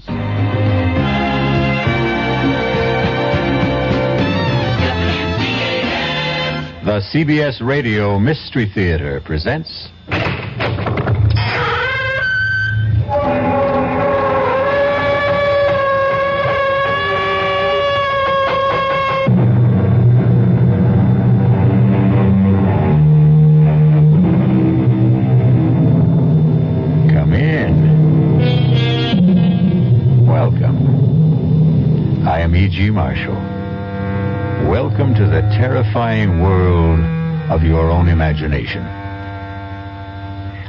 The CBS Radio Mystery Theater presents... Come in. Welcome. I am E.G. Marshall. Welcome to the terrifying world of your own imagination.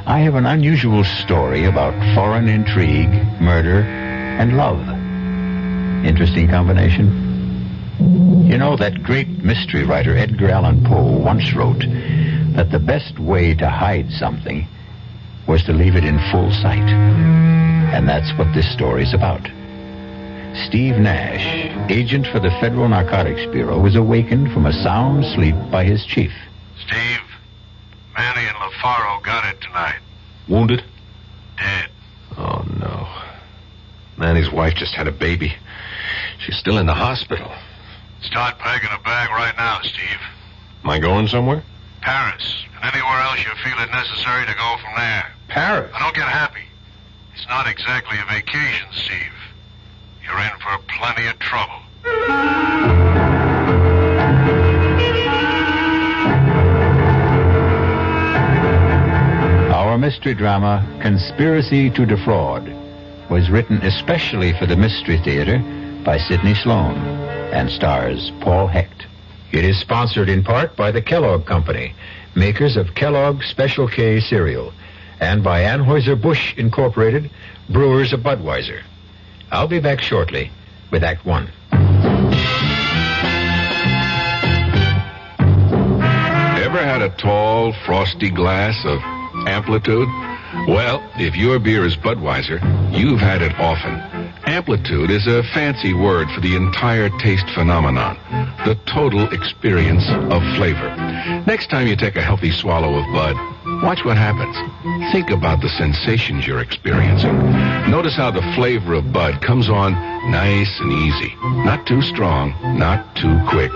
I have an unusual story about foreign intrigue, murder, and love. Interesting combination. You know, that great mystery writer Edgar Allan Poe once wrote that the best way to hide something was to leave it in full sight. And that's what this story's about. Steve Nash, agent for the Federal Narcotics Bureau, was awakened from a sound sleep by his chief. Steve, Manny and LaFaro got it tonight. Wounded? Dead. Oh, no. Manny's wife just had a baby. She's still in the hospital. Start packing a bag right now, Steve. Am I going somewhere? Paris, and anywhere else you feel it necessary to go from there. Paris? Now, don't get happy. It's not exactly a vacation, Steve. You're in for plenty of trouble. Our mystery drama, Conspiracy to Defraud, was written especially for the Mystery Theater by Sidney Sloan and stars Paul Hecht. It is sponsored in part by the Kellogg Company, makers of Kellogg's Special K cereal, and by Anheuser-Busch Incorporated, brewers of Budweiser. I'll be back shortly with Act One. Ever had a tall, frosty glass of Amplitude? Well, if your beer is Budweiser, you've had it often. Amplitude is a fancy word for the entire taste phenomenon, the total experience of flavor. Next time you take a healthy swallow of Bud, watch what happens. Think about the sensations you're experiencing. Notice how the flavor of Bud comes on nice and easy. Not too strong, not too quick.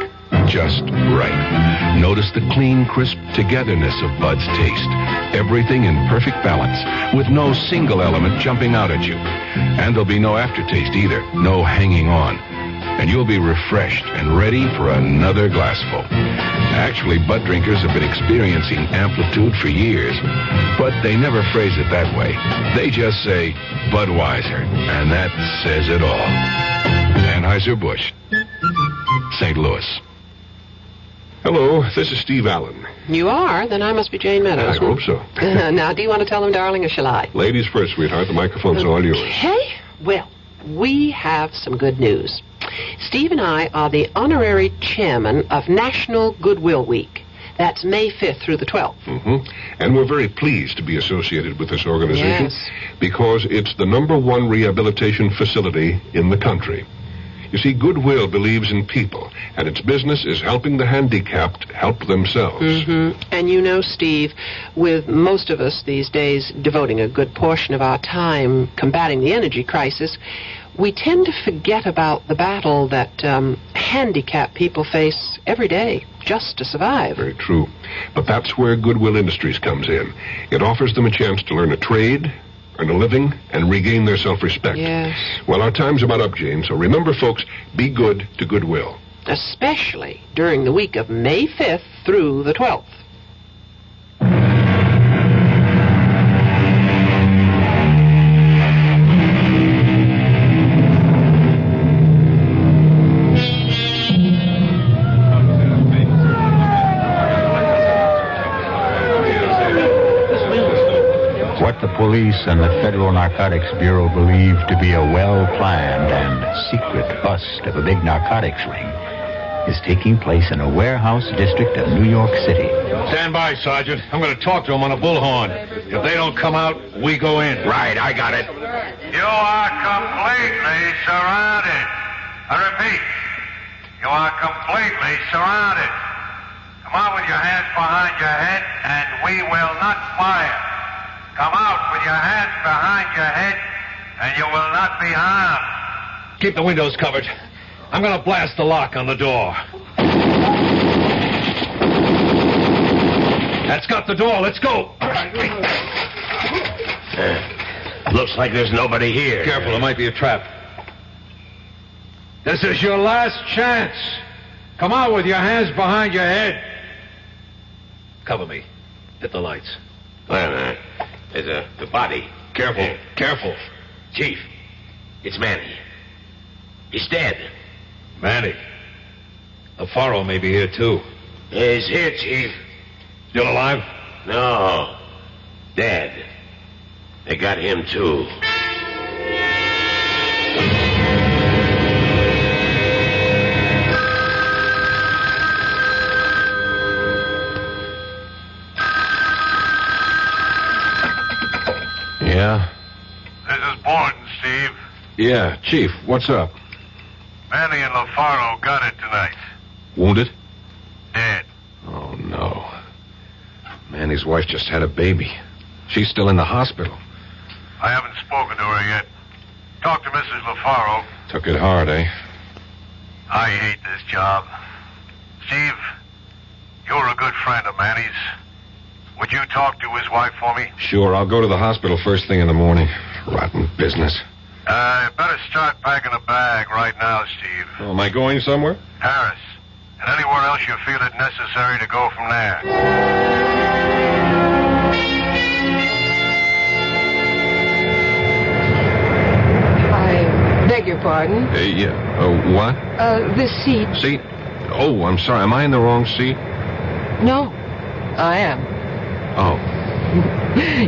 Just right. Notice the clean, crisp togetherness of Bud's taste. Everything in perfect balance, with no single element jumping out at you. And there'll be no aftertaste either, no hanging on. And you'll be refreshed and ready for another glassful. Actually, Bud drinkers have been experiencing Amplitude for years, but they never phrase it that way. They just say Budweiser, and that says it all. Anheuser-Busch, St. Louis. Hello, this is Steve Allen. You are? Then I must be Jane Meadows. I hope so. Now, do you want to tell them, darling, or shall I? Ladies first, sweetheart. The microphone's all yours. Okay. Well, we have some good news. Steve and I are the honorary chairman of National Goodwill Week. That's May 5th through the 12th. Mm-hmm. And we're very pleased to be associated with this organization. Yes. Because it's the #1 rehabilitation facility in the country. You see, Goodwill believes in people, and its business is helping the handicapped help themselves. Mm-hmm. And you know, Steve, with most of us these days devoting a good portion of our time combating the energy crisis, we tend to forget about the battle that handicapped people face every day just to survive. Very true. But that's where Goodwill Industries comes in. It offers them a chance to learn a trade, earn a living, and regain their self-respect. Yes. Well, our time's about up, Jane, so remember, folks, be good to Goodwill. Especially during the week of May 5th through the 12th. What the police and the Federal Narcotics Bureau believe to be a well-planned and secret bust of a big narcotics ring is taking place in a warehouse district of New York City. Stand by, Sergeant. I'm going to talk to them on a bullhorn. If they don't come out, we go in. Right, I got it. You are completely surrounded. I repeat, you are completely surrounded. Come out with your hands behind your head, and we will not fire. Come out with your hands behind your head, and you will not be harmed. Keep the windows covered. I'm going to blast the lock on the door. That's got the door. Let's go. Looks like there's nobody here. Careful, it might be a trap. This is your last chance. Come out with your hands behind your head. Cover me. Hit the lights. Wait a minute. There's the body. Careful. Careful. Chief, it's Manny. He's dead. Manny. LaFaro may be here, too. He's here, Chief. Still alive? No. Dead. They got him, too. Yeah? This is Borden, Steve. Yeah, Chief, what's up? Manny and LaFaro got it tonight. Wounded? Dead. Oh, no. Manny's wife just had a baby. She's still in the hospital. I haven't spoken to her yet. Talk to Mrs. LaFaro. Took it hard, eh? I hate this job. Steve, you're a good friend of Manny's. Would you talk to his wife for me? Sure, I'll go to the hospital first thing in the morning. Rotten business. Better start packing a bag right now, Steve. Oh, am I going somewhere? Paris. And anywhere else you feel it necessary to go from there. I beg your pardon. Yeah. What? This seat. Seat? Oh, I'm sorry. Am I in the wrong seat? No, I am. Oh.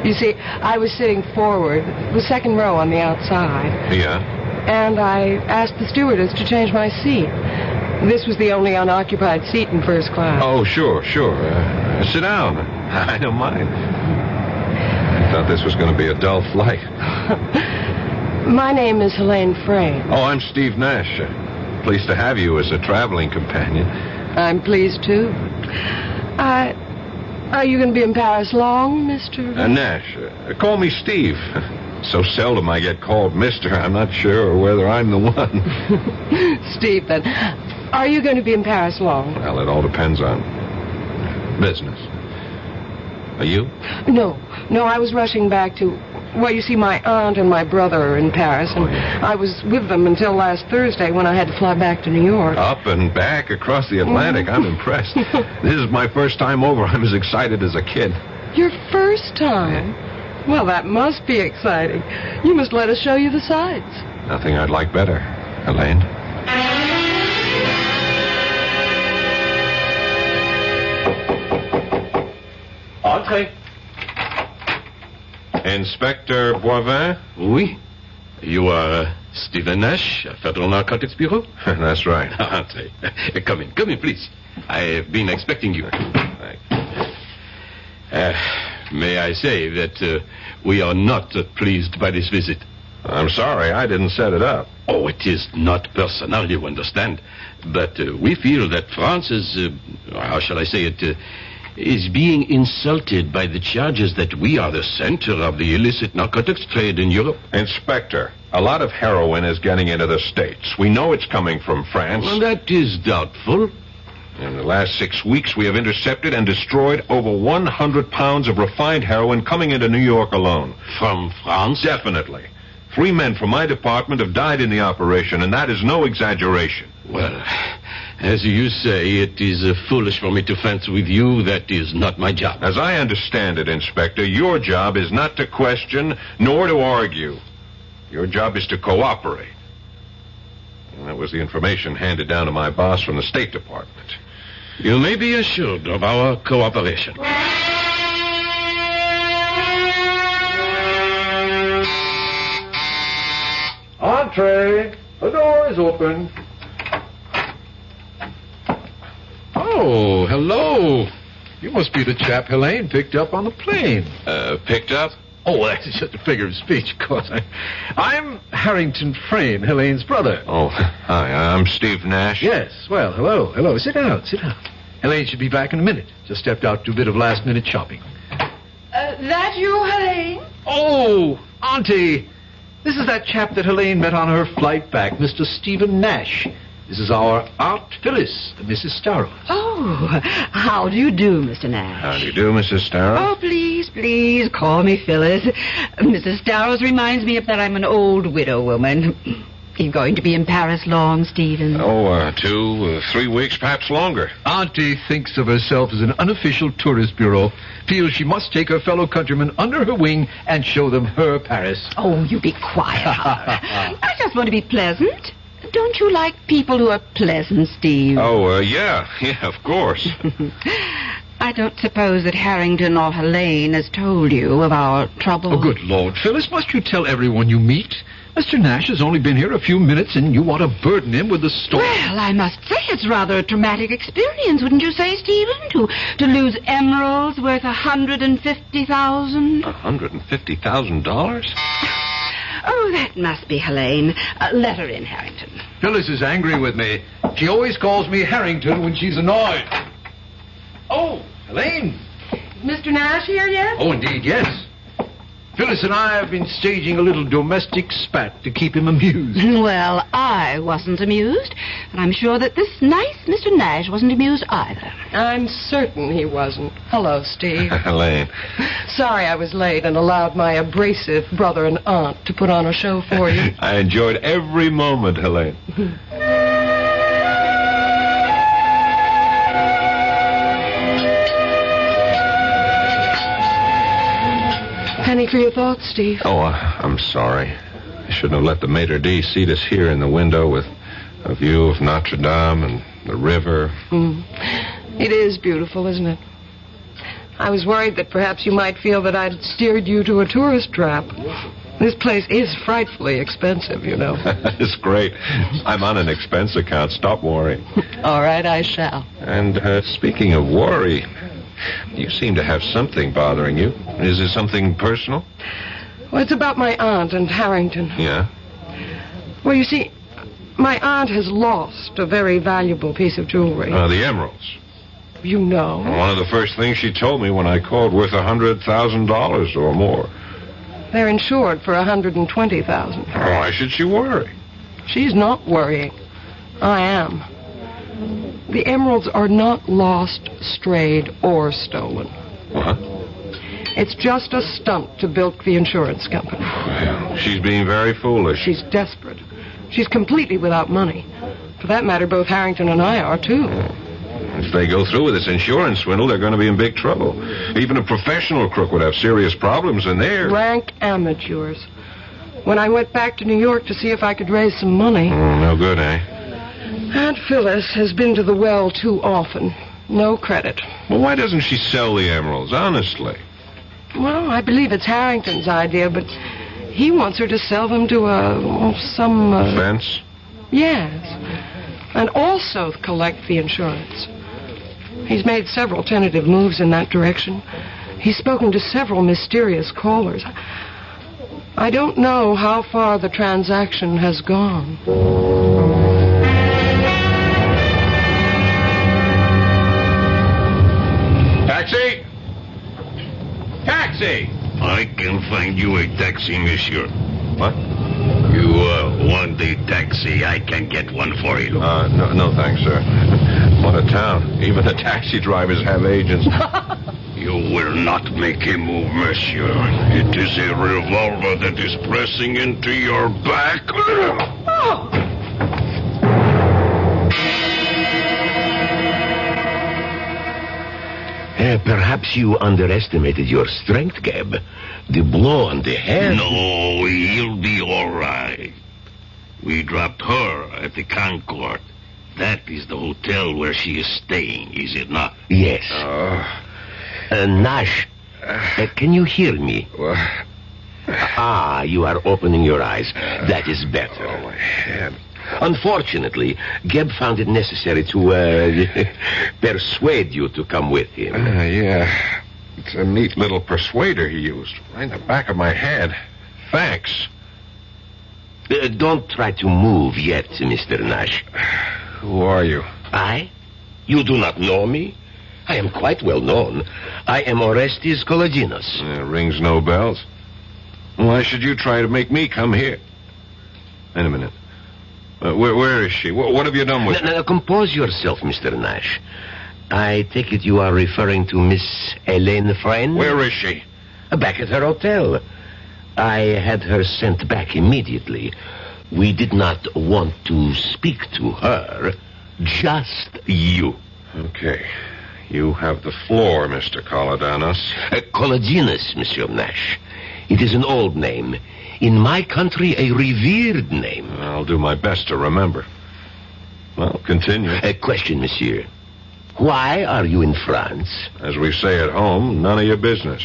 You see, I was sitting forward, the second row on the outside. Yeah? And I asked the stewardess to change my seat. This was the only unoccupied seat in first class. Oh, sure. Sit down. I don't mind. I thought this was going to be a dull flight. My name is Helene Frayne. Oh, I'm Steve Nash. Pleased to have you as a traveling companion. I'm pleased, too. Are you going to be in Paris long, Mr.? Nash. Call me Steve. So seldom I get called Mr. I'm not sure whether I'm the one. Steve, then. Are you going to be in Paris long? Well, it all depends on business. Are you? No, I was rushing back to... Well, you see, my aunt and my brother are in Paris, and I was with them until last Thursday when I had to fly back to New York. Up and back across the Atlantic. I'm impressed. This is my first time over. I'm as excited as a kid. Your first time? Well, that must be exciting. You must let us show you the sights. Nothing I'd like better, Helene. Entrez. Inspector Boivin? Oui. You are Stephen Nash, Federal Narcotics Bureau? That's right. Entrez. Come in, please. I've been expecting you. May I say that we are not pleased by this visit? I'm sorry, I didn't set it up. Oh, it is not personal, you understand. But we feel that France is, how shall I say it, is being insulted by the charges that we are the center of the illicit narcotics trade in Europe. Inspector, a lot of heroin is getting into the States. We know it's coming from France. Well, that is doubtful. In the last 6 weeks, we have intercepted and destroyed over 100 pounds of refined heroin coming into New York alone. From France? Definitely. 3 men from my department have died in the operation, and that is no exaggeration. Well, as you say, it is foolish for me to fence with you. That is not my job. As I understand it, Inspector, your job is not to question nor to argue. Your job is to cooperate. And that was the information handed down to my boss from the State Department. You may be assured of our cooperation. Entree. The door is open. Oh, hello. You must be the chap Helene picked up on the plane. Picked up? Oh, that's just a figure of speech, of course. I'm Harrington Frayne, Helene's brother. Oh, hi, I'm Steve Nash. Yes, well, hello. Sit down. Helene should be back in a minute. Just stepped out to do a bit of last-minute shopping. That you, Helene? Oh, Auntie. This is that chap that Helene met on her flight back, Mr. Stephen Nash. This is our Aunt Phyllis, Mrs. Starrow. Oh, how do you do, Mr. Nash? How do you do, Mrs. Starrow? Oh, please, call me Phyllis. Mrs. Starrows reminds me of that I'm an old widow woman. You're going to be in Paris long, Stephen? 2, 3 weeks, perhaps longer. Auntie thinks of herself as an unofficial tourist bureau, feels she must take her fellow countrymen under her wing and show them her Paris. Oh, you be quiet, Howard. I just want to be pleasant. Don't you like people who are pleasant, Steve? Yeah, of course. I don't suppose that Harrington or Helene has told you of our trouble. Oh, good Lord, Phyllis, must you tell everyone you meet? Mr. Nash has only been here a few minutes, and you want to burden him with the story. Well, I must say it's rather a traumatic experience, wouldn't you say, Stephen? To lose emeralds worth $150,000. $150,000? Oh, that must be Helene. Let her in, Harrington. Phyllis is angry with me. She always calls me Harrington when she's annoyed. Oh, Helene. Mr. Nash here yet? Oh, indeed, yes. Phyllis and I have been staging a little domestic spat to keep him amused. Well, I wasn't amused, and I'm sure that this nice Mr. Nash wasn't amused either. I'm certain he wasn't. Hello, Steve. Helene. Sorry I was late and allowed my abrasive brother and aunt to put on a show for you. I enjoyed every moment, Helene. Penny for your thoughts, Steve. Oh, I'm sorry. I shouldn't have let the maitre d' seat us here in the window with a view of Notre Dame and the river. It is beautiful, isn't it? I was worried that perhaps you might feel that I'd steered you to a tourist trap. This place is frightfully expensive, you know. It's great. I'm on an expense account. Stop worrying. All right, I shall. And speaking of worry, you seem to have something bothering you. Is it something personal? Well, it's about my aunt and Harrington. Yeah? Well, you see, my aunt has lost a very valuable piece of jewelry. The emeralds. You know. One of the first things she told me when I called, worth $100,000 or more. They're insured for $120,000. Why should she worry? She's not worrying. I am. The emeralds are not lost, strayed, or stolen. What? It's just a stunt to bilk the insurance company. Well, she's being very foolish. She's desperate. She's completely without money. For that matter, both Harrington and I are, too. If they go through with this insurance swindle, they're going to be in big trouble. Even a professional crook would have serious problems, and they're... rank amateurs. When I went back to New York to see if I could raise some money... no good, eh? Aunt Phyllis has been to the well too often. No credit. Well, why doesn't she sell the emeralds, honestly? Well, I believe it's Harrington's idea, but he wants her to sell them to some... Fence? Yes. And also collect the insurance. He's made several tentative moves in that direction. He's spoken to several mysterious callers. I don't know how far the transaction has gone. Taxi! Taxi! I can find you a taxi, monsieur. What? You want a taxi? I can get one for you. No thanks, sir. What a town. Even the taxi drivers have agents. You will not make a move, monsieur. It is a revolver that is pressing into your back. Oh! Perhaps you underestimated your strength, Gab. The blow on the head... No, he'll be all right. We dropped her at the Concord. That is the hotel where she is staying, is it not? Yes. Nash, can you hear me? You are opening your eyes. That is better. Oh, my head. Unfortunately, Geb found it necessary to persuade you to come with him. Yeah. It's a neat little persuader he used. Right in the back of my head. Thanks. Don't try to move yet, Mr. Nash. Who are you? I? You do not know me? I am quite well known. I am Orestes Collaginus. Rings no bells. Why should you try to make me come here? Wait a minute. Where is she? What have you done with her? Now, compose yourself, Mr. Nash. I take it you are referring to Miss Helene Friend? Where is she? Back at her hotel. I had her sent back immediately. We did not want to speak to her, just you. Okay. You have the floor, Mr. Kolodinos. Kolodinos, Monsieur Nash. It is an old name. In my country, a revered name. I'll do my best to remember. Well, continue. A question, monsieur. Why are you in France? As we say at home, none of your business.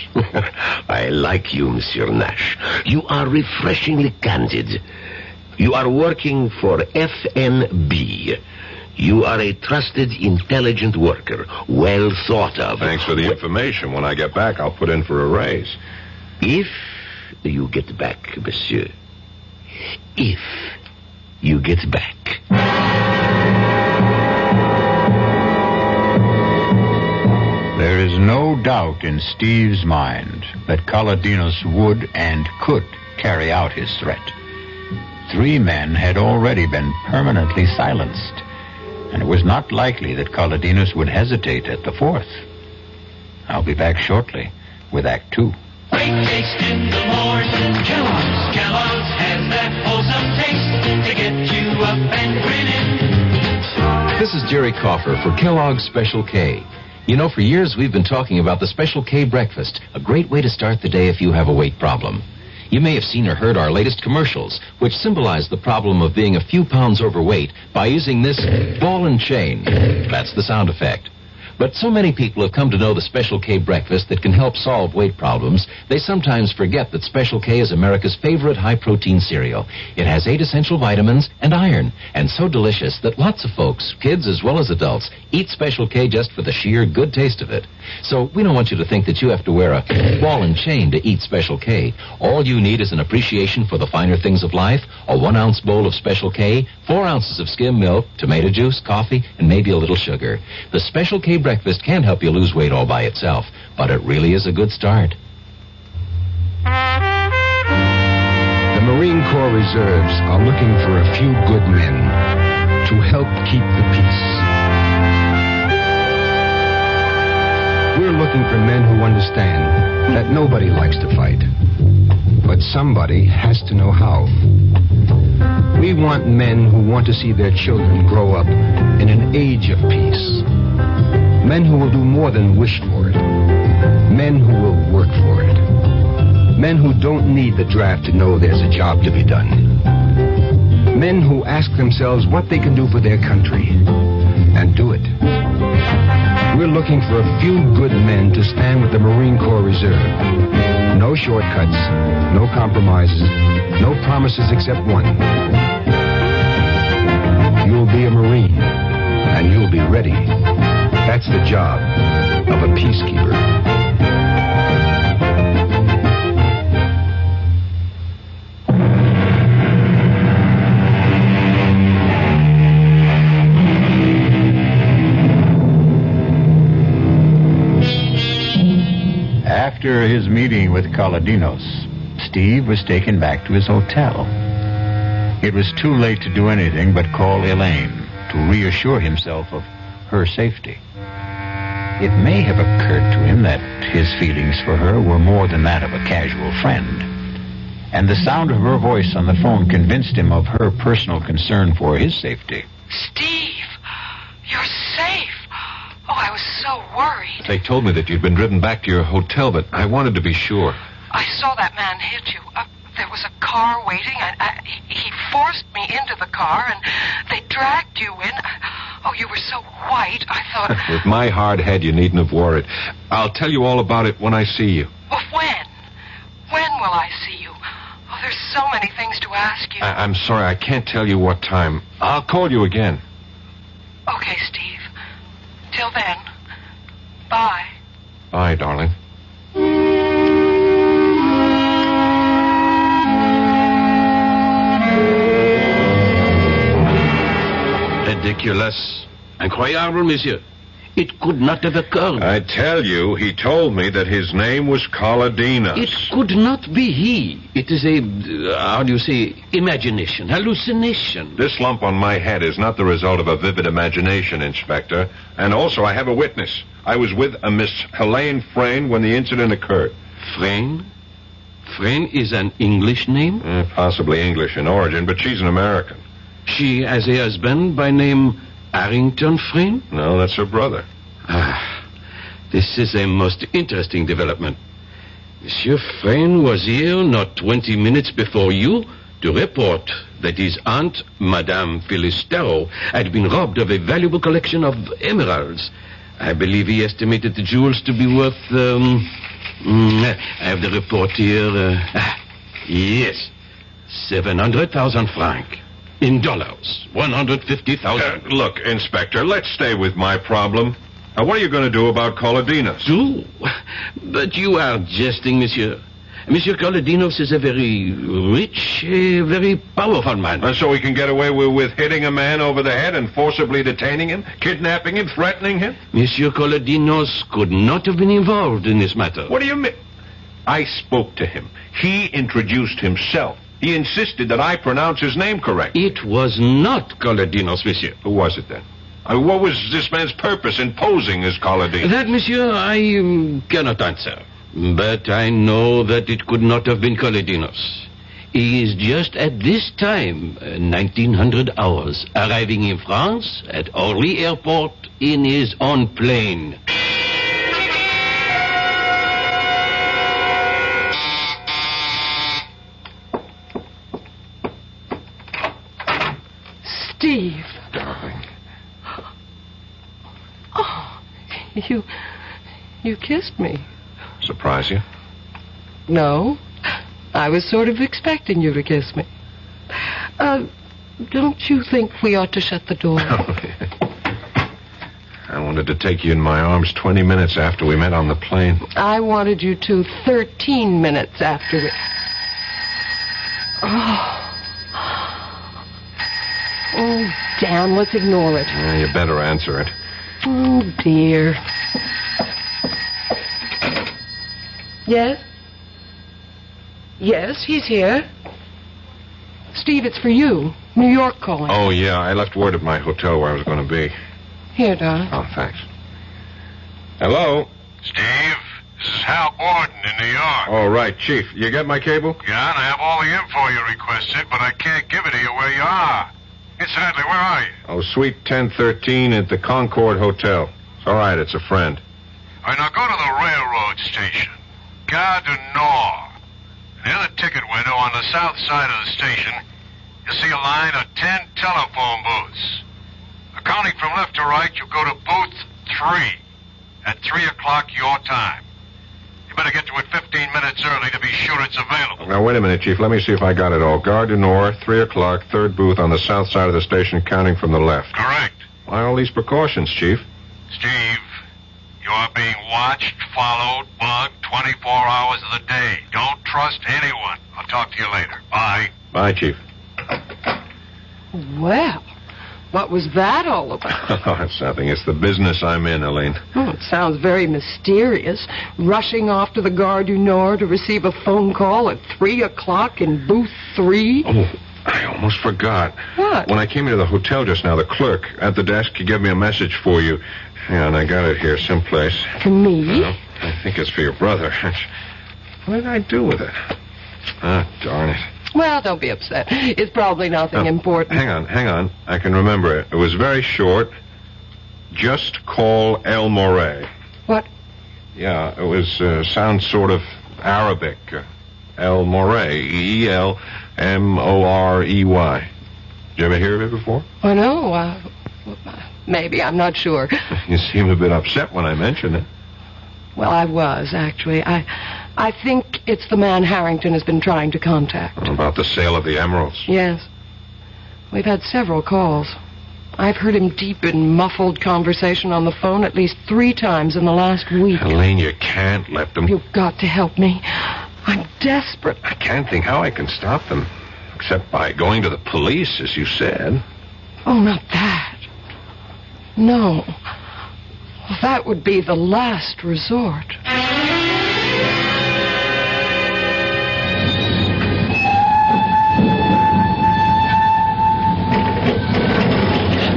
I like you, Monsieur Nash. You are refreshingly candid. You are working for FNB. You are a trusted, intelligent worker, well thought of. Thanks for the information. When I get back, I'll put in for a raise. If you get back, monsieur. If you get back. There is no doubt in Steve's mind that Kolodinos would and could carry out his threat. 3 men had already been permanently silenced, and it was not likely that Kolodinos would hesitate at the 4th. I'll be back shortly with Act 2. Great taste in the morning. Kellogg's has that wholesome taste to get you up and grinning. This is Jerry Coffer for Kellogg's Special K. You know, for years we've been talking about the Special K breakfast, a great way to start the day if you have a weight problem. You may have seen or heard our latest commercials, which symbolize the problem of being a few pounds overweight by using this ball and chain. That's the sound effect. But so many people have come to know the Special K breakfast that can help solve weight problems, they sometimes forget that Special K is America's favorite high-protein cereal. It has 8 essential vitamins and iron, and so delicious that lots of folks, kids as well as adults, eat Special K just for the sheer good taste of it. So we don't want you to think that you have to wear a ball and chain to eat Special K. All you need is an appreciation for the finer things of life, a 1-ounce bowl of Special K, 4 ounces of skim milk, tomato juice, coffee, and maybe a little sugar. The Special K breakfast can't help you lose weight all by itself, but it really is a good start. The Marine Corps Reserves are looking for a few good men to help keep the peace. We're looking for men who understand that nobody likes to fight, but somebody has to know how. We want men who want to see their children grow up in an age of peace. Men who will do more than wish for it. Men who will work for it. Men who don't need the draft to know there's a job to be done. Men who ask themselves what they can do for their country and do it. We're looking for a few good men to stand with the Marine Corps Reserve. No shortcuts, no compromises, no promises except one. You'll be a Marine, and you'll be ready. That's the job of a peacekeeper. After his meeting with Kolodinos, Steve was taken back to his hotel. It was too late to do anything but call Elaine to reassure himself of her safety. It may have occurred to him that his feelings for her were more than that of a casual friend, and the sound of her voice on the phone convinced him of her personal concern for his safety. Steve, you're safe. Oh, I was so worried. They told me that you'd been driven back to your hotel, but I wanted to be sure. I saw that man hit you. There was a car waiting. He forced me into the car, and they dragged you in. Oh, you were so white, I thought... With my hard head, you needn't have worried. I'll tell you all about it when I see you. Well, when? When will I see you? Oh, there's so many things to ask you. I'm sorry, I can't tell you what time. I'll call you again. Okay, Steve. Till then, bye. Bye, darling. Ridiculous. Incroyable, monsieur. It could not have occurred. I tell you, he told me that his name was Colodinos. It could not be he. It is a, imagination, hallucination. This lump on my head is not the result of a vivid imagination, Inspector. And also, I have a witness. I was with a Miss Helene Frayne when the incident occurred. Frayne? Frayne is an English name? Possibly English in origin, but she's an American. She has a husband by name Harrington Frayne? No, that's her brother. This is a most interesting development. Monsieur Frayne was here not 20 minutes before you to report that his aunt, Madame Phyllis Darrow, had been robbed of a valuable collection of emeralds. I believe he estimated the jewels to be worth, I have the report here. Yes, 700,000 francs. In dollars, 150,000. Look, Inspector, let's stay with my problem. Now, what are you going to do about Colodinos? Do? But you are jesting, monsieur. Monsieur Colodinos is a very rich, very powerful man. And so he can get away with hitting a man over the head and forcibly detaining him, kidnapping him, threatening him? Monsieur Colodinos could not have been involved in this matter. What do you mean? I spoke to him. He introduced himself. He insisted that I pronounce his name correct. It was not Colodinos, monsieur. Who was it then? What was this man's purpose in posing as Colodinos? That, monsieur, I cannot answer. But I know that it could not have been Colodinos. He is just at this time, 1900 hours, arriving in France at Orly Airport in his own plane. Steve. Darling. Oh, you kissed me. Surprise you? No. I was sort of expecting you to kiss me. Don't you think we ought to shut the door? I wanted to take you in my arms 20 minutes after we met on the plane. I wanted you to 13 minutes after we... Oh, damn, let's ignore it. Yeah, you better answer it. Oh, dear. Yes? Yes, he's here. Steve, it's for you. New York calling. Oh, yeah, I left word at my hotel where I was going to be. Here, darling. Oh, thanks. Hello? Steve, this is Hal Borden in New York. Oh, right, Chief. You get my cable? Yeah, and I have all the info you requested, but I can't give it to you where you are. Incidentally, where are you? Oh, Suite 1013 at the Concord Hotel. It's all right, it's a friend. All right, now go to the railroad station. Gare du Nord. Near the ticket window on the south side of the station, you'll see a line of 10 telephone booths. Counting from left to right, you go to booth 3 at 3 o'clock your time. You better get to it 15 minutes early to be sure it's available. Now, wait a minute, Chief. Let me see if I got it all. Gare du Nord, 3 o'clock, third booth on the south side of the station, counting from the left. Correct. Why all these precautions, Chief? Steve, you are being watched, followed, bugged 24 hours of the day. Don't trust anyone. I'll talk to you later. Bye. Bye, Chief. Well, what was that all about? Oh, it's nothing. It's the business I'm in, Elaine. Oh, it sounds very mysterious. Rushing off to the Gare du Nord to receive a phone call at 3 o'clock in booth 3. Oh, I almost forgot. What? When I came into the hotel just now, the clerk at the desk, he gave me a message for you. Yeah, and I got it here someplace. For me? Well, I think it's for your brother. What did I do with it? Ah, darn it. Well, don't be upset. It's probably nothing important. Hang on. I can remember it. It was very short. Just call El Morey. What? Yeah, it was, sounds sort of Arabic. El Morey. E-L-M-O-R-E-Y. Did you ever hear of it before? I know. Maybe. I'm not sure. You seemed a bit upset when I mentioned it. Well, I was, actually. I think it's the man Harrington has been trying to contact. About the sale of the emeralds? Yes. We've had several calls. I've heard him deep in muffled conversation on the phone at least 3 times in the last week. Elaine, you can't let them... You've got to help me. I'm desperate. I can't think how I can stop them. Except by going to the police, as you said. Oh, not that. No. Well, that would be the last resort.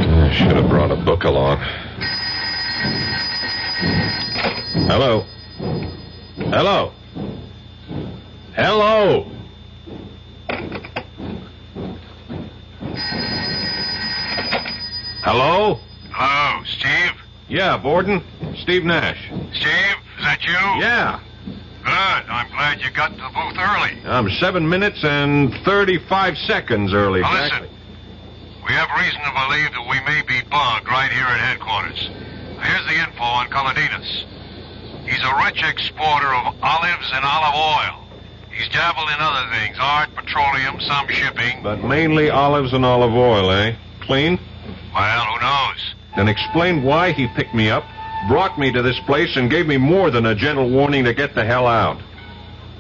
I should have brought a book along. Hello? Hello? Hello? Hello? Hello, Steve? Yeah, Borden. Steve Nash. Steve, is that you? Yeah. Good. I'm glad you got to the booth early. I'm 7 minutes and 35 seconds early. Now listen, we have reason to believe that we may be bugged right here at headquarters. Here's the info on Colodinas. He's a rich exporter of olives and olive oil. He's dabbled in other things, art, petroleum, some shipping. But mainly olives and olive oil, eh? Clean? Well, who knows? Then explain why he picked me up, brought me to this place, and gave me more than a gentle warning to get the hell out.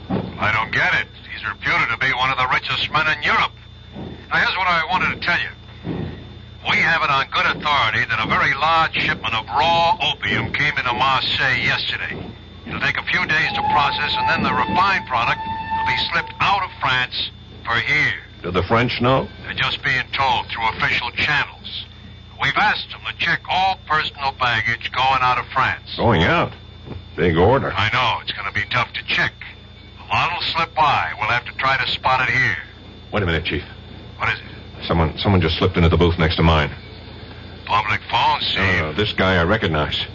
I don't get it. He's reputed to be one of the richest men in Europe. Now, here's what I wanted to tell you. We have it on good authority that a very large shipment of raw opium came into Marseille yesterday. It'll take a few days to process, and then the refined product will be slipped out of France for here. Do the French know? They're just being told through official channels. We've asked them to check all personal baggage going out of France. Going out? Big order. I know. It's going to be tough to check. A lot will slip by. We'll have to try to spot it here. Wait a minute, Chief. What is it? Someone just slipped into the booth next to mine. Public phone, Steve. This guy I recognize.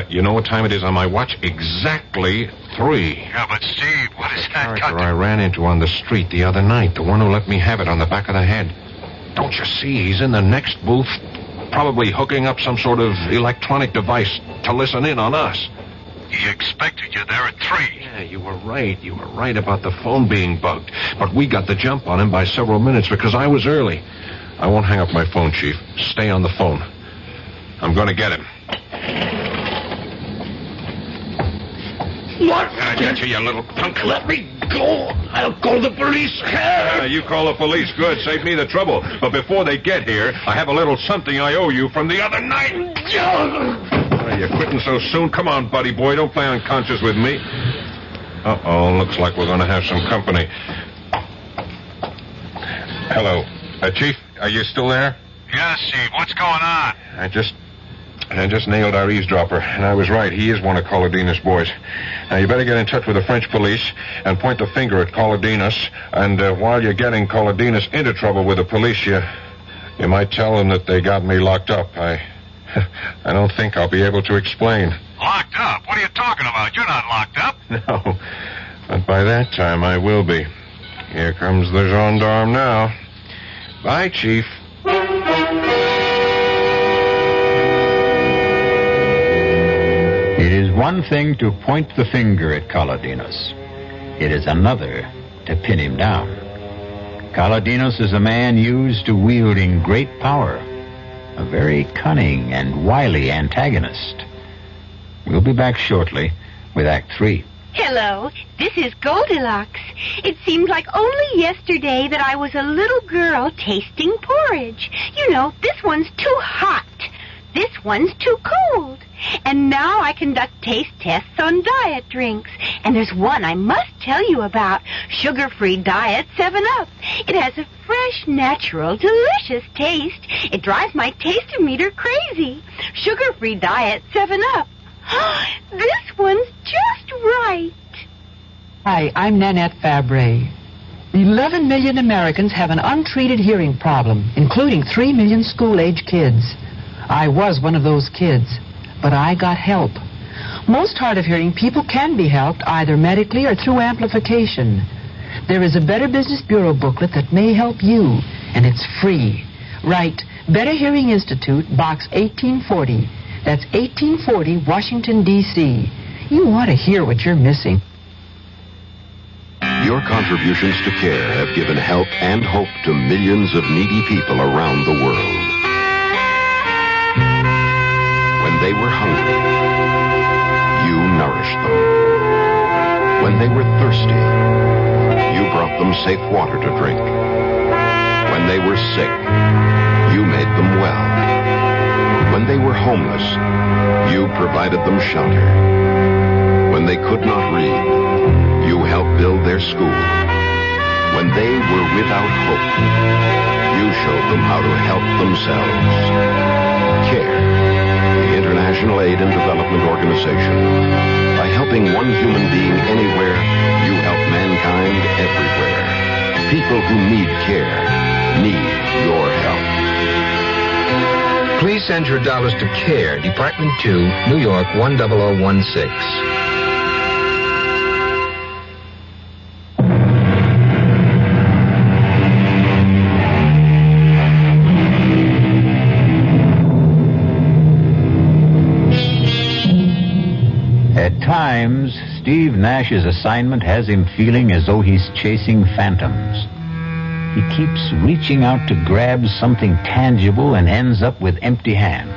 You know what time it is on my watch? Exactly 3. Yeah, but Steve, what is that got Character to... I ran into on the street the other night. The one who let me have it on the back of the head. Don't you see? He's in the next booth, probably hooking up some sort of electronic device to listen in on us. He expected you there at 3. Yeah, you were right. You were right about the phone being bugged. But we got the jump on him by several minutes because I was early. I won't hang up my phone, Chief. Stay on the phone. I'm going to get him. What? I get you little punk. Let me go. I'll call the police. You call the police. Good. Save me the trouble. But before they get here, I have a little something I owe you from the other night. Are you quitting so soon? Come on, buddy boy. Don't play unconscious with me. Uh-oh. Looks like we're going to have some company. Hello. Chief, are you still there? Yes, Steve. What's going on? I just nailed our eavesdropper, and I was right. He is one of Colodina's boys. Now, you better get in touch with the French police and point the finger at Colodinas. And while you're getting Colodinas into trouble with the police, you might tell them that they got me locked up. I don't think I'll be able to explain. Locked up? What are you talking about? You're not locked up. No, but by that time I will be. Here comes the gendarme now. Bye, Chief. It is one thing to point the finger at Colodinas. It is another to pin him down. Colodinas is a man used to wielding great power, a very cunning and wily antagonist. We'll be back shortly with Act 3. Hello, this is Goldilocks. It seemed like only yesterday that I was a little girl tasting porridge. You know, this one's too hot. This one's too cold. And now I conduct taste tests on diet drinks. And there's one I must tell you about. Sugar-free Diet 7-Up. It has a fresh, natural, delicious taste. It drives my taste-o-meter crazy. Sugar-free Diet 7-Up. This one's just right. Hi, I'm Nanette Fabre. 11 million Americans have an untreated hearing problem, including 3 million school-age kids. I was one of those kids, but I got help. Most hard-of-hearing people can be helped either medically or through amplification. There is a Better Business Bureau booklet that may help you, and it's free. Write Better Hearing Institute, Box 1840. That's 1840, Washington, D.C. You want to hear what you're missing. Your contributions to care have given help and hope to millions of needy people around the world. When they were hungry, you nourished them. When they were thirsty, you brought them safe water to drink. When they were sick, you made them well. When When they were homeless, you provided them shelter. When they could not read, you helped build their school. When they were without hope, you showed them how to help themselves. CARE, the International Aid and Development Organization. By helping one human being anywhere, you help mankind everywhere. People who need care need your help. Please send your dollars to CARE, Department 2, New York 10016. At times, Steve Nash's assignment has him feeling as though he's chasing phantoms. He keeps reaching out to grab something tangible and ends up with empty hands.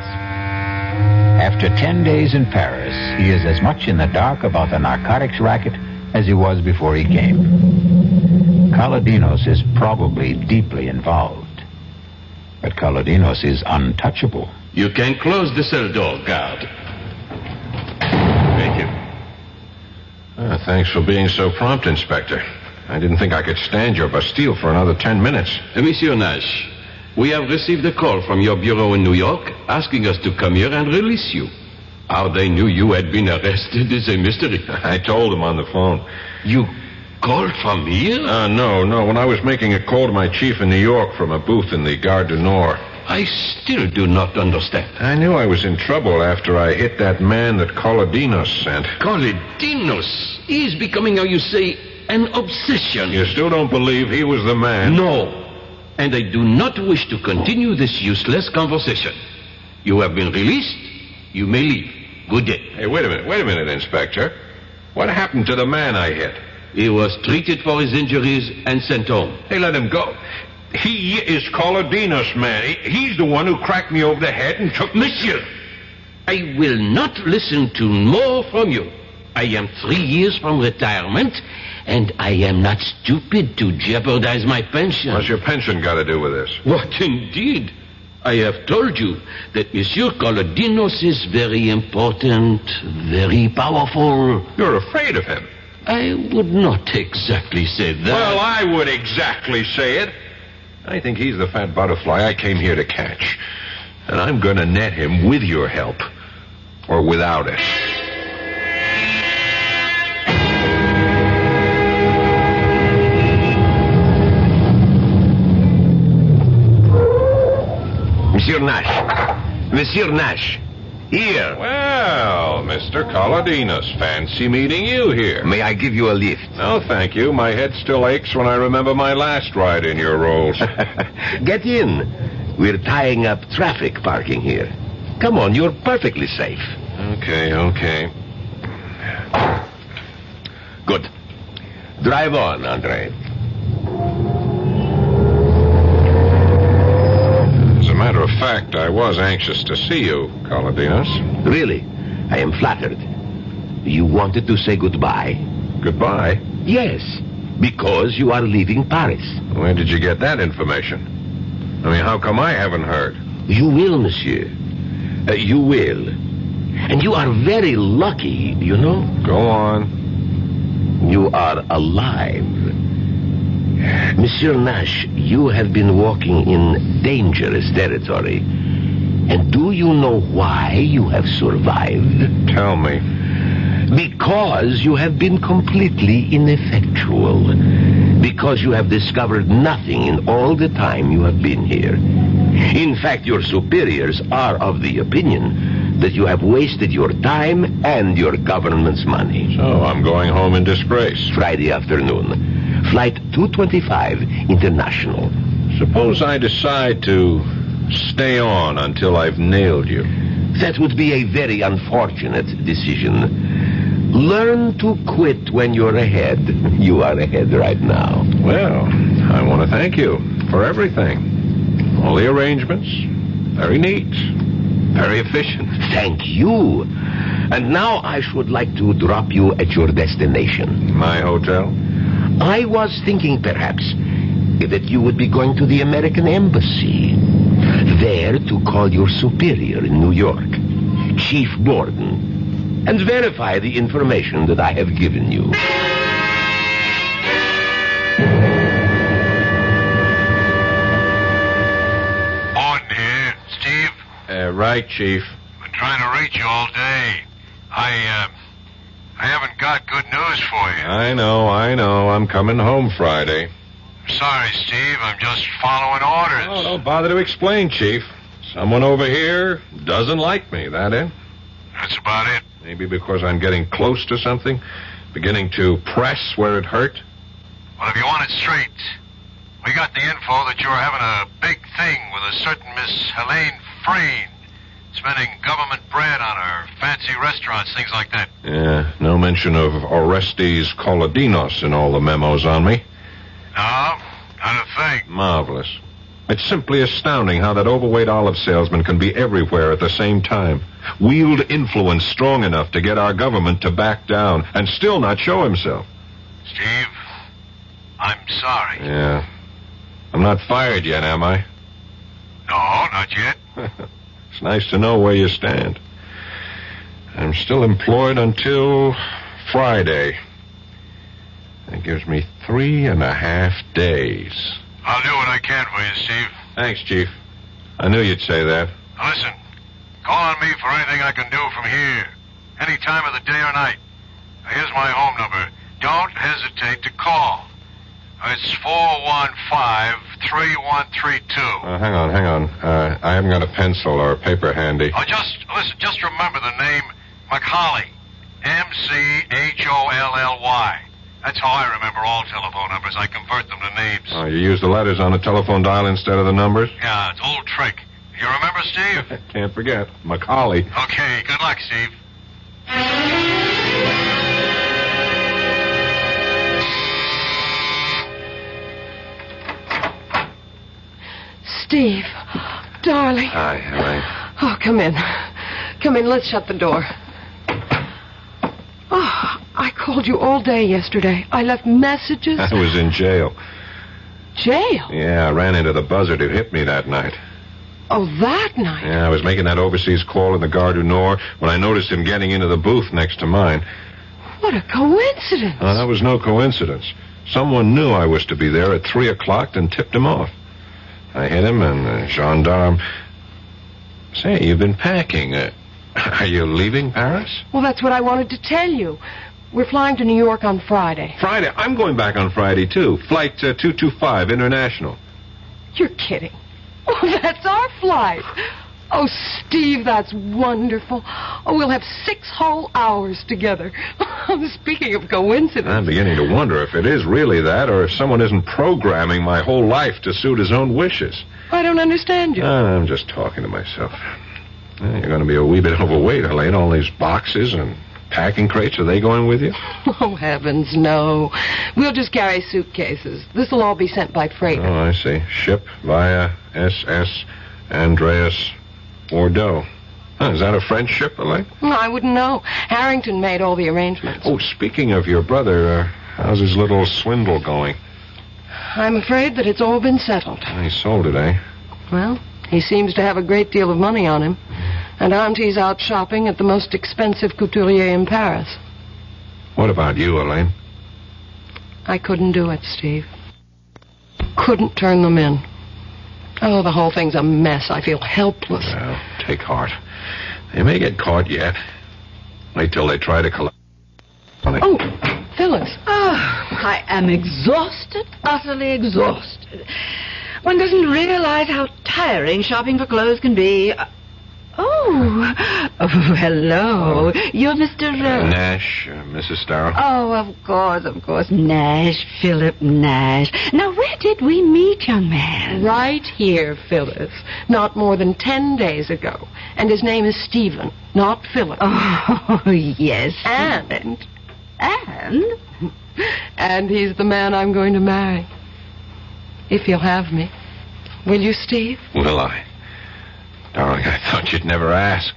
After 10 days in Paris, he is as much in the dark about the narcotics racket as he was before he came. Kaladinos is probably deeply involved. But Kaladinos is untouchable. You can close the cell door, guard. Thank you. Thanks for being so prompt, Inspector. I didn't think I could stand your Bastille for another 10 minutes. Monsieur Nash, we have received a call from your bureau in New York asking us to come here and release you. How they knew you had been arrested is a mystery. I told him on the phone. You called from here? No. When I was making a call to my chief in New York from a booth in the Gare du Nord. I still do not understand. I knew I was in trouble after I hit that man that Kaladinos sent. Kaladinos? He is becoming, how you say, an obsession. You still don't believe he was the man? No. And I do not wish to continue this useless conversation. You have been released. You may leave. Good day. Hey, wait a minute, Inspector. What happened to the man I hit? He was treated for his injuries and sent home. Hey, let him go. He is Kaladinos, man. He's the one who cracked me over the head and took... Monsieur, I will not listen to more from you. I am 3 years from retirement, and I am not stupid to jeopardize my pension. What's your pension got to do with this? What, indeed? I have told you that Monsieur Kaladinos is very important, very powerful. You're afraid of him. I would not exactly say that. Well, I would exactly say it. I think he's the fat butterfly I came here to catch. And I'm going to net him with your help. Or without it. Monsieur Nash. Here. Well, Mr. Kaladinos, fancy meeting you here. May I give you a lift? No, thank you. My head still aches when I remember my last ride in your rolls. Get in. We're tying up traffic parking here. Come on, you're perfectly safe. Okay. Good. Drive on, Andre. As a matter of fact, I was anxious to see you, Kaladinos. Really? I am flattered. You wanted to say goodbye? Goodbye? Yes, because you are leaving Paris. Where did you get that information? I mean, how come I haven't heard? You will, monsieur. You will. And you are very lucky, you know? Go on. You are alive. Monsieur Nash, you have been walking in dangerous territory. And do you know why you have survived? Tell me. Because you have been completely ineffectual. Because you have discovered nothing in all the time you have been here. In fact, your superiors are of the opinion that you have wasted your time and your government's money. So I'm going home in disgrace. Friday afternoon. Flight 225 International. Suppose I decide to stay on until I've nailed you. That would be a very unfortunate decision. Learn to quit when you're ahead. You are ahead right now. Well, I want to thank you for everything. All the arrangements. Very neat. Very efficient. Thank you. And now I should like to drop you at your destination. My hotel? I was thinking perhaps that you would be going to the American Embassy. there to call your superior in New York, Chief Borden, and verify the information that I have given you. Borden here. Steve? Right, Chief. Been trying to reach you all day. I haven't got good news for you. I know. I'm coming home Friday. Sorry, Steve. I'm just following orders. Oh, don't bother to explain, Chief. Someone over here doesn't like me, that it? That's about it. Maybe because I'm getting close to something? Beginning to press where it hurt? Well, if you want it straight, we got the info that you're having a big thing with a certain Miss Helene Frayne, spending government bread on her fancy restaurants, things like that. Yeah, no mention of Orestes Kolodinos in all the memos on me. No, not a thing. Marvelous. It's simply astounding how that overweight olive salesman can be everywhere at the same time. Wield influence strong enough to get our government to back down and still not show himself. Steve, I'm sorry. Yeah. I'm not fired yet, am I? No, not yet. It's nice to know where you stand. I'm still employed until Friday. That gives me 3.5 days. I'll do what I can for you, Steve. Thanks, Chief. I knew you'd say that. Now listen, call on me for anything I can do from here. Any time of the day or night. Now, here's my home number. Don't hesitate to call. It's 415-3132. Hang on. I haven't got a pencil or a paper handy. Oh, just remember the name McCauley. M-C-H-O-L-L-Y. That's how I remember all telephone numbers. I convert them to names. Oh, you use the letters on a telephone dial instead of the numbers? Yeah, it's an old trick. You remember, Steve? Can't forget. Macaulay. Okay, good luck, Steve. Steve, darling. Hi, Helene. Oh, come in. Come in, let's shut the door. Oh, I called you all day yesterday. I left messages. I was in jail. Jail? Yeah, I ran into the buzzard who hit me that night. Oh, that night? Yeah, I was making that overseas call in the Gare du Nord when I noticed him getting into the booth next to mine. What a coincidence. That was no coincidence. Someone knew I was to be there at 3 o'clock and tipped him off. I hit him, and the gendarme... Say, you've been packing. Are you leaving Paris? Well, that's what I wanted to tell you. We're flying to New York on Friday. Friday? I'm going back on Friday, too. Flight 225, international. You're kidding. Oh, that's our flight. Oh, Steve, that's wonderful. Oh, we'll have 6 whole hours together. Speaking of coincidence. I'm beginning to wonder if it is really that or if someone isn't programming my whole life to suit his own wishes. I don't understand you. I'm just talking to myself. You're going to be a wee bit overweight, Helene. All these boxes and packing crates, are they going with you? Oh, heavens, no. We'll just carry suitcases. This'll all be sent by freighter. Oh, I see. Ship via SS Andreas Bordeaux. Is that a French ship, Helene? I wouldn't know. Harrington made all the arrangements. Oh, speaking of your brother, how's his little swindle going? I'm afraid that it's all been settled. He sold it, eh? Well, he seems to have a great deal of money on him. And Auntie's out shopping at the most expensive couturier in Paris. What about you, Elaine? I couldn't do it, Steve. Couldn't turn them in. Oh, the whole thing's a mess. I feel helpless. Well, take heart. They may get caught yet. Wait till they try to collect money. Oh, Phyllis. I am exhausted, utterly exhausted. One doesn't realize how tiring shopping for clothes can be. Oh, hello. You're Mr. Nash, Mrs. Starr. Oh, of course. Nash, Philip Nash. Now, where did we meet, young man? Right here, Phyllis. Not more than 10 days ago. And his name is Stephen, not Philip. Oh, yes. And he's the man I'm going to marry. If you'll have me. Will you, Steve? Will I? Darling, I thought you'd never ask.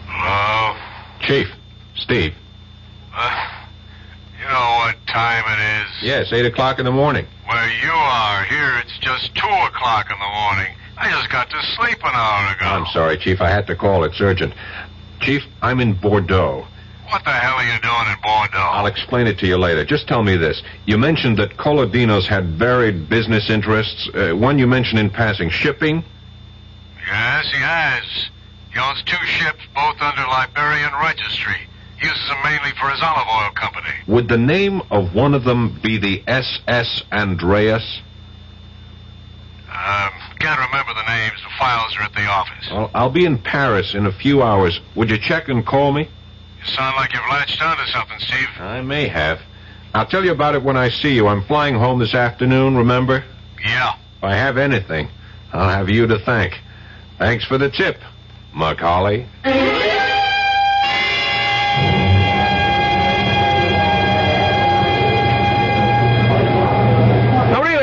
Hello? Chief. Steve. You know what time it is? Yes, 8 o'clock in the morning. Where you are, here it's just 2 o'clock in the morning. I just got to sleep an hour ago. I'm sorry, Chief. I had to call. It's urgent. Chief, I'm in Bordeaux. What the hell are you doing in Bordeaux? I'll explain it to you later. Just tell me this. You mentioned that Coladinos had varied business interests. One you mentioned in passing, shipping? Yes, he has. He owns 2 ships, both under Liberian registry. Uses them mainly for his olive oil company. Would the name of one of them be the SS Andreas? Can't remember the names. The files are at the office. Well, I'll be in Paris in a few hours. Would you check and call me? You sound like you've latched onto something, Steve. I may have. I'll tell you about it when I see you. I'm flying home this afternoon, remember? Yeah. If I have anything, I'll have you to thank. Thanks for the tip, Macaulay.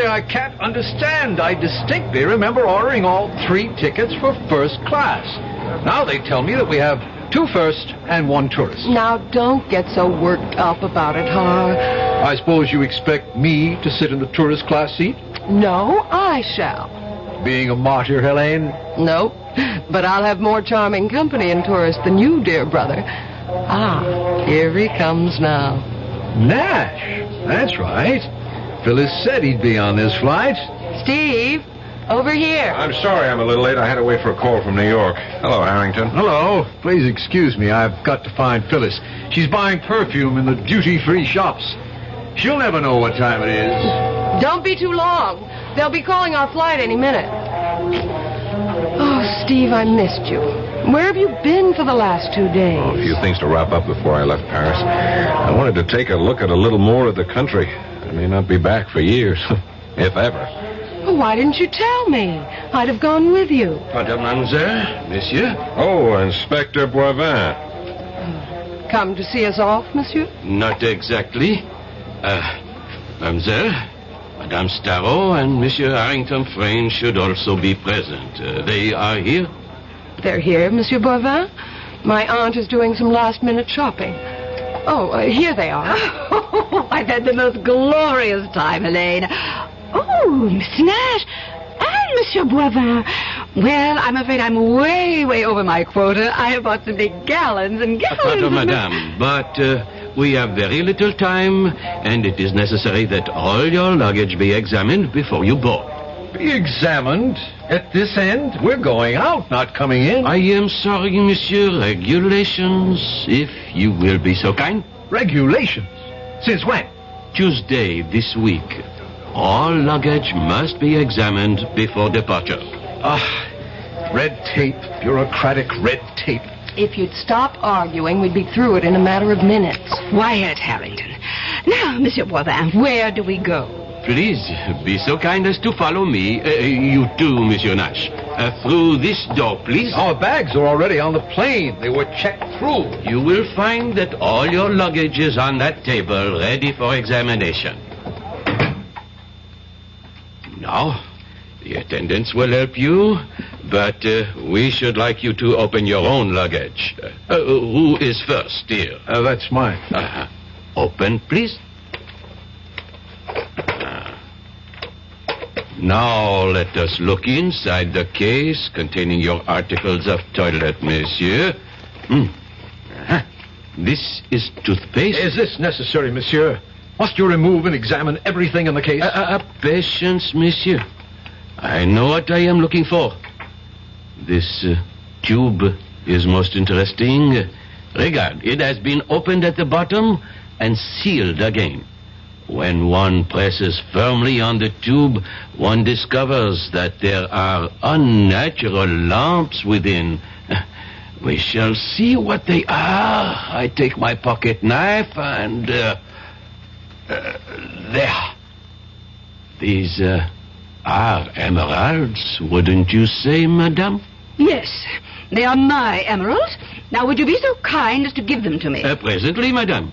I can't understand. I distinctly remember ordering all 3 tickets for first class. Now they tell me that we have 2 first and 1 tourist. Now, don't get so worked up about it, Har. I suppose you expect me to sit in the tourist class seat? No, I shall. Being a martyr, Helene? No, but I'll have more charming company in tourist than you, dear brother. Ah, here he comes now. Nash, that's right. Phyllis said he'd be on this flight. Steve, over here. I'm sorry I'm a little late. I had to wait for a call from New York. Hello, Harrington. Hello. Please excuse me. I've got to find Phyllis. She's buying perfume in the duty-free shops. She'll never know what time it is. Don't be too long. They'll be calling our flight any minute. Oh, Steve, I missed you. Where have you been for the last 2 days? Oh, a few things to wrap up before I left Paris. I wanted to take a look at a little more of the country. I may not be back for years, if ever. Well, why didn't you tell me? I'd have gone with you. Mademoiselle, monsieur? Oh, Inspector Boivin. Come to see us off, monsieur? Not exactly. Mademoiselle, Madame Starrow and Monsieur Harrington Frayne should also be present. They are here? They're here, Monsieur Boivin. My aunt is doing some last-minute shopping. Oh, here they are. Oh, I've had the most glorious time, Helene. Oh, Mr. Nash and Monsieur Boivin. Well, I'm afraid I'm way over my quota. I have bought some big gallons and gallons. Pardon, madame, but we have very little time, and it is necessary that all your luggage be examined before you board. Be examined? At this end? We're going out, not coming in. I am sorry, monsieur. Regulations, if you will be so kind. Regulations? Since when? Tuesday this week. All luggage must be examined before departure. Red tape, bureaucratic red tape. If you'd stop arguing, we'd be through it in a matter of minutes. Quiet, Harrington. Now, Monsieur Boivin, where do we go? Please, be so kind as to follow me. You too, Monsieur Nash. Through this door, please. Our bags are already on the plane. They were checked through. You will find that all your luggage is on that table, ready for examination. Now, the attendants will help you, but we should like you to open your own luggage. Who is first, dear? That's mine. Open, please. Now let us look inside the case containing your articles of toilet, monsieur. This is toothpaste. Is this necessary, monsieur? Must you remove and examine everything in the case? Patience, monsieur. I know what I am looking for. This tube is most interesting. Regard, it has been opened at the bottom and sealed again. When one presses firmly on the tube, one discovers that there are unnatural lamps within. We shall see what they are. I take my pocket knife and... there. These are emeralds, wouldn't you say, madame? Yes, they are my emeralds. Now, would you be so kind as to give them to me? Presently, madame.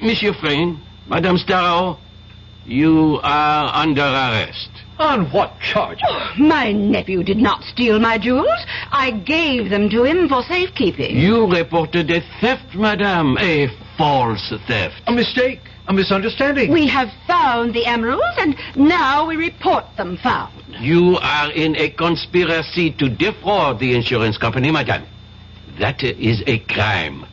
Monsieur Frayne, Madame Starrow, You are under arrest. On what charge? Oh, my nephew did not steal my jewels. I gave them to him for safekeeping. You reported a theft, madame. A false theft. A mistake. A misunderstanding. We have found the emeralds, and now we report them found. You are in a conspiracy to defraud the insurance company, madame. That is a crime.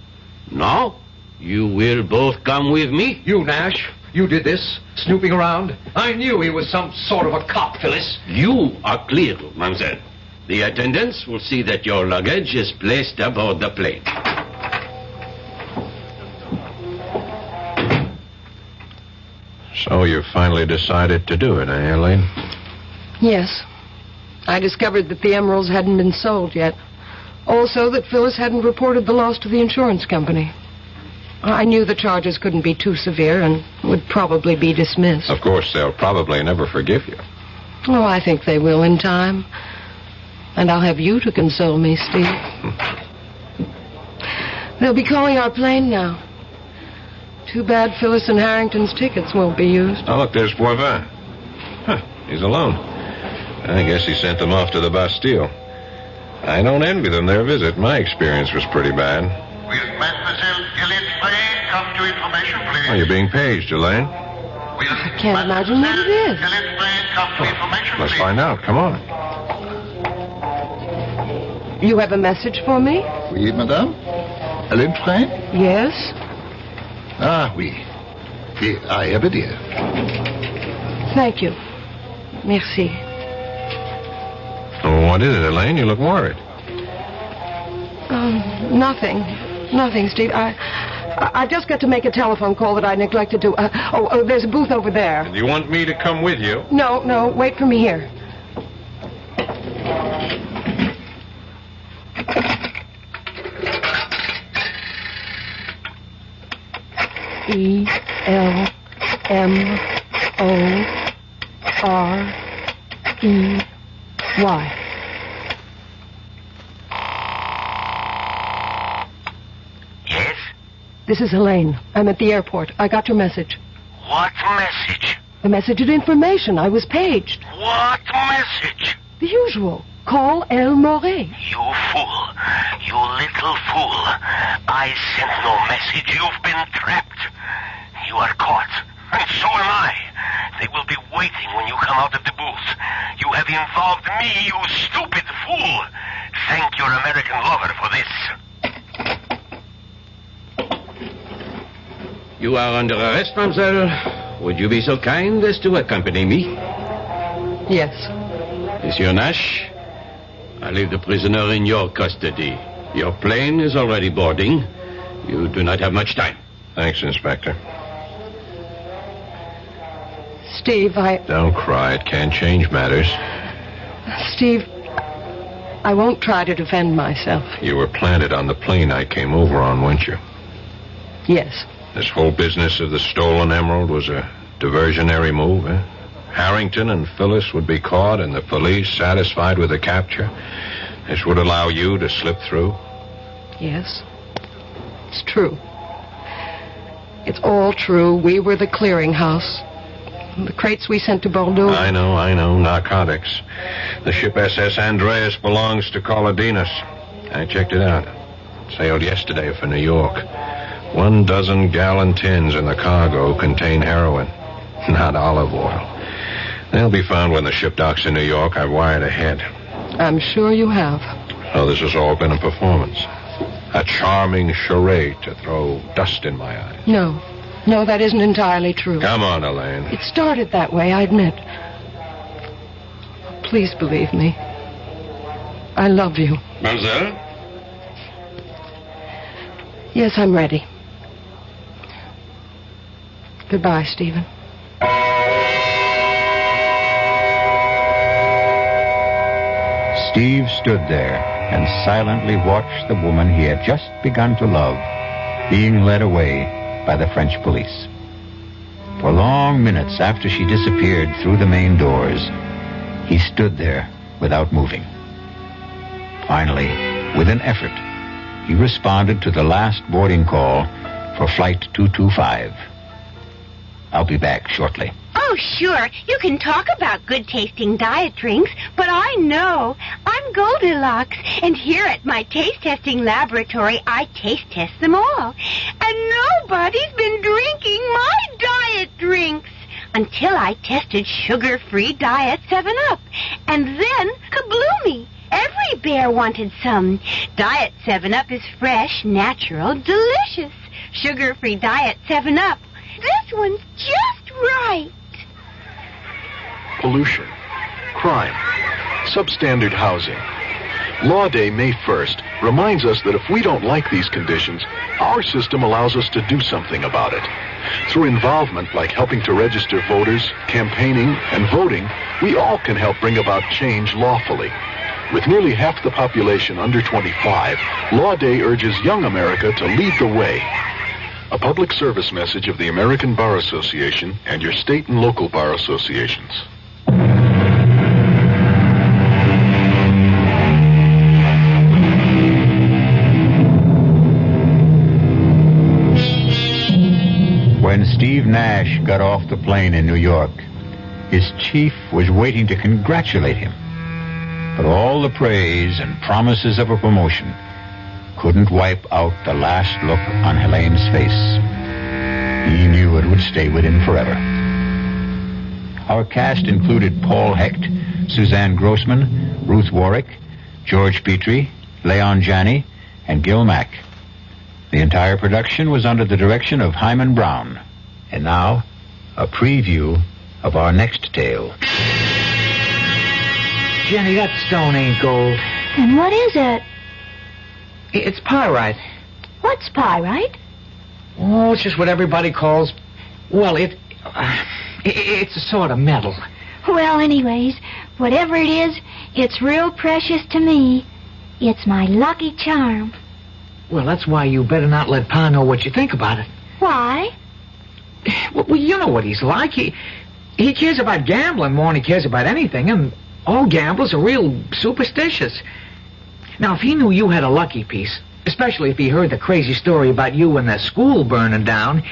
Now, you will both come with me. You, Nash, you did this, snooping around. I knew he was some sort of a cop, Phyllis. You are clear, mademoiselle. The attendants will see that your luggage is placed aboard the plane. So you finally decided to do it, eh, Elaine? Yes. I discovered that the emeralds hadn't been sold yet. Also, that Phyllis hadn't reported the loss to the insurance company. I knew the charges couldn't be too severe and would probably be dismissed. Of course, they'll probably never forgive you. Oh, I think they will in time. And I'll have you to console me, Steve. They'll be calling our plane now. Too bad Phyllis and Harrington's tickets won't be used. Oh, look, there's Boivin. Huh, he's alone. I guess he sent them off to the Bastille. I don't envy them their visit. My experience was pretty bad. Will Mademoiselle Gillespie come to information, please? Oh, you're being paged, Elaine. I can't imagine what it is. Gillespie come to information, Let's please? find out. Come on. You have a message for me? Oui, madame? Hélène Frein? Yes? Ah, oui. Oui, I have it here. Thank you. Merci. Oh, what is it, Elaine? You look worried. Nothing. Nothing, Steve. I just got to make a telephone call that I neglected to. There's a booth over there. Do you want me to come with you? No, wait for me here. ELMOREY. Yes? This is Elaine. I'm at the airport. I got your message. What message? The message of information. I was paged. What message? The usual. Call El Morey. You fool. You little fool. I sent no message. You've been trapped. You are caught. And so am I. They will be waiting when you come out of the booth. You have involved me, you stupid fool. Thank your American lover for this. You are under arrest, mademoiselle. Would you be so kind as to accompany me? Yes. Monsieur Nash, I leave the prisoner in your custody. Your plane is already boarding. You do not have much time. Thanks, Inspector. Steve, Don't cry. It can't change matters. Steve, I won't try to defend myself. You were planted on the plane I came over on, weren't you? Yes. This whole business of the stolen emerald was a diversionary move, eh? Harrington and Phyllis would be caught and the police satisfied with the capture. This would allow you to slip through. Yes. It's true. It's all true. We were the clearinghouse. The crates we sent to Bordeaux. I know. Narcotics. The ship SS Andreas belongs to Colodinas. I checked it out. Sailed yesterday for New York. 12 gallon tins in the cargo contain heroin, not olive oil. They'll be found when the ship docks in New York. I've wired ahead. I'm sure you have. Oh, this has all been a performance. A charming charade to throw dust in my eyes. No, that isn't entirely true. Come on, Elaine. It started that way, I admit. Please believe me. I love you. Mademoiselle? Yes, I'm ready. Goodbye, Stephen. Steve stood there and silently watched the woman he had just begun to love being led away by the French police. For long minutes after she disappeared through the main doors, he stood there without moving. Finally, with an effort, he responded to the last boarding call for Flight 225. I'll be back shortly. Oh, Oh, sure, you can talk about good-tasting diet drinks, but I know. I'm Goldilocks, and here at my taste-testing laboratory, I taste-test them all. And nobody's been drinking my diet drinks until I tested sugar-free Diet 7-Up. And then, kabloomy! Every bear wanted some. Diet 7-Up is fresh, natural, delicious. Sugar-free Diet 7-Up. This one's just right. Pollution, crime, substandard housing. Law Day, May 1st, reminds us that if we don't like these conditions, our system allows us to do something about it. Through involvement like helping to register voters, campaigning, and voting, we all can help bring about change lawfully. With nearly half the population under 25, Law Day urges young America to lead the way. A public service message of the American Bar Association and your state and local bar associations. When Steve Nash got off the plane in New York, his chief was waiting to congratulate him. But all the praise and promises of a promotion couldn't wipe out the last look on Helene's face. He knew it would stay with him forever. Our cast included Paul Hecht, Suzanne Grossman, Ruth Warwick, George Petrie, Leon Janney, and Gil Mack. The entire production was under the direction of Hyman Brown. And now, a preview of our next tale. Jenny, that stone ain't gold. And what is it? It's pyrite. What's pyrite? Oh, it's just what everybody calls... Well, it's a sort of metal. Well, anyways, whatever it is, it's real precious to me. It's my lucky charm. Well, that's why you better not let Pa know what you think about it. Why? Well, you know what he's like. He cares about gambling more than he cares about anything, and all gamblers are real superstitious. Now, if he knew you had a lucky piece, especially if he heard the crazy story about you and the school burning down,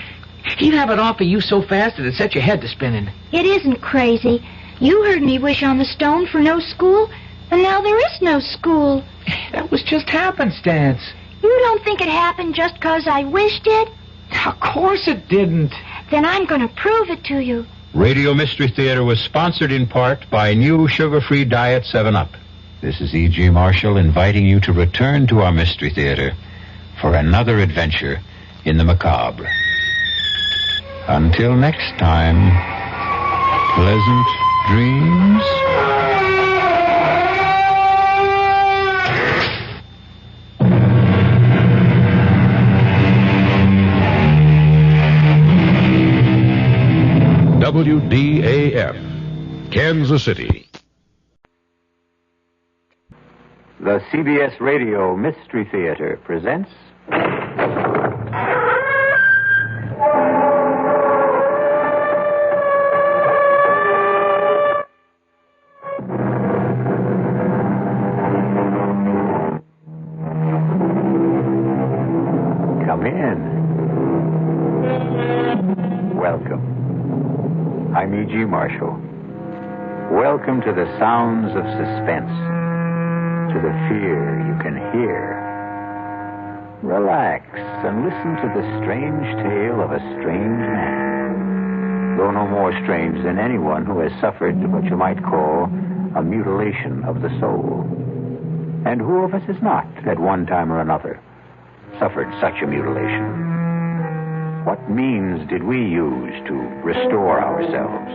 he'd have it offer you so fast that it'd set your head to spinning. It isn't crazy. You heard me wish on the stone for no school, and now there is no school. That was just happenstance. You don't think it happened just 'cause I wished it? Of course it didn't. Then I'm going to prove it to you. Radio Mystery Theater was sponsored in part by new sugar-free Diet 7-Up. This is E.G. Marshall inviting you to return to our Mystery Theater for another adventure in the macabre. Until next time, pleasant dreams. WDAF, Kansas City. The CBS Radio Mystery Theater presents... Come in. Welcome. I'm E.G. Marshall. Welcome to the sounds of suspense, to the fear you can hear. Relax and listen to the strange tale of a strange man, though no more strange than anyone who has suffered what you might call a mutilation of the soul. And who of us has not, at one time or another, suffered such a mutilation? What means did we use to restore ourselves?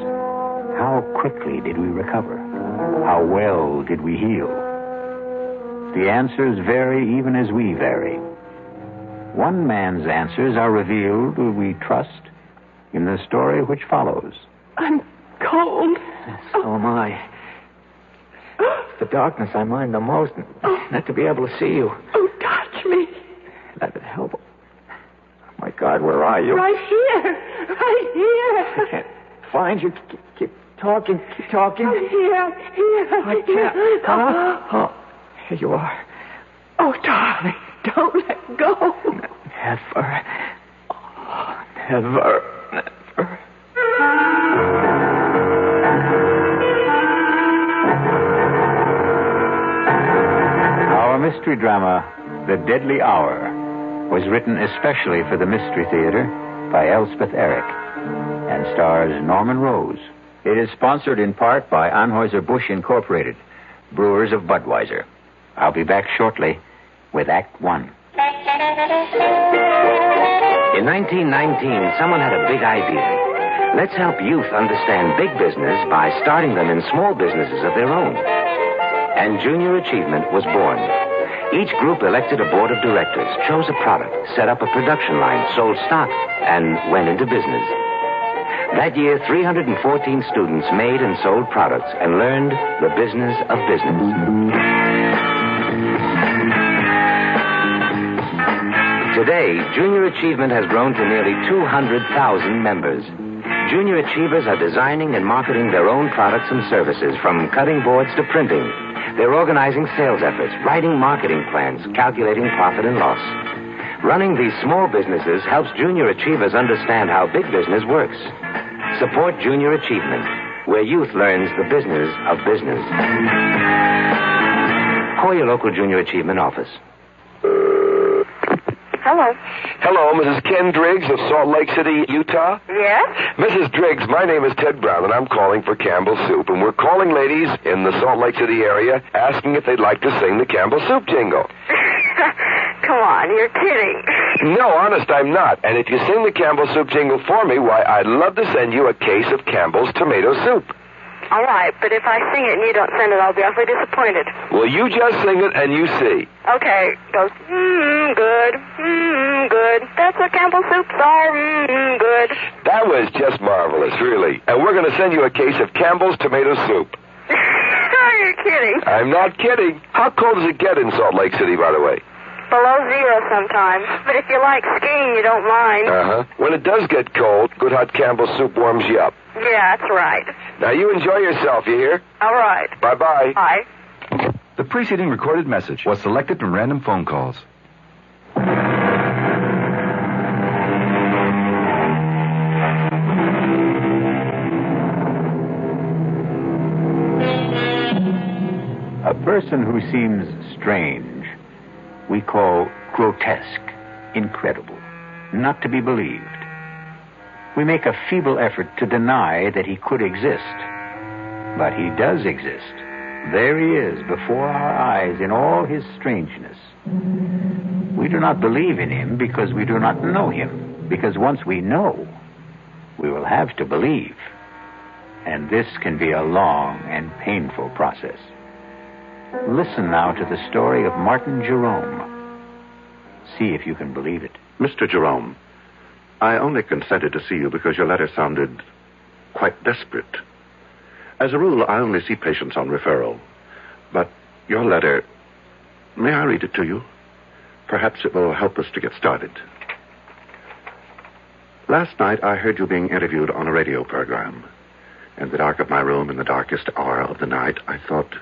How quickly did we recover? How well did we heal? The answers vary even as we vary. One man's answers are revealed, we trust, in the story which follows. I'm cold. So am I. It's the darkness I mind the most, not to be able to see you. Oh, touch me. That would help. My God, where are you? Right here. Right here. I can't find you. Keep talking. Keep talking. I'm here. I can't. Oh, here you are. Oh, darling, don't let go. Never. Oh, never. Never. mystery drama, The Deadly Hour, was written especially for the Mystery Theater by Elspeth Eric and stars Norman Rose. It is sponsored in part by Anheuser-Busch Incorporated, brewers of Budweiser. I'll be back shortly with Act One. In 1919, someone had a big idea. Let's help youth understand big business by starting them in small businesses of their own. And Junior Achievement was born. Each group elected a board of directors, chose a product, set up a production line, sold stock, and went into business. That year, 314 students made and sold products and learned the business of business. Today, Junior Achievement has grown to nearly 200,000 members. Junior Achievers are designing and marketing their own products and services, from cutting boards to printing. They're organizing sales efforts, writing marketing plans, calculating profit and loss. Running these small businesses helps Junior Achievers understand how big business works. Support Junior Achievement, where youth learns the business of business. Call your local Junior Achievement office. Hello. Hello, Mrs. Ken Driggs of Salt Lake City, Utah? Yes? Mrs. Driggs, my name is Ted Brown, and I'm calling for Campbell's Soup. And we're calling ladies in the Salt Lake City area asking if they'd like to sing the Campbell's Soup jingle. Come on, you're kidding. No, honest, I'm not. And if you sing the Campbell's Soup jingle for me, why, I'd love to send you a case of Campbell's tomato soup. All right, but if I sing it and you don't send it, I'll be awfully disappointed. Well, you just sing it and you see. Okay, goes, good, good. That's what Campbell's soups are, good. That was just marvelous, really. And we're going to send you a case of Campbell's tomato soup. Are you kidding? I'm not kidding. How cold does it get in Salt Lake City, by the way? Below zero sometimes. But if you like skiing, you don't mind. Uh-huh. When it does get cold, good hot Campbell's soup warms you up. Yeah, that's right. Now, you enjoy yourself, you hear? All right. Bye-bye. Bye. The preceding recorded message was selected from random phone calls. A person who seems strange, we call grotesque, incredible, not to be believed. We make a feeble effort to deny that he could exist. But he does exist. There he is before our eyes in all his strangeness. We do not believe in him because we do not know him, because once we know, we will have to believe. And this can be a long and painful process. Listen now to the story of Martin Jerome. See if you can believe it. Mr. Jerome, I only consented to see you because your letter sounded quite desperate. As a rule, I only see patients on referral. But your letter, may I read it to you? Perhaps it will help us to get started. Last night, I heard you being interviewed on a radio program. In the dark of my room, in the darkest hour of the night, I thought,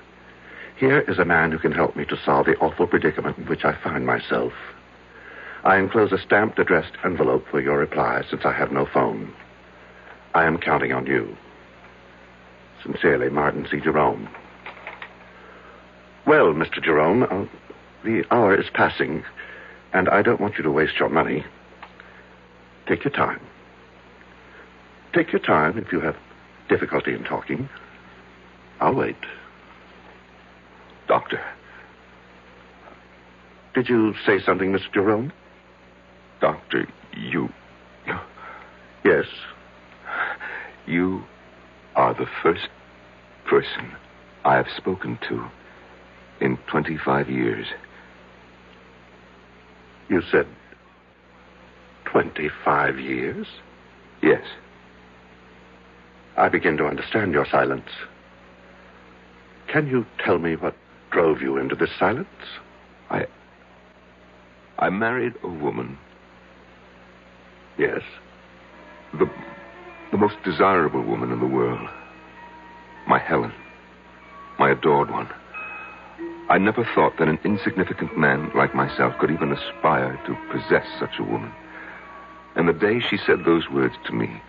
here is a man who can help me to solve the awful predicament in which I find myself. I enclose a stamped, addressed envelope for your reply, since I have no phone. I am counting on you. Sincerely, Martin C. Jerome. Well, Mr. Jerome, the hour is passing, and I don't want you to waste your money. Take your time. Take your time if you have difficulty in talking. I'll wait. Doctor. Did you say something, Mr. Jerome? Doctor, you... Yes? You are the first person I have spoken to in 25 years. You said 25 years? Yes. I begin to understand your silence. Can you tell me what drove you into this silence? I married a woman. Yes? The most desirable woman in the world. My Helen. My adored one. I never thought that an insignificant man like myself could even aspire to possess such a woman. And the day she said those words to me,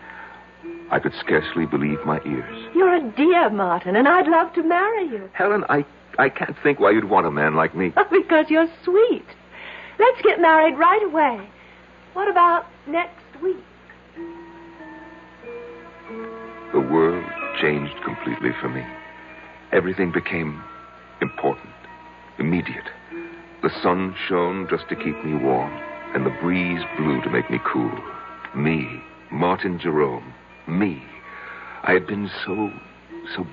I could scarcely believe my ears. You're a dear, Martin, and I'd love to marry you. Helen, I I can't think why you'd want a man like me. Because you're sweet. Let's get married right away. What about next week? The world changed completely for me. Everything became important, immediate. The sun shone just to keep me warm, and the breeze blew to make me cool. Me, Martin Jerome, me. I had been so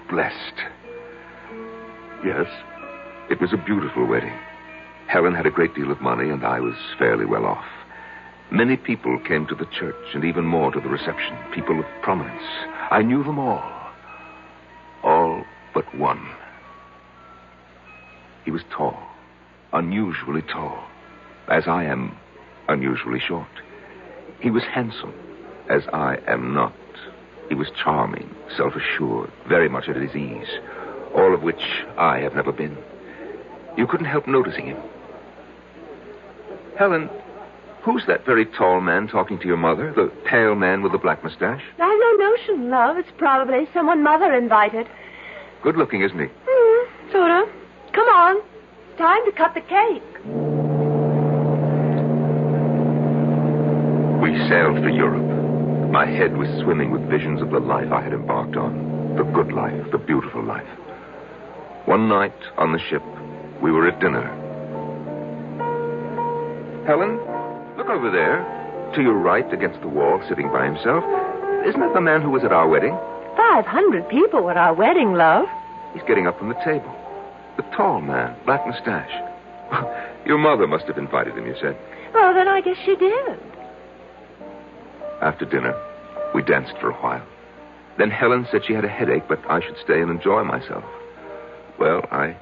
blessed. Yes, it was a beautiful wedding. Helen had a great deal of money, and I was fairly well off. Many people came to the church, and even more to the reception. People of prominence. I knew them all. All but one. He was tall, unusually tall, as I am unusually short. He was handsome, as I am not. He was charming, self-assured, very much at his ease, all of which I have never been. You couldn't help noticing him. Helen, who's that very tall man talking to your mother? The pale man with the black mustache? I've no notion, love. It's probably someone Mother invited. Good looking, isn't he? Sort of. Come on. It's time to cut the cake. We sailed for Europe. My head was swimming with visions of the life I had embarked on. The good life, the beautiful life. One night on the ship, we were at dinner. Helen, look over there. To your right, against the wall, sitting by himself. Isn't that the man who was at our wedding? 500 people at our wedding, love. He's getting up from the table. The tall man, black mustache. Your mother must have invited him, you said. Well, then I guess she did. After dinner, we danced for a while. Then Helen said she had a headache, but I should stay and enjoy myself. Well, I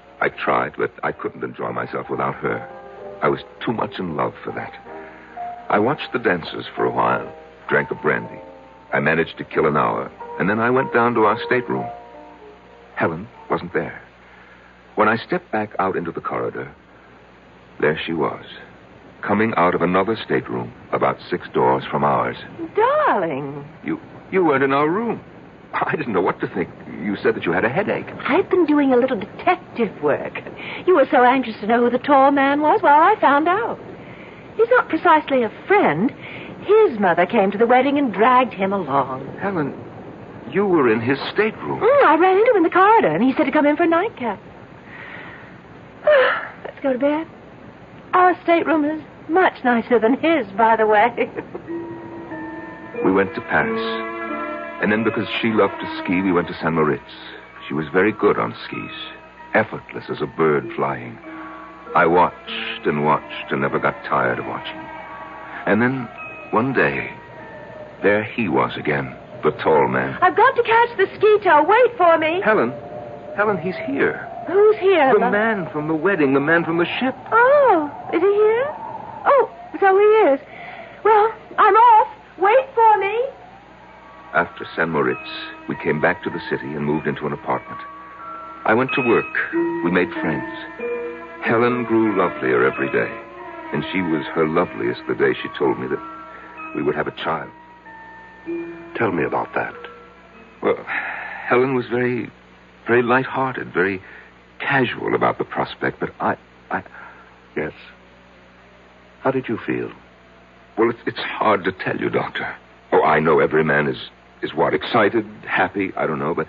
tried, but I couldn't enjoy myself without her. I was too much in love for that. I watched the dancers for a while, drank a brandy. I managed to kill an hour, and then I went down to our stateroom. Helen wasn't there. When I stepped back out into the corridor, there she was, coming out of another stateroom about 6 doors from ours. Darling. You weren't in our room. I didn't know what to think. You said that you had a headache. I'd been doing a little detective work. You were so anxious to know who the tall man was. Well, I found out. He's not precisely a friend. His mother came to the wedding and dragged him along. Helen, you were in his stateroom. I ran into him in the corridor, and he said to come in for a nightcap. Let's go to bed. Our stateroom is much nicer than his, by the way. We went to Paris. And then because she loved to ski, we went to St. Moritz. She was very good on skis, effortless as a bird flying. I watched and watched and never got tired of watching. And then, one day, there he was again, the tall man. I've got to catch the ski tow. Wait for me. Helen, he's here. Who's here? The man from the wedding, the man from the ship. Oh, is he here? Oh, so he is. Well, I'm off. Wait for me. After St. Moritz, we came back to the city and moved into an apartment. I went to work. We made friends. Helen grew lovelier every day, and she was her loveliest the day she told me that we would have a child. Tell me about that. Well, Helen was very, very light-hearted, very casual about the prospect, but I... Yes? How did you feel? Well, it's hard to tell you, Doctor. Oh, I know every man is what, excited, happy, I don't know, but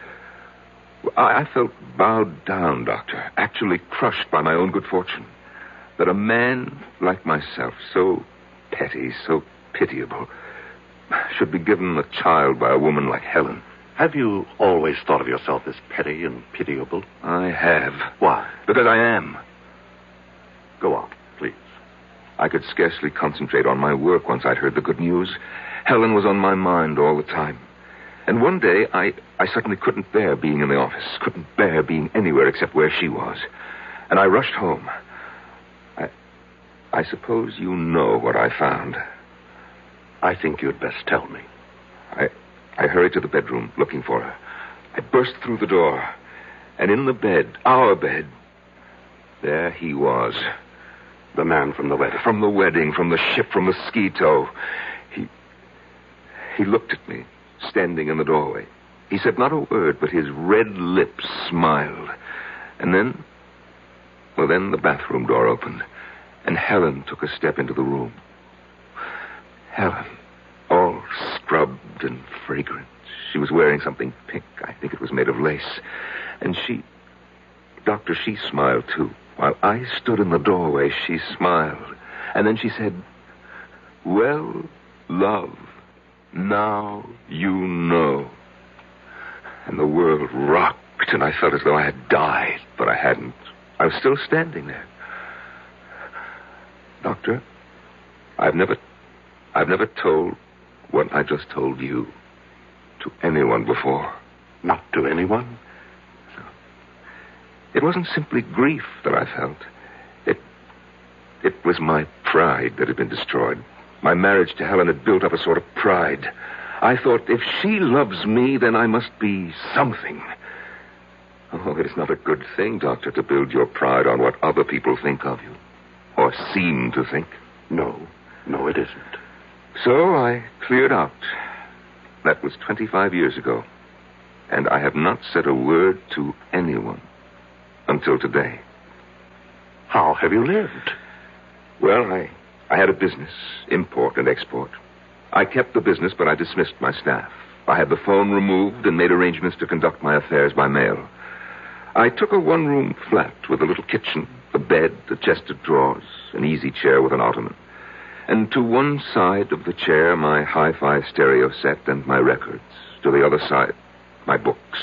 I felt bowed down, Doctor, actually crushed by my own good fortune. That a man like myself, so petty, so pitiable, should be given a child by a woman like Helen. Have you always thought of yourself as petty and pitiable? I have. Why? Because I am. Go on, please. I could scarcely concentrate on my work once I'd heard the good news. Helen was on my mind all the time. And one day, I suddenly couldn't bear being in the office, couldn't bear being anywhere except where she was. And I rushed home. I suppose you know what I found. I think you'd best tell me. I hurried to the bedroom, looking for her. I burst through the door. And in the bed, our bed, there he was. The man from the wedding. From the wedding, from the ship, from the ski tow. He looked at me, standing in the doorway. He said not a word, but his red lips smiled. And then Well, then the bathroom door opened, and Helen took a step into the room. Helen, all scrubbed and fragrant. She was wearing something pink. I think it was made of lace. And Doctor, she smiled, too. While I stood in the doorway, she smiled. And then she said, "Well, love, now you know." And the world rocked, and I felt as though I had died, but I hadn't. I was still standing there. Doctor, I've never told what I just told you to anyone before. Not to anyone? No. It wasn't simply grief that I felt. It was my pride that had been destroyed. My marriage to Helen had built up a sort of pride. I thought, if she loves me, then I must be something. Oh, it is not a good thing, Doctor, to build your pride on what other people think of you. Or seem to think. No, it isn't. So I cleared out. That was 25 years ago. And I have not said a word to anyone until today. How have you lived? Well, I had a business, import and export. I kept the business, but I dismissed my staff. I had the phone removed and made arrangements to conduct my affairs by mail. I took a one-room flat with a little kitchen, a bed, a chest of drawers, an easy chair with an ottoman. And to one side of the chair, my hi-fi stereo set and my records. To the other side, my books.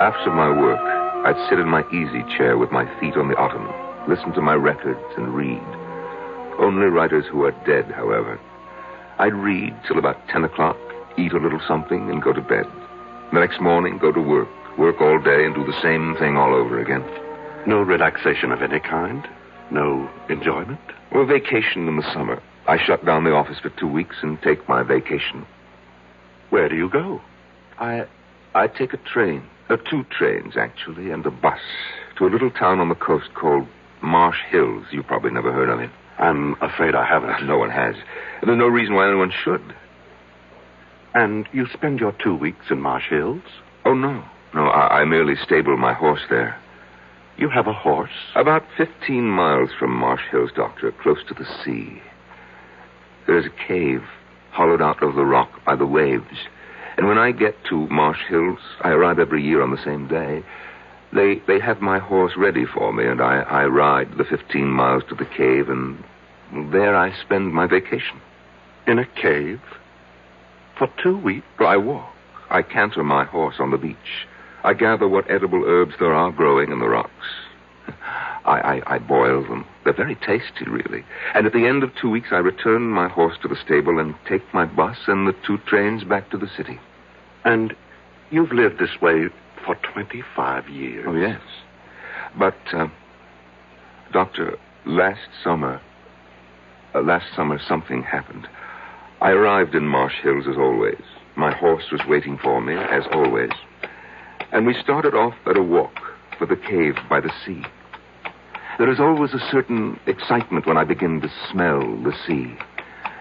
After my work, I'd sit in my easy chair with my feet on the ottoman, listen to my records and read. Only writers who are dead, however. I'd read till about 10 o'clock, eat a little something, and go to bed. The next morning, go to work all day and do the same thing all over again. No relaxation of any kind? No enjoyment? Well, vacation in the summer. I shut down the office for 2 weeks and take my vacation. Where do you go? I take a train. 2 trains, actually, and a bus to a little town on the coast called Marsh Hills. You probably never heard of it. I'm afraid I haven't. No one has. And there's no reason why anyone should. And you spend your 2 weeks in Marsh Hills? Oh, no. No, I merely stable my horse there. You have a horse? About 15 miles from Marsh Hills, Doctor, close to the sea. There's a cave hollowed out of the rock by the waves. And when I get to Marsh Hills, I arrive every year on the same day. They have my horse ready for me, and I ride the 15 miles to the cave, and there I spend my vacation. In a cave? For 2 weeks? I walk. I canter my horse on the beach. I gather what edible herbs there are growing in the rocks. I boil them. They're very tasty, really. And at the end of 2 weeks, I return my horse to the stable and take my bus and the 2 trains back to the city. And you've lived this way for 25 years. Oh, yes. But, Doctor, last summer something happened. I arrived in Marsh Hills as always. My horse was waiting for me, as always. And we started off at a walk for the cave by the sea. There is always a certain excitement when I begin to smell the sea.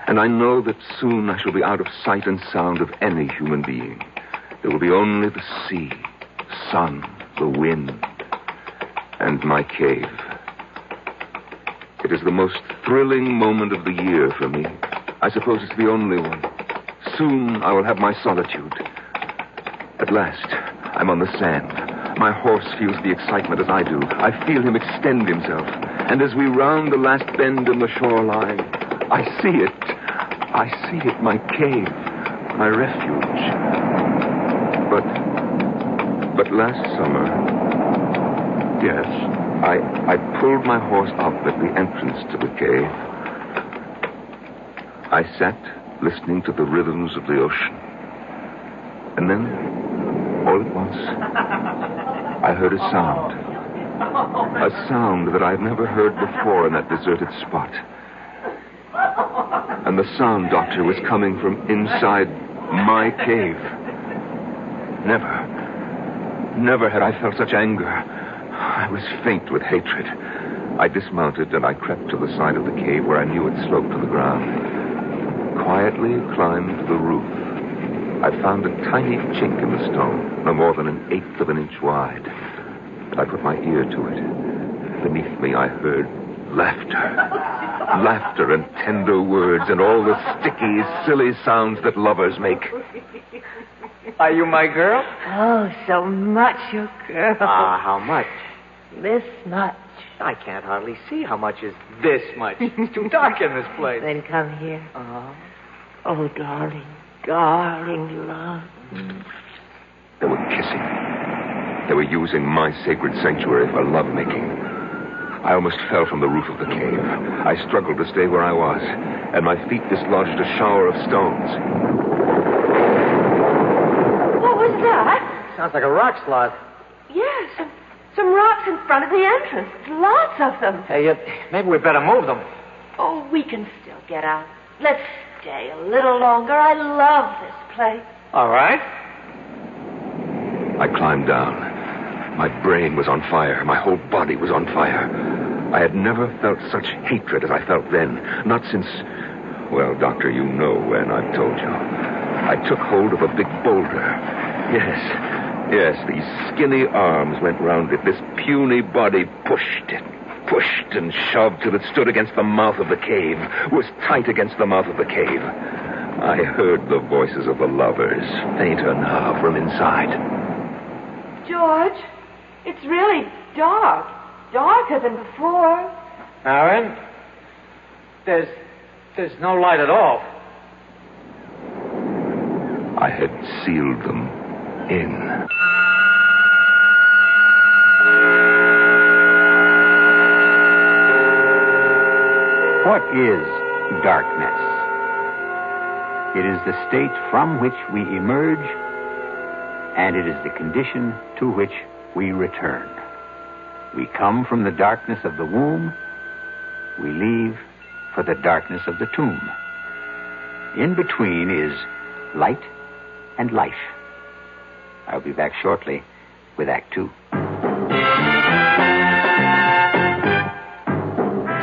And I know that soon I shall be out of sight and sound of any human being. There will be only the sea, the sun, the wind, and my cave. It is the most thrilling moment of the year for me. I suppose it's the only one. Soon I will have my solitude. At last, I'm on the sand. My horse feels the excitement as I do. I feel him extend himself. And as we round the last bend in the shoreline, I see it. I see it, my cave, my refuge. But last summer, yes, I pulled my horse up at the entrance to the cave. I sat listening to the rhythms of the ocean. And then, all at once, I heard a sound. A sound that I'd never heard before in that deserted spot. And the sound, Doctor, was coming from inside my cave. Never had I felt such anger. I was faint with hatred. I dismounted and I crept to the side of the cave where I knew it sloped to the ground. Quietly climbed to the roof. I found a tiny chink in the stone, no more than 1/8 of an inch wide. I put my ear to it. Beneath me, I heard laughter. Laughter and tender words and all the sticky, silly sounds that lovers make. Are you my girl? Oh, so much your girl. How much? This much. I can't hardly see how much is this much. It's too dark in this place. Then come here. Oh, darling, darling love. They were kissing. They were using my sacred sanctuary for lovemaking. I almost fell from the roof of the cave. I struggled to stay where I was, and my feet dislodged a shower of stones. What was that? Sounds like a rock slide. Yes, some rocks in front of the entrance. Lots of them. Hey, maybe we better move them. Oh, we can still get out. Let's stay a little longer. I love this place. All right. I climbed down. My brain was on fire. My whole body was on fire. I had never felt such hatred as I felt then. Not since... Well, Doctor, you know when, I've told you. I took hold of a big boulder. Yes, these skinny arms went round it. This puny body pushed it. Pushed and shoved till it stood against the mouth of the cave. Was tight against the mouth of the cave. I heard the voices of the lovers, fainter now from inside. George, it's really dark. Darker than before. Aaron, there's no light at all. I had sealed them in. What is darkness? It is the state from which we emerge, and it is the condition to which we return. We come from the darkness of the womb. We leave for the darkness of the tomb. In between is light and life. I'll be back shortly with Act 2.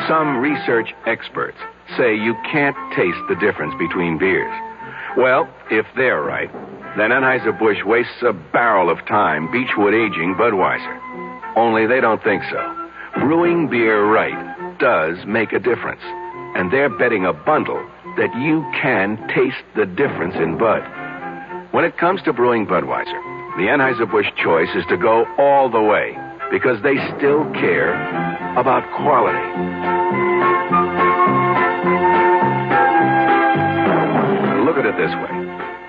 Some research experts say you can't taste the difference between beers. Well, if they're right, then Anheuser-Busch wastes a barrel of time Beechwood aging Budweiser. Only they don't think so. Brewing beer right does make a difference. And they're betting a bundle that you can taste the difference in Bud. When it comes to brewing Budweiser, the Anheuser-Busch choice is to go all the way because they still care about quality. Look at it this way.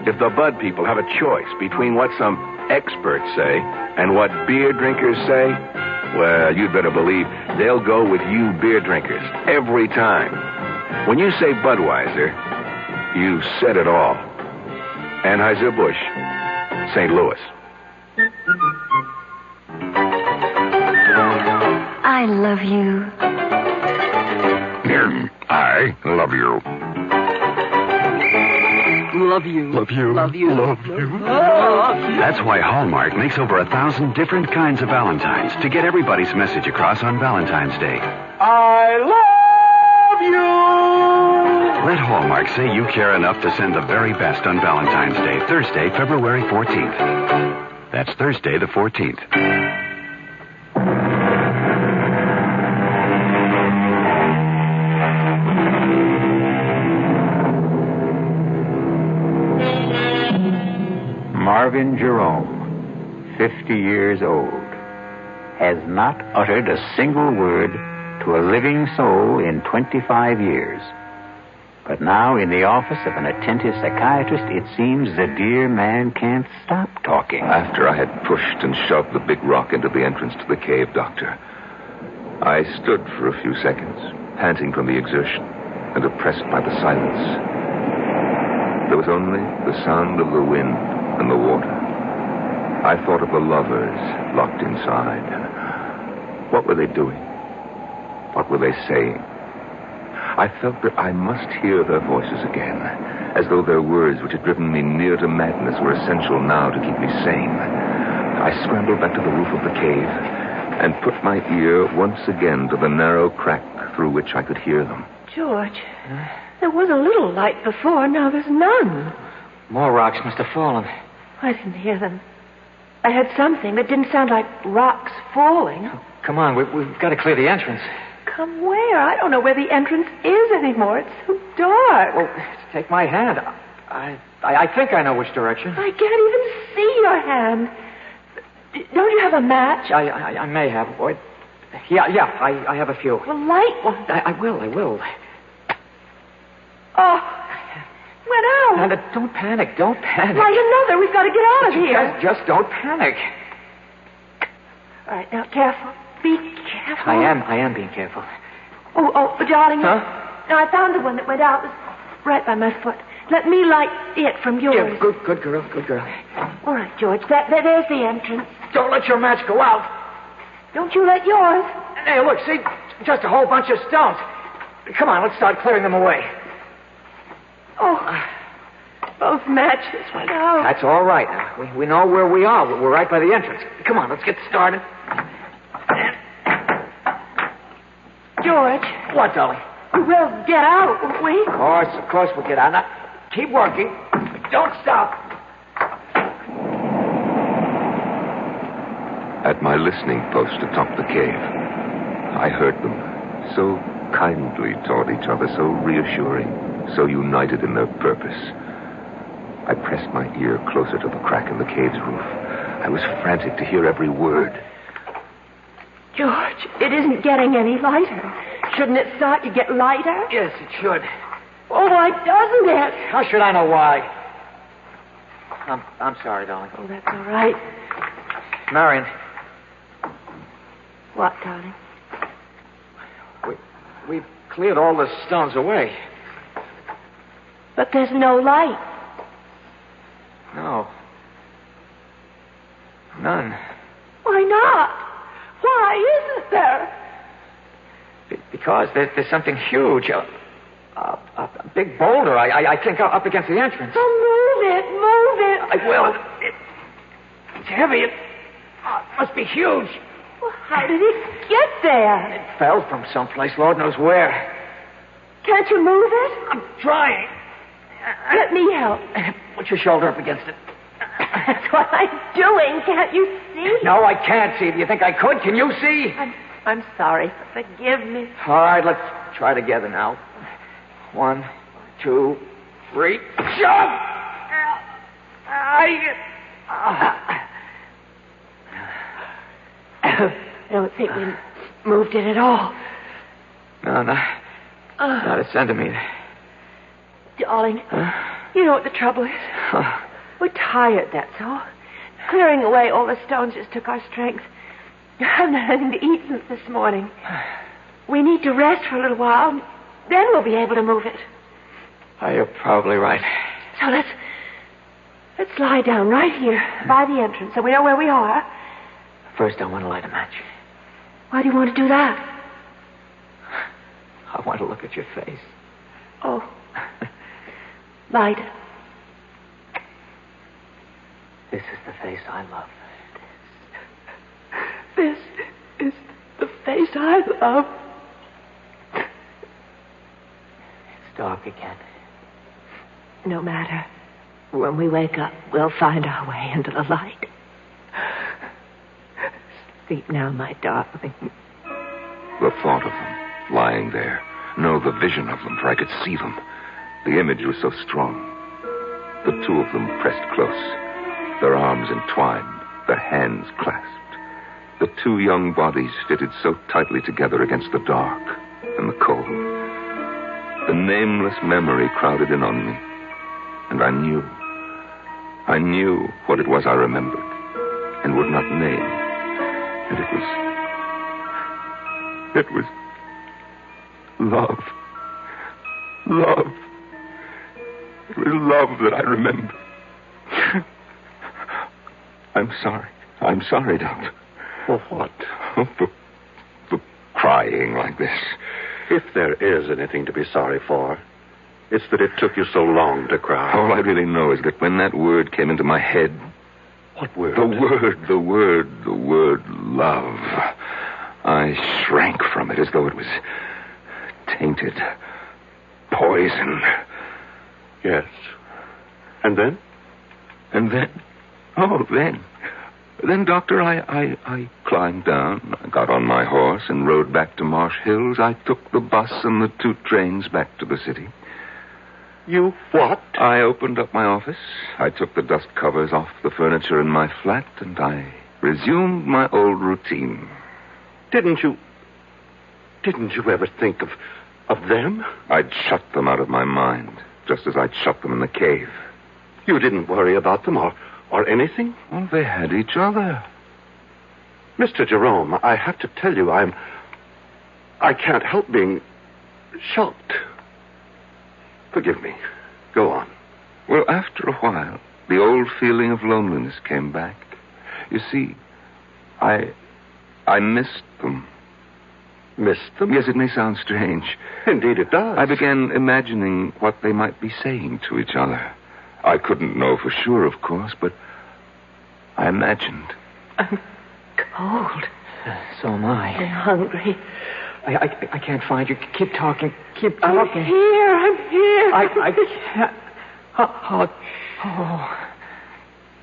If the Bud people have a choice between what some experts say and what beer drinkers say, well, you'd better believe they'll go with you beer drinkers every time. When you say Budweiser, you said it all. Anheuser-Busch, St. Louis. I love you. I love you. Love you. Love you. Love you. Love you. Love you. That's why Hallmark makes over 1,000 different kinds of Valentines to get everybody's message across on Valentine's Day. I love you. Let Hallmark say you care enough to send the very best on Valentine's Day, Thursday, February 14th. That's Thursday the 14th. Marvin Jerome, 50 years old, has not uttered a single word to a living soul in 25 years. But now, in the office of an attentive psychiatrist, it seems the dear man can't stop talking. After I had pushed and shoved the big rock into the entrance to the cave, Doctor, I stood for a few seconds, panting from the exertion and oppressed by the silence. There was only the sound of the wind and the water. I thought of the lovers locked inside. What were they doing? What were they saying? I felt that I must hear their voices again, as though their words which had driven me near to madness were essential now to keep me sane. I scrambled back to the roof of the cave and put my ear once again to the narrow crack through which I could hear them. George, there was a little light before, now there's none. More rocks must have fallen. I didn't hear them. I heard something that didn't sound like rocks falling. Come on, we've got to clear the entrance. Come where? I don't know where the entrance is anymore. It's so dark. Well, take my hand. I think I know which direction. I can't even see your hand. Don't you have a match? I may have, boy. Yeah, I have a few. Well, light one. I will. Oh, went out. Now, don't panic. Don't panic. Light another. We've got to get out of here. Just don't panic. All right, now, careful. Be careful. I am being careful. Oh, darling. Huh? No, I found the one that went out. It was right by my foot. Let me light it from yours. Yeah, good girl. All right, George. There's the entrance. Don't let your match go out. Don't you let yours. Hey, look, see? Just a whole bunch of stones. Come on, let's start clearing them away. Oh, both matches went out. That's all right. Now, we know where we are. We're right by the entrance. Come on, let's get started. George. What, darling? We will get out, won't we? Of course we'll get out. Now, keep working. Don't stop. At my listening post atop the cave, I heard them, so kindly toward each other, so reassuring, so united in their purpose. I pressed my ear closer to the crack in the cave's roof. I was frantic to hear every word. George, it isn't getting any lighter. Shouldn't it start to get lighter? Yes, it should. Oh, why doesn't it? How should I know why? I'm sorry, darling. Oh, that's all right. Marion. What, darling? We've cleared all the stones away. But there's no light. No. None. Why not? Why isn't there? Because there's something huge. A big boulder, I think, up against the entrance. Oh, move it. I will. It's heavy. It must be huge. Well, how did it get there? It fell from someplace, Lord knows where. Can't you move it? I'm trying. Let me help. Put your shoulder up against it. That's what I'm doing. Can't you see? No, I can't see. Do you think I could? Can you see? I'm sorry. Forgive me. All right, let's try together now. 1, 2, 3. Jump! I don't think we moved it at all. No, not a centimeter. Darling, you know what the trouble is? We're tired, that's all. Clearing away all the stones just took our strength. I haven't had anything to eat since this morning. We need to rest for a little while, then we'll be able to move it. Oh, you're probably right. So let's lie down right here by the entrance so we know where we are. First, I want to light a match. Why do you want to do that? I want to look at your face. Oh. Light it. This is the face I love. This is the face I love. It's dark again. No matter. When we wake up, we'll find our way into the light. Sleep now, my darling. The thought of them lying there. No, the vision of them, for I could see them. The image was so strong. The two of them pressed close, their arms entwined, their hands clasped. The two young bodies fitted so tightly together against the dark and the cold. The nameless memory crowded in on me, and I knew what it was I remembered and would not name. And it was love. Love. It was love that I remember. I'm sorry, Doctor. For what? For crying like this. If there is anything to be sorry for, it's that it took you so long to cry. All I really know is that when that word came into my head... What word? The word love. I shrank from it as though it was tainted, poison. Yes. And then? And then? Oh, then. Then, Doctor, I climbed down, I got on my horse and rode back to Marsh Hills. I took the bus and the 2 trains back to the city. You what? I opened up my office. I took the dust covers off the furniture in my flat, and I resumed my old routine. Didn't you ever think of them? I'd shut them out of my mind, just as I'd shut them in the cave. You didn't worry about them or anything? Well, they had each other. Mr. Jerome, I have to tell you, I can't help being shocked. Forgive me. Go on. Well, after a while, the old feeling of loneliness came back. You see, I missed them. Missed them? Yes, it may sound strange. Indeed it does. I began imagining what they might be saying to each other. I couldn't know for sure, of course, but I imagined. I'm cold. So am I. I'm hungry. I can't find you. Keep talking. Keep talking. I'm here. I can't.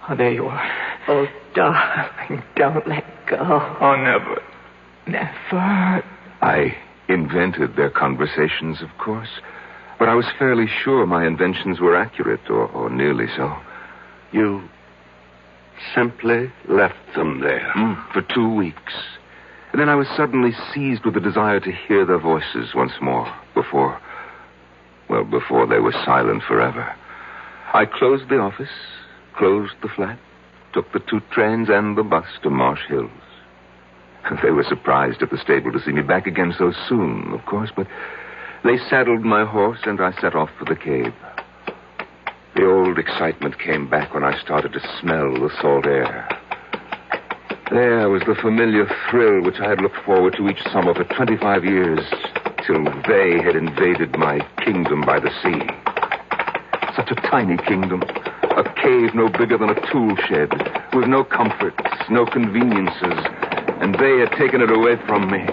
Oh, there you are. Oh, darling, don't let go. Oh, never. Never. I invented their conversations, of course, but I was fairly sure my inventions were accurate, or nearly so. You simply left them there. For 2 weeks. And then I was suddenly seized with the desire to hear their voices once more, before they were silent forever. I closed the office, closed the flat, took the 2 trains and the bus to Marsh Hills. They were surprised at the stable to see me back again so soon, of course, but they saddled my horse and I set off for the cave. The old excitement came back when I started to smell the salt air. There was the familiar thrill which I had looked forward to each summer for 25 years, till they had invaded my kingdom by the sea. Such a tiny kingdom, a cave no bigger than a tool shed, with no comforts, no conveniences, and they had taken it away from me.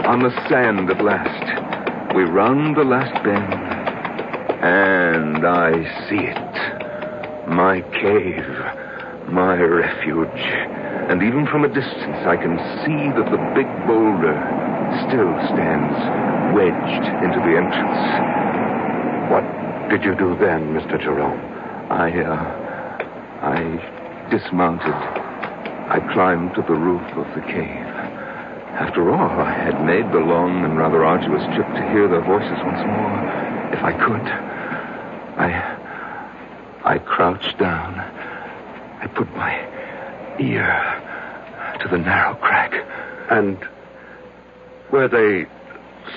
On the sand at last, we round the last bend, and I see it. My cave, my refuge. And even from a distance, I can see that the big boulder still stands wedged into the entrance. What did you do then, Mr. Jerome? I dismounted. I climbed to the roof of the cave. After all, I had made the long and rather arduous trip to hear their voices once more, if I could. I crouched down. I put my ear to the narrow crack. And were they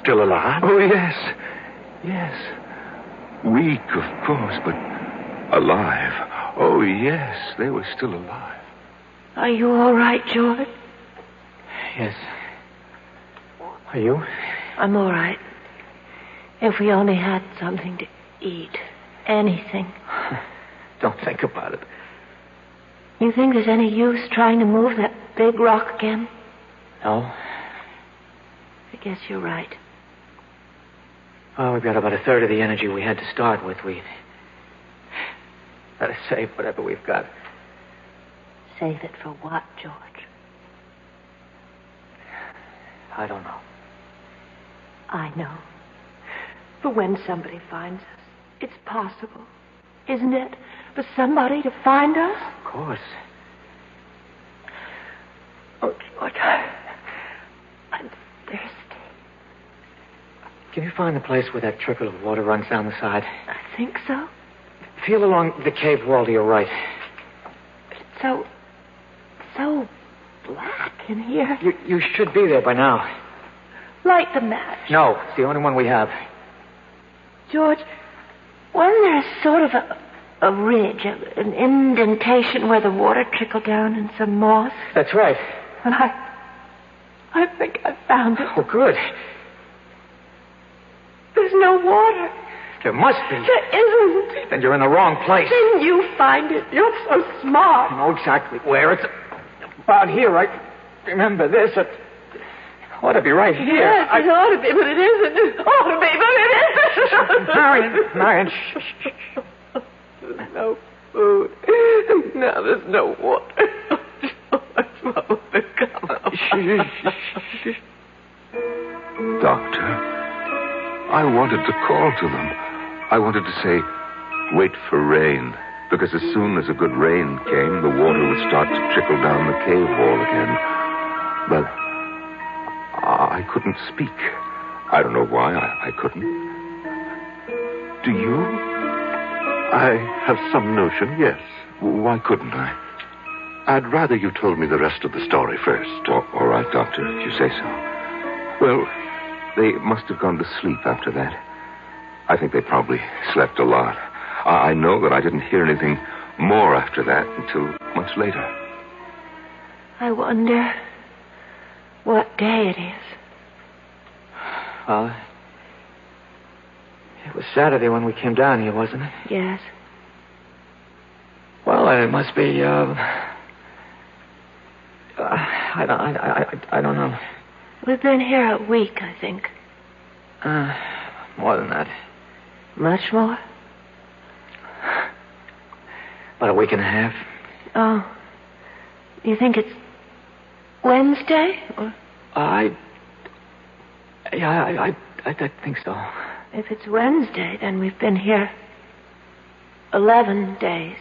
still alive? Oh, yes. Yes. Weak, of course, but alive. Oh, yes, they were still alive. Are you all right, George? Yes. Are you? I'm all right. If we only had something to eat. Anything. Don't think about it. You think there's any use trying to move that big rock again? No. I guess you're right. Oh, we've got about a third of the energy we had to start with. We better save whatever we've got. Save it for what, George? I don't know. I know. For when somebody finds us, it's possible, isn't it, for somebody to find us? Of course. Oh, George, I'm thirsty. Can you find the place where that trickle of water runs down the side? I think so. Feel along the cave wall to your right. It's so black in here. You should be there by now. Light the match. No, it's the only one we have. George, wasn't there a sort of a ridge, an indentation where the water trickled down in some moss? That's right. And I think I found it. Oh, good. There's no water. There must be. There isn't. Then you're in the wrong place. Then you find it. You're so smart. I know exactly where. It's about here. I remember this. It ought to be right here. Yes, it ought to be, but it isn't. It ought to be, but it isn't. Marion, shh. food. Now there's no water. What will become of us? Doctor, I wanted to call to them. I wanted to say, wait for rain. Because as soon as a good rain came, the water would start to trickle down the cave wall again. But I couldn't speak. I don't know why I couldn't. Do you? I have some notion, yes. Why couldn't I? I'd rather you told me the rest of the story first. All right, Doctor, if you say so. Well, they must have gone to sleep after that. I think they probably slept a lot. I know that I didn't hear anything more after that until much later. I wonder what day it is. Well, it was Saturday when we came down here, wasn't it? Yes. Well, it must be, I don't know. We've been here a week, I think. More than that. Much more? About a week and a half. Oh. You think it's Wednesday? Or? I think so. If it's Wednesday, then we've been here 11 days.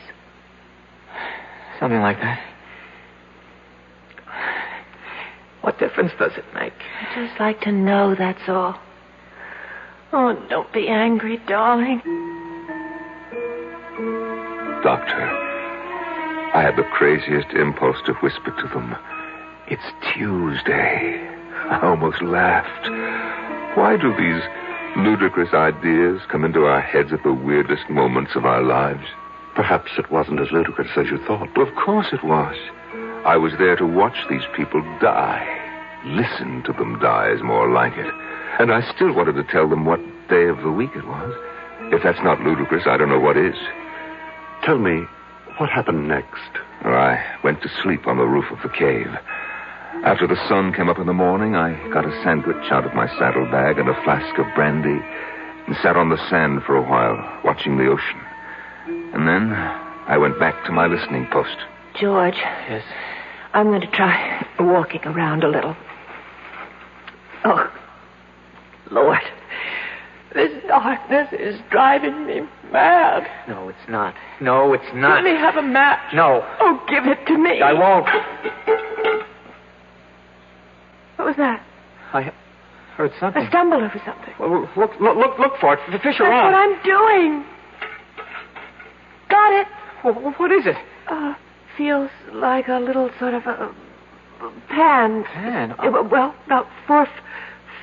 Something like that. What difference does it make? I'd just like to know, that's all. Oh, don't be angry, darling. Doctor, I had the craziest impulse to whisper to them, it's Tuesday. I almost laughed. Why do these ludicrous ideas come into our heads at the weirdest moments of our lives? Perhaps it wasn't as ludicrous as you thought. Well, of course it was. I was there to watch these people die. Listen to them die is more like it. And I still wanted to tell them what day of the week it was. If that's not ludicrous, I don't know what is. Tell me, what happened next? Well, I went to sleep on the roof of the cave. After the sun came up in the morning, I got a sandwich out of my saddlebag and a flask of brandy and sat on the sand for a while, watching the ocean. And then I went back to my listening post. George. Yes? I'm going to try walking around a little. Oh, Lord. This darkness is driving me mad. No, it's not. No, it's not. Let me have a match. No. Oh, give it to me. I won't. What was that? I heard something. I stumbled over something. Well, look for it. Fish around. That's what I'm doing. Got it. Well, what is it? Feels like a little sort of a pan. Pan? Well, about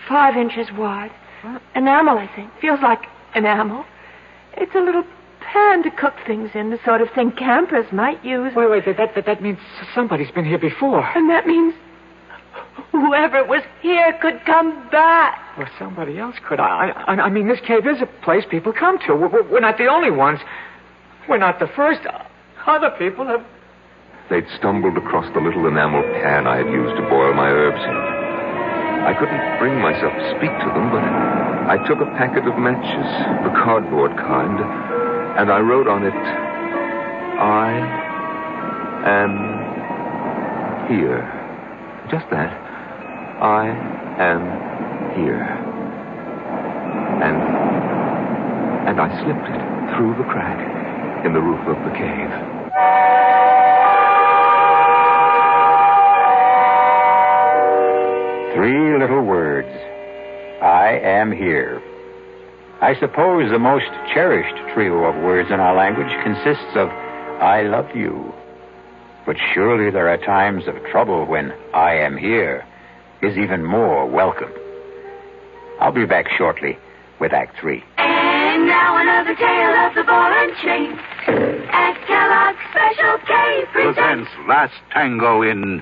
5 inches wide. What? Enamel, I think. Feels like enamel. It's a little pan to cook things in, the sort of thing campers might use. Wait, that means somebody's been here before. And that means whoever was here could come back. Or somebody else could. I mean, this cave is a place people come to. We're not the only ones. We're not the first. Other people have... They'd stumbled across the little enamel pan I had used to boil my herbs in. I couldn't bring myself to speak to them, but I took a packet of matches, the cardboard kind, and I wrote on it, I am here. Just that. I am here. And I slipped it through the crack in the roof of the cave. Three little words. I am here. I suppose the most cherished trio of words in our language consists of I love you. But surely there are times of trouble when I am here is even more welcome. I'll be back shortly with Act 3. And now another tale of the ball and chain. At Kellogg's Special K presents Last Tango in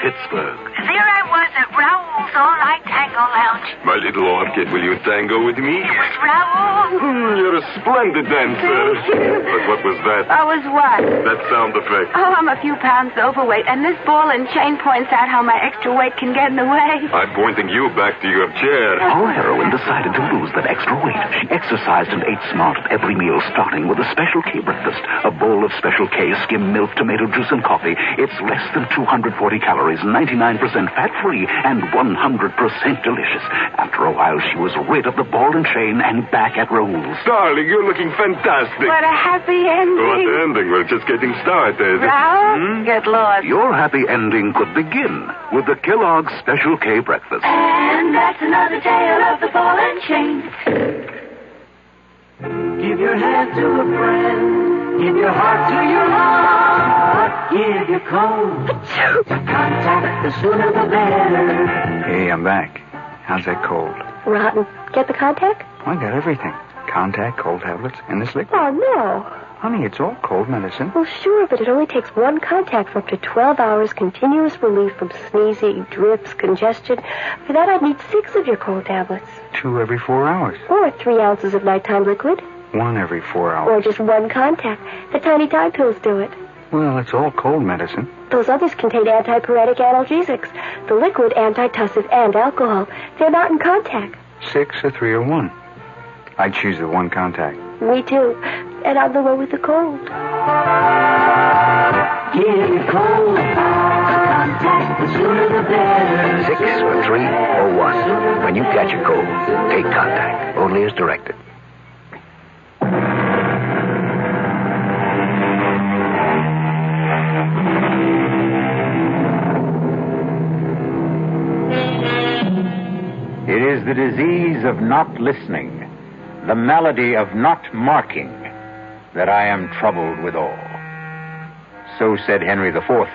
Pittsburgh. There I was at Raoul's All-Night Tango Lounge. My little orchid, will you tango with me? It was Raoul. You're a splendid dancer. But what was that? Was what? That sound effect. Oh, I'm a few pounds overweight, and this ball and chain points out how my extra weight can get in the way. I'm pointing you back to your chair. Our heroine decided to lose that extra weight. She exercised and ate smart at every meal, starting with a Special K breakfast. A bowl of Special K, skim milk, tomato juice, and coffee. It's less than 240 calories, 99% fat-free, and 100% delicious. After a while, she was rid of the ball and chain and back at Raoul's. Darling, you're looking fantastic. What a happy ending. What ending? We're just getting started. Raoul, get lost. Your happy ending could begin with the Kellogg's Special K breakfast. And that's another tale of the ball and chain. Give your hand to a friend. Give your heart to your heart. Give your cold to contact. The sooner the better. Hey, I'm back. How's that cold? Rotten. Get the contact? I got everything. Contact, cold tablets, and this liquid. Oh, no. Honey, it's all cold medicine. Well, sure, but it only takes one contact for up to 12 hours continuous relief from sneezing, drips, congestion. For that, I'd need 6 of your cold tablets. 2 every 4 hours. Or 3 ounces of nighttime liquid. 1 every 4 hours. Or just one contact. The tiny Tide pills do it. Well, it's all cold medicine. Those others contain antipyretic analgesics. The liquid, antitussive, and alcohol. They're not in contact. 6 or 3 or 1. I'd choose the one contact. Me too. And I'm the one with the cold. Give your cold contact. The sooner the better. 6 or 3 or 1. When you catch a cold, take contact. Only as directed. It is the disease of not listening, the malady of not marking, that I am troubled withal. So said Henry IV,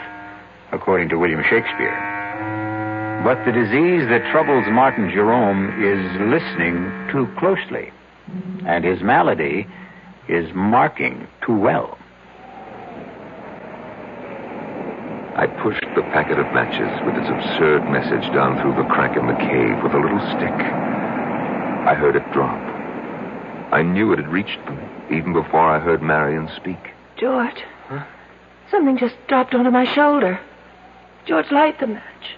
according to William Shakespeare. But the disease that troubles Martin Jerome is listening too closely, and his malady is marking too well. I pushed the packet of matches with its absurd message down through the crack in the cave with a little stick. I heard it drop. I knew it had reached them, even before I heard Marion speak. George. Huh? Something just dropped onto my shoulder. George, light the match.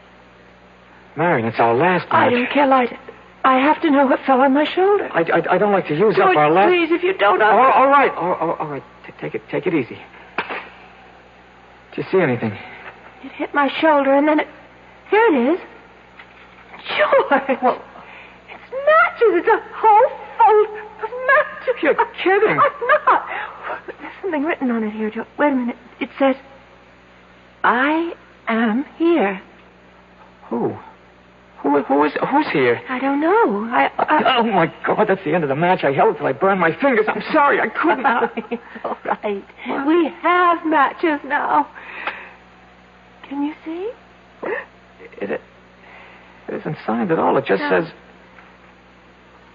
Marion, it's our last match. I don't care, light it. I have to know what fell on my shoulder. I don't like to use George, up our last... please, if you don't... All right. All right. Take it easy. Do you see anything? It hit my shoulder, and then it... Here it is. George! Well, it's matches. It's a whole fold of matches. You're kidding. I'm not. There's something written on it here, George. Wait a minute. It says, I am here. Who? Who's here? I don't know. Oh, my God, that's the end of the match. I held it till I burned my fingers. I'm sorry, I couldn't. It's all right. What? We have matches now. Can you see? It isn't signed at all. It just says,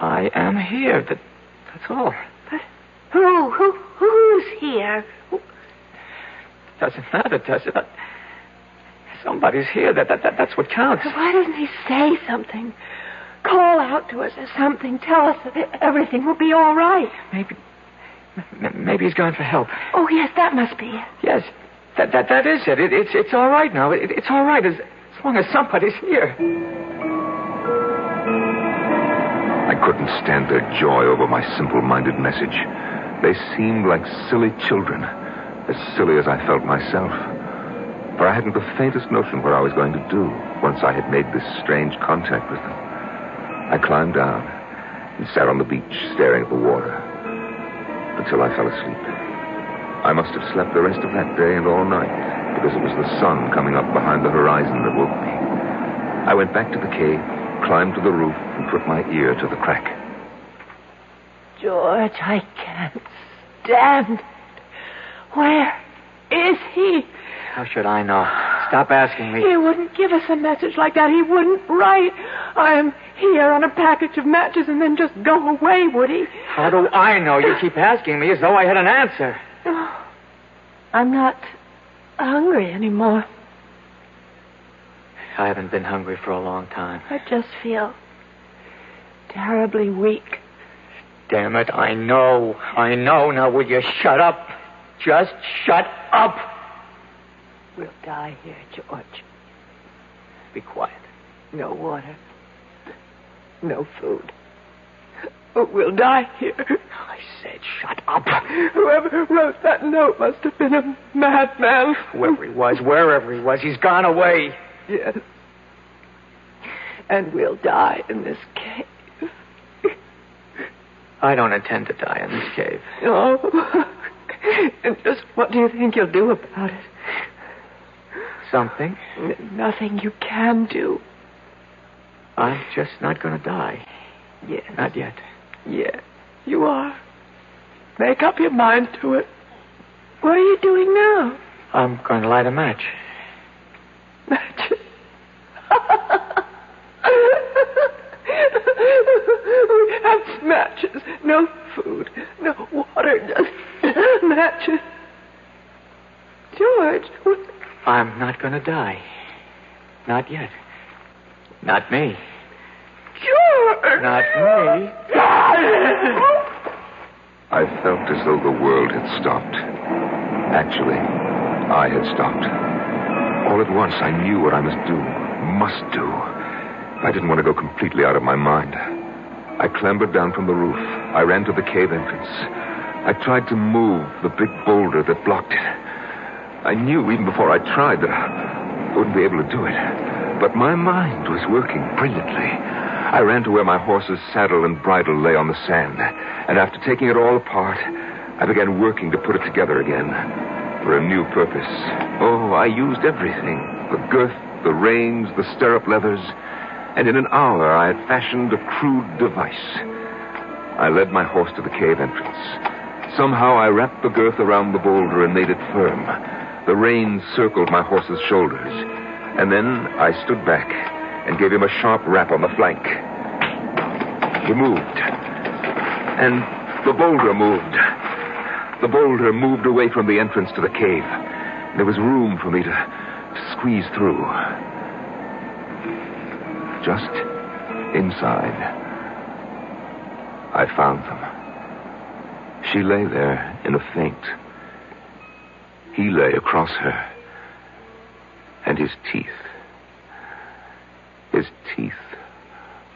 I am here. That's all. But who's here? Doesn't matter, does it? Somebody's here. That's what counts. Why doesn't he say something? Call out to us or something. Tell us that everything will be all right. Maybe he's going for help. Oh, yes, that must be it. Yes, that is it. It's all right now. It's all right as long as somebody's here. I couldn't stand their joy over my simple-minded message. They seemed like silly children, as silly as I felt myself. For I hadn't the faintest notion what I was going to do once I had made this strange contact with them. I climbed down and sat on the beach staring at the water until I fell asleep. I must have slept the rest of that day and all night because it was the sun coming up behind the horizon that woke me. I went back to the cave, climbed to the roof, and put my ear to the crack. George, I can't stand it. Where is he? How should I know? Stop asking me. He wouldn't give us a message like that. He wouldn't write, I am here on a package of matches and then just go away, would he? How do I know? You keep asking me as though I had an answer. Oh, I'm not hungry anymore. I haven't been hungry for a long time. I just feel terribly weak. Damn it, I know. Now, will you shut up? Just shut up. We'll die here, George. Be quiet. No water. No food. We'll die here. I said shut up. Whoever wrote that note must have been a madman. Wherever he was, he's gone away. Yes. And we'll die in this cave. I don't intend to die in this cave. Oh. And just what do you think you'll do about it? Something. Nothing you can do. I'm just not going to die. Yes. Not yet. Yes, you are. Make up your mind to it. What are you doing now? I'm going to light a match. Matches? We have matches. No food. No water. Just matches. George. I'm not going to die. Not yet. Not me. George! Not me. I felt as though the world had stopped. Actually, I had stopped. All at once, I knew what I must do. I didn't want to go completely out of my mind. I clambered down from the roof. I ran to the cave entrance. I tried to move the big boulder that blocked it. I knew even before I tried that I wouldn't be able to do it. But my mind was working brilliantly. I ran to where my horse's saddle and bridle lay on the sand. And after taking it all apart, I began working to put it together again for a new purpose. Oh, I used everything. The girth, the reins, the stirrup leathers. And in an hour, I had fashioned a crude device. I led my horse to the cave entrance. Somehow, I wrapped the girth around the boulder and made it firm. The reins circled my horse's shoulders. And then I stood back and gave him a sharp rap on the flank. He moved. And the boulder moved. The boulder moved away from the entrance to the cave. There was room for me to squeeze through. Just inside, I found them. She lay there in a faint. He lay across her. And his teeth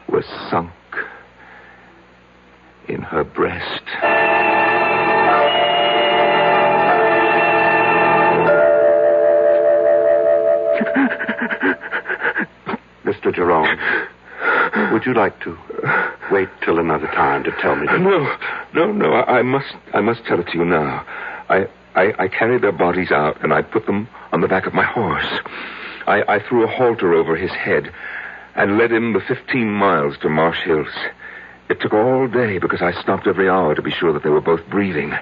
were sunk in her breast. Mr. Jerome, would you like to wait till another time to tell me? No. I must tell it to you now. I carried their bodies out, and I put them on the back of my horse. I threw a halter over his head and led him the 15 miles to Marsh Hills. It took all day because I stopped every hour to be sure that they were both breathing.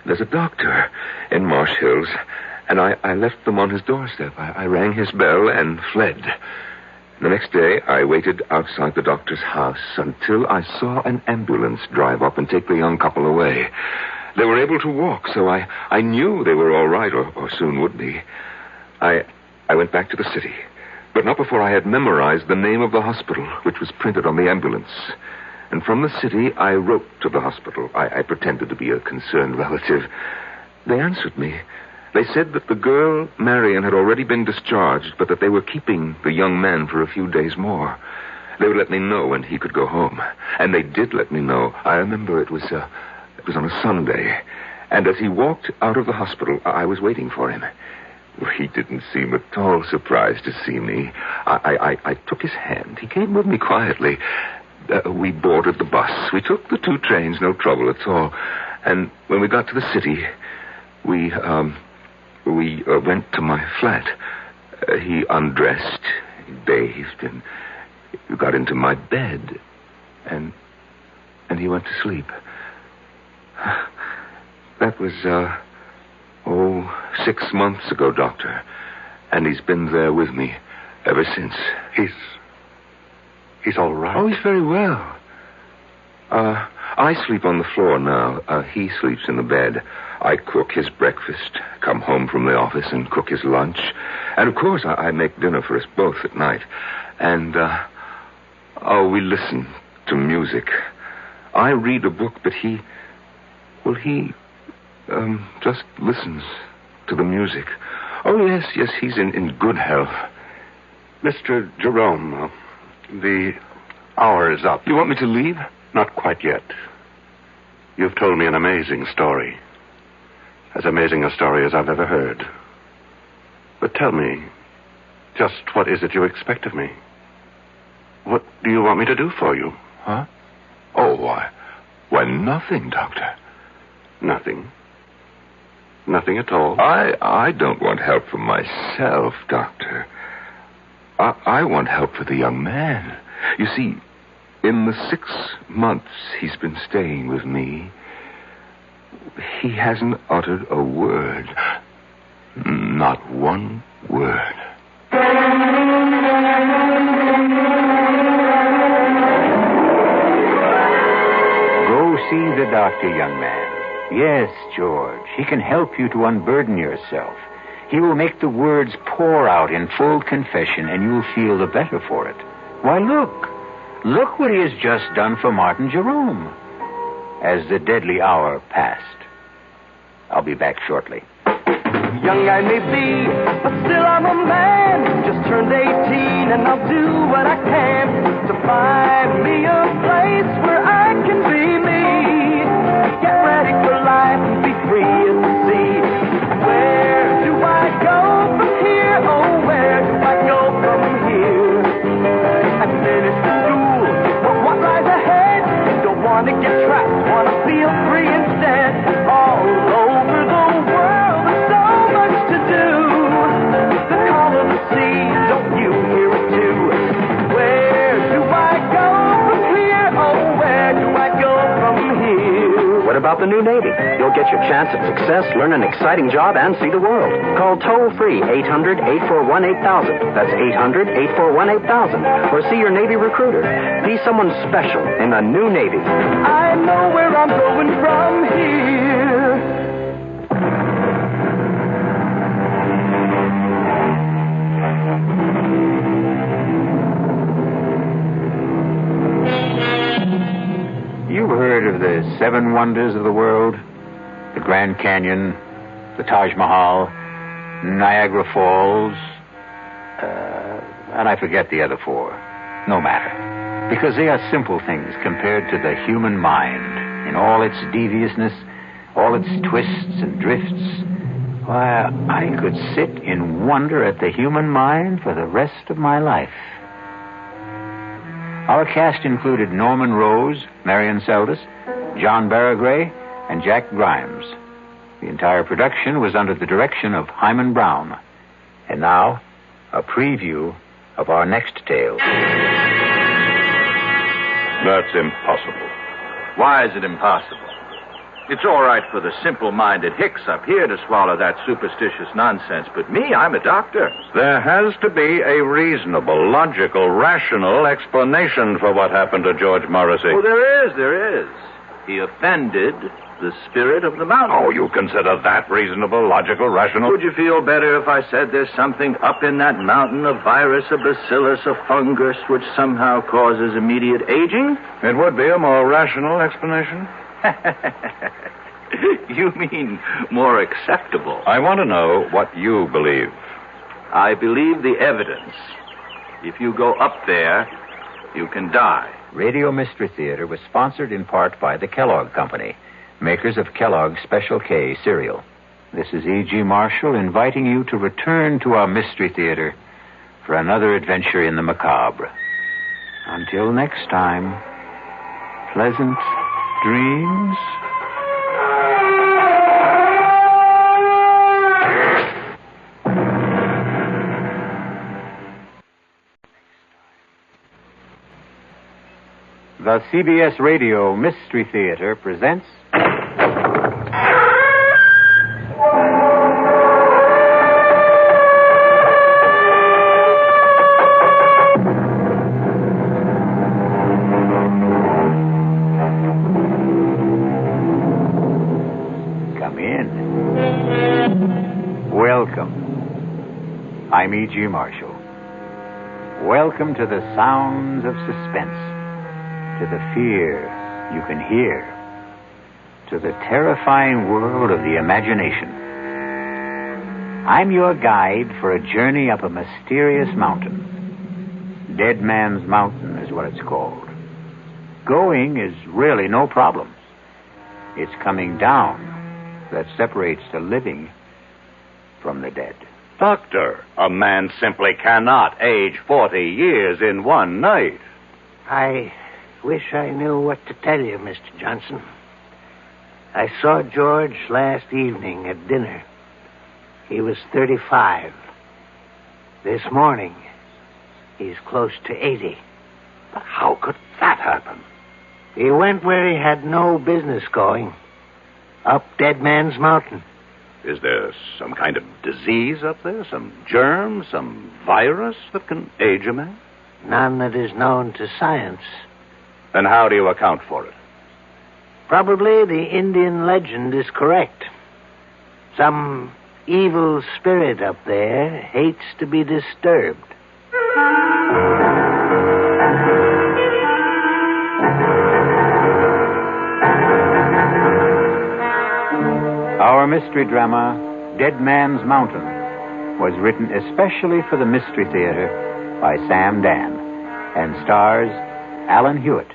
There's a doctor in Marsh Hills, and I left them on his doorstep. I rang his bell and fled. The next day, I waited outside the doctor's house until I saw an ambulance drive up and take the young couple away. They were able to walk, so I knew they were all right, or soon would be. I went back to the city, but not before I had memorized the name of the hospital, which was printed on the ambulance. And from the city, I wrote to the hospital. I pretended to be a concerned relative. They answered me. They said that the girl, Marion, had already been discharged, but that they were keeping the young man for a few days more. They would let me know when he could go home. And they did let me know. I remember it was on a Sunday. And as he walked out of the hospital, I was waiting for him. He didn't seem at all surprised to see me. I took his hand. He came with me quietly. We boarded the bus. We took the 2 trains, no trouble at all. And when we got to the city, we went to my flat. He undressed, he bathed, and got into my bed. And he went to sleep. That was, 6 months ago, Doctor. And he's been there with me ever since. He's all right? Oh, he's very well. I sleep on the floor now. He sleeps in the bed. I cook his breakfast, come home from the office and cook his lunch. And, of course, I make dinner for us both at night. And, we listen to music. I read a book, but he just listens to the music. Oh, yes, he's in good health. Mr. Jerome, the hour is up. You want me to leave? Not quite yet. You've told me an amazing story. As amazing a story as I've ever heard. But tell me, just what is it you expect of me? What do you want me to do for you? Huh? Oh, why, nothing, Doctor. Nothing? Nothing at all? I don't want help for myself, Doctor. I want help for the young man. You see, in the 6 months he's been staying with me, he hasn't uttered a word. Not one word. Go see the doctor, young man. Yes, George, he can help you to unburden yourself. He will make the words pour out in full confession, and you'll feel the better for it. Why, look what he has just done for Martin Jerome. As the deadly hour passed. I'll be back shortly. Young I may be, but still I'm a man. Just turned 18 and I'll do what I can to find me a place where I can be me. Get ready for life and be free as the sea. Where do I go from here? Oh, where do I go from here? I finished school, but what lies ahead? Don't want to get trapped, want to feel free instead. All over the world, there's so much to do. The call of the sea, don't you hear it too? Where do I go from here? Oh, where do I go from here? What about the new Navy? You'll get your chance at success, learn an exciting job, and see the world. Call toll-free 800-841-8000. That's 800-841-8000. Or see your Navy recruiter. Be someone special in the new Navy. I know where I'm going from here. You've heard of the 7 wonders of the world? The Grand Canyon, the Taj Mahal, Niagara Falls, and I forget the other 4. No matter. Because they are simple things compared to the human mind in all its deviousness, all its twists and drifts. Why, I could sit in wonder at the human mind for the rest of my life. Our cast included Norman Rose, Marion Seldes, John Barragray, and Jack Grimes. The entire production was under the direction of Hyman Brown. And now, a preview of our next tale. That's impossible. Why is it impossible? It's all right for the simple-minded Hicks up here to swallow that superstitious nonsense, but me, I'm a doctor. There has to be a reasonable, logical, rational explanation for what happened to George Morrissey. Oh, there is. He offended the spirit of the mountain. Oh, you consider that reasonable, logical, rational? Would you feel better if I said there's something up in that mountain, a virus, a bacillus, a fungus, which somehow causes immediate aging? It would be a more rational explanation. You mean more acceptable? I want to know what you believe. I believe the evidence. If you go up there, you can die. Radio Mystery Theater was sponsored in part by the Kellogg Company, makers of Kellogg's Special K cereal. This is E.G. Marshall inviting you to return to our Mystery Theater for another adventure in the macabre. Until next time, pleasant dreams. The CBS Radio Mystery Theater presents... I'm E.G. Marshall. Welcome to the sounds of suspense, to the fear you can hear, to the terrifying world of the imagination. I'm your guide for a journey up a mysterious mountain. Dead Man's Mountain is what it's called. Going is really no problem. It's coming down that separates the living from the dead. Doctor, a man simply cannot age 40 years in one night. I wish I knew what to tell you, Mr. Johnson. I saw George last evening at dinner. He was 35. This morning, he's close to 80. But how could that happen? He went where he had no business going. Up Dead Man's Mountain. Is there some kind of disease up there? Some germ? Some virus that can age a man? None that is known to science. Then how do you account for it? Probably the Indian legend is correct. Some evil spirit up there hates to be disturbed. Our mystery drama, Dead Man's Mountain, was written especially for the Mystery Theater by Sam Dan and stars Alan Hewitt.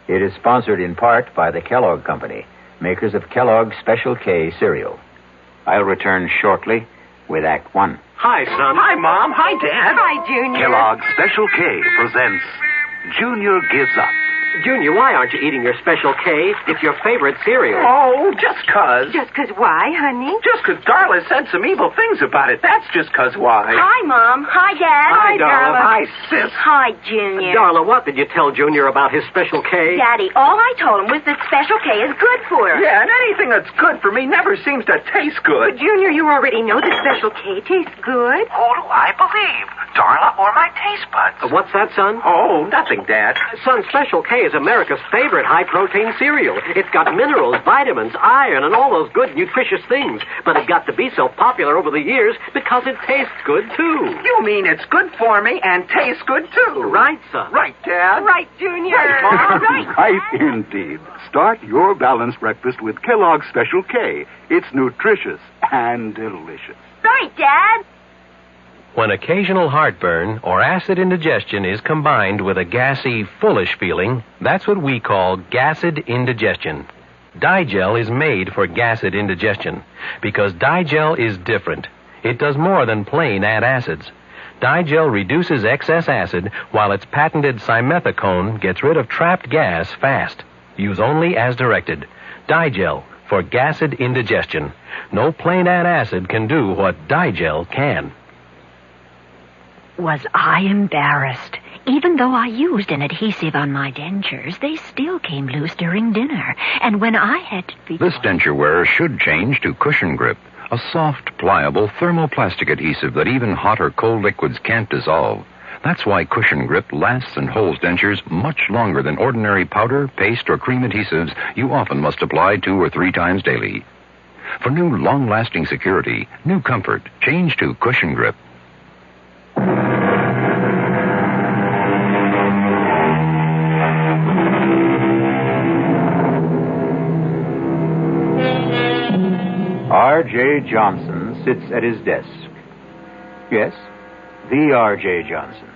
It is sponsored in part by the Kellogg Company, makers of Kellogg's Special K cereal. I'll return shortly with Act One. Hi, son. Hi, Mom. Hi, Dad. Hi, Junior. Kellogg's Special K presents Junior Gives Up. Junior, why aren't you eating your Special K? It's your favorite cereal. Oh, just 'cause. Just 'cause why, honey? Just 'cause Darla said some evil things about it. That's just 'cause why. Hi, Mom. Hi, Dad. Hi, Darla. Hi, Sis. Hi, Junior. Darla, what did you tell Junior about his Special K? Daddy, all I told him was that Special K is good for us. Yeah, and anything that's good for me never seems to taste good. But, Junior, you already know that Special K tastes good. Who do I believe? Darla or my taste buds? What's that, son? Oh, nothing, Dad. Son, Special K is America's favorite high-protein cereal. It's got minerals, vitamins, iron, and all those good, nutritious things. But it got to be so popular over the years because it tastes good, too. You mean it's good for me and tastes good, too? Right, son. Right, Dad. Right, Junior. Right, Mom. Right. Right, indeed. Start your balanced breakfast with Kellogg's Special K. It's nutritious and delicious. Right, Dad. When occasional heartburn or acid indigestion is combined with a gassy, foolish feeling, that's what we call gassed indigestion. Digel is made for gassed indigestion because Digel is different. It does more than plain add acids. Digel reduces excess acid while its patented simethicone gets rid of trapped gas fast. Use only as directed. Digel for gassed indigestion. No plain add acid can do what Digel can. Was I embarrassed? Even though I used an adhesive on my dentures, they still came loose during dinner. And when I had to be... This denture wearer should change to Cushion Grip, a soft, pliable thermoplastic adhesive that even hot or cold liquids can't dissolve. That's why Cushion Grip lasts and holds dentures much longer than ordinary powder, paste, or cream adhesives you often must apply 2 or 3 times daily. For new, long-lasting security, new comfort, change to Cushion Grip. R.J. Johnson sits at his desk. Yes, the R.J. Johnson.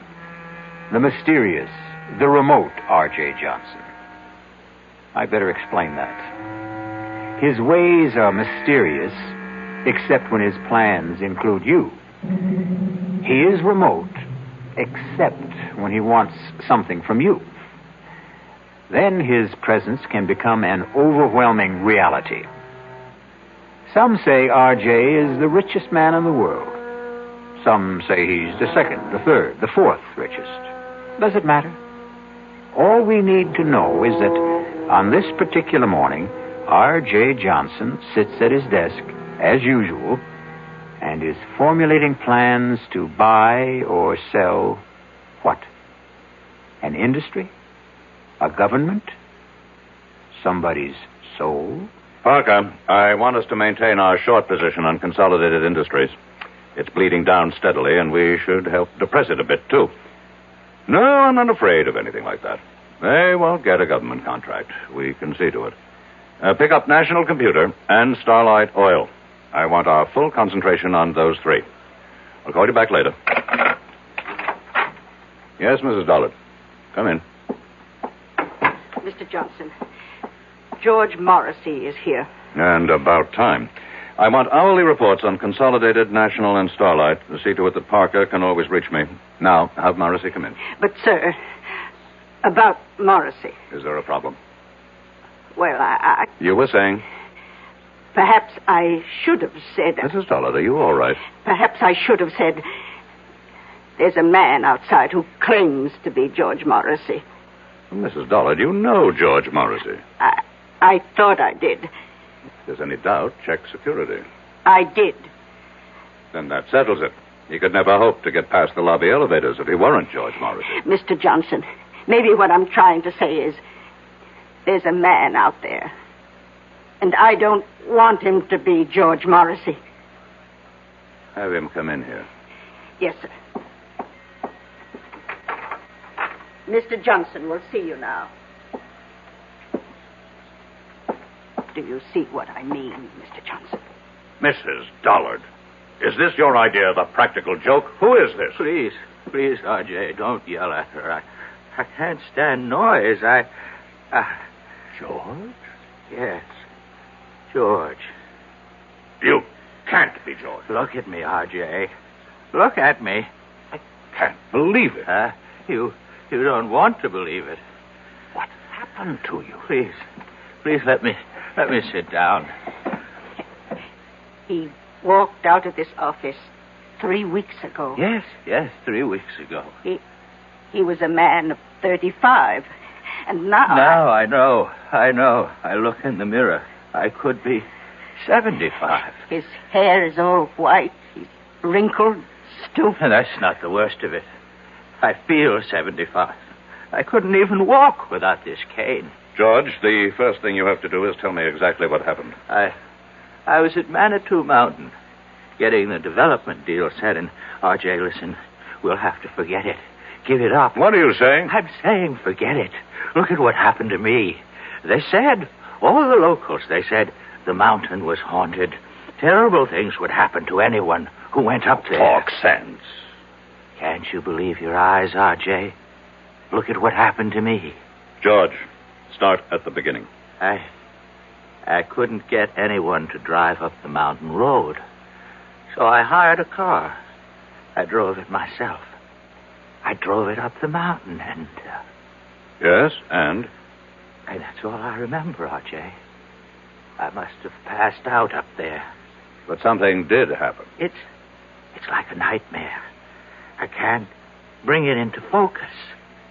The mysterious, the remote R.J. Johnson. I better explain that. His ways are mysterious, except when his plans include you. He is remote, except when he wants something from you. Then his presence can become an overwhelming reality. Some say R.J. is the richest man in the world. Some say he's the second, the third, the fourth richest. Does it matter? All we need to know is that on this particular morning, R.J. Johnson sits at his desk, as usual, and is formulating plans to buy or sell what? An industry? A government? Somebody's soul? Parker, I want us to maintain our short position on Consolidated Industries. It's bleeding down steadily, and we should help depress it a bit, too. No, I'm not afraid of anything like that. They won't get a government contract. We can see to it. Pick up National Computer and Starlight Oil. I want our full concentration on those three. I'll call you back later. Yes, Mrs. Dollard. Come in. Mr. Johnson, George Morrissey is here. And about time. I want hourly reports on Consolidated, National, and Starlight. See to it that Parker can always reach me. Now, have Morrissey come in. But, sir, about Morrissey. Is there a problem? Well, I... You were saying? Perhaps I should have said... Mrs. Dollard, are you all right? Perhaps I should have said... There's a man outside who claims to be George Morrissey. Mrs. Dollard, you know George Morrissey. I thought I did. If there's any doubt, check security. I did. Then that settles it. He could never hope to get past the lobby elevators if he weren't George Morrissey. Mr. Johnson, maybe what I'm trying to say is there's a man out there. And I don't want him to be George Morrissey. Have him come in here. Yes, sir. Mr. Johnson will see you now. Do you see what I mean, Mr. Johnson? Mrs. Dollard, is this your idea of a practical joke? Who is this? Please, R.J., don't yell at her. I can't stand noise. George? Yes, George. You can't be George. Look at me, R.J. Look at me. I can't believe it. You don't want to believe it. What happened to you? Please let me sit down. He walked out of this office 3 weeks ago. Yes, 3 weeks ago. He was a man of 35, and now... Now I know. I look in the mirror. I could be 75. His hair is all white. He's wrinkled, stooped. And that's not the worst of it. I feel 75. I couldn't even walk without this cane. George, the first thing you have to do is tell me exactly what happened. I was at Manitou Mountain getting the development deal set, and R.J., listen, we'll have to forget it. Give it up. What are you saying? I'm saying forget it. Look at what happened to me. They said, all the locals, they said the mountain was haunted. Terrible things would happen to anyone who went up there. Talk sense. Can't you believe your eyes, R.J.? Look at what happened to me. George, start at the beginning. I couldn't get anyone to drive up the mountain road. So I hired a car. I drove it myself. I drove it up the mountain and... Yes, and? And that's all I remember, R.J. I must have passed out up there. But something did happen. It's like a nightmare. I can't bring it into focus.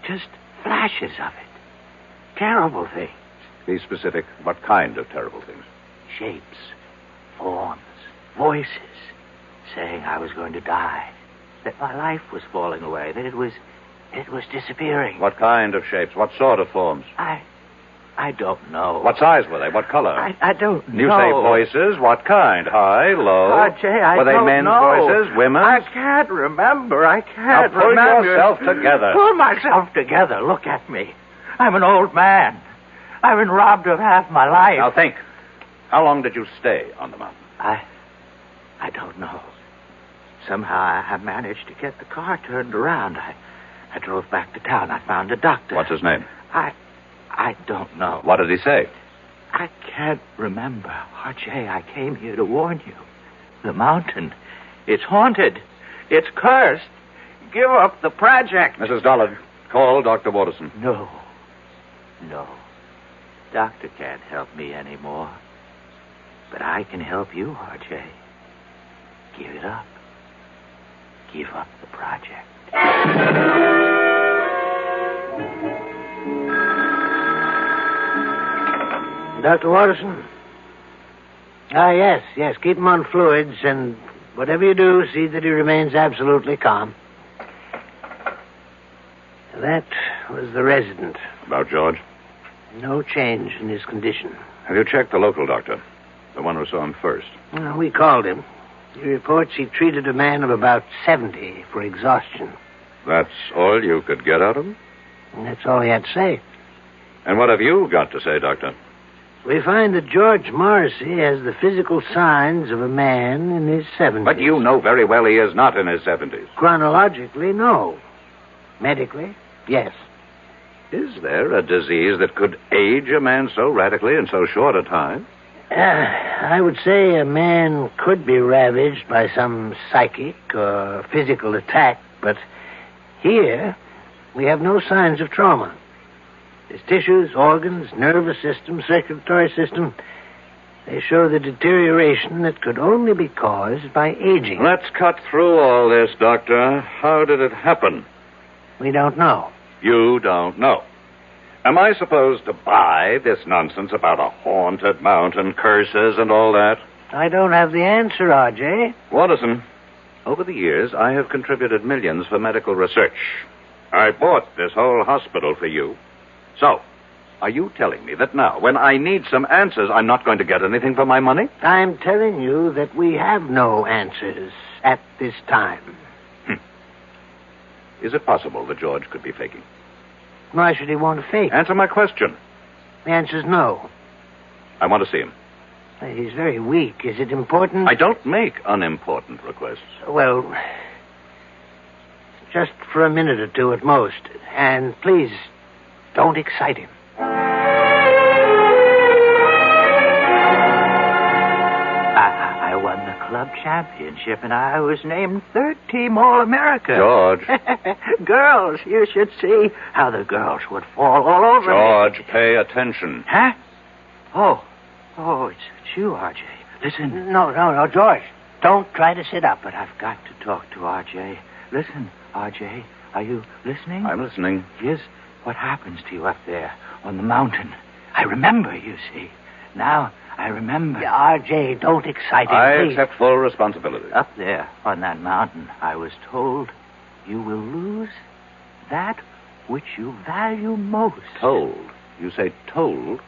Just flashes of it. Terrible things. Be specific. What kind of terrible things? Shapes, forms, voices, saying I was going to die, that my life was falling away, that it was disappearing. What kind of shapes? What sort of forms? I don't know. What size were they? What color? I don't know. You say voices. What kind? High, low? R.J., I were they don't men's know. voices? Women's? I can't remember. I can't now pull remember. yourself together. Pull myself together. Look at me. I'm an old man. I've been robbed of half my life. Now think. How long did you stay on the mountain? I don't know. Somehow I managed to get the car turned around. I drove back to town. I found a doctor. What's his name? I don't know. What did he say? I can't remember. R.J., I came here to warn you. The mountain, it's haunted. It's cursed. Give up the project. Mrs. Dollard, call Dr. Waterson. No. Doctor can't help me anymore. But I can help you, R.J. Give it up. Give up the project. Dr. Waterson? Yes. Keep him on fluids, and whatever you do, see that he remains absolutely calm. That was the resident. About George? No change in his condition. Have you checked the local doctor? The one who saw him first? We called him. He reports he treated a man of about 70 for exhaustion. That's all you could get out of him? And that's all he had to say. And what have you got to say, Doctor? We find that George Morrissey has the physical signs of a man in his 70s. But you know very well he is not in his 70s. Chronologically, no. Medically, yes. Is there a disease that could age a man so radically in so short a time? I would say a man could be ravaged by some psychic or physical attack, but here we have no signs of trauma. His tissues, organs, nervous system, circulatory system, they show the deterioration that could only be caused by aging. Let's cut through all this, Doctor. How did it happen? We don't know. You don't know. Am I supposed to buy this nonsense about a haunted mountain, curses, and all that? I don't have the answer, R.J. Watterson, over the years, I have contributed millions for medical research. I bought this whole hospital for you. So, are you telling me that now, when I need some answers, I'm not going to get anything for my money? I'm telling you that we have no answers at this time. Is it possible that George could be faking? Why should he want to fake? Answer my question. The answer's no. I want to see him. He's very weak. Is it important? I don't make unimportant requests. Well, just for a minute or two at most. And please, don't excite him. I won the club championship, and I was named third team All-America. George. Girls, you should see how the girls would fall all over George, me. pay attention. Huh? Oh, it's you, R.J. Listen. No, George. Don't try to sit up. But I've got to talk to R.J. Listen, R.J., are you listening? I'm listening. Here's what happens to you up there on the mountain. I remember, you see. Now, I remember. R.J., don't excite him, I please. accept full responsibility. Up there on that mountain, I was told you will lose that which you value most. Told? You say told?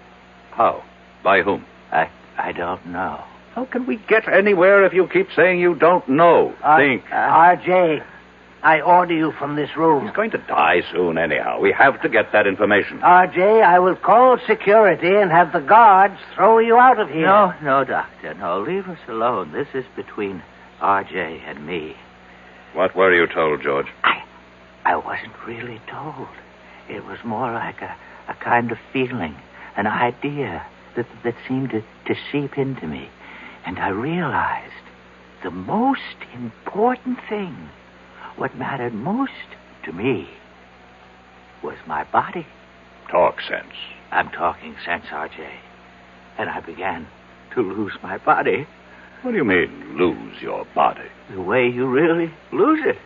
How? By whom? I don't know. How can we get anywhere if you keep saying you don't know? Think. R.J., I order you from this room. He's going to die soon anyhow. We have to get that information. R.J., I will call security and have the guards throw you out of here. No, Doctor. No, leave us alone. This is between R.J. and me. What were you told, George? I wasn't really told. It was more like a kind of feeling, an idea that seemed to seep into me. And I realized the most important thing, what mattered most to me, was my body. Talk sense. I'm talking sense, R.J. And I began to lose my body. What do you mean, lose your body? The way you really lose it.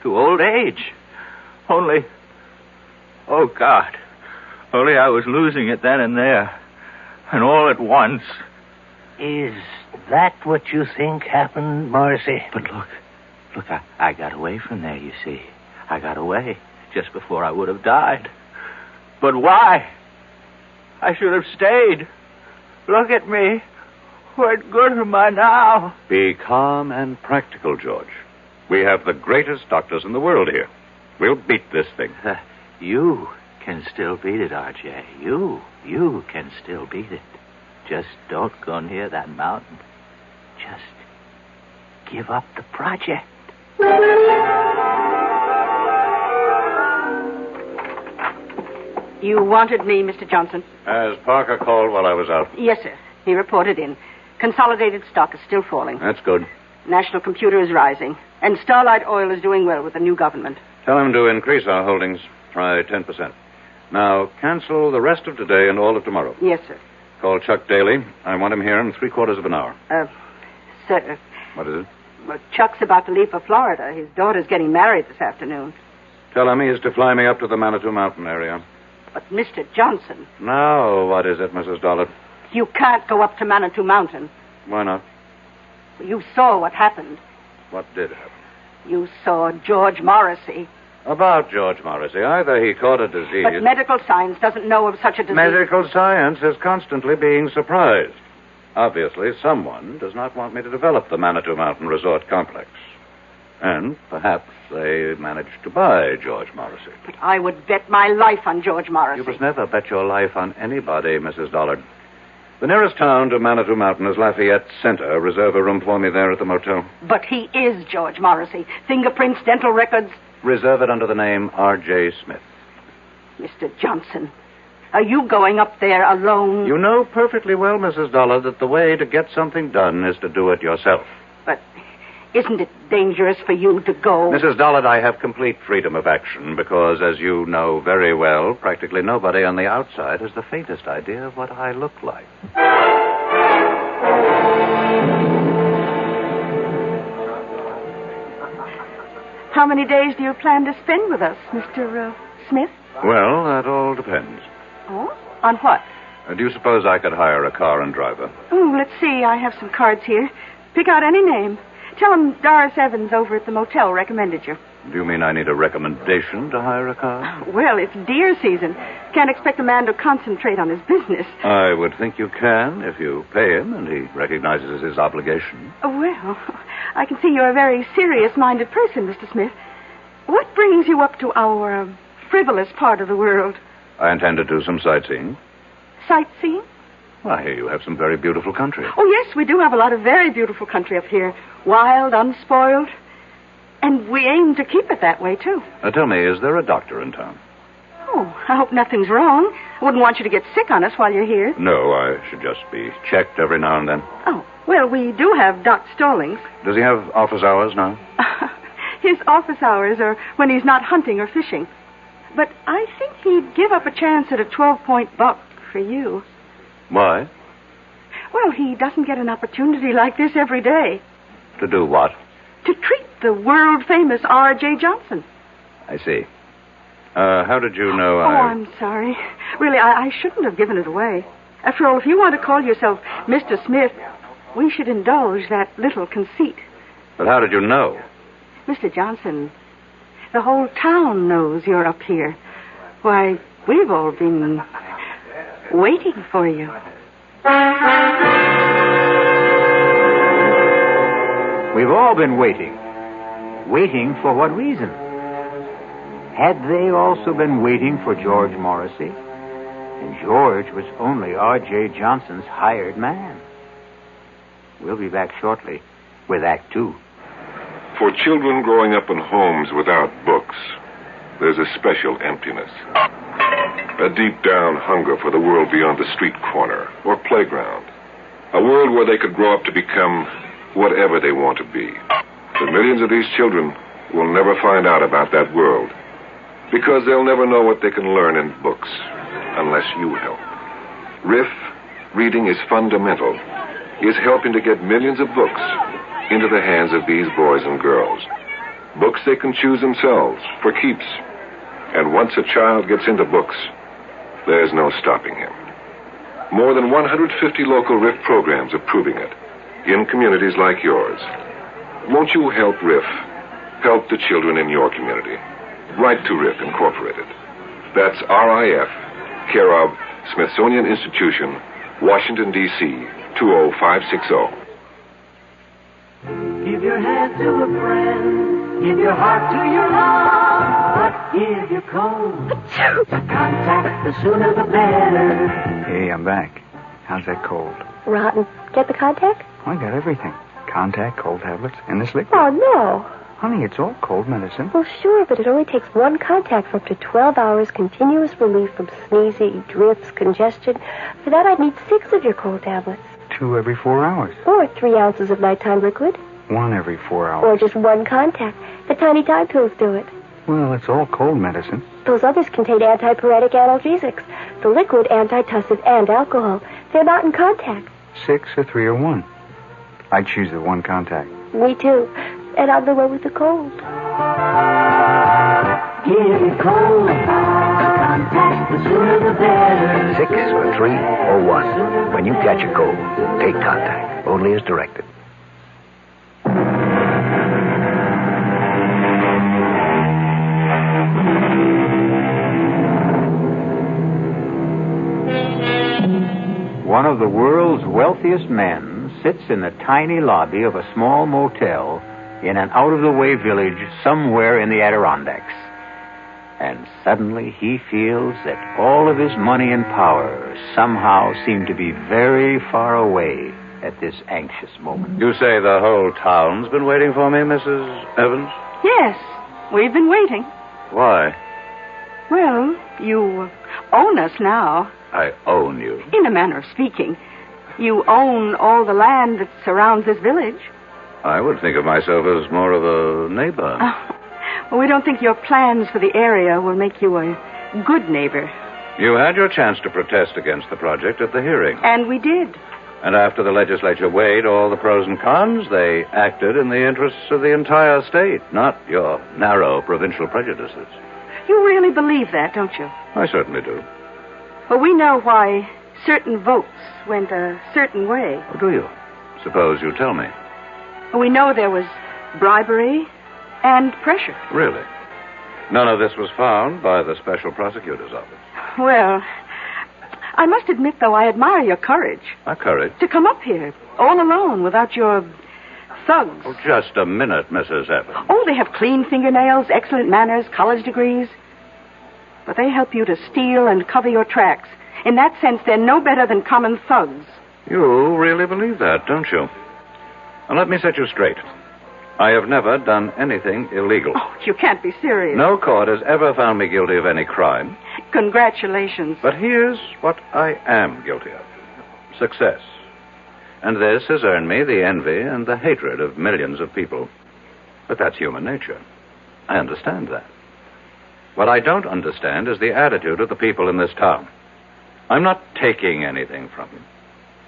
To old age. Only, oh, God. Only I was losing it then and there. And all at once. Is that what you think happened, Morrissey? But look, I got away from there, you see. I got away just before I would have died. But why? I should have stayed. Look at me. What good am I now? Be calm and practical, George. We have the greatest doctors in the world here. We'll beat this thing. You can still beat it, R.J. You can still beat it. Just don't go near that mountain. Just give up the project. You wanted me, Mr. Johnson? Has Parker called while I was out? Yes, sir. He reported in. Consolidated stock is still falling. That's good. National Computer is rising. And Starlight Oil is doing well with the new government. Tell him to increase our holdings. Try 10%. Now, cancel the rest of today and all of tomorrow. Yes, sir. Call Chuck Daly. I want him here in 3/4 of an hour. Sir. What is it? Well, Chuck's about to leave for Florida. His daughter's getting married this afternoon. Tell him he is to fly me up to the Manitou Mountain area. But, Mr. Johnson... Now, what is it, Mrs. Dollard? You can't go up to Manitou Mountain. Why not? You saw what happened. What did happen? You saw George Morrissey. About George Morrissey. Either he caught a disease... But medical science doesn't know of such a disease. Medical science is constantly being surprised. Obviously, someone does not want me to develop the Manitou Mountain Resort Complex. And perhaps they managed to buy George Morrissey. But I would bet my life on George Morrissey. You must never bet your life on anybody, Mrs. Dollard. The nearest town to Manitou Mountain is Lafayette Center. Reserve a room for me there at the motel. But he is George Morrissey. Fingerprints, dental records. Reserve it under the name R.J. Smith. Mr. Johnson, are you going up there alone? You know perfectly well, Mrs. Dollard, that the way to get something done is to do it yourself. But isn't it dangerous for you to go? Mrs. Dollard, I have complete freedom of action because, as you know very well, practically nobody on the outside has the faintest idea of what I look like. How many days do you plan to spend with us, Mr. Smith? Well, that all depends. Oh? On what? Do you suppose I could hire a car and driver? Oh, let's see. I have some cards here. Pick out any name. Tell him Doris Evans over at the motel recommended you. Do you mean I need a recommendation to hire a car? Well, it's deer season. Can't expect a man to concentrate on his business. I would think you can if you pay him and he recognizes his obligation. Well, I can see you're a very serious-minded person, Mr. Smith. What brings you up to our frivolous part of the world? I intend to do some sightseeing. Sightseeing? Well, I hear you have some very beautiful country. Oh, yes, we do have a lot of very beautiful country up here. Wild, unspoiled. And we aim to keep it that way, too. Tell me, is there a doctor in town? Oh, I hope nothing's wrong. I wouldn't want you to get sick on us while you're here. No, I should just be checked every now and then. Oh, well, we do have Doc Stallings. Does he have office hours now? His office hours are when he's not hunting or fishing. But I think he'd give up a chance at a 12-point buck for you. Why? Well, he doesn't get an opportunity like this every day. To do what? To treat the world-famous R.J. Johnson. I see. How did you know I'm sorry. Really, I shouldn't have given it away. After all, if you want to call yourself Mr. Smith, we should indulge that little conceit. But how did you know? Mr. Johnson, the whole town knows you're up here. Why, we've all been waiting for you. We've all been waiting. Waiting for what reason? Had they also been waiting for George Morrissey? And George was only R.J. Johnson's hired man. We'll be back shortly with Act 2. For children growing up in homes without books, there's a special emptiness. A deep-down hunger for the world beyond the street corner or playground. A world where they could grow up to become whatever they want to be. But millions of these children will never find out about that world because they'll never know what they can learn in books unless you help. RIF, Reading is Fundamental, is helping to get millions of books into the hands of these boys and girls. Books they can choose themselves for keeps. And once a child gets into books, there's no stopping him. More than 150 local RIF programs are proving it in communities like yours. Won't you help RIF? Help the children in your community. Write to RIF Incorporated. That's RIF, care of Smithsonian Institution, Washington, D.C., 20560. Give your hand to a friend. Give your heart to your love. But give your cold to contact. The sooner the better. Hey, I'm back. How's that cold? Rotten. Get the contact? I got everything. Contact, cold tablets, and this liquid. Oh, no. Honey, it's all cold medicine. Well, sure, but it only takes one contact for up to 12 hours continuous relief from sneezing, drips, congestion. For that, I'd need 6 of your cold tablets. 2 every 4 hours. Or 3 ounces of nighttime liquid. 1 every 4 hours. Or just 1 contact. The tiny Tide pills do it. Well, it's all cold medicine. Those others contain antipyretic analgesics. The liquid, antitussive, and alcohol. They're not in contact. 6 or 3 or 1. I'd choose the 1 contact. Me too. And I'm the one with the cold. Give your cold contact. The sooner the better. 6 or 3 or 1. When you catch a cold, take contact. Only as directed. one of the world's wealthiest men sits in the tiny lobby of a small motel in an out-of-the-way village somewhere in the Adirondacks. And suddenly he feels that all of his money and power somehow seem to be very far away at this anxious moment. You say the whole town's been waiting for me, Mrs. Evans? Yes, we've been waiting. Why? Well, you own us now. I own you. In a manner of speaking. You own all the land that surrounds this village. I would think of myself as more of a neighbor. Well, we don't think your plans for the area will make you a good neighbor. You had your chance to protest against the project at the hearing. And we did. And after the legislature weighed all the pros and cons, they acted in the interests of the entire state, not your narrow provincial prejudices. You really believe that, don't you? I certainly do. Well, we know why certain votes went a certain way. Oh, do you? Suppose you tell me. We know there was bribery and pressure. Really? None of this was found by the special prosecutor's office. Well, I must admit, though, I admire your courage. My courage? To come up here, all alone, without your thugs. Oh, just a minute, Mrs. Evans. Oh, they have clean fingernails, excellent manners, college degrees. But they help you to steal and cover your tracks. In that sense, they're no better than common thugs. You really believe that, don't you? Now, let me set you straight. I have never done anything illegal. Oh, you can't be serious. No court has ever found me guilty of any crime. Congratulations. But here's what I am guilty of. Success. And this has earned me the envy and the hatred of millions of people. But that's human nature. I understand that. What I don't understand is the attitude of the people in this town. I'm not taking anything from you.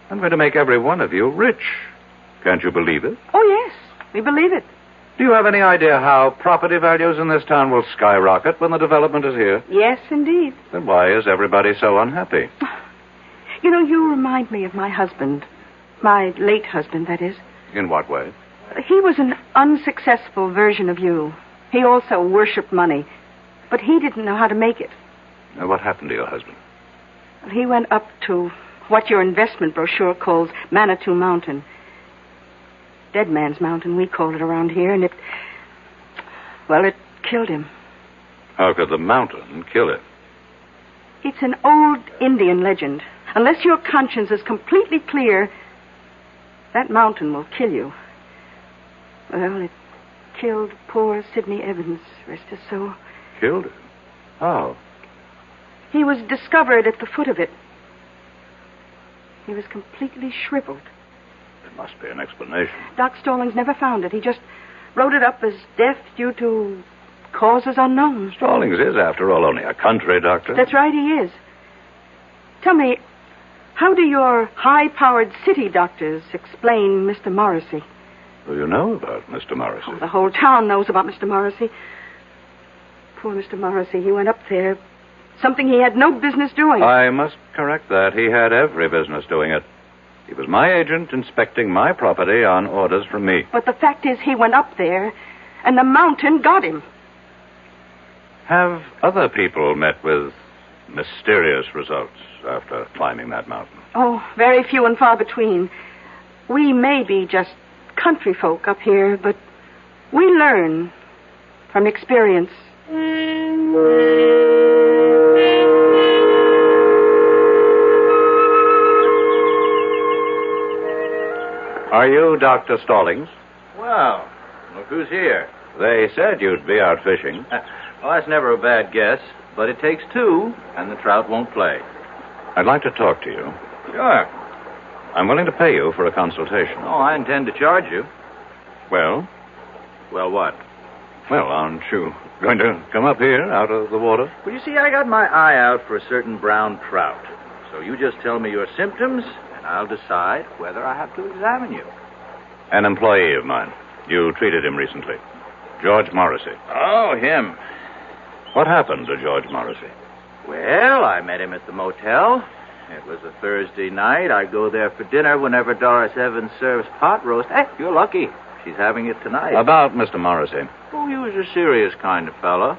I'm going to make every one of you rich. Can't you believe it? Oh, yes. We believe it. Do you have any idea how property values in this town will skyrocket when the development is here? Yes, indeed. Then why is everybody so unhappy? You know, you remind me of my husband. My late husband, that is. In what way? He was an unsuccessful version of you. He also worshipped money. But he didn't know how to make it. Now, what happened to your husband? He went up to what your investment brochure calls Manitou Mountain. Dead Man's Mountain, we call it around here, and it killed him. How could the mountain kill him? It's an old Indian legend. Unless your conscience is completely clear, that mountain will kill you. Well, it killed poor Sidney Evans, rest his soul. Killed him? How? He was discovered at the foot of it. He was completely shriveled. There must be an explanation. Doc Stallings never found it. He just wrote it up as death due to causes unknown. Stallings is, after all, only a country doctor. That's right, he is. Tell me, how do your high-powered city doctors explain Mr. Morrissey? Well, you know about Mr. Morrissey. Oh, the whole town knows about Mr. Morrissey. Poor Mr. Morrissey, he went up there. Something he had no business doing. I must correct that. He had every business doing it. He was my agent inspecting my property on orders from me. But the fact is he went up there, and the mountain got him. Have other people met with mysterious results after climbing that mountain? Oh, very few and far between. We may be just country folk up here, but we learn from experience. Are you Dr. Stallings? Well, look who's here. They said you'd be out fishing. Well, that's never a bad guess, but it takes two, and the trout won't play. I'd like to talk to you. Sure. I'm willing to pay you for a consultation. Oh, I intend to charge you. Well? Well, what? Well, aren't you going to come up here out of the water? Well, you see, I got my eye out for a certain brown trout. So you just tell me your symptoms, and I'll decide whether I have to examine you. An employee of mine. You treated him recently. George Morrissey. Oh, him. What happened to George Morrissey? Well, I met him at the motel. It was a Thursday night. I go there for dinner whenever Doris Evans serves pot roast. Hey, you're lucky. She's having it tonight. About Mr. Morrissey. Oh, he was a serious kind of fellow.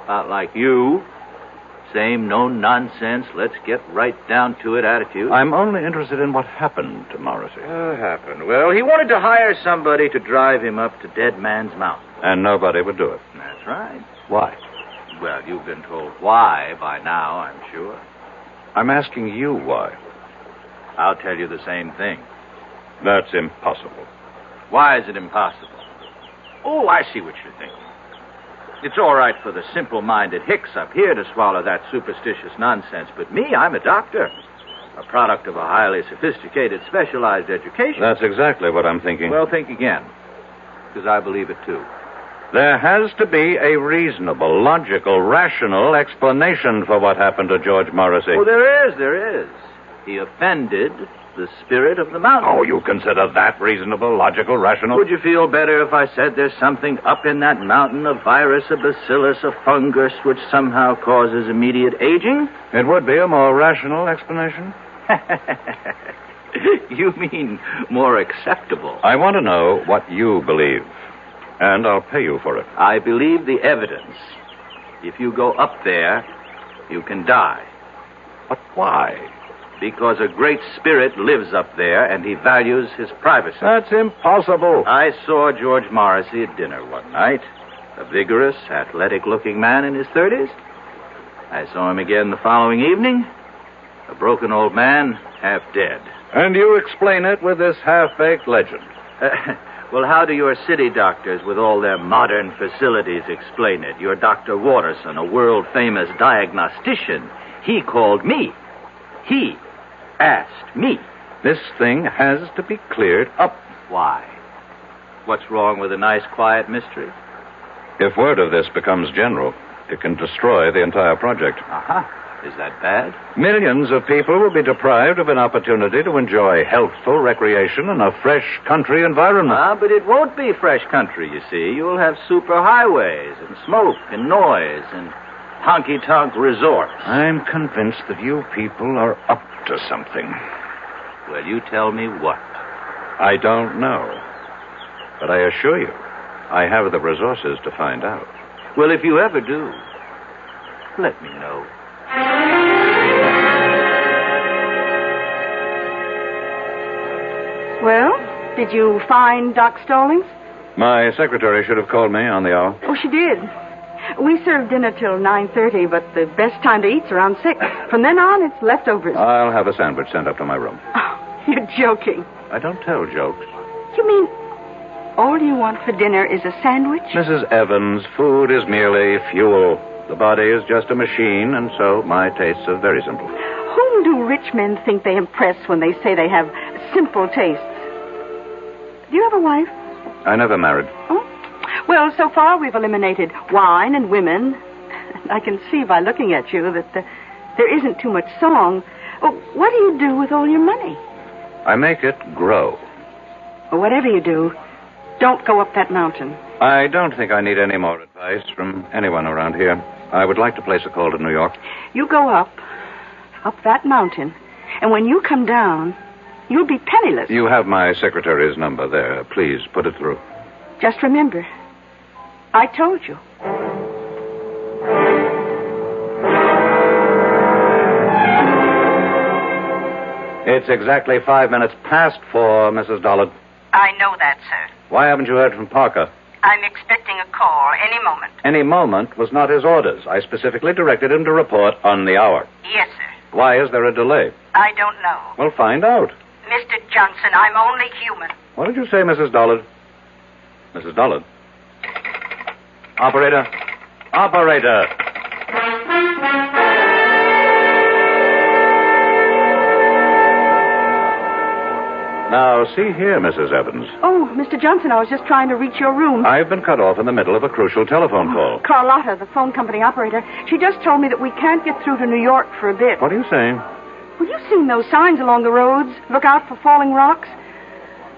Not like you. Same no-nonsense, let's get right down to it attitude. I'm only interested in what happened to Morrissey. Happened? Well, he wanted to hire somebody to drive him up to Dead Man's Mountain. And nobody would do it. That's right. Why? Well, you've been told why by now, I'm sure. I'm asking you why. I'll tell you the same thing. That's impossible. Why is it impossible? Oh, I see what you're thinking. It's all right for the simple-minded hicks up here to swallow that superstitious nonsense, but me, I'm a doctor. A product of a highly sophisticated, specialized education. That's exactly what I'm thinking. Well, think again, because I believe it too. There has to be a reasonable, logical, rational explanation for what happened to George Morrissey. Oh, there is. He offended the spirit of the mountain. Oh, you consider that reasonable, logical, rational? Would you feel better if I said there's something up in that mountain, a virus, a bacillus, a fungus, which somehow causes immediate aging? It would be a more rational explanation. You mean more acceptable? I want to know what you believe, and I'll pay you for it. I believe the evidence. If you go up there, you can die. But why? Because a great spirit lives up there, and he values his privacy. That's impossible. I saw George Morrissey at dinner one night. A vigorous, athletic-looking man in his 30s. I saw him again the following evening. A broken old man, half dead. And you explain it with this half-baked legend. Well, how do your city doctors, with all their modern facilities, explain it? Your Dr. Watterson, a world-famous diagnostician, he called me. He asked me. This thing has to be cleared up. Why? What's wrong with a nice, quiet mystery? If word of this becomes general, it can destroy the entire project. Is that bad? Millions of people will be deprived of an opportunity to enjoy healthful recreation in a fresh country environment. But it won't be fresh country, you see. You'll have superhighways and smoke and noise and honky-tonk resorts. I'm convinced that you people are up to something. Well, you tell me what. I don't know. But I assure you, I have the resources to find out. Well, if you ever do, let me know. Well, did you find Doc Stallings? My secretary should have called me on the hour. Oh, she did. We serve dinner till 9:30, but the best time to eat's around 6. From then on, it's leftovers. I'll have a sandwich sent up to my room. Oh, you're joking. I don't tell jokes. You mean all you want for dinner is a sandwich? Mrs. Evans, food is merely fuel. The body is just a machine, and so my tastes are very simple. Whom do rich men think they impress when they say they have simple tastes? Do you have a wife? I never married. Oh? Well, so far we've eliminated wine and women. I can see by looking at you that there isn't too much song. Well, what do you do with all your money? I make it grow. Well, whatever you do, don't go up that mountain. I don't think I need any more advice from anyone around here. I would like to place a call to New York. You go up that mountain, and when you come down, you'll be penniless. You have my secretary's number there. Please put it through. Just remember, I told you. It's exactly 5 minutes past 4, Mrs. Dollard. I know that, sir. Why haven't you heard from Parker? I'm expecting a call any moment. Any moment was not his orders. I specifically directed him to report on the hour. Yes, sir. Why is there a delay? I don't know. Well, find out. Mr. Johnson, I'm only human. What did you say, Mrs. Dollard? Mrs. Dollard? Operator? Operator! Now, see here, Mrs. Evans. Oh, Mr. Johnson, I was just trying to reach your room. I've been cut off in the middle of a crucial telephone call. Carlotta, the phone company operator, she just told me that we can't get through to New York for a bit. What are you saying? Well, you've seen those signs along the roads. Look out for falling rocks.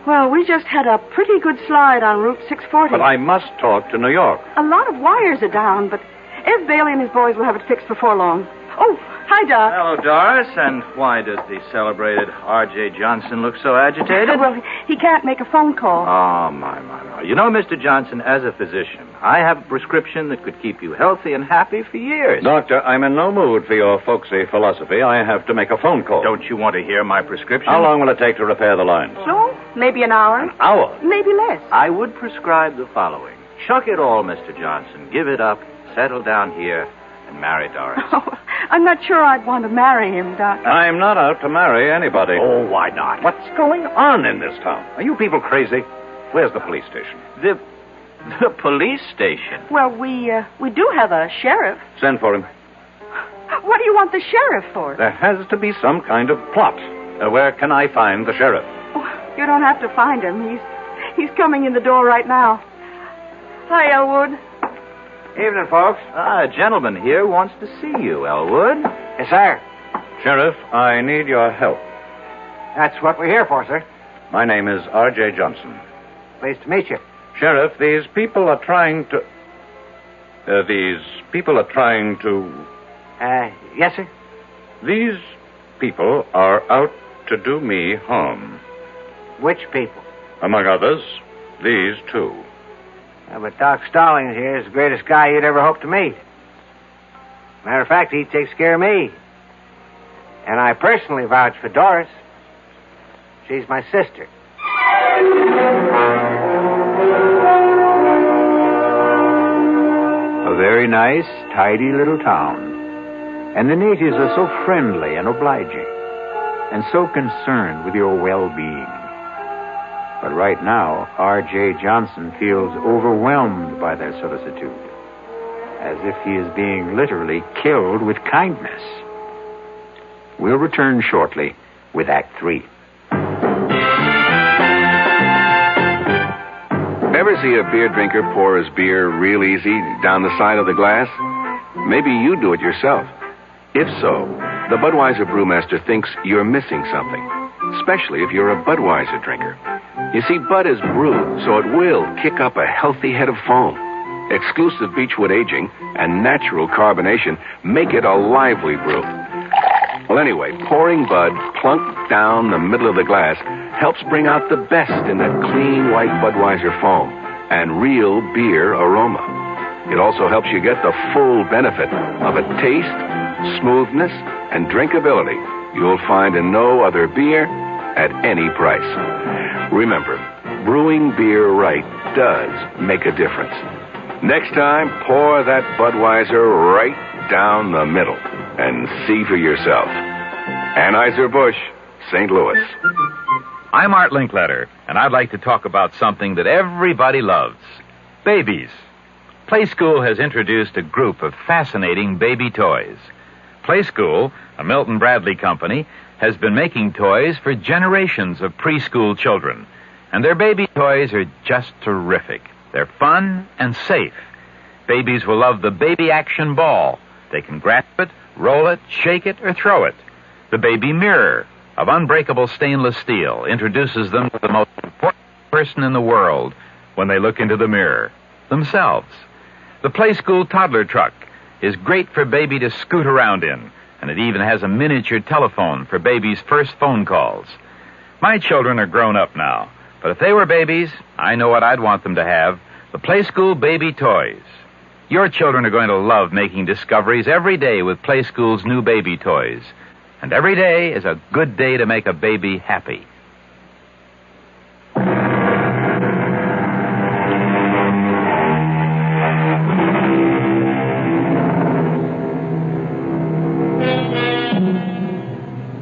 Well, we just had a pretty good slide on Route 640. But I must talk to New York. A lot of wires are down, but Ev Bailey and his boys will have it fixed before long. Oh, Hi, Doc. Hello, Doris. And why does the celebrated R.J. Johnson look so agitated? Well, he can't make a phone call. Oh, my. You know, Mr. Johnson, as a physician, I have a prescription that could keep you healthy and happy for years. Doctor, I'm in no mood for your folksy philosophy. I have to make a phone call. Don't you want to hear my prescription? How long will it take to repair the lines? So, maybe an hour. An hour? Maybe less. I would prescribe the following. Chuck it all, Mr. Johnson. Give it up, settle down here, and marry Doris. Oh, I'm not sure I'd want to marry him, Doc. I'm not out to marry anybody. Oh, why not? What's going on in this town? Are you people crazy? Where's the police station? The police station? Well, we do have a sheriff. Send for him. What do you want the sheriff for? There has to be some kind of plot. Where can I find the sheriff? Oh, you don't have to find him. He's coming in the door right now. Hi, Elwood. Evening, folks. A gentleman here wants to see you, Elwood. Yes, sir. Sheriff, I need your help. That's what we're here for, sir. My name is R.J. Johnson. Pleased to meet you. Sheriff, these people are trying to... Yes, sir? These people are out to do me harm. Which people? Among others, these two. But Doc Stallings here is the greatest guy you'd ever hope to meet. Matter of fact, he takes care of me. And I personally vouch for Doris. She's my sister. A very nice, tidy little town. And the natives are so friendly and obliging, and so concerned with your well-being. But right now, R.J. Johnson feels overwhelmed by their solicitude, as if he is being literally killed with kindness. We'll return shortly with Act 3. Ever see a beer drinker pour his beer real easy down the side of the glass? Maybe you do it yourself. If so, the Budweiser brewmaster thinks you're missing something, especially if you're a Budweiser drinker. You see, Bud is brewed, so it will kick up a healthy head of foam. Exclusive beechwood aging and natural carbonation make it a lively brew. Well, anyway, pouring Bud plunk down the middle of the glass helps bring out the best in that clean white Budweiser foam and real beer aroma. It also helps you get the full benefit of a taste, smoothness, and drinkability you'll find in no other beer at any price. Remember, brewing beer right does make a difference. Next time, pour that Budweiser right down the middle and see for yourself. Anheuser-Busch, St. Louis. I'm Art Linkletter, and I'd like to talk about something that everybody loves. Babies. Play School has introduced a group of fascinating baby toys. Play School, a Milton Bradley company, has been making toys for generations of preschool children. And their baby toys are just terrific. They're fun and safe. Babies will love the Baby Action Ball. They can grasp it, roll it, shake it, or throw it. The Baby Mirror of unbreakable stainless steel introduces them to the most important person in the world when they look into the mirror, themselves. The Play School Toddler Truck is great for baby to scoot around in, and it even has a miniature telephone for baby's first phone calls. My children are grown up now, but if they were babies, I know what I'd want them to have, the Play School Baby Toys. Your children are going to love making discoveries every day with Play School's new baby toys. And every day is a good day to make a baby happy.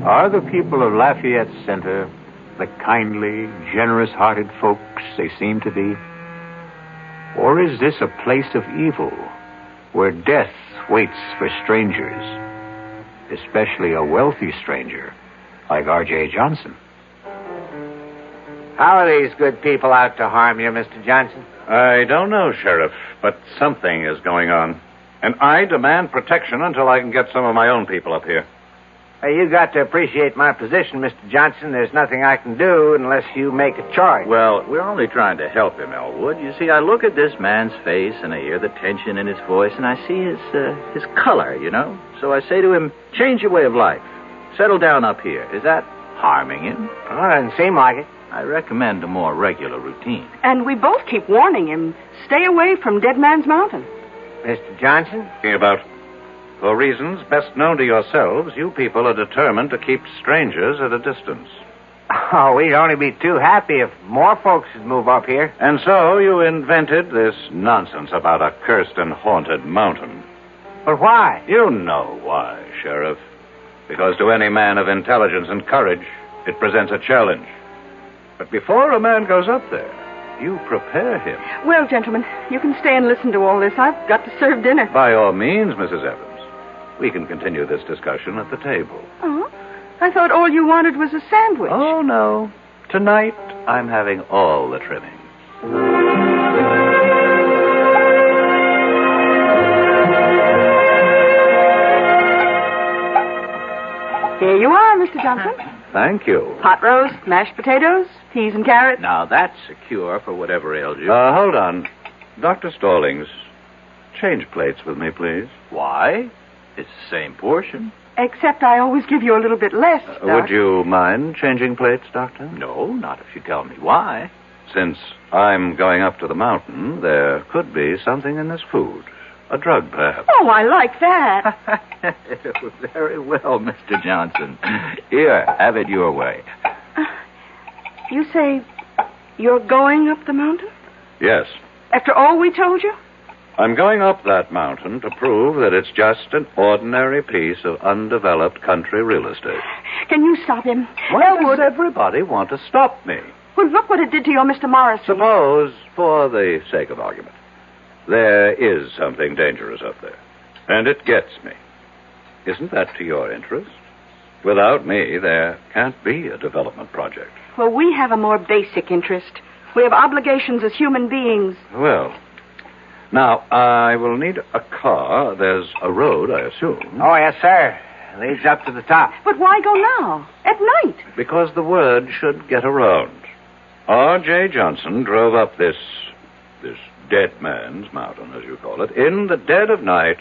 Are the people of Lafayette Center the kindly, generous-hearted folks they seem to be? Or is this a place of evil where death waits for strangers, especially a wealthy stranger like R.J. Johnson? How are these good people out to harm you, Mr. Johnson? I don't know, Sheriff, but something is going on. And I demand protection until I can get some of my own people up here. You got to appreciate my position, Mr. Johnson. There's nothing I can do unless you make a choice. Well, we're only trying to help him, Elwood. You see, I look at this man's face, and I hear the tension in his voice, and I see his color, you know? So I say to him, change your way of life. Settle down up here. Is that harming him? Well, it doesn't seem like it. I recommend a more regular routine. And we both keep warning him, stay away from Dead Man's Mountain. Mr. Johnson? About. For reasons best known to yourselves, you people are determined to keep strangers at a distance. Oh, we'd only be too happy if more folks would move up here. And so you invented this nonsense about a cursed and haunted mountain. But why? You know why, Sheriff. Because to any man of intelligence and courage, it presents a challenge. But before a man goes up there, you prepare him. Well, gentlemen, you can stay and listen to all this. I've got to serve dinner. By all means, Mrs. Evans. We can continue this discussion at the table. Oh? I thought all you wanted was a sandwich. Oh, no. Tonight, I'm having all the trimmings. Here you are, Mr. Johnson. Thank you. Pot roast, mashed potatoes, peas and carrots. Now, that's a cure for whatever ails you. Hold on. Dr. Stallings, change plates with me, please. Why? It's the same portion. Except I always give you a little bit less, Doc. Would you mind changing plates, Doctor? No, not if you tell me why. Since I'm going up to the mountain, there could be something in this food. A drug, perhaps. Oh, I like that. Very well, Mr. Johnson. Here, have it your way. You say you're going up the mountain? Yes. After all we told you? I'm going up that mountain to prove that it's just an ordinary piece of undeveloped country real estate. Can you stop him? Why does everybody want to stop me? Well, look what it did to your Mr. Morrison. Suppose, for the sake of argument, there is something dangerous up there, and it gets me. Isn't that to your interest? Without me, there can't be a development project. Well, we have a more basic interest. We have obligations as human beings. Well, now, I will need a car. There's a road, I assume. Oh, yes, sir. Leads up to the top. But why go now? At night? Because the word should get around. R.J. Johnson drove up this Dead Man's Mountain, as you call it, in the dead of night,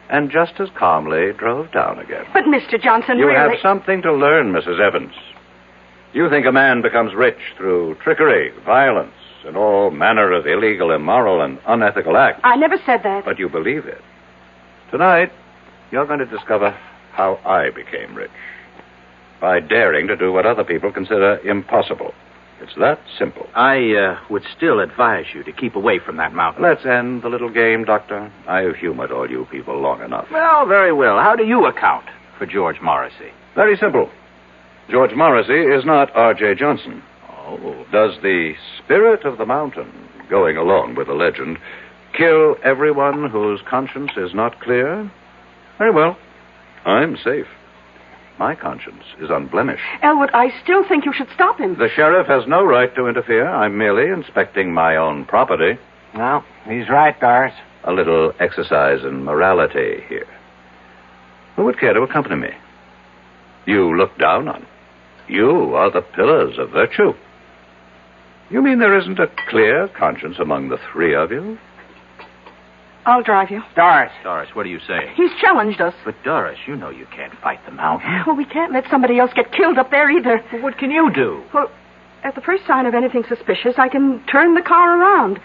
and just as calmly drove down again. But, Mr. Johnson, You really... have something to learn, Mrs. Evans. You think a man becomes rich through trickery, violence, and all manner of illegal, immoral, and unethical acts. I never said that. But you believe it. Tonight, you're going to discover how I became rich. By daring to do what other people consider impossible. It's that simple. I would still advise you to keep away from that mountain. Let's end the little game, Doctor. I've humored all you people long enough. Well, very well. How do you account for George Morrissey? Very simple. George Morrissey is not R.J. Johnson. Oh. Does the spirit of the mountain, going along with the legend, kill everyone whose conscience is not clear? Very well. I'm safe. My conscience is unblemished. Elwood, I still think you should stop him. The sheriff has no right to interfere. I'm merely inspecting my own property. Well, he's right, Doris. A little exercise in morality here. Who would care to accompany me? You look down on. You are the pillars of virtue. You mean there isn't a clear conscience among the three of you? I'll drive you. Doris. Doris, what are you saying? He's challenged us. But, Doris, you know you can't fight the mountain. Well, we can't let somebody else get killed up there either. Well, what can you do? Well, at the first sign of anything suspicious, I can turn the car around.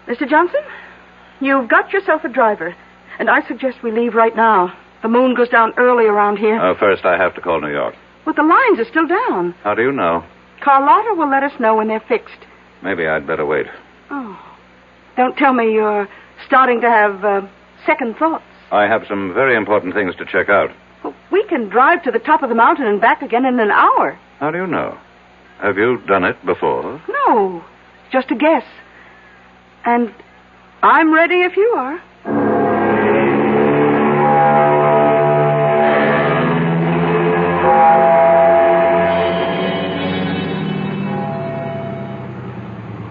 Mr. Johnson, you've got yourself a driver, and I suggest we leave right now. The moon goes down early around here. First, I have to call New York. But the lines are still down. How do you know? Carlotta will let us know when they're fixed. Maybe I'd better wait. Oh. Don't tell me you're starting to have second thoughts. I have some very important things to check out. Well, we can drive to the top of the mountain and back again in an hour. How do you know? Have you done it before? No, just a guess. And I'm ready if you are.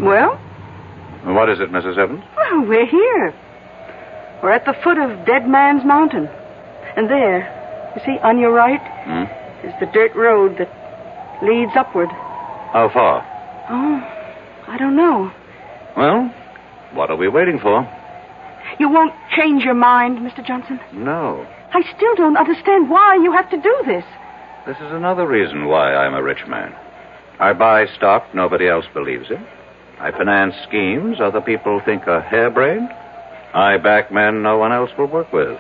Well? What is it, Mrs. Evans? Well, we're here. We're at the foot of Dead Man's Mountain. And there, You see, on your right is the dirt road that leads upward. How far? Oh, I don't know. Well, what are we waiting for? You won't change your mind, Mr. Johnson? No. I still don't understand why you have to do this. This is another reason why I'm a rich man. I buy stock nobody else believes in. I finance schemes other people think are harebrained. I back men no one else will work with.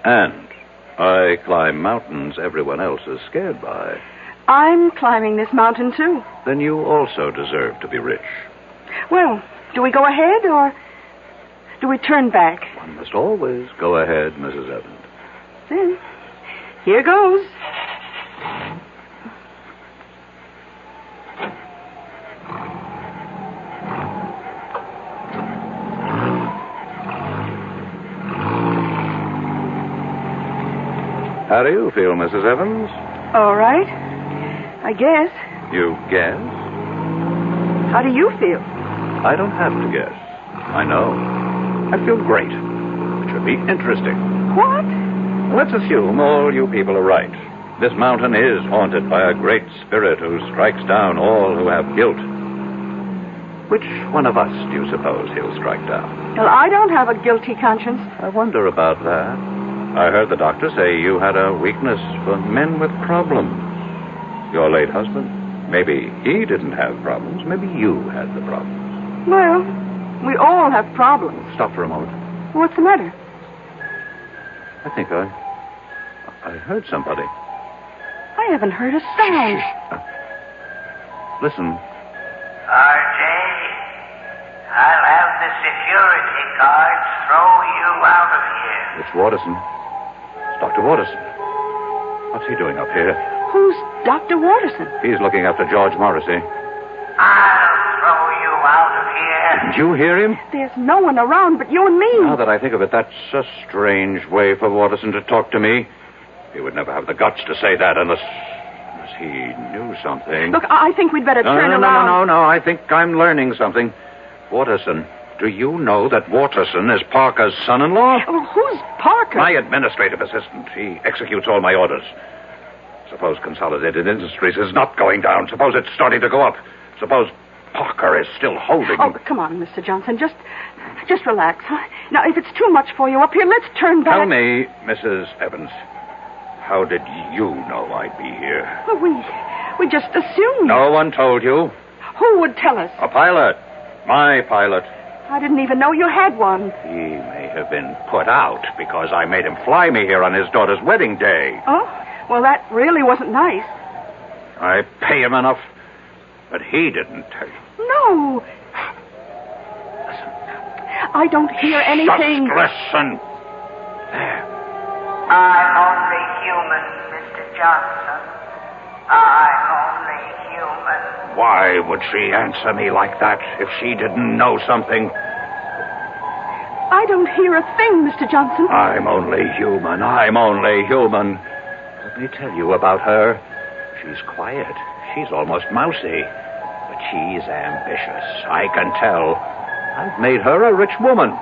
And I climb mountains everyone else is scared by. I'm climbing this mountain, too. Then you also deserve to be rich. Well, do we go ahead or do we turn back? One must always go ahead, Mrs. Evans. Then, here goes. How do you feel, Mrs. Evans? All right. I guess. You guess? How do you feel? I don't have to guess. I know. I feel great. It should be interesting. What? Let's assume all you people are right. This mountain is haunted by a great spirit who strikes down all who have guilt. Which one of us do you suppose he'll strike down? Well, I don't have a guilty conscience. I wonder about that. I heard the doctor say you had a weakness for men with problems. Your late husband. Maybe he didn't have problems. Maybe you had the problems. Well, we all have problems. Stop for a moment. What's the matter? I think I heard somebody. I haven't heard a sound. Listen. RJ, I'll have the security guards throw you out of here. It's Watterson. It's Dr. Watterson. What's he doing up here? Who's Dr. Watterson? He's looking after George Morrissey. I'll throw you out of here. Didn't you hear him? There's no one around but you and me. Now that I think of it, that's a strange way for Watterson to talk to me. He would never have the guts to say that unless he knew something. Look, I think we'd better turn around. No. I think I'm learning something. Watterson, do you know that Watterson is Parker's son-in-law? Well, who's Parker? My administrative assistant. He executes all my orders. Suppose Consolidated Industries is not going down. Suppose it's starting to go up. Suppose Parker is still holding. Oh, come on, Mr. Johnson. Just relax. Huh? Now, if it's too much for you up here, let's turn back. Tell me, Mrs. Evans, how did you know I'd be here? Well, we just assumed. No one told you. Who would tell us? A pilot. My pilot. I didn't even know you had one. He may have been put out because I made him fly me here on his daughter's wedding day. Oh? Well, that really wasn't nice. I pay him enough, but he didn't tell you. No. Listen. I don't hear anything. Just listen. There. I'm only human, Mr. Johnson. I'm only human. Why would she answer me like that if she didn't know something? I don't hear a thing, Mr. Johnson. I'm only human. I'm only human. Let me tell you about her. She's quiet. She's almost mousy. But she's ambitious. I can tell. I've made her a rich woman.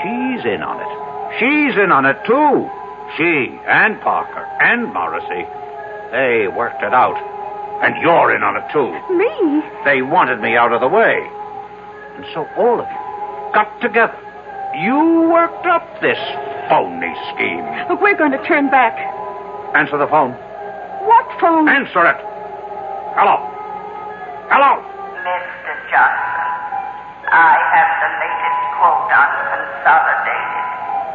She's in on it. She's in on it, too. She and Parker and Morrissey. They worked it out. And you're in on it, too. Me? They wanted me out of the way. And so all of you got together. You worked up this phony scheme. Look, we're going to turn back. Answer the phone. What phone? Answer it. Hello. Hello. Mr. Johnson, I have the latest quote on Consolidated.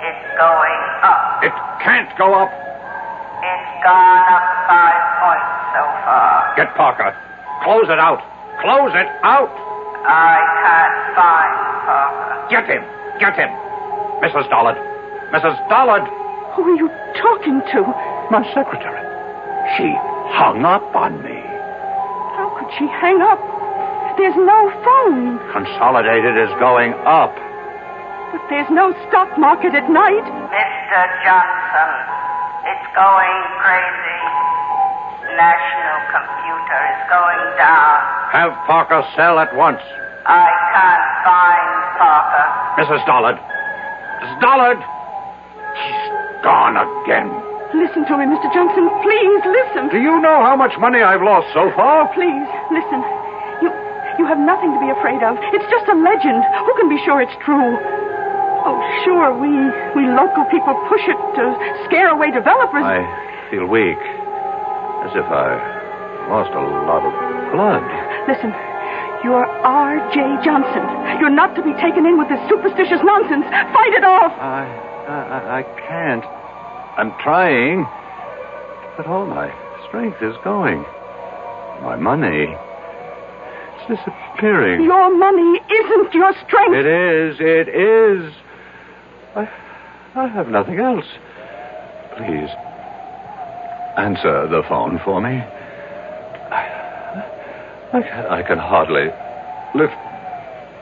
It's going up. It can't go up. It's gone up 5 points so far. Get Parker. Close it out. Close it out. I can't find Parker. Get him. Get him. Mrs. Dollard. Mrs. Dollard. Who are you talking to? My secretary. She hung up on me. How could she hang up? There's no phone. Consolidated is going up. But there's no stock market at night. Mr. Johnson, it's going crazy. National Computer is going down. Have Parker sell at once. I can't find Parker. Mrs. Dollard. Mrs. Dollard. He's gone again. Listen to me, Mr. Johnson. Please, listen. Do you know how much money I've lost so far? Please, listen. You have nothing to be afraid of. It's just a legend. Who can be sure it's true? Oh, sure, we local people push it to scare away developers. I feel weak. As if I lost a lot of blood. Listen, you're R.J. Johnson. You're not to be taken in with this superstitious nonsense. Fight it off. I can't. I'm trying. But all my strength is going. My money... disappearing. Your money isn't your strength. It is. I have nothing else. Please, answer the phone for me. I can hardly lift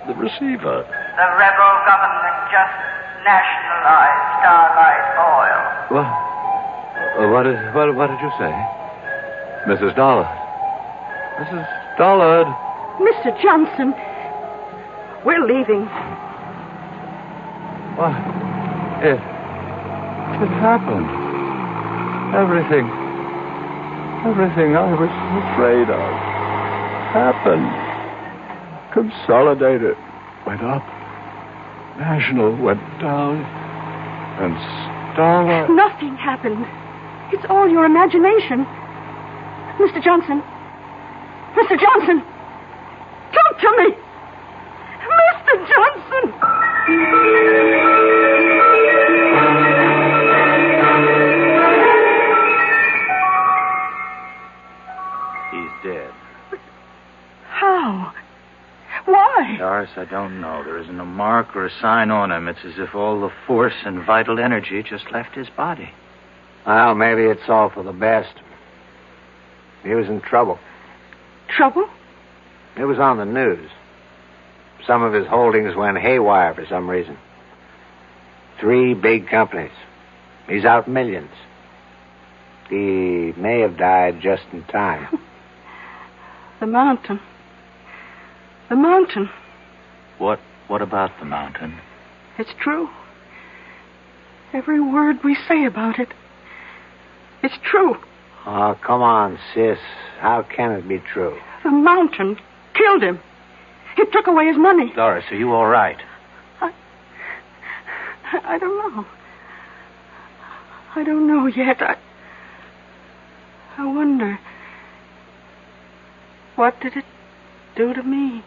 the receiver. The rebel government just nationalized Starlight Oil. What did you say? Mrs. Dollard. Mrs. Dollard. Mr. Johnson, we're leaving. What? It happened. Everything I was afraid of happened. Consolidated went up. National went down. And Starlight... Nothing happened. It's all your imagination. Mr. Johnson. Mr. Johnson. Talk to me! Mr. Johnson! He's dead. How? Why? Doris, I don't know. There isn't a mark or a sign on him. It's as if all the force and vital energy just left his body. Well, maybe it's all for the best. He was in trouble. Trouble? It was on the news. Some of his holdings went haywire for some reason. 3 big companies. He's out millions. He may have died just in time. The mountain. The mountain. What about the mountain? It's true. Every word we say about it. It's true. Oh, come on, sis. How can it be true? The mountain killed him. It took away his money. Doris, are you all right? I don't know. I don't know yet. I wonder. What did it do to me?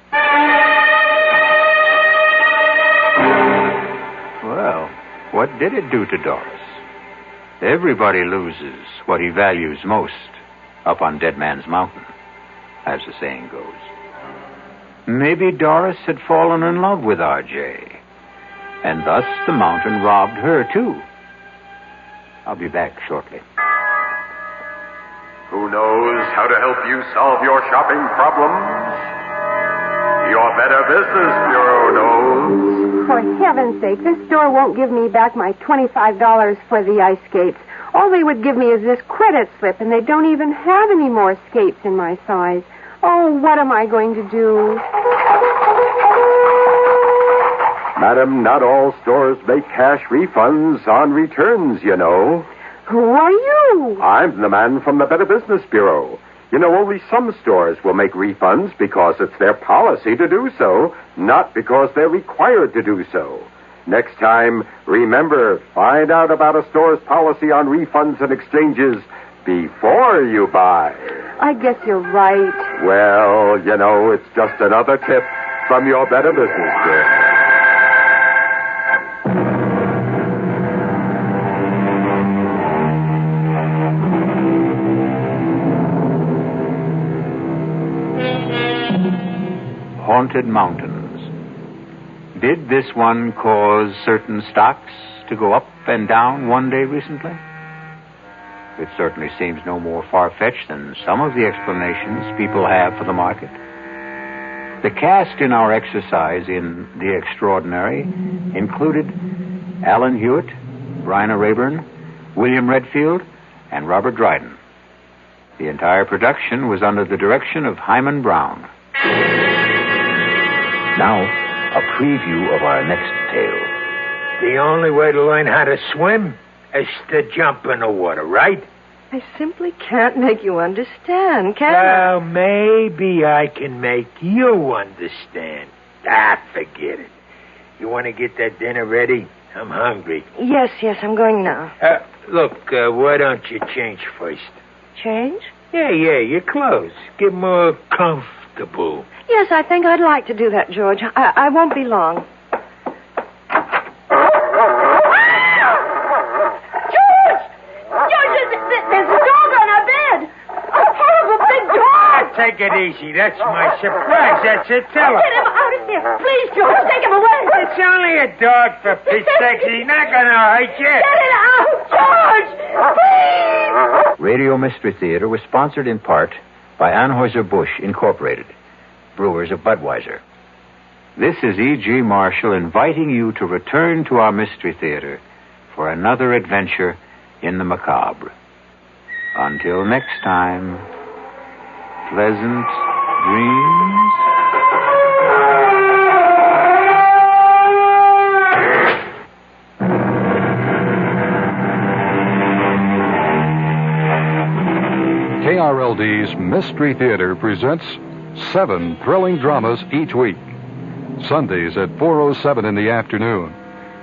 Well, what did it do to Doris? Everybody loses what he values most up on Dead Man's Mountain, as the saying goes. Maybe Doris had fallen in love with R.J., and thus the mountain robbed her, too. I'll be back shortly. Who knows how to help you solve your shopping problems? Your Better Business Bureau knows. For heaven's sake, this store won't give me back my $25 for the ice skates. All they would give me is this credit slip, and they don't even have any more skates in my size. Oh, what am I going to do? Madam, not all stores make cash refunds on returns, you know. Who are you? I'm the man from the Better Business Bureau. You know, only some stores will make refunds because it's their policy to do so, not because they're required to do so. Next time, remember, find out about a store's policy on refunds and exchanges before you buy. I guess you're right. Well, you know, it's just another tip from your Better Business Bureau. Haunted mountains. Did this one cause certain stocks to go up and down one day recently? It certainly seems no more far-fetched than some of the explanations people have for the market. The cast in our exercise in The Extraordinary included Alan Hewitt, Bryna Rayburn, William Redfield, and Robert Dryden. The entire production was under the direction of Hyman Brown. Now, a preview of our next tale. The only way to learn how to swim? is to jump in the water, right? I simply can't make you understand, can I? Well, maybe I can make you understand. Forget it. You want to get that dinner ready? I'm hungry. Yes, I'm going now. Look, why don't you change first? Change? Yeah, your clothes. Get more comfortable. Yes, I think I'd like to do that, George. I won't be long. There's a dog on our bed. A horrible big dog. Take it easy. That's my surprise. That's it. Tell her. Get him out of here. Please, George, take him away. It's only a dog, for Pete's sake. He's not going to hurt you. Get it out, George. Please. Radio Mystery Theater was sponsored in part by Anheuser-Busch Incorporated, brewers of Budweiser. This is E.G. Marshall inviting you to return to our Mystery Theater for another adventure in the macabre. Until next time, pleasant dreams. KRLD's Mystery Theater presents 7 thrilling dramas each week. Sundays at 4:07 in the afternoon.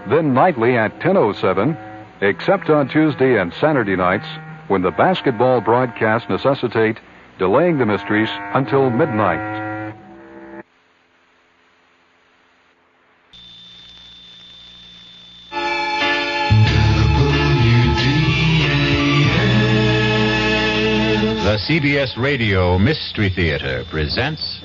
Then nightly at 10:07, except on Tuesday and Saturday nights, when the basketball broadcasts necessitate delaying the mysteries until midnight. The CBS Radio Mystery Theater presents...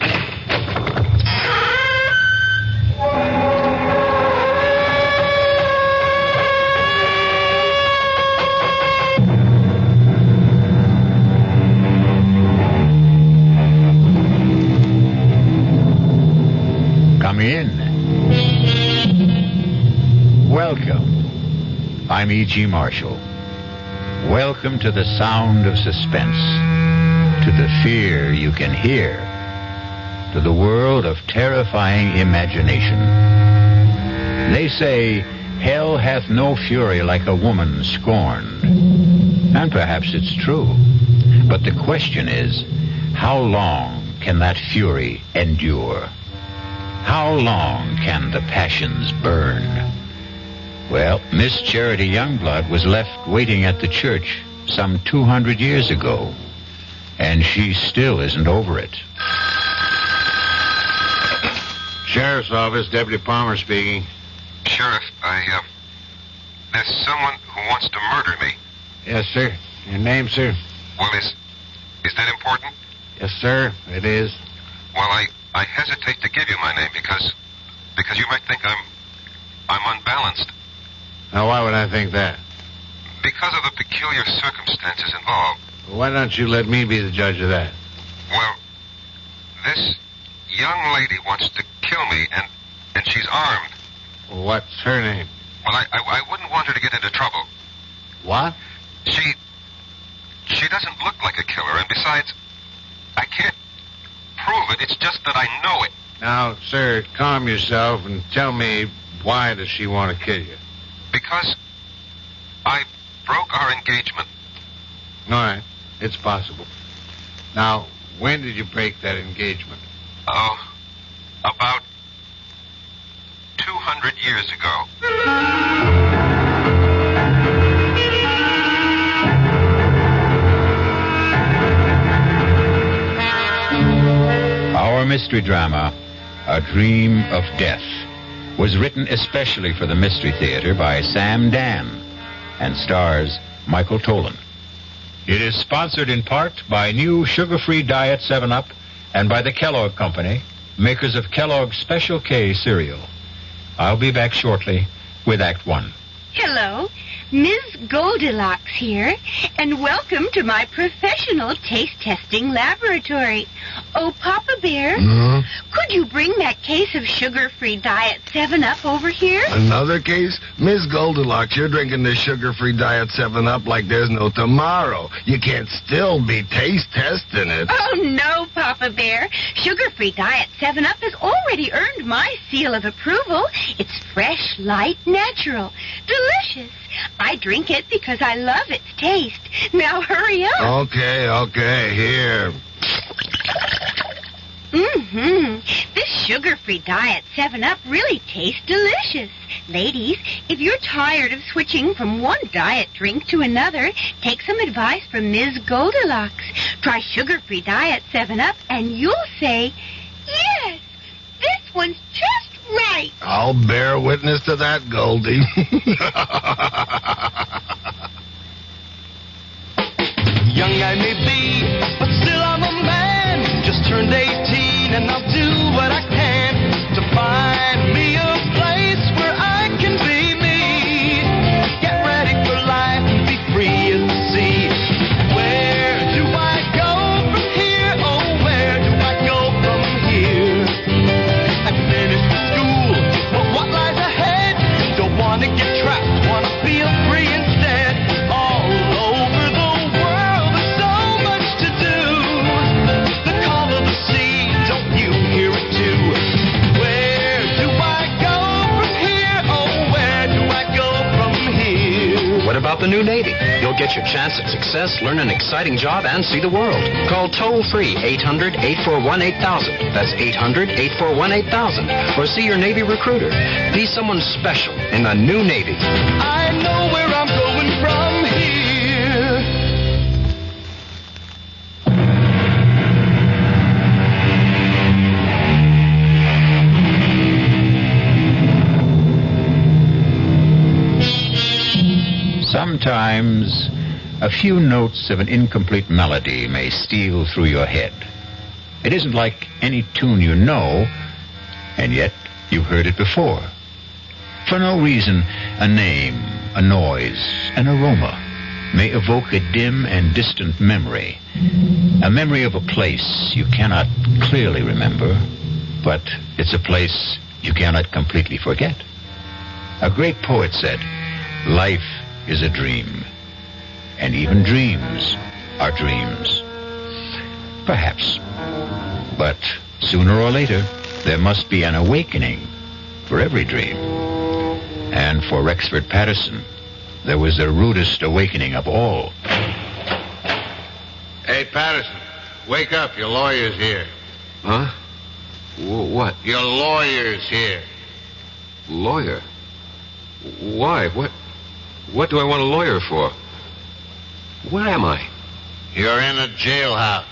Come in. Welcome. I'm E.G. Marshall. Welcome to the sound of suspense, to the fear you can hear, to the world of terrifying imagination. They say, hell hath no fury like a woman scorned. And perhaps it's true. But the question is, how long can that fury endure? How long can the passions burn? Well, Miss Charity Youngblood was left waiting at the church some 200 years ago, and she still isn't over it. Sheriff's Office, Deputy Palmer speaking. Sheriff, there's someone who wants to murder me. Yes, sir. Your name, sir? Well, is that important? Yes, sir, it is. Well, I hesitate to give you my name because you might think I'm unbalanced. Now, why would I think that? Because of the peculiar circumstances involved. Why don't you let me be the judge of that? Well, this young lady wants to kill me, and she's armed. What's her name? Well, I wouldn't want her to get into trouble. What? She doesn't look like a killer, and besides, I can't prove it. It's just that I know it. Now, sir, calm yourself and tell me, why does she want to kill you? Because I broke our engagement. All right, it's possible. Now, when did you break that engagement? Oh, about 200 years ago. Our mystery drama, A Dream of Death, was written especially for the Mystery Theater by Sam Dan and stars Michael Tolan. It is sponsored in part by new sugar-free Diet 7-Up and by the Kellogg Company, makers of Kellogg's Special K cereal. I'll be back shortly with Act 1. Hello, Ms. Goldilocks here, and welcome to my professional taste testing laboratory. Oh, Papa Bear, could you bring that case of sugar-free Diet 7-Up over here? Another case? Miss Goldilocks, you're drinking this sugar-free Diet 7-Up like there's no tomorrow. You can't still be taste testing it. Oh, no, Papa Papa Bear. Sugar-free Diet 7-Up has already earned my seal of approval. It's fresh, light, natural, delicious. I drink it because I love its taste. Now hurry up. Okay, here. This sugar-free Diet 7-Up really tastes delicious. Ladies, if you're tired of switching from one diet drink to another, take some advice from Ms. Goldilocks. Try sugar-free Diet 7-Up and you'll say, yes, this one's just right. I'll bear witness to that, Goldie. Young I may be, but still I'm a man. Just turned 18 and I'll do what I can to find me a place where I can be me. Get ready for life and be free as the sea. Where do I go from here? Oh, where do I go from here? I finished school, but what lies ahead? Don't want to get trapped, want to feel free instead. All over the world, there's so much to do. The call of the sea, don't you hear it too? Where do I go from here? Oh, where do I go from here? What about the new Navy? You'll get your chance at success, learn an exciting job, and see the world. Call toll-free 800-841-8000. That's 800-841-8000. Or see your Navy recruiter. Be someone special in the new Navy. I know where I'm going from here. Sometimes a few notes of an incomplete melody may steal through your head. It isn't like any tune you know, and yet you've heard it before. For no reason, a name, a noise, an aroma may evoke a dim and distant memory. A memory of a place you cannot clearly remember, but it's a place you cannot completely forget. A great poet said, "Life is a dream, and even dreams are dreams." Perhaps. But sooner or later, there must be an awakening for every dream. And for Rexford Patterson, there was the rudest awakening of all. Hey, Patterson, wake up. Your lawyer's here. Huh? What? Your lawyer's here. Lawyer? Why? What do I want a lawyer for? Where am I? You're in a jailhouse.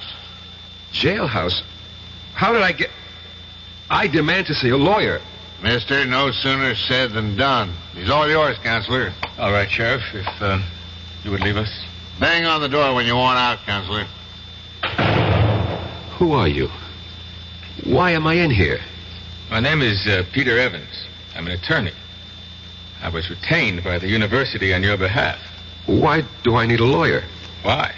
Jailhouse? How did I get... I demand to see a lawyer. Mister, no sooner said than done. He's all yours, Counselor. All right, Sheriff, if you would leave us. Bang on the door when you want out, Counselor. Who are you? Why am I in here? My name is Peter Evans. I'm an attorney. I was retained by the university on your behalf. Why do I need a lawyer? Why?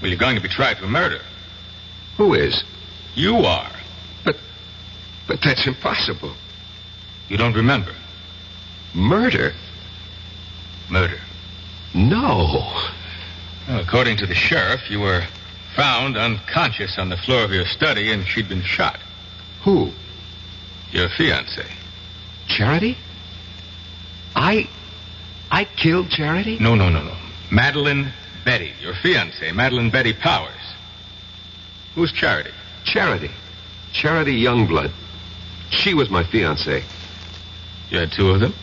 Well, you're going to be tried for murder. Who is? You are. But that's impossible. You don't remember? Murder? Murder. No. Well, according to the sheriff, you were found unconscious on the floor of your study and she'd been shot. Who? Your fiancée. Charity? I killed Charity? No. Madeline Betty, your fiancée, Madeline Betty Powers. Who's Charity? Charity Youngblood. She was my fiancée. You had two of them?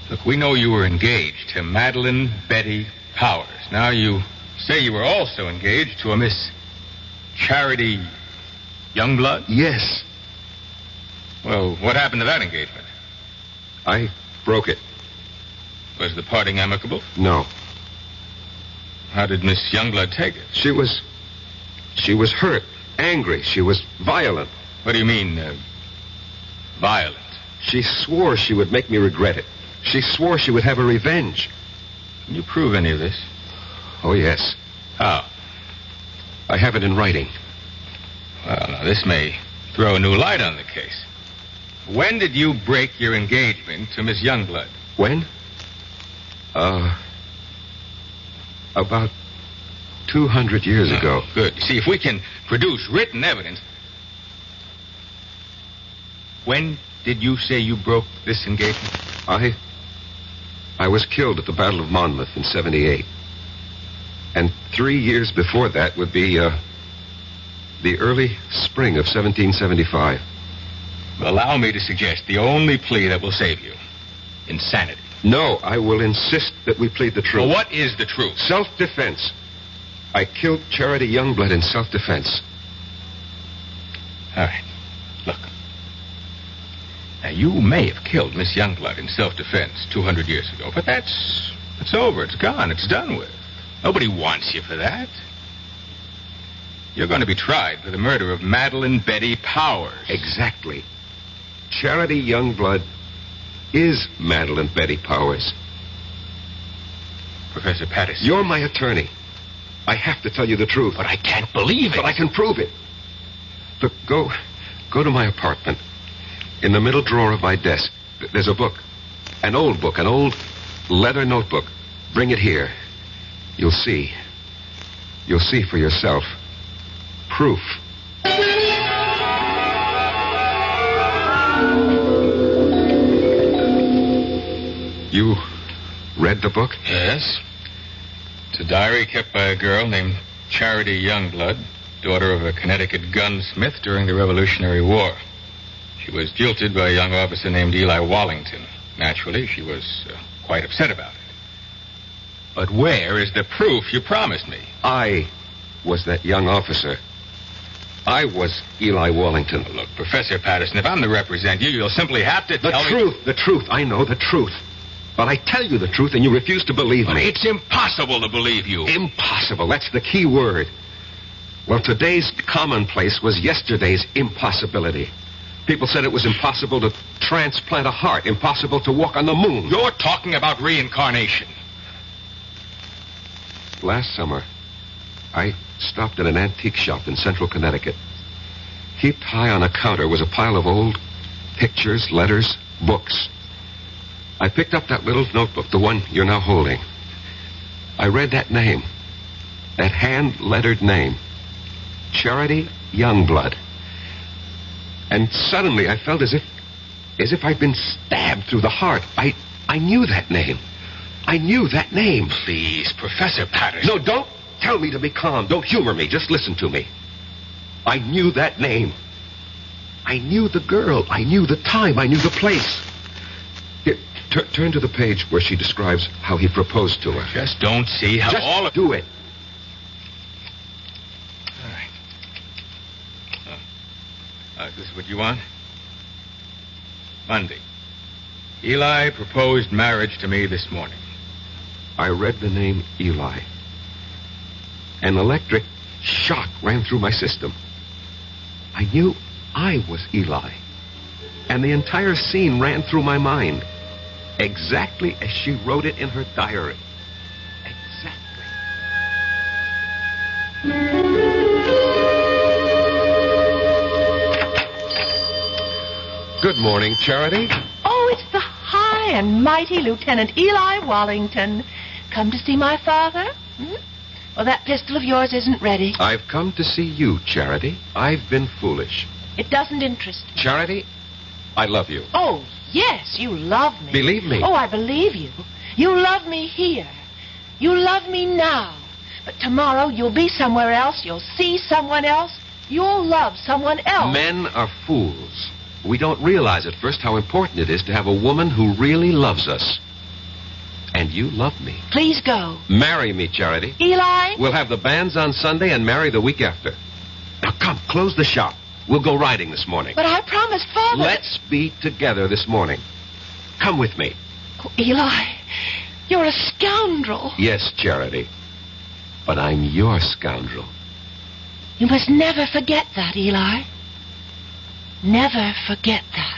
Look, we know you were engaged to Madeline Betty Powers. Now you say you were also engaged to a Miss Charity Youngblood? Yes. Well, what happened to that engagement? I broke it. Was the parting amicable? No. How did Miss Youngblood take it? She was hurt, angry. She was violent. What do you mean, violent? She swore she would make me regret it. She swore she would have a revenge. Can you prove any of this? Oh, yes. How? I have it in writing. Well, now, this may throw a new light on the case. When did you break your engagement to Miss Youngblood? When? About 200 years ago. Good. You see, if we can produce written evidence... When did you say you broke this engagement? I was killed at the Battle of Monmouth in 78. And 3 years before that would be, the early spring of 1775. Allow me to suggest the only plea that will save you. Insanity. No, I will insist that we plead the truth. Well, what is the truth? Self-defense. I killed Charity Youngblood in self-defense. All right. Look. Now, you may have killed Miss Youngblood in self-defense 200 years ago, but it's over. It's gone. It's done with. Nobody wants you for that. You're going to be tried for the murder of Madeline Betty Powers. Exactly. Charity Youngblood is Madeline Betty Powers. Professor Patterson. You're my attorney. I have to tell you the truth. But I can't believe it. But I can prove it. Look, go to my apartment. In the middle drawer of my desk, there's a book. An old book, an old leather notebook. Bring it here. You'll see. You'll see for yourself. Proof. You read the book? Yes. It's a diary kept by a girl named Charity Youngblood, daughter of a Connecticut gunsmith during the Revolutionary War. She was jilted by a young officer named Eli Wallington. Naturally, she was quite upset about it. But where is the proof you promised me? I was that young officer. I was Eli Wallington. Look, Professor Patterson, if I'm to represent you, you'll simply have to tell me... The truth. I know the truth. But I tell you the truth and you refuse to believe me. It's impossible to believe you. Impossible. That's the key word. Well, today's commonplace was yesterday's impossibility. People said it was impossible to transplant a heart, impossible to walk on the moon. You're talking about reincarnation. Last summer, I stopped at an antique shop in central Connecticut. Heaped high on a counter was a pile of old pictures, letters, books. I picked up that little notebook, the one you're now holding. I read that name, that hand-lettered name, Charity Youngblood. And suddenly I felt as if I'd been stabbed through the heart. I knew that name. I knew that name. Please, Professor Patterson. No, don't tell me to be calm. Don't humor me. Just listen to me. I knew that name. I knew the girl. I knew the time. I knew the place. Here, turn to the page where she describes how he proposed to her. Just don't see how Just all of... do it. All right. This is what you want? Monday. Eli proposed marriage to me this morning. I read the name Eli. An electric shock ran through my system. I knew I was Eli. And the entire scene ran through my mind. Exactly as she wrote it in her diary. Good morning, Charity. Oh, it's the high and mighty Lieutenant Eli Wallington. Come to see my father? Well, that pistol of yours isn't ready. I've come to see you, Charity. I've been foolish. It doesn't interest me. Charity, I love you. Oh, yes, you love me. Believe me. Oh, I believe you. You love me here. You love me now. But tomorrow you'll be somewhere else. You'll see someone else. You'll love someone else. Men are fools. We don't realize at first how important it is to have a woman who really loves us. And you love me. Please go. Marry me, Charity. Eli? We'll have the banns on Sunday and marry the week after. Now, come, close the shop. We'll go riding this morning. But I promised Father... Let's be together this morning. Come with me. Oh, Eli, you're a scoundrel. Yes, Charity. But I'm your scoundrel. You must never forget that, Eli. Never forget that.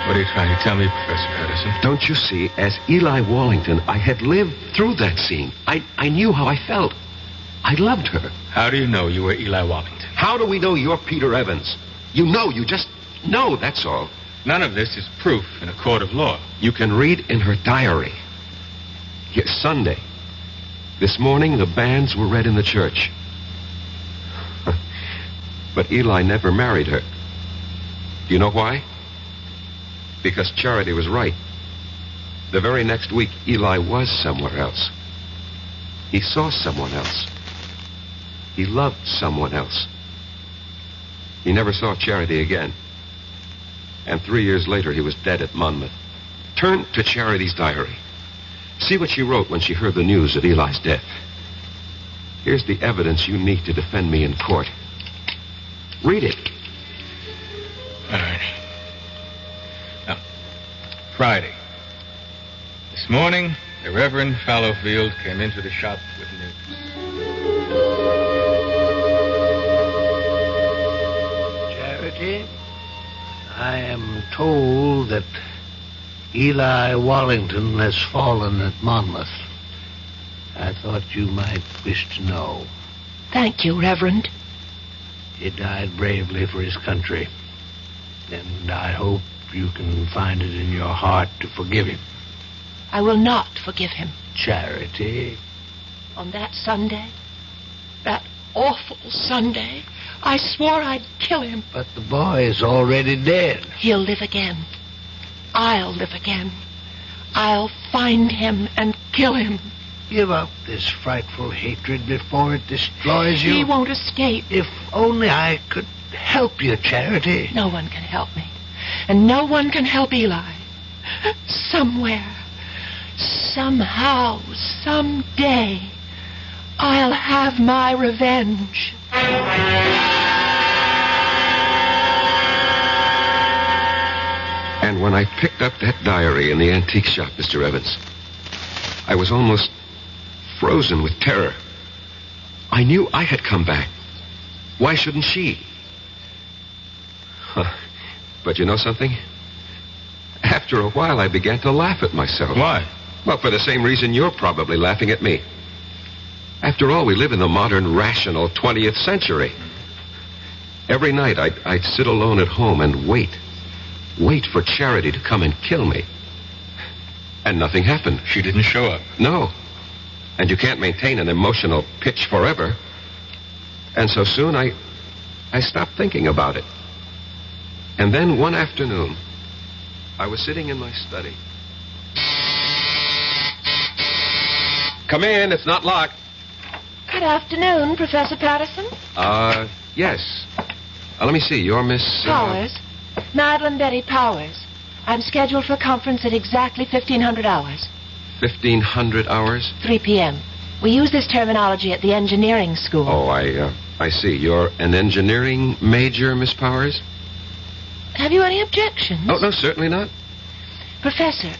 What are you trying to tell me, Professor Patterson? Don't you see, as Eli Wallington, I had lived through that scene. I knew how I felt. I loved her. How do you know you were Eli Wallington? How do we know you're Peter Evans? You know, you just know, that's all. None of this is proof in a court of law. You can read in her diary. Here, Sunday. This morning, the banns were read in the church. But Eli never married her. Do you know why? Because Charity was right. The very next week, Eli was somewhere else. He saw someone else. He loved someone else. He never saw Charity again. And 3 years later, he was dead at Monmouth. Turn to Charity's diary. See what she wrote when she heard the news of Eli's death. Here's the evidence you need to defend me in court. Read it. All right. Now, Friday. This morning, the Reverend Fallowfield came into the shop with news. Charity, I am told that Eli Wallington has fallen at Monmouth. I thought you might wish to know. Thank you, Reverend. He died bravely for his country. And I hope you can find it in your heart to forgive him. I will not forgive him. Charity. On that Sunday, that awful Sunday, I swore I'd kill him. But the boy is already dead. He'll live again. I'll live again. I'll find him and kill him. Give up this frightful hatred before it destroys you. He won't escape. If only I could help you, Charity. No one can help me. And no one can help Eli. Somewhere, somehow, someday, I'll have my revenge. And when I picked up that diary in the antique shop, Mr. Evans, I was almost frozen with terror. I knew I had come back. Why shouldn't she? But you know something? After a while, I began to laugh at myself. Why? Well, for the same reason you're probably laughing at me. After all, we live in the modern, rational 20th century. Every night, I'd sit alone at home and wait for Charity to come and kill me. And nothing happened. She didn't show up. No. And you can't maintain an emotional pitch forever. And so soon, I stopped thinking about it. And then one afternoon, I was sitting in my study. Come in, it's not locked. Good afternoon, Professor Patterson. Yes. Let me see, you're Miss... Powers. Madeline Betty Powers. I'm scheduled for a conference at exactly 1500 hours. 1500 hours? 3 p.m. We use this terminology at the engineering school. Oh, I see. You're an engineering major, Miss Powers? Have you any objections? Oh, no, certainly not. Professor,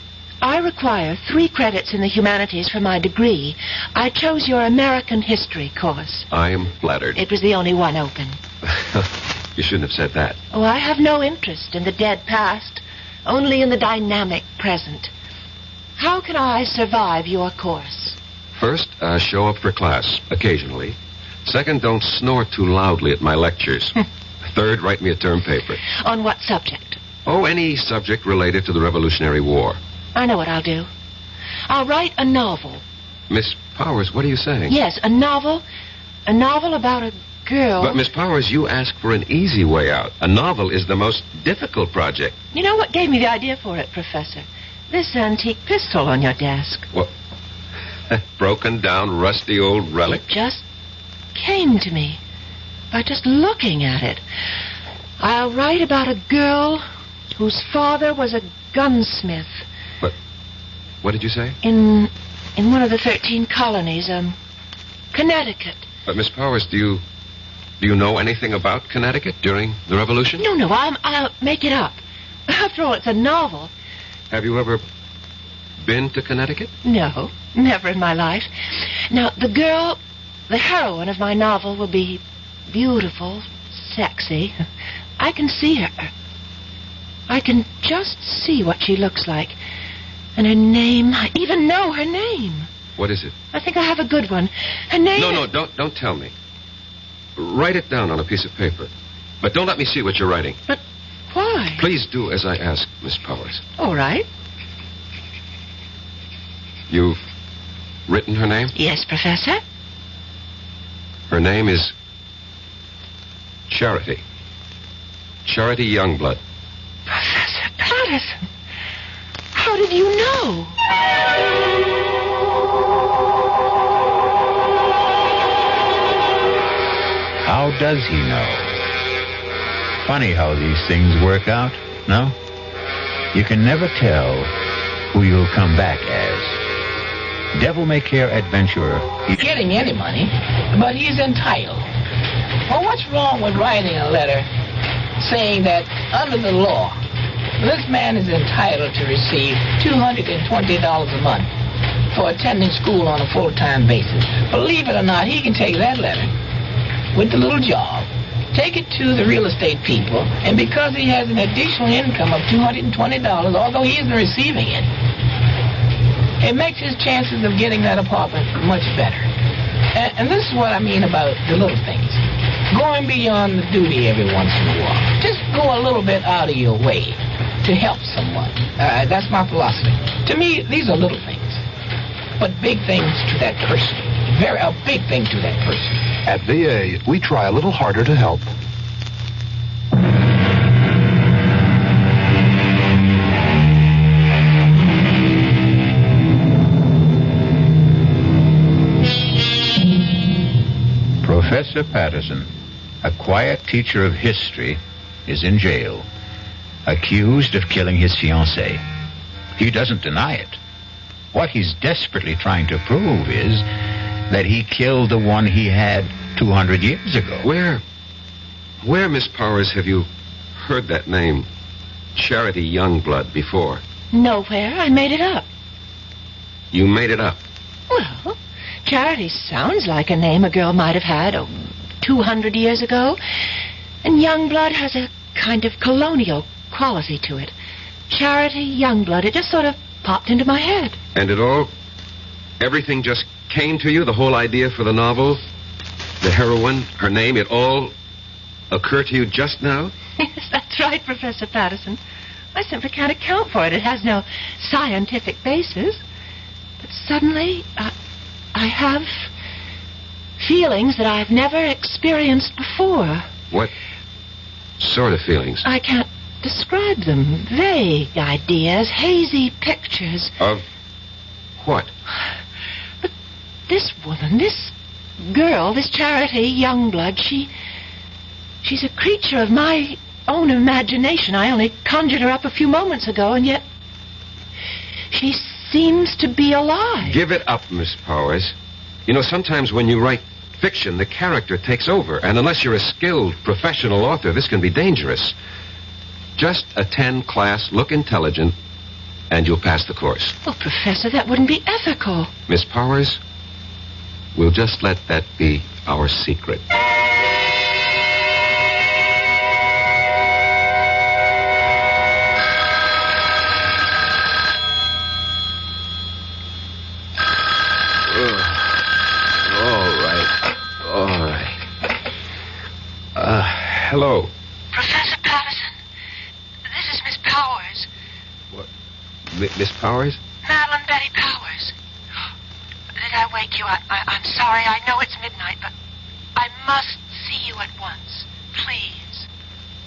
I require 3 credits in the humanities for my degree. I chose your American history course. I am flattered. It was the only one open. You shouldn't have said that. Oh, I have no interest in the dead past, only in the dynamic present. How can I survive your course? First, show up for class, occasionally. Second, don't snore too loudly at my lectures. Third, write me a term paper. On what subject? Oh, any subject related to the Revolutionary War. I know what I'll do. I'll write a novel. Miss Powers, what are you saying? Yes, a novel. A novel about a girl. But, Miss Powers, you asked for an easy way out. A novel is the most difficult project. You know what gave me the idea for it, Professor? This antique pistol on your desk. What? That broken down, rusty old relic? It just came to me by just looking at it. I'll write about a girl whose father was a gunsmith. What did you say? In one of the 13 colonies, Connecticut. But, Miss Powers, do you know anything about Connecticut during the Revolution? No, I'll make it up. After all, it's a novel. Have you ever been to Connecticut? No, never in my life. Now, the girl, the heroine of my novel, will be beautiful, sexy. I can see her. I can just see what she looks like. And her name, I even know her name. What is it? I think I have a good one. Her name No, don't tell me. Write it down on a piece of paper. But don't let me see what you're writing. But why? Why? Please do as I ask, Miss Powers. All right. You've written her name? Yes, Professor. Her name is Charity. Charity Youngblood. Professor Patterson, how did you know? How does he know? Funny how these things work out, no? You can never tell who you'll come back as. Devil-may-care adventurer. Getting any money, but he's entitled. Well, what's wrong with writing a letter saying that under the law, this man is entitled to receive $220 a month for attending school on a full-time basis? Believe it or not, he can take that letter with the little job, take it to the real estate people, and because he has an additional income of $220, although he isn't receiving it, it makes his chances of getting that apartment much better. And this is what I mean about the little things. Going beyond the duty every once in a while. Just go a little bit out of your way to help someone. That's my philosophy. To me, these are little things, but big things to that person. A big thing to that person. At VA, we try a little harder to help. Professor Patterson, a quiet teacher of history, is in jail, accused of killing his fiancée. He doesn't deny it. What he's desperately trying to prove is that he killed the one he had 200 years ago. Where, Miss Powers, have you heard that name, Charity Youngblood, before? Nowhere. I made it up. You made it up? Well, Charity sounds like a name a girl might have had 200 years ago. And Youngblood has a kind of colonial quality to it. Charity Youngblood. It just sort of popped into my head. And everything just came to you, the whole idea for the novel, the heroine, her name, it all occurred to you just now? Yes, that's right, Professor Patterson. I simply can't account for it. It has no scientific basis. But suddenly, I have feelings that I've never experienced before. What sort of feelings? I can't describe them. Vague ideas, hazy pictures. Of what? But this woman, this girl, this Charity Youngblood, she's a creature of my own imagination. I only conjured her up a few moments ago, and yet she seems to be alive. Give it up, Miss Powers. You know, sometimes when you write fiction, the character takes over, and unless you're a skilled professional author, this can be dangerous. Just attend class, look intelligent, and you'll pass the course. Oh, Professor, that wouldn't be ethical. Miss Powers, we'll just let that be our secret. All right. Hello. Professor Patterson, this is Miss Powers. What? Miss Powers? Madeline Betty Powers. Did I wake you? I'm sorry. I know it's midnight, but I must see you at once. Please.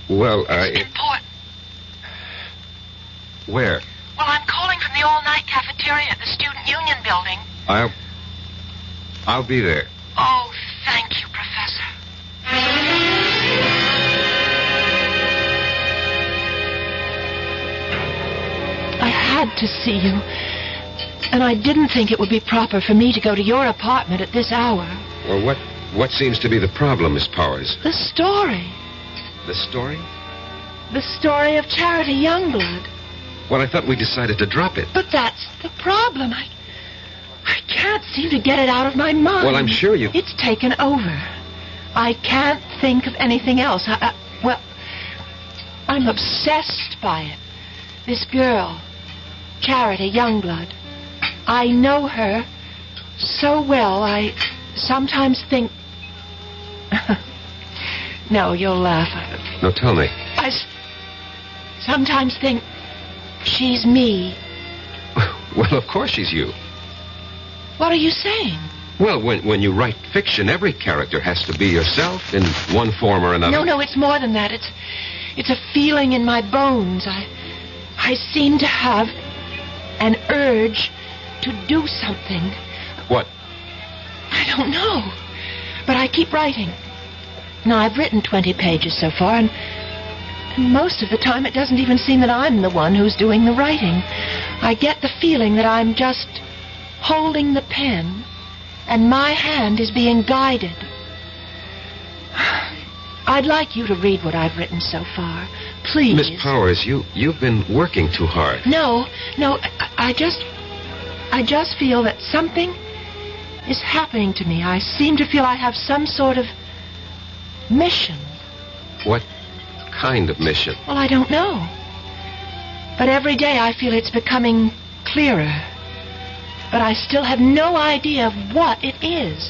Well, It's important. Where? Well, I'm calling from the all-night cafeteria at the Student Union building. I'll be there. Oh, thank you, Professor. I had to see you. And I didn't think it would be proper for me to go to your apartment at this hour. Well, what seems to be the problem, Miss Powers? The story. The story? The story of Charity Youngblood. Well, I thought we decided to drop it. But that's the problem. I can't seem to get it out of my mind. Well, I'm sure you... It's taken over. I can't think of anything else. I'm obsessed by it. This girl, Charity Youngblood. I know her so well, I sometimes think... No, you'll laugh. No, tell me. sometimes think she's me. Well, of course she's you. What are you saying? Well, when you write fiction, every character has to be yourself in one form or another. No, it's more than that. It's a feeling in my bones. I seem to have an urge to do something. What? I don't know. But I keep writing. Now, I've written 20 pages so far, and most of the time it doesn't even seem that I'm the one who's doing the writing. I get the feeling that I'm just holding the pen, and my hand is being guided. I'd like you to read what I've written so far. Please. Miss Powers, you've been working too hard. No, I just feel that something is happening to me. I seem to feel I have some sort of mission. What kind of mission? Well, I don't know. But every day I feel it's becoming clearer. But I still have no idea of what it is.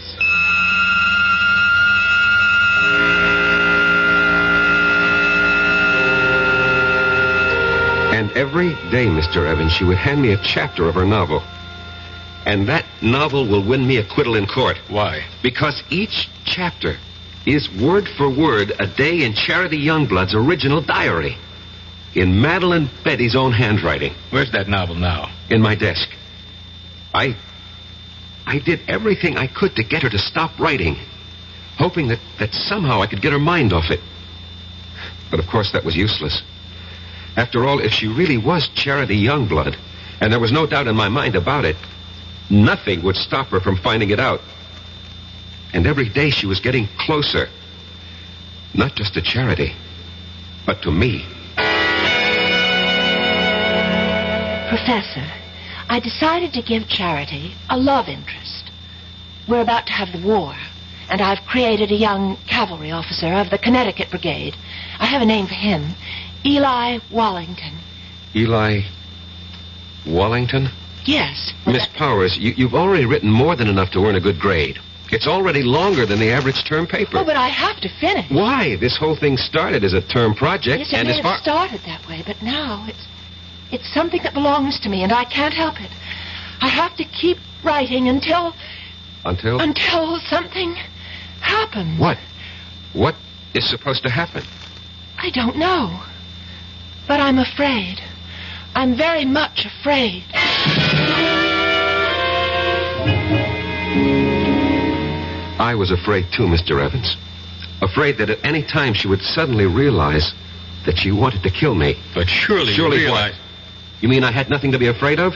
And every day, Mr. Evans, she would hand me a chapter of her novel. And that novel will win me acquittal in court. Why? Because each chapter is word for word a day in Charity Youngblood's original diary. In Madeline Betty's own handwriting. Where's that novel now? In my desk. I did everything I could to get her to stop writing, hoping that somehow I could get her mind off it. But of course that was useless. After all, if she really was Charity Youngblood, and there was no doubt in my mind about it, nothing would stop her from finding it out. And every day she was getting closer. Not just to Charity, but to me. Professor, I decided to give Charity a love interest. We're about to have the war, and I've created a young cavalry officer of the Connecticut Brigade. I have a name for him. Eli Wallington. Eli Wallington? Yes. Miss Powers, you've already written more than enough to earn a good grade. It's already longer than the average term paper. Oh, but I have to finish. Why? This whole thing started as a term project. Yes, it may have started that way, but now it's something that belongs to me, and I can't help it. I have to keep writing until... Until something happens. What? What is supposed to happen? I don't know. But I'm afraid. I'm very much afraid. I was afraid too, Mr. Evans. Afraid that at any time she would suddenly realize that she wanted to kill me. But surely you realize... What? You mean I had nothing to be afraid of?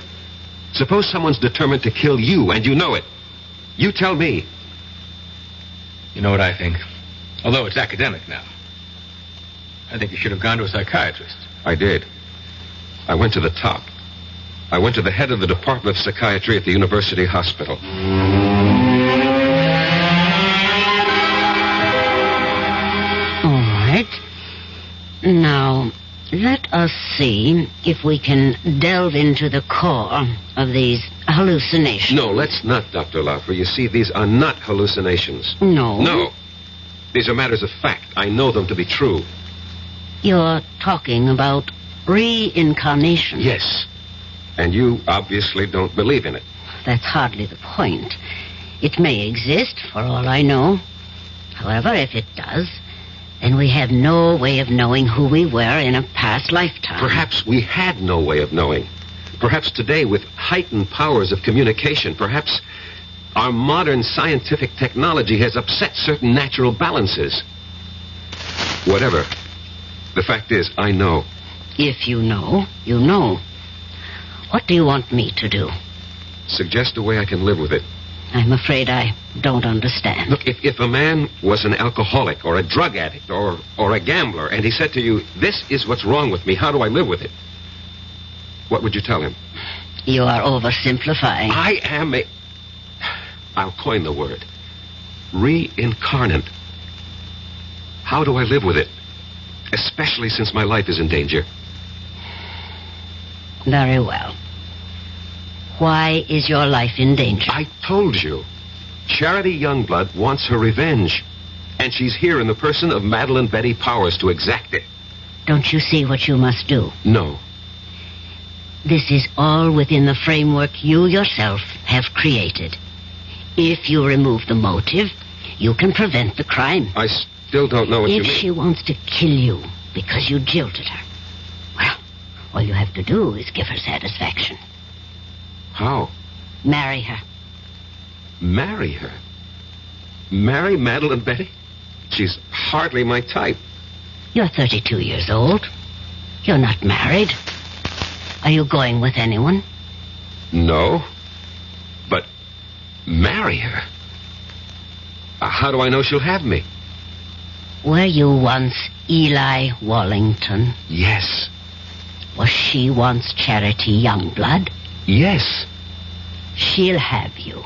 Suppose someone's determined to kill you, and you know it. You tell me. You know what I think? Although it's academic now. I think you should have gone to a psychiatrist. I did. I went to the top. I went to the head of the Department of Psychiatry at the University Hospital. All right. Now, let us see if we can delve into the core of these hallucinations. No, let's not, Dr. Laufer. You see, these are not hallucinations. No? No. These are matters of fact. I know them to be true. You're talking about reincarnation. Yes. And you obviously don't believe in it. That's hardly the point. It may exist, for all I know. However, if it does, then we have no way of knowing who we were in a past lifetime. Perhaps we had no way of knowing. Perhaps today, with heightened powers of communication, perhaps our modern scientific technology has upset certain natural balances. Whatever. The fact is, I know. If you know, you know. What do you want me to do? Suggest a way I can live with it. I'm afraid I don't understand. Look, if a man was an alcoholic or a drug addict or a gambler, and he said to you, this is what's wrong with me, how do I live with it? What would you tell him? You are oversimplifying. I am I'll coin the word. Reincarnate. How do I live with it? Especially since my life is in danger. Very well. Why is your life in danger? I told you. Charity Youngblood wants her revenge. And she's here in the person of Madeline Betty Powers to exact it. Don't you see what you must do? No. This is all within the framework you yourself have created. If you remove the motive, you can prevent the crime. I still don't know what you If mean. she wants to kill you because you jilted her, well, all you have to do is give her satisfaction. How? Marry her. Marry her? Marry Madeline Betty? She's hardly my type. You're 32 years old. You're not married. Are you going with anyone? No. But marry her? How do I know she'll have me? Were you once Eli Wallington? Yes. Was she once Charity Youngblood? Yes. She'll have you.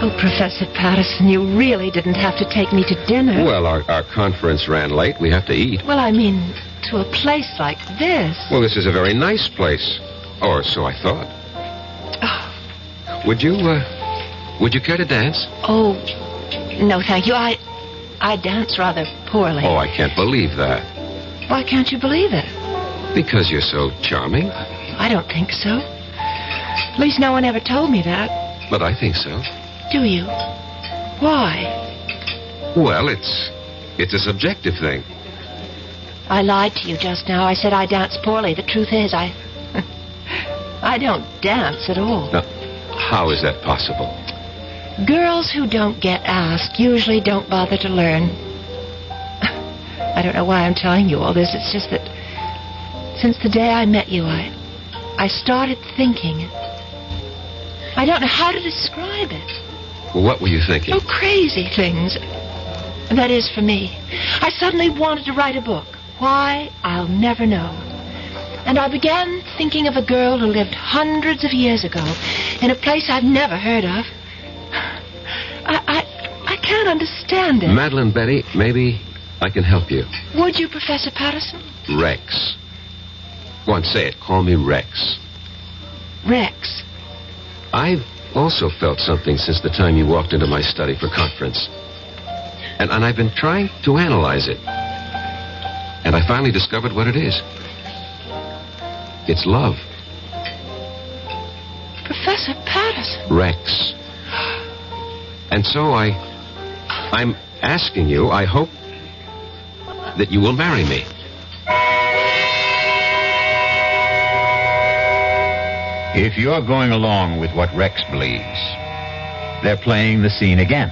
Oh, Professor Patterson, you really didn't have to take me to dinner. Well, our conference ran late. We have to eat. Well, I mean, to a place like this. Well, this is a very nice place. Or so I thought. Oh. Would you care to dance? Oh, no, thank you. I dance rather poorly. Oh, I can't believe that. Why can't you believe it? Because you're so charming. I don't think so. At least no one ever told me that. But I think so. Do you? Why? Well, it's a subjective thing. I lied to you just now. I said I dance poorly. The truth is, I don't dance at all. Now, how is that possible? Girls who don't get asked usually don't bother to learn. I don't know why I'm telling you all this. It's just that since the day I met you, I started thinking. I don't know how to describe it. Well, what were you thinking? Oh, crazy things. That is, for me. I suddenly wanted to write a book. Why, I'll never know. And I began thinking of a girl who lived hundreds of years ago in a place I've never heard of. I can't understand it. Madeline Betty, maybe I can help you. Would you, Professor Patterson? Rex. Go on, say it. Call me Rex. Rex. I've also felt something since the time you walked into my study for conference. And I've been trying to analyze it. And I finally discovered what it is. It's love. Professor Patterson. Rex. And so I'm asking you, I hope that you will marry me. If you're going along with what Rex believes, they're playing the scene again.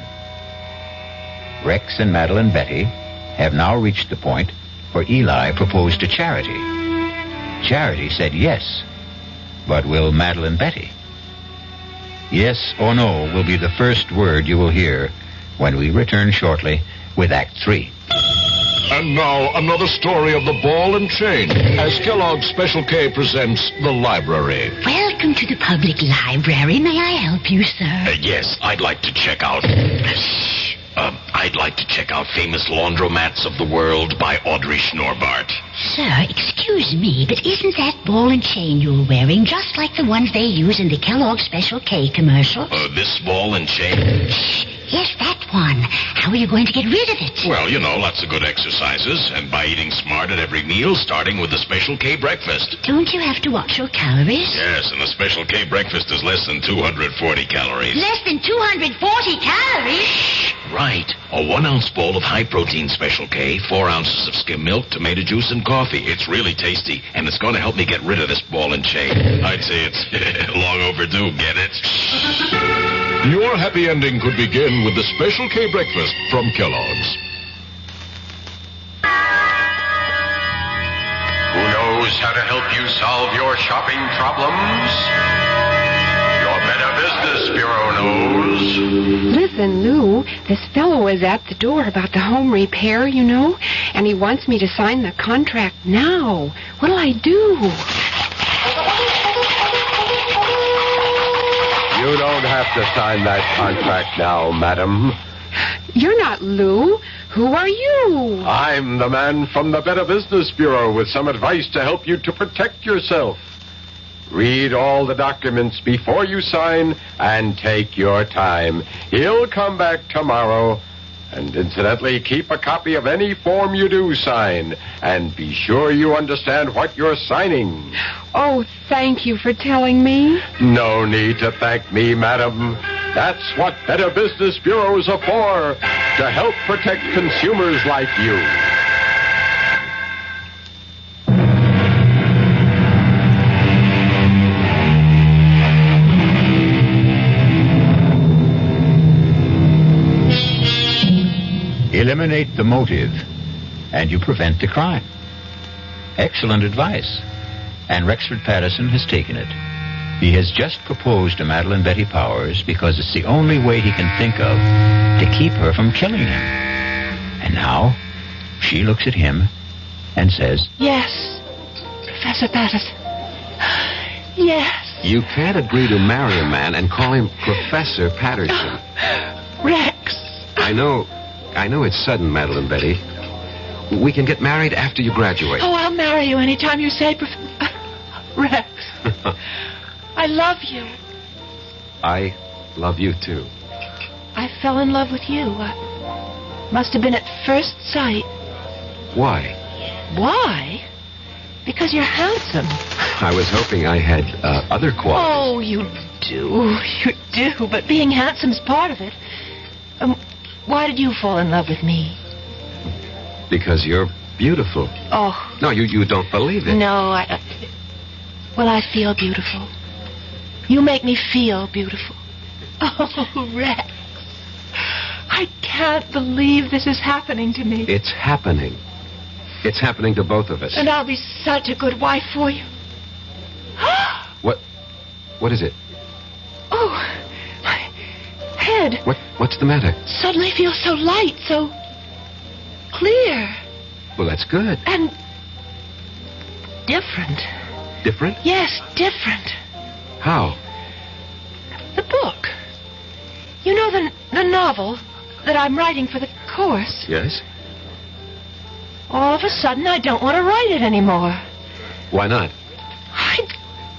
Rex and Madeline Betty have now reached the point where Eli proposed to Charity. Charity said yes, but will Madeline Betty? Yes or no will be the first word you will hear when we return shortly with Act 3. And now, another story of the ball and chain, as Kellogg's Special K presents The Library. Welcome to the public library. May I help you, sir? Yes, I'd like to check out... I'd like to check out Famous Laundromats of the World by Audrey Schnorbart. Sir, excuse me, but isn't that ball and chain you're wearing just like the ones they use in the Kellogg's Special K commercial? This ball and chain? Yes, that one. How are you going to get rid of it? Well, you know, lots of good exercises, and by eating smart at every meal, starting with the Special K breakfast. Don't you have to watch your calories? Yes, and the Special K breakfast is less than 240 calories. Less than 240 calories? Right. A 1-ounce bowl of high-protein Special K, 4 ounces of skim milk, tomato juice, and coffee. It's really tasty, and it's going to help me get rid of this ball and chain. I'd say it's long overdue, get it? Your happy ending could begin with the Special K breakfast from Kellogg's. Who knows how to help you solve your shopping problems? Your Better Business Bureau knows. Listen, Lou, this fellow is at the door about the home repair, you know, and he wants me to sign the contract now. What'll I do? You don't have to sign that contract now, madam. You're not Lou. Who are you? I'm the man from the Better Business Bureau with some advice to help you to protect yourself. Read all the documents before you sign and take your time. He'll come back tomorrow. And incidentally, keep a copy of any form you do sign. And be sure you understand what you're signing. Oh, thank you for telling me. No need to thank me, madam. That's what Better Business Bureaus are for. To help protect consumers like you. Eliminate the motive, and you prevent the crime. Excellent advice. And Rexford Patterson has taken it. He has just proposed to Madeline Betty Powers because it's the only way he can think of to keep her from killing him. And now, she looks at him and says, Yes, Professor Patterson. Yes. You can't agree to marry a man and call him Professor Patterson. Rex. I know it's sudden, Madeline Betty. We can get married after you graduate. Oh, I'll marry you anytime you say, Rex. I love you. I love you, too. I fell in love with you. Must have been at first sight. Why? Why? Because you're handsome. I was hoping I had other qualities. Oh, you do. You do. But being handsome's part of it. Why did you fall in love with me? Because you're beautiful. Oh. No, you don't believe it. No, well, I feel beautiful. You make me feel beautiful. Oh, Rex. I can't believe this is happening to me. It's happening. It's happening to both of us. And I'll be such a good wife for you. What is it? Oh, my head. What's the matter? Suddenly feels so light, so clear. Well, that's good. And different. Different? Yes, different. How? The book. You know the novel that I'm writing for the course? Yes. All of a sudden, I don't want to write it anymore. Why not?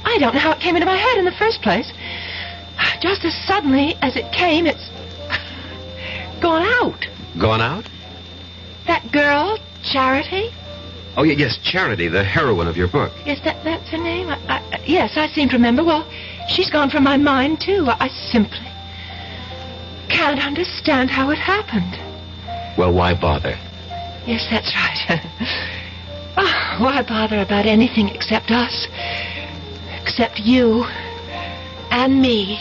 I don't know how it came into my head in the first place. Just as suddenly as it came, it's gone out. Gone out? That girl, Charity? Oh, yes, Charity, the heroine of your book. Yes, that's her name? Yes, I seem to remember. Well, she's gone from my mind, too. I simply can't understand how it happened. Well, why bother? Yes, that's right. Oh, why bother about anything except us? Except you and me.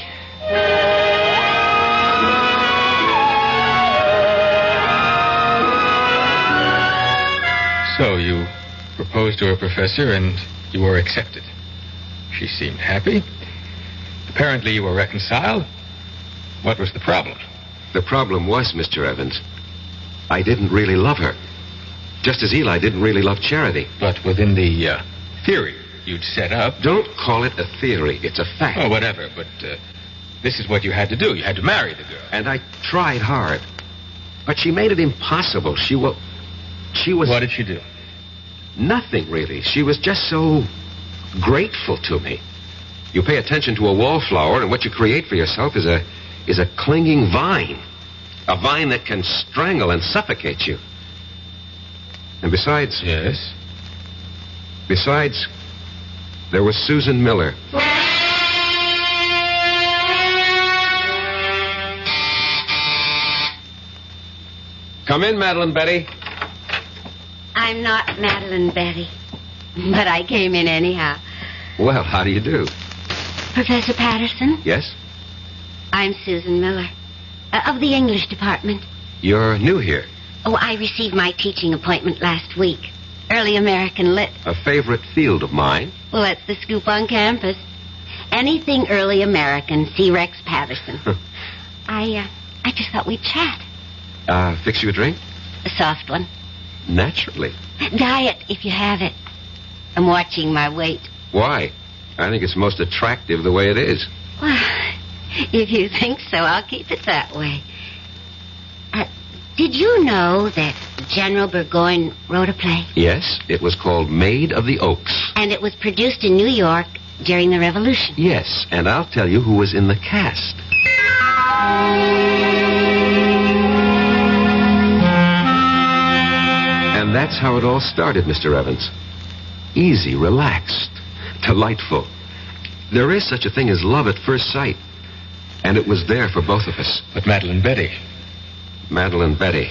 So you proposed to her, Professor, and you were accepted. She seemed happy. Apparently you were reconciled. What was the problem? The problem was, Mr. Evans, I didn't really love her. Just as Eli didn't really love Charity. But within the theory you'd set up... Don't call it a theory. It's a fact. Oh, whatever. But this is what you had to do. You had to marry the girl. And I tried hard. But she made it impossible. She was... What did she do? Nothing, really. She was just so grateful to me. You pay attention to a wallflower, and what you create for yourself is a clinging vine. A vine that can strangle and suffocate you. And besides... Yes? Besides, there was Susan Miller. Come in, Madeline Betty. I'm not Madeline Betty, but I came in anyhow. Well, how do you do? Professor Patterson? Yes? I'm Susan Miller, of the English department. You're new here. Oh, I received my teaching appointment last week. Early American Lit. A favorite field of mine. Well, that's the scoop on campus. Anything early American, see Rex Patterson. I just thought we'd chat. Fix you a drink? A soft one. Naturally. Diet, if you have it. I'm watching my weight. Why? I think it's most attractive the way it is. Well, if you think so, I'll keep it that way. Did you know that General Burgoyne wrote a play? Yes, it was called Maid of the Oaks. And it was produced in New York during the Revolution. Yes, and I'll tell you who was in the cast. And that's how it all started, Mr. Evans. Easy, relaxed, delightful. There is such a thing as love at first sight. And it was there for both of us. But Madeline Betty. Madeline Betty.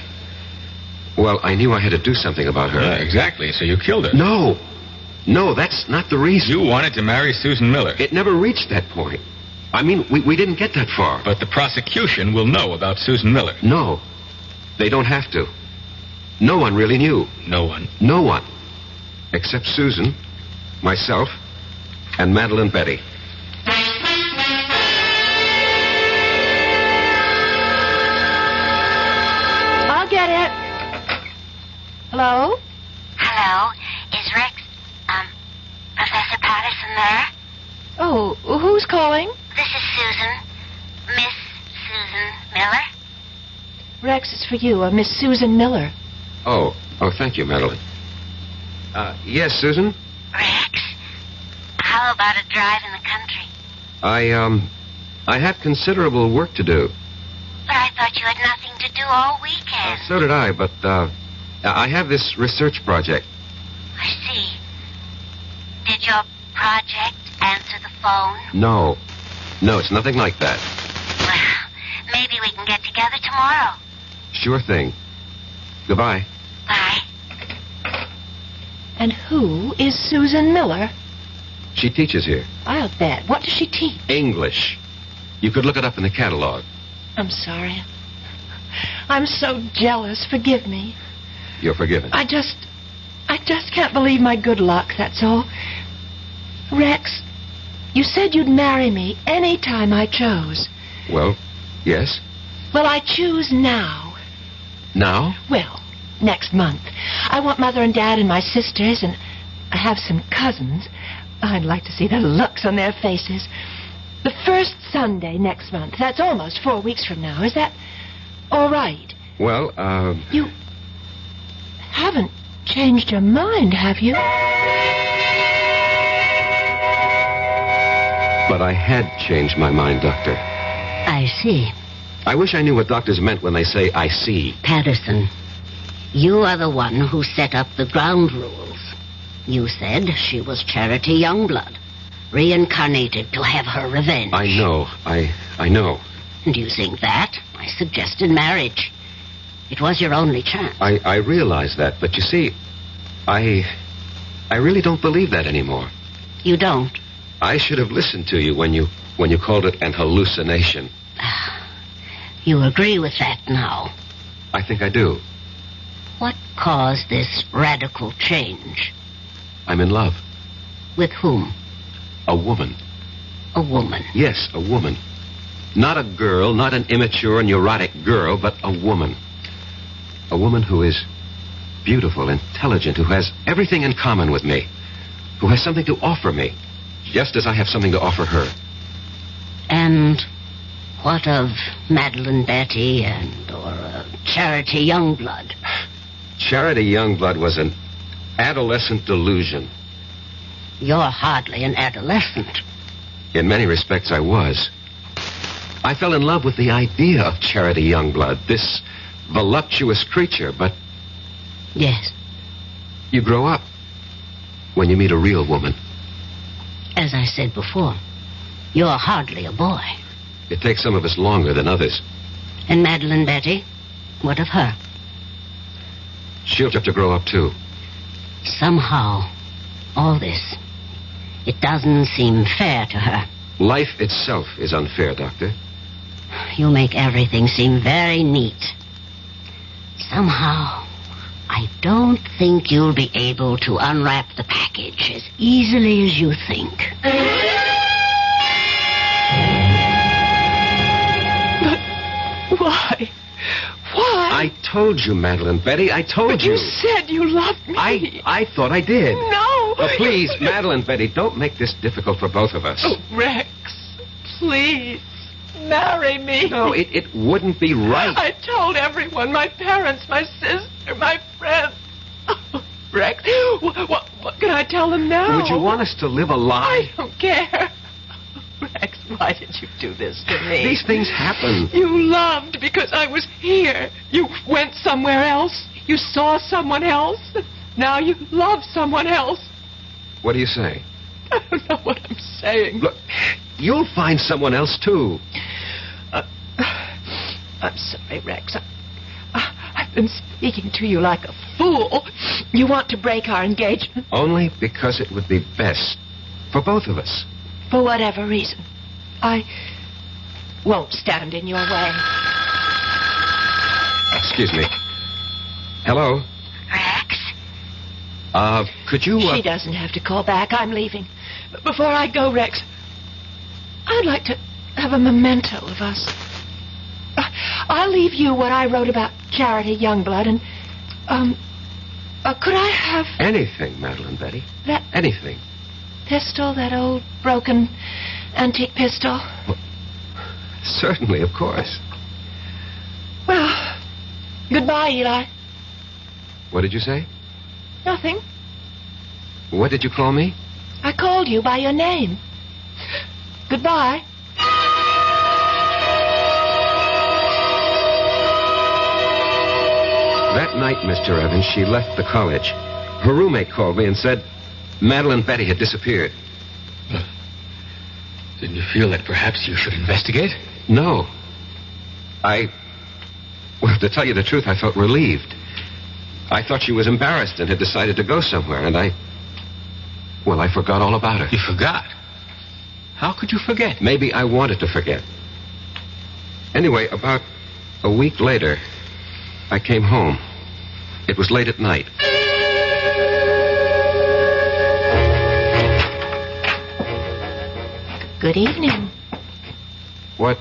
Well, I knew I had to do something about her. Yeah, exactly, so you killed her. No, that's not the reason. You wanted to marry Susan Miller. It never reached that point. I mean, we didn't get that far. But the prosecution will know about Susan Miller. No, they don't have to. No one really knew. No one? No one. Except Susan, myself, and Madeline Betty. I'll get it. Hello? Hello, is Rex, Professor Patterson there? Oh, who's calling? This is Susan. Miss Susan Miller. Rex, it's for you, Miss Susan Miller. Oh, thank you, Madeline. Yes, Susan? Rex, how about a drive in the country? I have considerable work to do. But I thought you had nothing to do all weekend. So did I, but, I have this research project. I see. Did your project answer the phone? No, it's nothing like that. Well, maybe we can get together tomorrow. Sure thing. Goodbye. Bye. And who is Susan Miller? She teaches here. I'll bet. What does she teach? English. You could look it up in the catalog. I'm sorry. I'm so jealous. Forgive me. You're forgiven. I just can't believe my good luck, that's all. Rex, you said you'd marry me any time I chose. Well, yes. Well, I choose now. Now? Well, next month. I want Mother and Dad and my sisters, and I have some cousins. I'd like to see the looks on their faces. The first Sunday next month. That's almost 4 weeks from now. Is that all right? Well, You haven't changed your mind, have you? But I had changed my mind, Doctor. I see. I wish I knew what doctors meant when they say, I see. Patterson, you are the one who set up the ground rules. You said she was Charity Youngblood, reincarnated to have her revenge. I know. I know. And using that, I suggested marriage. It was your only chance. I realize that, but you see, I really don't believe that anymore. You don't? I should have listened to you when you called it an hallucination. You agree with that now? I think I do. What caused this radical change? I'm in love. With whom? A woman. A woman? Yes, a woman. Not a girl, not an immature, neurotic girl, but a woman. A woman who is beautiful, intelligent, who has everything in common with me, who has something to offer me, just as I have something to offer her. And what of Madeline Betty or Charity Youngblood? Charity Youngblood was an adolescent delusion. You're hardly an adolescent. In many respects, I was. I fell in love with the idea of Charity Youngblood, this voluptuous creature, but... Yes. You grow up when you meet a real woman. As I said before, you're hardly a boy. It takes some of us longer than others. And Madeline Betty? What of her? She'll have to grow up, too. Somehow, all this, it doesn't seem fair to her. Life itself is unfair, Doctor. You make everything seem very neat. Somehow, I don't think you'll be able to unwrap the package as easily as you think. But why? Why? I told you, Madeline Betty. I told you. But you said you loved me. I thought I did. No. Oh, please, Madeline Betty, don't make this difficult for both of us. Oh, Rex, please, marry me. No, it wouldn't be right. I told everyone, my parents, my sister, my friends. Oh, Rex, What can I tell them now? Would you want us to live a lie? I don't care. Rex, why did you do this to me? These things happen. You loved because I was here. You went somewhere else. You saw someone else. Now you love someone else. What do you say? I don't know what I'm saying. Look, you'll find someone else, too. I'm sorry, Rex. I've been speaking to you like a fool. You want to break our engagement? Only because it would be best for both of us. For whatever reason. I won't stand in your way. Excuse me. Hello? Rex? Could you... She doesn't have to call back. I'm leaving. But before I go, Rex, I'd like to have a memento of us. I'll leave you what I wrote about Charity Youngblood, and, could I have... Anything, Madeline Betty. That... Anything. Pistol, that old, broken, antique pistol? Well, certainly, of course. Well, goodbye, Eli. What did you say? Nothing. What did you call me? I called you by your name. Goodbye. That night, Mr. Evans, she left the college. Her roommate called me and said Madeline Betty had disappeared. Didn't you feel that perhaps you should investigate? No. Well, to tell you the truth, I felt relieved. I thought she was embarrassed and had decided to go somewhere, and I forgot all about her. You forgot? How could you forget? Maybe I wanted to forget. Anyway, about a week later, I came home. It was late at night. Good evening. What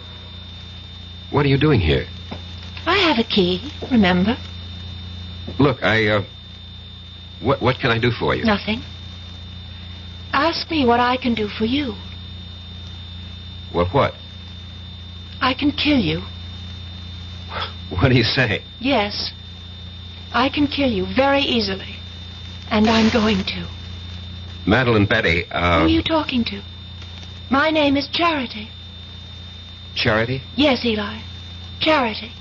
are you doing here? I have a key, remember? Look, what can I do for you? Nothing. Ask me what I can do for you. What? I can kill you. What do you say? Yes. I can kill you very easily. And I'm going to. Madeline Betty, Who are you talking to? My name is Charity. Charity? Yes, Eli. Charity.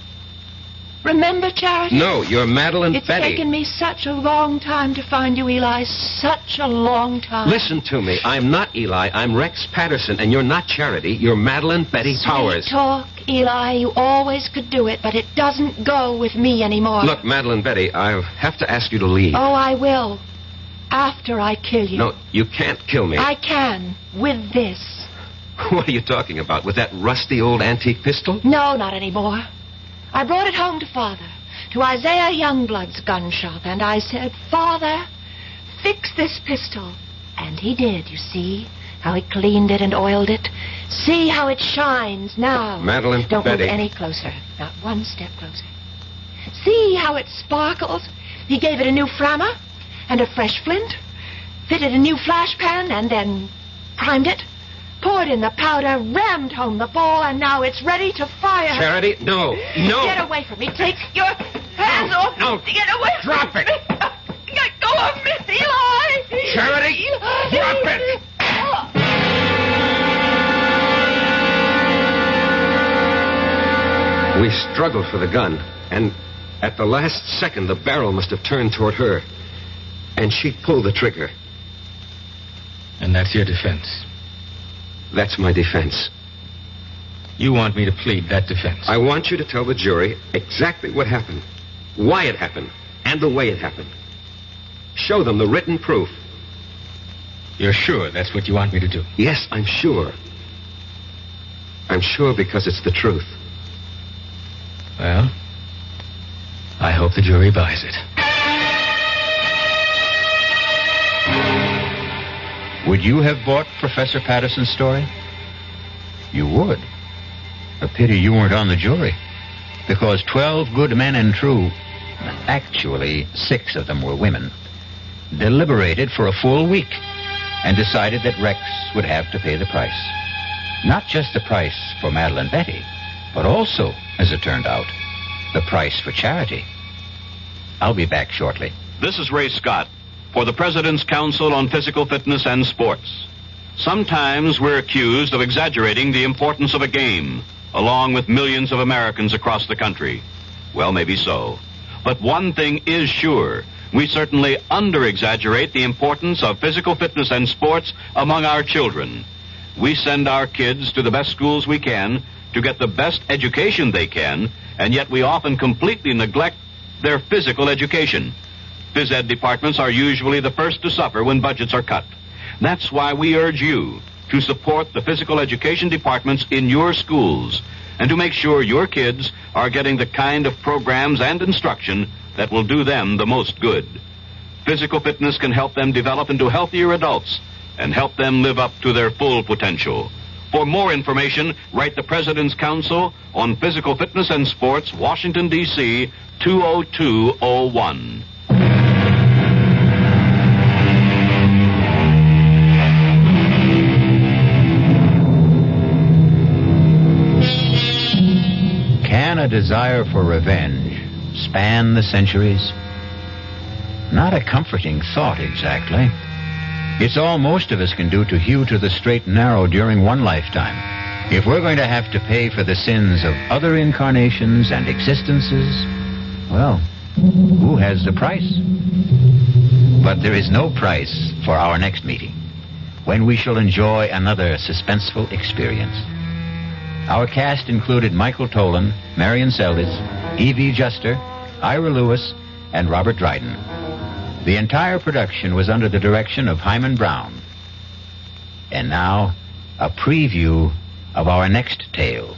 Remember Charity? No, you're Madeline It's Betty. taken me such a long time to find you, Eli. Such a long time. Listen to me. I'm not Eli. I'm Rex Patterson, and you're not Charity. You're Madeline Betty Powers. Sweet talk, Eli. You always could do it, but it doesn't go with me anymore. Look, Madeline Betty, I'll have to ask you to leave. Oh, I will. After I kill you. No, you can't kill me. I can. With this. What are you talking about? With that rusty old antique pistol? No, not anymore. I brought it home to Father, to Isaiah Youngblood's gun shop, and I said, Father, fix this pistol. And he did, you see, how he cleaned it and oiled it. See how it shines now. Madeline Don't Betty. move any closer, not one step closer. See how it sparkles. He gave it a new frammer and a fresh flint, fitted a new flash pan, and then primed it. Poured in the powder, rammed home the ball, and now it's ready to fire. Charity, no. Get away from me. Take your hands off. No. Get away Drop from it. me. Let go of me, Eli. Charity, Eli. drop it. We struggled for the gun, and at the last second, the barrel must have turned toward her. And she pulled the trigger. And that's your defense? That's my defense. You want me to plead that defense? I want you to tell the jury exactly what happened, why it happened, and the way it happened. Show them the written proof. You're sure that's what you want me to do? Yes, I'm sure. I'm sure because it's the truth. Well, I hope the jury buys it. Would you have bought Professor Patterson's story? You would. A pity you weren't on the jury. Because 12 good men and true, actually 6 of them were women, deliberated for a full week and decided that Rex would have to pay the price. Not just the price for Madeline Betty, but also, as it turned out, the price for Charity. I'll be back shortly. This is Ray Scott. for the President's Council on Physical Fitness and Sports. Sometimes we're accused of exaggerating the importance of a game, along with millions of Americans across the country. Well, maybe so. But one thing is sure. We certainly under-exaggerate the importance of physical fitness and sports among our children. We send our kids to the best schools we can to get the best education they can, and yet we often completely neglect their physical education. Phys ed departments are usually the first to suffer when budgets are cut. That's why we urge you to support the physical education departments in your schools and to make sure your kids are getting the kind of programs and instruction that will do them the most good. Physical fitness can help them develop into healthier adults and help them live up to their full potential. For more information, write the President's Council on Physical Fitness and Sports, Washington, D.C., 20201. Can a desire for revenge span the centuries? Not a comforting thought, exactly. It's all most of us can do to hew to the straight and narrow during one lifetime. If we're going to have to pay for the sins of other incarnations and existences, well, who has the price? But there is no price for our next meeting, when we shall enjoy another suspenseful experience. Our cast included Michael Tolan, Marion Seldes, E.V. Juster, Ira Lewis, and Robert Dryden. The entire production was under the direction of Hyman Brown. And now, a preview of our next tale.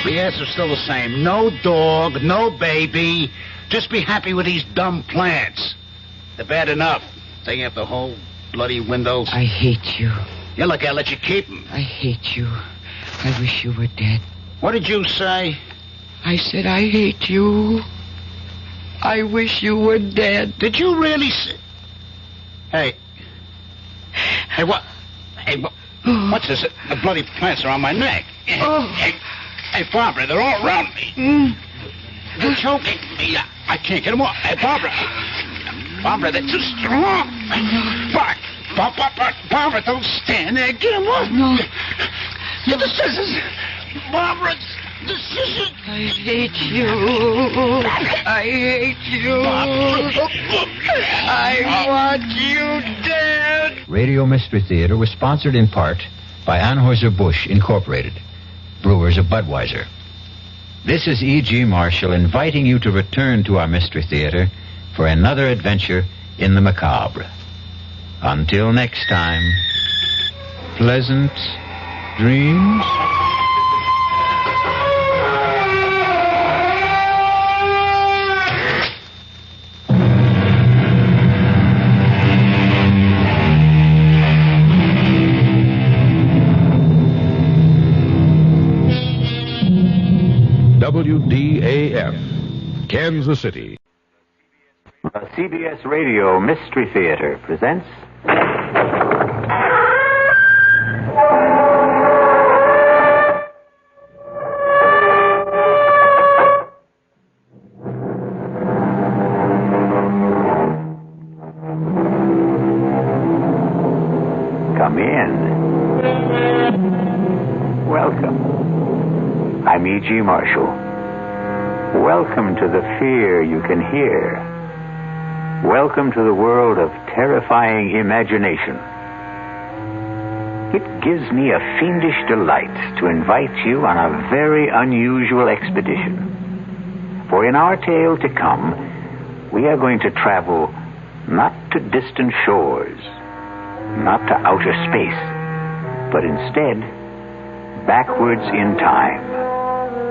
The answer's still the same. No dog, no baby. Just be happy with these dumb plants. They're bad enough. Taking up the whole bloody windows. I hate you. Yeah, look, I'll let you keep them. I hate you. I wish you were dead. What did you say? I said I hate you. I wish you were dead. Did you really say... Hey, what? What's this? The bloody plants are on my neck. Hey, Barbara, they're all around me. They're choking me. I can't get them off. Hey, Barbara, they're too strong. Barbara, don't stand there. Get them off. No. Get the scissors. Barbara, the scissors. I hate you. I hate you. I want you dead. Radio Mystery Theater was sponsored in part by Anheuser-Busch Incorporated, brewers of Budweiser. This is E.G. Marshall inviting you to return to our Mystery Theater for another adventure in the macabre. Until next time, pleasant dreams. WDAF, Kansas City. The CBS Radio Mystery Theater presents... Come in. Welcome. I'm E.G. Marshall. Welcome to the fear you can hear. Welcome to the world of terrifying imagination. It gives me a fiendish delight to invite you on a very unusual expedition. For in our tale to come, we are going to travel not to distant shores, not to outer space, but instead backwards in time.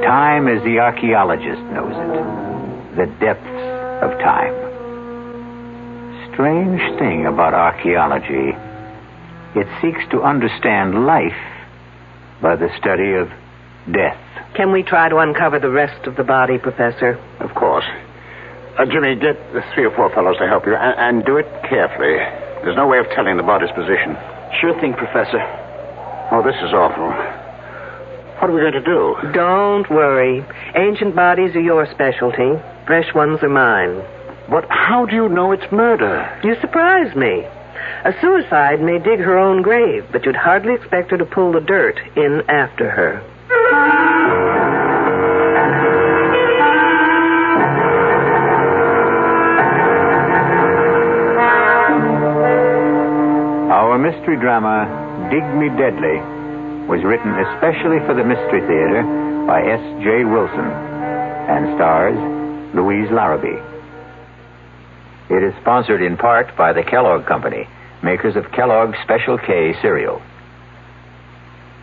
Time as the archaeologist knows it. The depths of time. Strange thing about archaeology. It seeks to understand life by the study of death. Can we try to uncover the rest of the body, Professor? Of course. Jimmy, get the 3 or 4 fellows to help you, and do it carefully. There's no way of telling the body's position. Sure thing, Professor. Oh, this is awful. What are we going to do? Don't worry. Ancient bodies are your specialty. Fresh ones are mine. But how do you know it's murder? You surprise me. A suicide may dig her own grave, but you'd hardly expect her to pull the dirt in after her. Our mystery drama, Dig Me Deadly, was written especially for the Mystery Theater by S.J. Wilson and stars Louise Larrabee. It is sponsored in part by the Kellogg Company, makers of Kellogg's Special K cereal.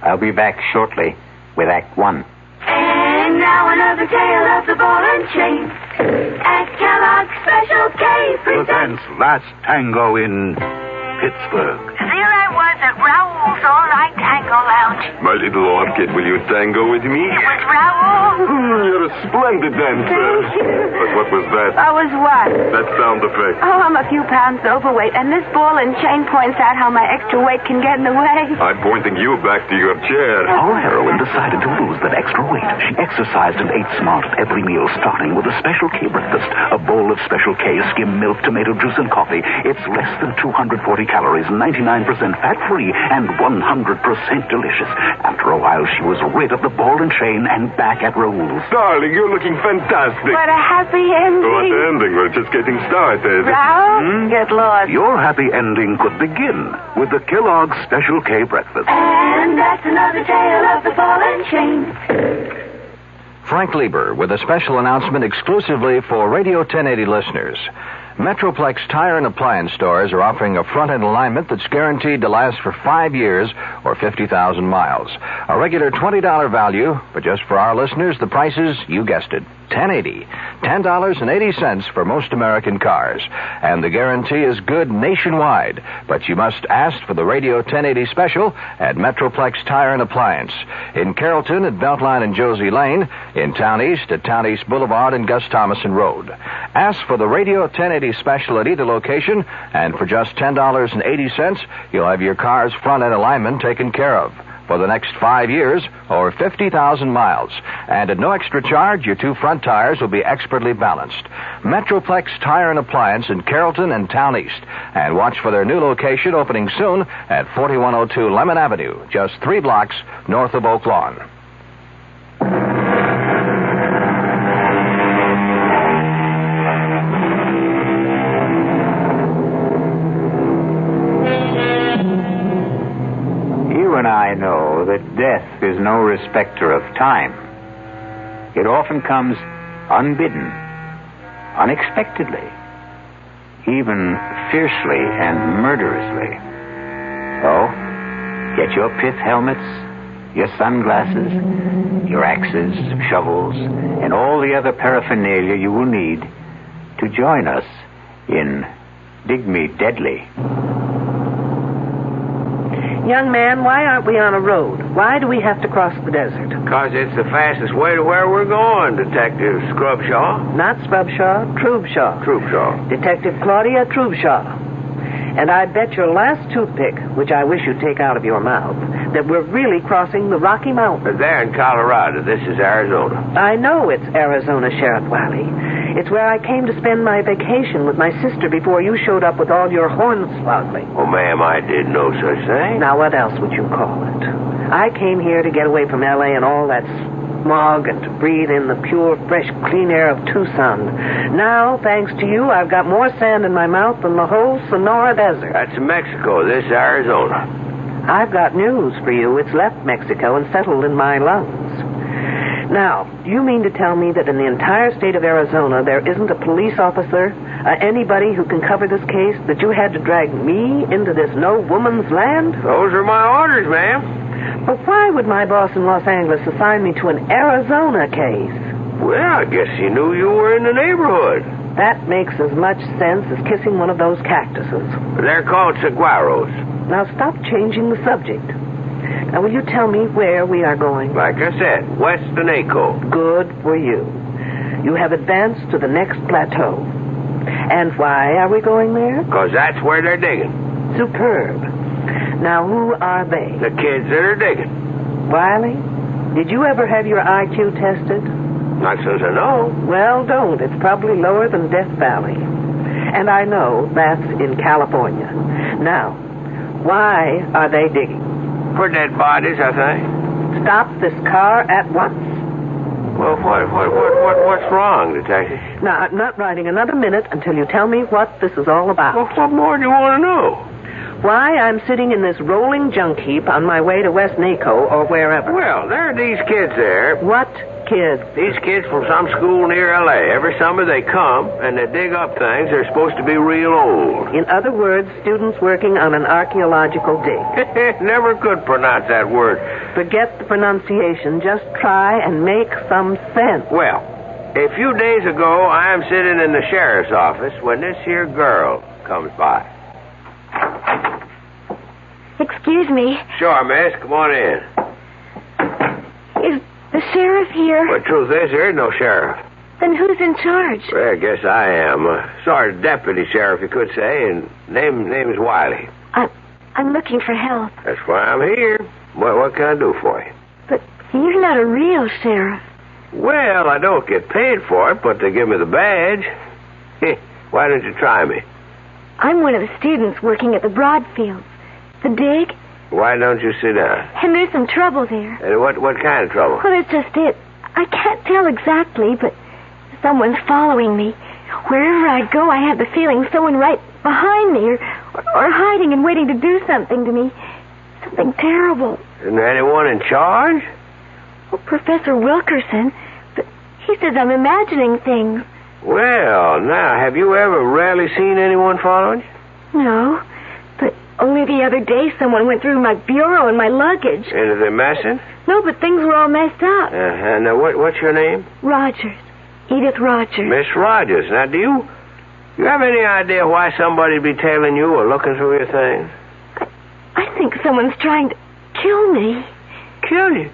I'll be back shortly with Act One. And now another tale of the ball and chain. At Kellogg's Special K presents Last Tango in Pittsburgh. There I was at Raoul's All-Night Tango Lounge. My little orchid, will you tango with me? It was Raoul. You're a splendid dancer. Thank you. But what was that? I was what? That sound effect. Oh, I'm a few pounds overweight, and this ball and chain points out how my extra weight can get in the way. I'm pointing you back to your chair. Our heroine decided to lose that extra weight. She exercised and ate smart at every meal, starting with a Special K breakfast. A bowl of Special K, skim milk, tomato juice, and coffee. It's less than 240 calories, 99% fat-free, and 100% delicious. After a while, she was rid of the ball and chain and back at Raoul's. Darling, you're looking fantastic. What a happy ending. What ending? We're just getting started. Raoul, get lost. Your happy ending could begin with the Kellogg's Special K breakfast. And that's another tale of the ball and chain. Frank Lieber with a special announcement exclusively for Radio 1080 listeners. Metroplex Tire and Appliance stores are offering a front-end alignment that's guaranteed to last for 5 years or 50,000 miles. A regular $20 value, but just for our listeners, the price is, you guessed it, $10.80. $10.80 for most American cars. And the guarantee is good nationwide. But you must ask for the Radio 1080 special at Metroplex Tire and Appliance. In Carrollton at Beltline and Josie Lane. In Town East at Town East Boulevard and Gus Thomason Road. Ask for the Radio 1080 special at either location, and for just $10.80, you'll have your car's front-end alignment taken care of for the next 5 years or 50,000 miles. And at no extra charge, your two front tires will be expertly balanced. Metroplex Tire and Appliance in Carrollton and Town East. And watch for their new location opening soon at 4102 Lemon Avenue, just 3 blocks north of Oak Lawn. And I know that death is no respecter of time. It often comes unbidden, unexpectedly, even fiercely and murderously. So, get your pith helmets, your sunglasses, your axes, shovels, and all the other paraphernalia you will need to join us in Dig Me Deadly. Young man, why aren't we on a road? Why do we have to cross the desert? Because it's the fastest way to where we're going, Detective Scrubshaw. Not Scrubshaw, Trubshaw. Trubshaw. Detective Claudia Trubshaw. And I bet your last toothpick, which I wish you'd take out of your mouth, that we're really crossing the Rocky Mountains. They're in Colorado. This is Arizona. I know it's Arizona, Sheriff Wiley. It's where I came to spend my vacation with my sister before you showed up with all your hornswoggling. Oh, ma'am, I did no such thing. Now, what else would you call it? I came here to get away from L.A. and all that smog and to breathe in the pure, fresh, clean air of Tucson. Now, thanks to you, I've got more sand in my mouth than the whole Sonora Desert. That's Mexico. This is Arizona. I've got news for you. It's left Mexico and settled in my lungs. Now, you mean to tell me that in the entire state of Arizona there isn't a police officer, anybody who can cover this case, that you had to drag me into this no-woman's land? Those are my orders, ma'am. But why would my boss in Los Angeles assign me to an Arizona case? Well, I guess he knew you were in the neighborhood. That makes as much sense as kissing one of those cactuses. They're called saguaros. Now stop changing the subject. Now, will you tell me where we are going? Like I said, west of Naco. Good for you. You have advanced to the next plateau. And why are we going there? Because that's where they're digging. Superb. Now, who are they? The kids that are digging. Wiley, did you ever have your IQ tested? Not so as I know. Well, don't. It's probably lower than Death Valley. And I know that's in California. Now, why are they digging? For dead bodies, I think. Stop this car at once. Well, what's wrong, Detective? Now, I'm not riding another minute until you tell me what this is all about. Well, what more do you want to know? Why I'm sitting in this rolling junk heap on my way to West Naco or wherever. Well, there are these kids there. What kids? These kids from some school near L.A. Every summer they come, and they dig up things that are supposed to be real old. In other words, students working on an archaeological dig. Never could pronounce that word. Forget the pronunciation. Just try and make some sense. Well, a few days ago, I am sitting in the sheriff's office when this here girl comes by. Excuse me. Sure, miss. Come on in. Is the sheriff here? Well, the truth is, there is no sheriff. Then who's in charge? Well, I guess I am. Sergeant Deputy Sheriff, you could say, and name is Wiley. I'm looking for help. That's why I'm here. What can I do for you? But you're not a real sheriff. Well, I don't get paid for it, but they give me the badge. Why don't you try me? I'm one of the students working at the Broadfields. The dig. Why don't you sit down? And there's some trouble there. And what kind of trouble? Well, it's just it. I can't tell exactly, but someone's following me. Wherever I go, I have the feeling someone right behind me or hiding and waiting to do something to me. Something terrible. Isn't there anyone in charge? Well, Professor Wilkerson, but he says I'm imagining things. Well, now, have you ever really seen anyone following you? No, but only the other day someone went through my bureau and my luggage. And are they messing? No, but things were all messed up. Now, what's your name? Rogers. Edith Rogers. Miss Rogers. Now, do you have any idea why somebody'd be tailing you or looking through your things? I think someone's trying to kill me. Kill you?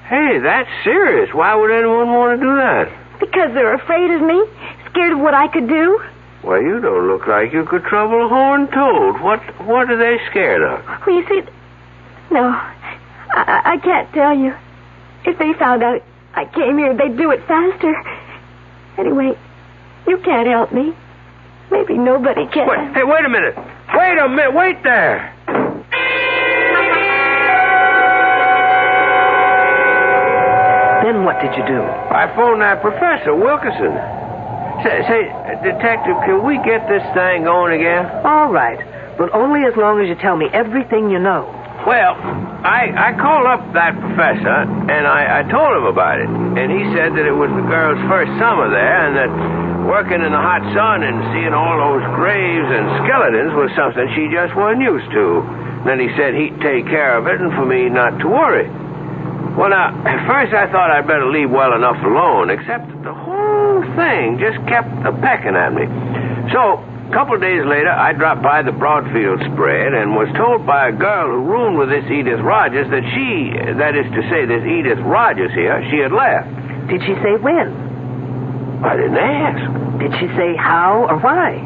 Hey, that's serious. Why would anyone want to do that? Because they're afraid of me, scared of what I could do. Well, you don't look like you could trouble a horned toad. What are they scared of? Well, you see, no, I can't tell you. If they found out I came here, they'd do it faster. Anyway, you can't help me. Maybe nobody can. Wait a minute. Wait there. Then what did you do? I phoned that Professor Wilkerson. Say, Detective, can we get this thing going again? All right, but only as long as you tell me everything you know. Well, I called up that professor, and I told him about it. And he said that it was the girl's first summer there, and that working in the hot sun and seeing all those graves and skeletons was something she just wasn't used to. Then he said he'd take care of it and for me not to worry. Well, now, at first I thought I'd better leave well enough alone, except that the whole thing just kept a-pecking at me. So, a couple of days later, I dropped by the Broadfield spread and was told by a girl who roomed with this Edith Rogers that this Edith Rogers here, she had left. Did she say when? I didn't ask. Did she say how or why?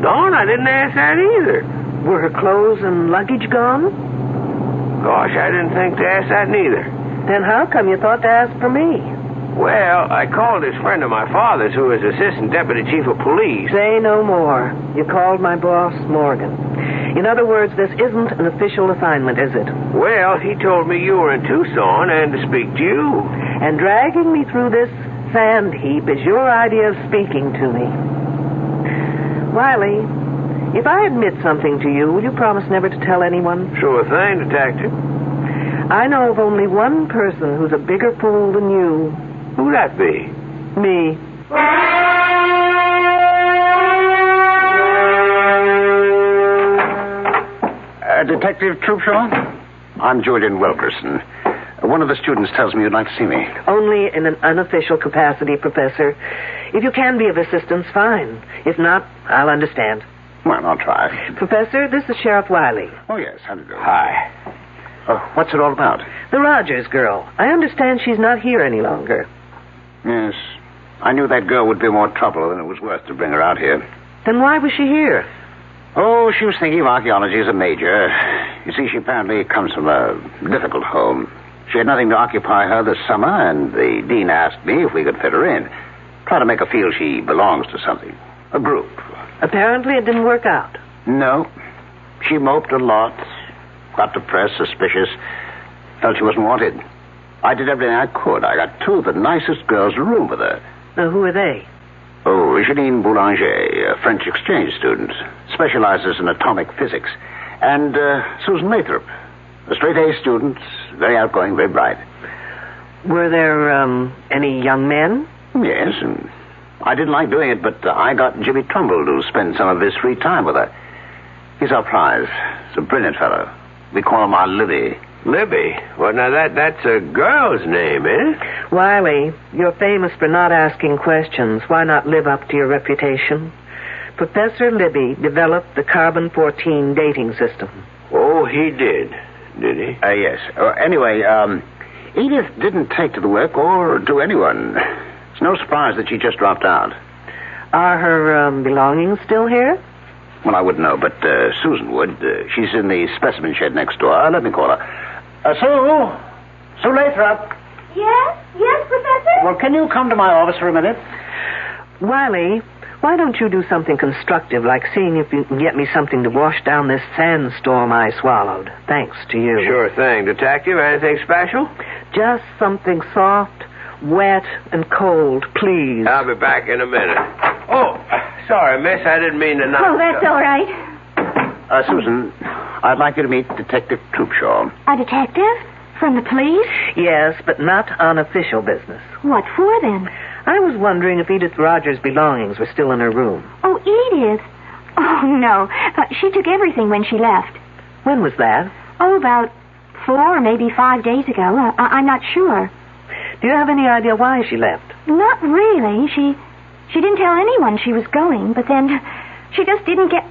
No, I didn't ask that either. Were her clothes and luggage gone? Gosh, I didn't think to ask that neither. Then how come you thought to ask for me? Well, I called this friend of my father's who is Assistant Deputy Chief of Police. Say no more. You called my boss, Morgan. In other words, this isn't an official assignment, is it? Well, he told me you were in Tucson and to speak to you. And dragging me through this sand heap is your idea of speaking to me. Wiley, if I admit something to you, will you promise never to tell anyone? Sure thing, Detective. I know of only one person who's a bigger fool than you. Who'd that be? Me. Detective Troopshaw? I'm Julian Wilkerson. One of the students tells me you'd like to see me. Only in an unofficial capacity, Professor. If you can be of assistance, fine. If not, I'll understand. Well, I'll try. Professor, this is Sheriff Wiley. Oh, yes. How do you do? Hi. What's it all about? The Rogers girl. I understand she's not here any longer. Yes. I knew that girl would be more trouble than it was worth to bring her out here. Then why was she here? Oh, she was thinking of archaeology as a major. You see, she apparently comes from a difficult home. She had nothing to occupy her this summer, and the dean asked me if we could fit her in. Try to make her feel she belongs to something. A group. Apparently it didn't work out. No. She moped a lot. Got depressed, suspicious. Felt she wasn't wanted. I did everything I could. I got two of the nicest girls to room with her. Now, who are they? Oh, Janine Boulanger, a French exchange student. Specializes in atomic physics. And Susan Lathrop, a straight-A student. Very outgoing, very bright. Were there, any young men? Yes, and I didn't like doing it, but I got Jimmy Trumbull to spend some of his free time with her. He's our prize. He's a brilliant fellow. We call him our Libby. Libby? Well, now that's a girl's name, eh? Wiley, you're famous for not asking questions. Why not live up to your reputation? Professor Libby developed the carbon-14 dating system. Oh, he did he? Yes. Anyway, Edith didn't take to the work or to anyone. It's no surprise that she just dropped out. Are her belongings still here? Well, I wouldn't know, but Susan would. She's in the specimen shed next door. Let me call her. Sue Lathrop. Yes, Professor? Well, can you come to my office for a minute? Wiley, why don't you do something constructive, like seeing if you can get me something to wash down this sandstorm I swallowed, thanks to you. Sure thing. Detective, anything special? Just something soft, wet, and cold, please. I'll be back in a minute. Oh, sorry, miss. I didn't mean to knock. Oh, that's all right. Susan, I'd like you to meet Detective Troopshaw. A detective? From the police? Yes, but not on official business. What for, then? I was wondering if Edith Rogers' belongings were still in her room. Oh, Edith? Oh, no. She took everything when she left. When was that? Oh, about 4 or maybe 5 days ago. I'm not sure. Do you have any idea why she left? Not really. She didn't tell anyone she was going, but then she just didn't get...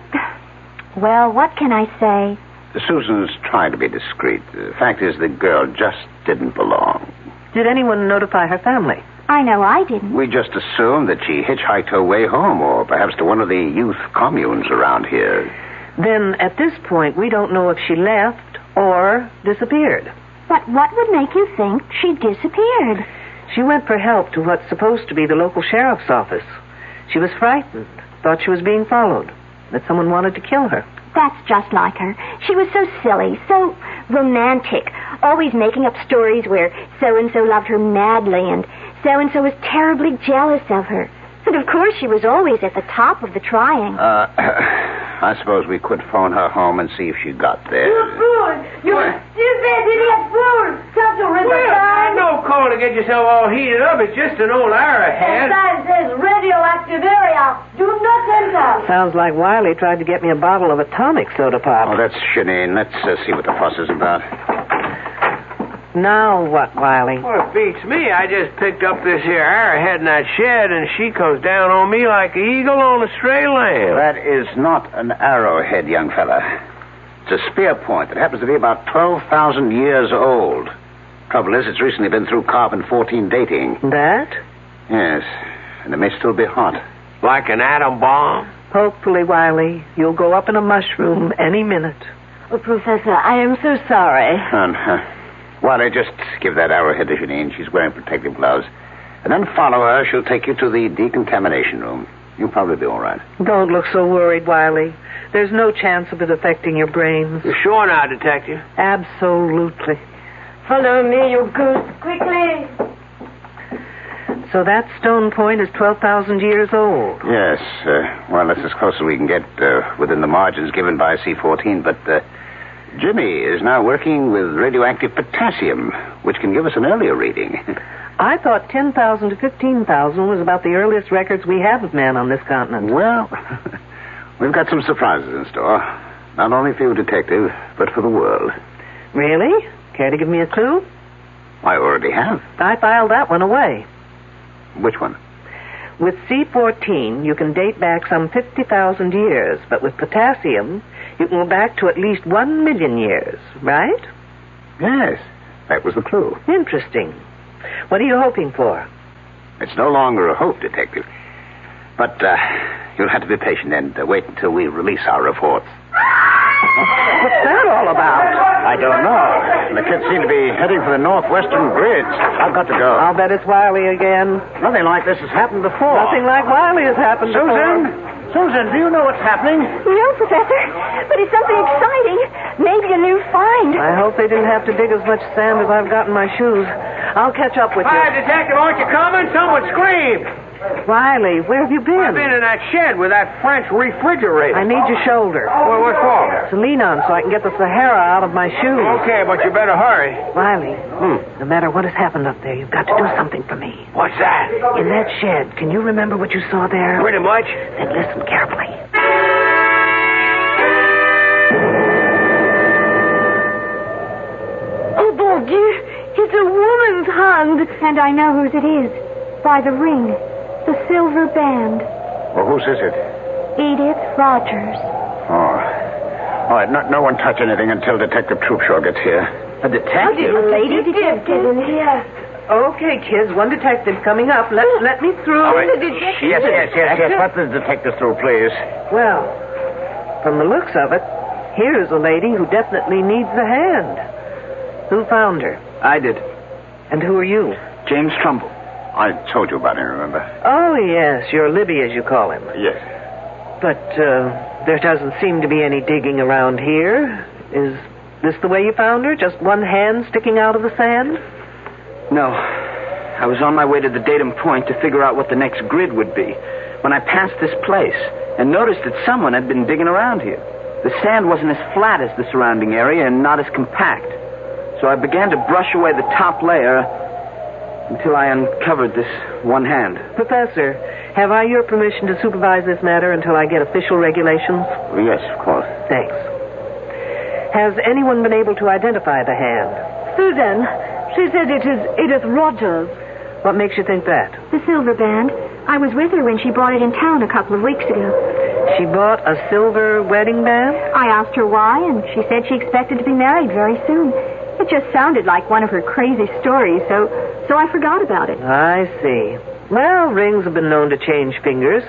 Well, what can I say? Susan's trying to be discreet. The fact is, the girl just didn't belong. Did anyone notify her family? I know I didn't. We just assumed that she hitchhiked her way home, or perhaps to one of the youth communes around here. Then, at this point, we don't know if she left or disappeared. But what would make you think she disappeared? She went for help to what's supposed to be the local sheriff's office. She was frightened, thought she was being followed, that someone wanted to kill her. That's just like her. She was so silly, so romantic, always making up stories where so-and-so loved her madly and so-and-so was terribly jealous of her. And, of course, she was always at the top of the trying. I suppose we could phone her home and see if she got there. You fool! You stupid idiot fool! Such a Well, no call to get yourself all heated up. It's just an old arrowhead. That says radioactive area. Do not enter. Sounds like Wiley tried to get me a bottle of atomic soda pop. Oh, that's Janine. Let's see what the fuss is about. Now what, Wiley? Well, it beats me. I just picked up this here arrowhead in that shed, and she comes down on me like an eagle on a stray lamb. That is not an arrowhead, young fella. It's a spear point that happens to be about 12,000 years old. Trouble is, it's recently been through carbon-14 dating. That? Yes, and it may still be hot. Like an atom bomb? Hopefully, Wiley, you'll go up in a mushroom any minute. Oh, Professor, I am so sorry. Wiley, just give that arrowhead to Janine. She's wearing protective gloves. And then follow her. She'll take you to the decontamination room. You'll probably be all right. Don't look so worried, Wiley. There's no chance of it affecting your brains. You're sure now, Detective? Absolutely. Follow me, you goose. Quickly. So that stone point is 12,000 years old. Yes. Well, that's as close as we can get within the margins given by C14. But Jimmy is now working with radioactive potassium, which can give us an earlier reading. I thought 10,000 to 15,000 was about the earliest records we have of man on this continent. Well, we've got some surprises in store. Not only for you, Detective, but for the world. Really? Care to give me a clue? I already have. I filed that one away. Which one? With C14, you can date back some 50,000 years, but with potassium, you can go back to at least 1 million years, right? Yes, that was the clue. Interesting. What are you hoping for? It's no longer a hope, Detective. But you'll have to be patient and wait until we release our reports. What's that all about? I don't know. The kids seem to be heading for the northwestern bridge. I've got to go. I'll bet it's Wiley again. Nothing like this has happened before. Nothing like Wiley has happened before. Susan? Susan, do you know what's happening? No, Professor, but it's something exciting. Maybe a new find. I hope they didn't have to dig as much sand as I've got in my shoes. I'll catch up with you. Hi, Detective, aren't you coming? Someone screamed. Riley, where have you been? I've been in that shed with that French refrigerator. I need your shoulder. Well, what for? To lean on so I can get the Sahara out of my shoes. Okay, but you better hurry. Riley, no matter what has happened up there, you've got to do something for me. What's that? In that shed, can you remember what you saw there? Pretty much. Then listen carefully. Oh, bon Dieu, it's a woman's hand. And I know whose it is. By the ring. The silver band. Well, whose is it? Edith Rogers. Oh. All right, no one touch anything until Detective Troopshaw gets here. A detective? A lady detective in here. Okay, kids, one detective coming up. Let me through. All right. Yes. Let the detective through, please. Well, from the looks of it, here's a lady who definitely needs a hand. Who found her? I did. And who are you? James Trumbull. I told you about him, remember? Oh, yes, you're Libby, as you call him. Yes. But there doesn't seem to be any digging around here. Is this the way you found her? Just one hand sticking out of the sand? No. I was on my way to the datum point to figure out what the next grid would be when I passed this place and noticed that someone had been digging around here. The sand wasn't as flat as the surrounding area and not as compact. So I began to brush away the top layer until I uncovered this one hand. Professor, have I your permission to supervise this matter until I get official regulations? Well, yes, of course. Thanks. Has anyone been able to identify the hand? Susan, she said it is Edith Rogers. What makes you think that? The silver band. I was with her when she bought it in town a couple of weeks ago. She bought a silver wedding band? I asked her why, and she said she expected to be married very soon. It just sounded like one of her crazy stories, so I forgot about it. I see. Well, rings have been known to change fingers.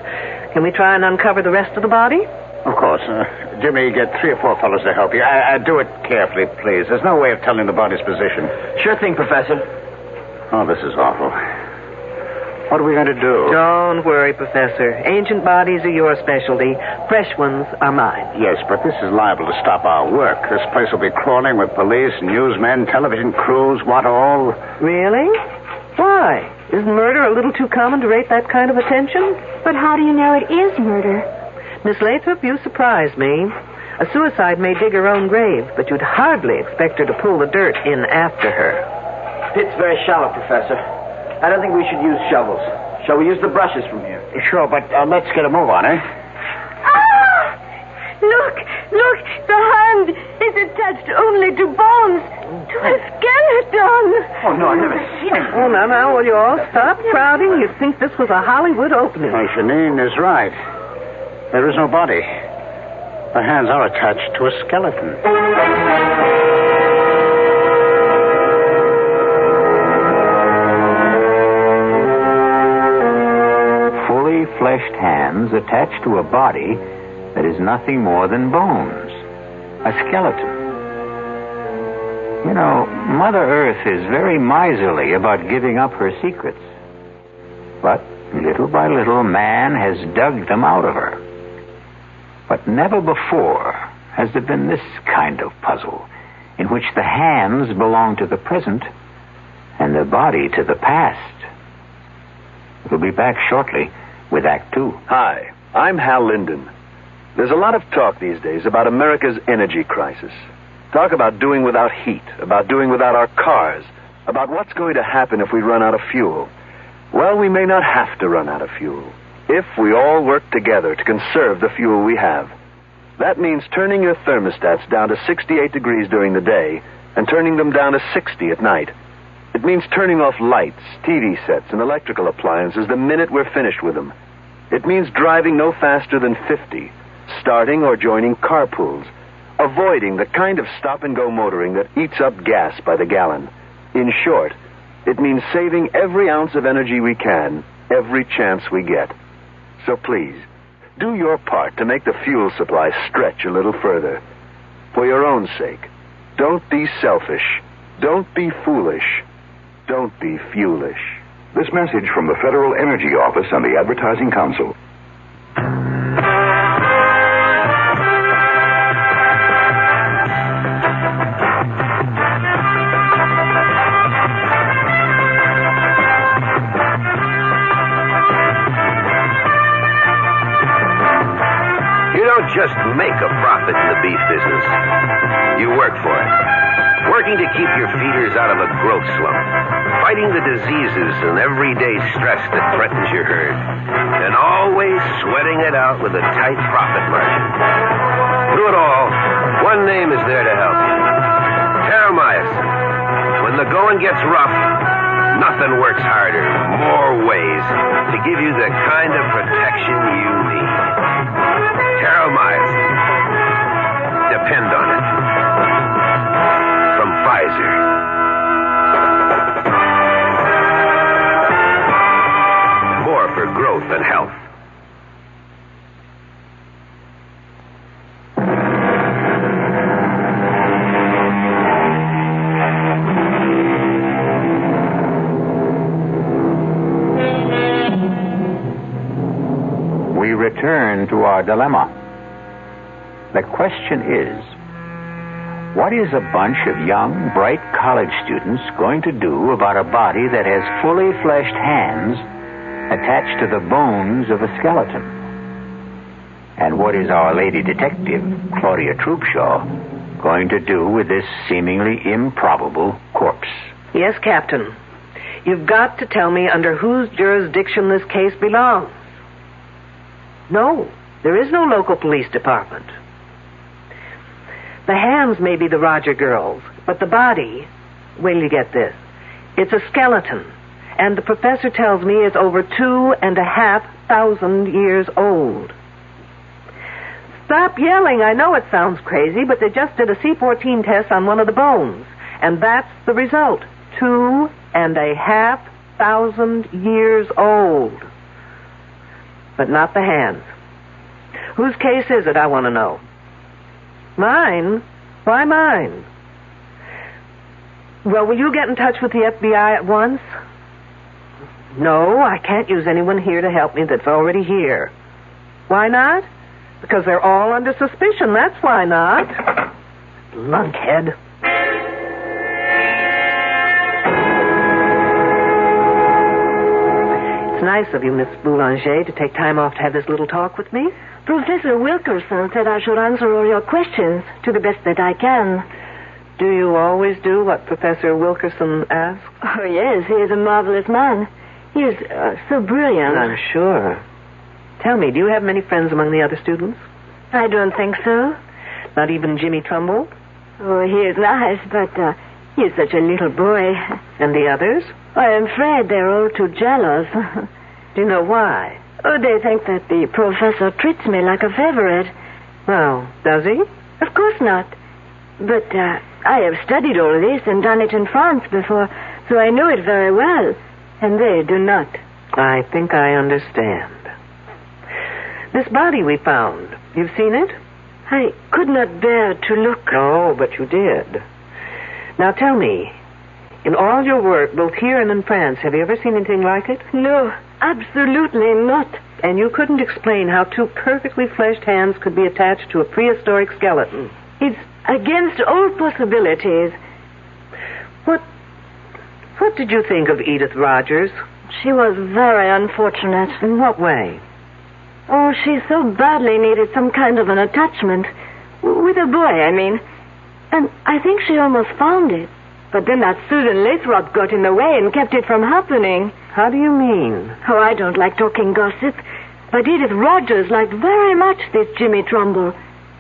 Can we try and uncover the rest of the body? Of course. Jimmy, get 3 or 4 fellows to help you. Do it carefully, please. There's no way of telling the body's position. Sure thing, Professor. Oh, this is awful. What are we going to do? Don't worry, Professor. Ancient bodies are your specialty. Fresh ones are mine. Yes, but this is liable to stop our work. This place will be crawling with police, newsmen, television crews, what all. Really? Why? Isn't murder a little too common to rate that kind of attention? But how do you know it is murder? Miss Lathrop, you surprise me. A suicide may dig her own grave, but you'd hardly expect her to pull the dirt in after her. Pit's very shallow, Professor. I don't think we should use shovels. Shall we use the brushes from here? Sure, but let's get a move on, eh? Ah! Look, the hand is attached only to bones, to a skeleton. Oh, no, I've never seen it. Oh, now, will you all stop crowding? You'd think this was a Hollywood opening. Oh, Janine is right. There is no body. The hands are attached to a skeleton. Fully fleshed hands attached to a body that is nothing more than bones. A skeleton. You know, Mother Earth is very miserly about giving up her secrets. But little by little, man has dug them out of her. But never before has there been this kind of puzzle, in which the hands belong to the present and the body to the past. We'll be back shortly with Act 2. Hi, I'm Hal Linden. There's a lot of talk these days about America's energy crisis. Talk about doing without heat, about doing without our cars, about what's going to happen if we run out of fuel. Well, we may not have to run out of fuel if we all work together to conserve the fuel we have. That means turning your thermostats down to 68 degrees during the day and turning them down to 60 at night. It means turning off lights, TV sets, and electrical appliances the minute we're finished with them. It means driving no faster than 50, starting or joining carpools, avoiding the kind of stop-and-go motoring that eats up gas by the gallon. In short, it means saving every ounce of energy we can, every chance we get. So please, do your part to make the fuel supply stretch a little further. For your own sake, don't be selfish. Don't be foolish. Don't be fuelish. This message from the Federal Energy Office and the Advertising Council. just make a profit in the beef business. You work for it. Working to keep your feeders out of a growth slump. Fighting the diseases and everyday stress that threatens your herd. And always sweating it out with a tight profit margin. Through it all, one name is there to help you. Terramycin. When the going gets rough, nothing works harder, more ways, to give you the kind of protection you need. Terramycin. Depend on it. From Pfizer. More for growth and health. We return to our dilemma. The question is, what is a bunch of young, bright college students going to do about a body that has fully fleshed hands attached to the bones of a skeleton? And what is our lady detective, Claudia Troopshaw, going to do with this seemingly improbable corpse? Yes, Captain. You've got to tell me under whose jurisdiction this case belongs. No, there is no local police department. The hands may be the Roger girls, but the body, wait till you get this, it's a skeleton, and the professor tells me it's over 2,500 years old. Stop yelling. I know it sounds crazy, but they just did a C14 test on one of the bones, and that's the result. 2,500 years old. But not the hands. Whose case is it, I want to know? Mine? Why mine? Well, will you get in touch with the FBI at once? No, I can't use anyone here to help me that's already here. Why not? Because they're all under suspicion, that's why not. Lunkhead. It's nice of you, Miss Boulanger, to take time off to have this little talk with me. Professor Wilkerson said I should answer all your questions to the best that I can. Do you always do what Professor Wilkerson asks? Oh, yes, he is a marvelous man. He is so brilliant. I'm sure. Tell me, do you have many friends among the other students? I don't think so. Not even Jimmy Trumbull? Oh, he is nice, but he is such a little boy. And the others? I am afraid they're all too jealous. Do you know why? Oh, they think that the professor treats me like a favorite. Well, does he? Of course not. But I have studied all this and done it in France before, so I know it very well. And they do not. I think I understand. This body we found, you've seen it? I could not bear to look. Oh, but you did. Now tell me, in all your work, both here and in France, have you ever seen anything like it? No, absolutely not. And you couldn't explain how two perfectly fleshed hands could be attached to a prehistoric skeleton? It's against all possibilities. What did you think of Edith Rogers? She was very unfortunate. In what way? Oh, she so badly needed some kind of an attachment. With a boy, I mean. And I think she almost found it. But then that Susan Lathrop got in the way and kept it from happening. How do you mean? Oh, I don't like talking gossip. But Edith Rogers liked very much this Jimmy Trumbull.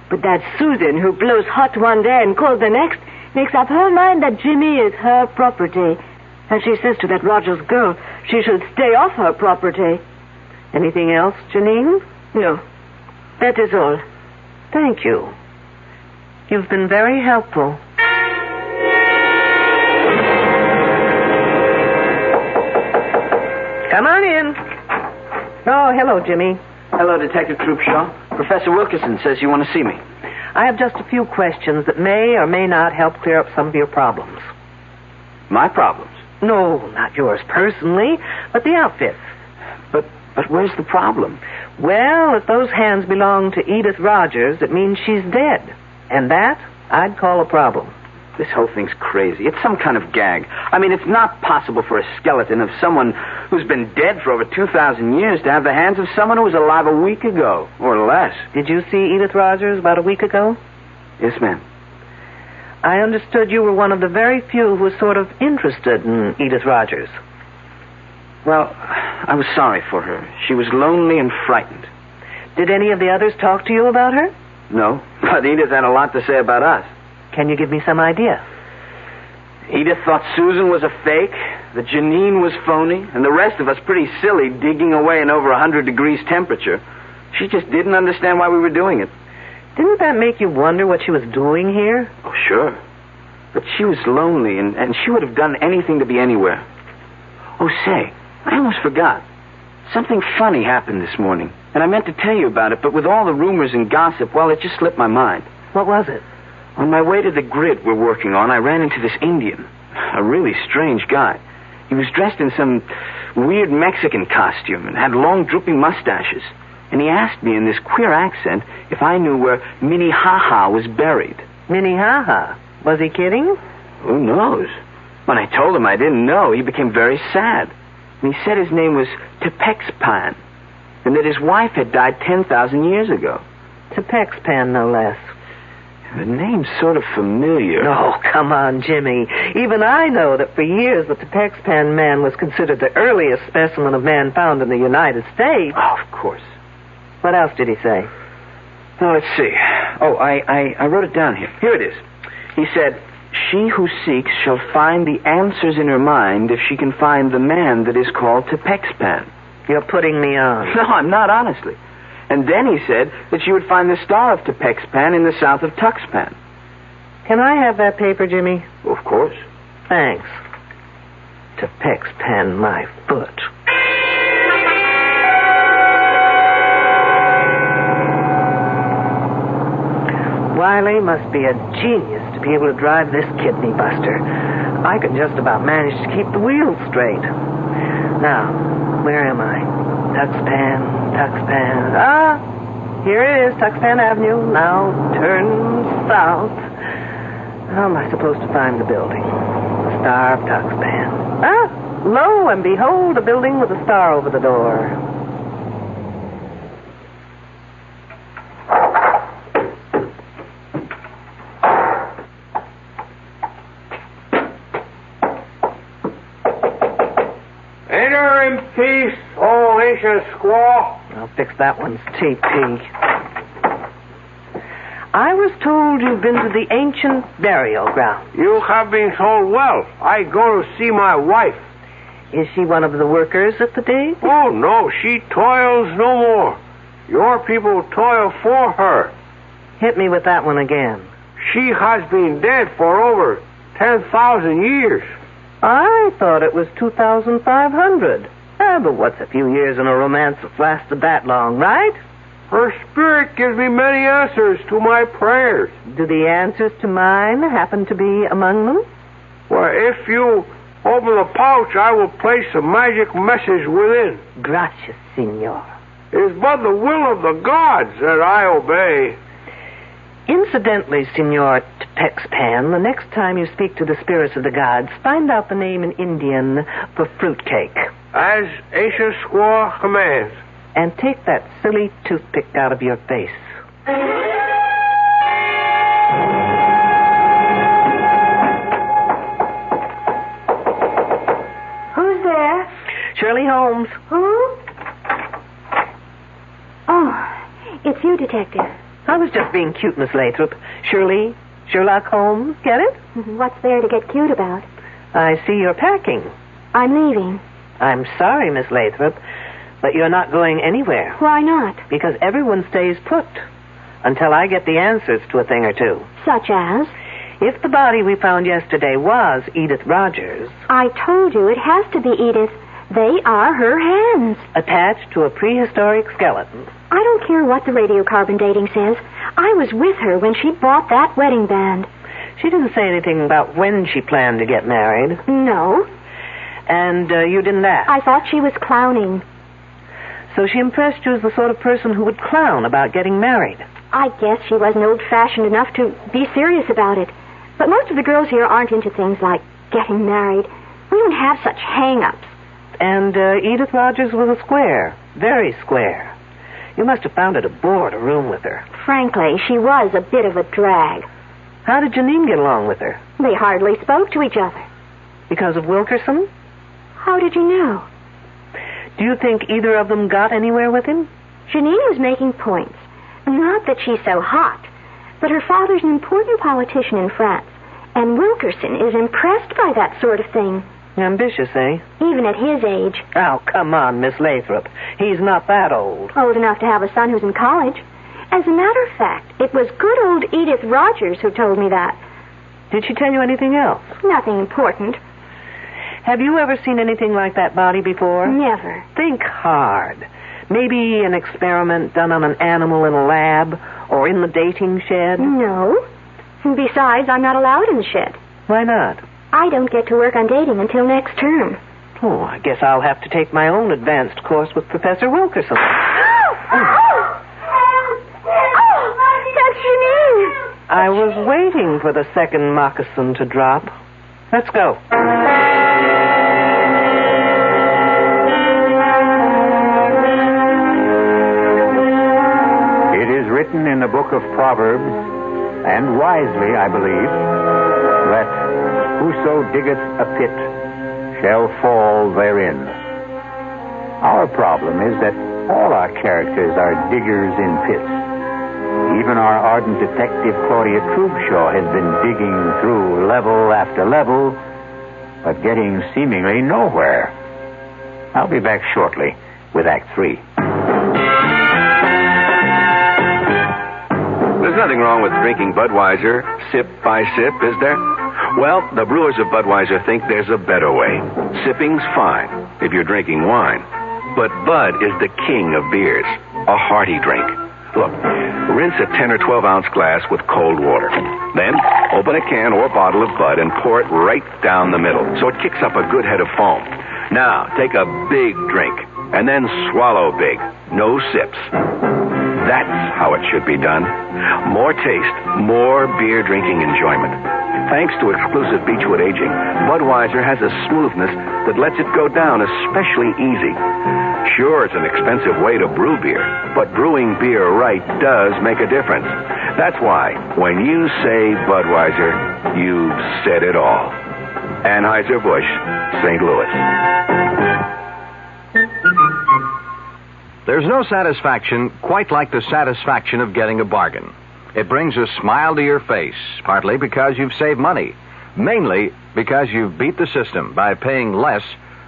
But that Susan, who blows hot one day and cold the next, makes up her mind that Jimmy is her property. And she says to that Rogers girl she should stay off her property. Anything else, Janine? No. That is all. Thank you. You've been very helpful. Come on in. Oh, hello, Jimmy. Hello, Detective Troopshaw. Professor Wilkerson says you want to see me. I have just a few questions that may or may not help clear up some of your problems. My problems? No, not yours personally, but the outfit. But where's the problem? Well, if those hands belong to Edith Rogers, it means she's dead. And that, I'd call a problem. This whole thing's crazy. It's some kind of gag. I mean, it's not possible for a skeleton of someone who's been dead for over 2,000 years to have the hands of someone who was alive a week ago, or less. Did you see Edith Rogers about a week ago? Yes, ma'am. I understood you were one of the very few who was sort of interested in Edith Rogers. Well, I was sorry for her. She was lonely and frightened. Did any of the others talk to you about her? No, but Edith had a lot to say about us. Can you give me some idea? Edith thought Susan was a fake, that Janine was phony, and the rest of us pretty silly digging away in over 100 degrees temperature. She just didn't understand why we were doing it. Didn't that make you wonder what she was doing here? Oh, sure. But she was lonely, and she would have done anything to be anywhere. Oh, say, I almost forgot. Something funny happened this morning, and I meant to tell you about it, but with all the rumors and gossip, well, it just slipped my mind. What was it? On my way to the grid we're working on, I ran into this Indian. A really strange guy. He was dressed in some weird Mexican costume and had long drooping mustaches. And he asked me in this queer accent if I knew where Minnehaha was buried. Minnehaha? Was he kidding? Who knows? When I told him I didn't know, he became very sad. And he said his name was Tepexpan, and that his wife had died 10,000 years ago. Tepexpan, no less. The name's sort of familiar. Oh, come on, Jimmy. Even I know that for years the Tepexpan man was considered the earliest specimen of man found in the United States. Oh, of course. What else did he say? Oh, let's see. Oh, I wrote it down here. Here it is. He said, "She who seeks shall find the answers in her mind if she can find the man that is called Tepexpan." You're putting me on. No, I'm not, honestly. And then he said that she would find the star of Tepexpan in the south of Tuxpan. Can I have that paper, Jimmy? Of course. Thanks. Tepexpan, my foot. Wiley must be a genius to be able to drive this kidney buster. I can just about manage to keep the wheels straight. Now, where am I? Tuxpan. Ah, here it is, Tuxpan Avenue. Now turn south. How am I supposed to find the building? The Star of Tuxpan. Ah, lo and behold, a building with a star over the door. Enter in peace, old ancient squaw. I'll fix that one's TP. I was told you've been to the ancient burial ground. You have been told well. I go to see my wife. Is she one of the workers at the dig? Oh, no, she toils no more. Your people toil for her. Hit me with that one again. She has been dead for over 10,000 years. I thought it was 2,500. But what's a few years in a romance that lasted that long, right? Her spirit gives me many answers to my prayers. Do the answers to mine happen to be among them? Well, if you open the pouch, I will place a magic message within. Gracias, senor. It is but the will of the gods that I obey. Incidentally, Senor Tepexpan, the next time you speak to the spirits of the gods, find out the name in Indian for fruitcake. As ancient squaw commands. And take that silly toothpick out of your face. Who's there? Shirley Holmes. Who? Oh, it's you, Detective. I was just being cute, Miss Lathrop. Shirley, Sherlock Holmes, get it? What's there to get cute about? I see you're packing. I'm leaving. I'm sorry, Miss Lathrop, but you're not going anywhere. Why not? Because everyone stays put until I get the answers to a thing or two. Such as? If the body we found yesterday was Edith Rogers... I told you it has to be Edith. They are her hands. Attached to a prehistoric skeleton. I don't care what the radiocarbon dating says. I was with her when she bought that wedding band. She didn't say anything about when she planned to get married. No. And you didn't ask? I thought she was clowning. So she impressed you as the sort of person who would clown about getting married? I guess she wasn't old-fashioned enough to be serious about it. But most of the girls here aren't into things like getting married. We don't have such hang-ups. And Edith Rogers was a square. Very square. You must have found it a bore to room with her. Frankly, she was a bit of a drag. How did Janine get along with her? They hardly spoke to each other. Because of Wilkerson? How did you know? Do you think either of them got anywhere with him? Janine was making points. Not that she's so hot, but her father's an important politician in France, and Wilkerson is impressed by that sort of thing. Ambitious, eh? Even at his age. Oh, come on, Miss Lathrop. He's not that old. Old enough to have a son who's in college. As a matter of fact, it was good old Edith Rogers who told me that. Did she tell you anything else? Nothing important. Have you ever seen anything like that body before? Never. Think hard. Maybe an experiment done on an animal in a lab or in the dating shed? No. Besides, I'm not allowed in the shed. Why not? I don't get to work on dating until next term. Oh, I guess I'll have to take my own advanced course with Professor Wilkerson. That's Janine. I was waiting for the second moccasin to drop. Let's go. It is written in the book of Proverbs, and wisely, I believe, that whoso diggeth a pit shall fall therein. Our problem is that all our characters are diggers in pits. Even our ardent detective Claudia Trubshaw has been digging through level after level, but getting seemingly nowhere. I'll be back shortly with Act 3. There's nothing wrong with drinking Budweiser sip by sip, is there? Well, the brewers of Budweiser think there's a better way. Sipping's fine if you're drinking wine. But Bud is the king of beers, a hearty drink. Look, rinse a 10 or 12-ounce glass with cold water. Then open a can or bottle of Bud and pour it right down the middle so it kicks up a good head of foam. Now, take a big drink and then swallow big. No sips. That's how it should be done. More taste, more beer drinking enjoyment. Thanks to exclusive Beechwood aging, Budweiser has a smoothness that lets it go down especially easy. Sure, it's an expensive way to brew beer, but brewing beer right does make a difference. That's why, when you say Budweiser, you've said it all. Anheuser-Busch, St. Louis. There's no satisfaction quite like the satisfaction of getting a bargain. It brings a smile to your face, partly because you've saved money, mainly because you've beat the system by paying less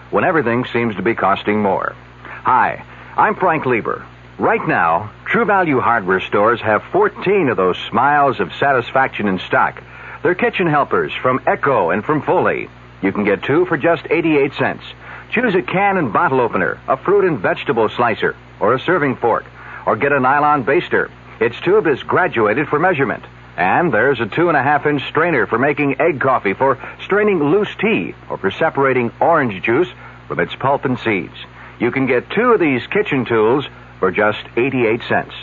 when everything seems to be costing more. Hi, I'm Frank Lieber. Right now, True Value hardware stores have 14 of those smiles of satisfaction in stock. They're kitchen helpers from Echo and from Foley. You can get 2 for just 88 cents. Choose a can and bottle opener, a fruit and vegetable slicer, or a serving fork, or get a nylon baster. Its tube is graduated for measurement. And there's a 2.5-inch strainer for making egg coffee, for straining loose tea, or for separating orange juice from its pulp and seeds. You can get 2 of these kitchen tools for just 88 cents.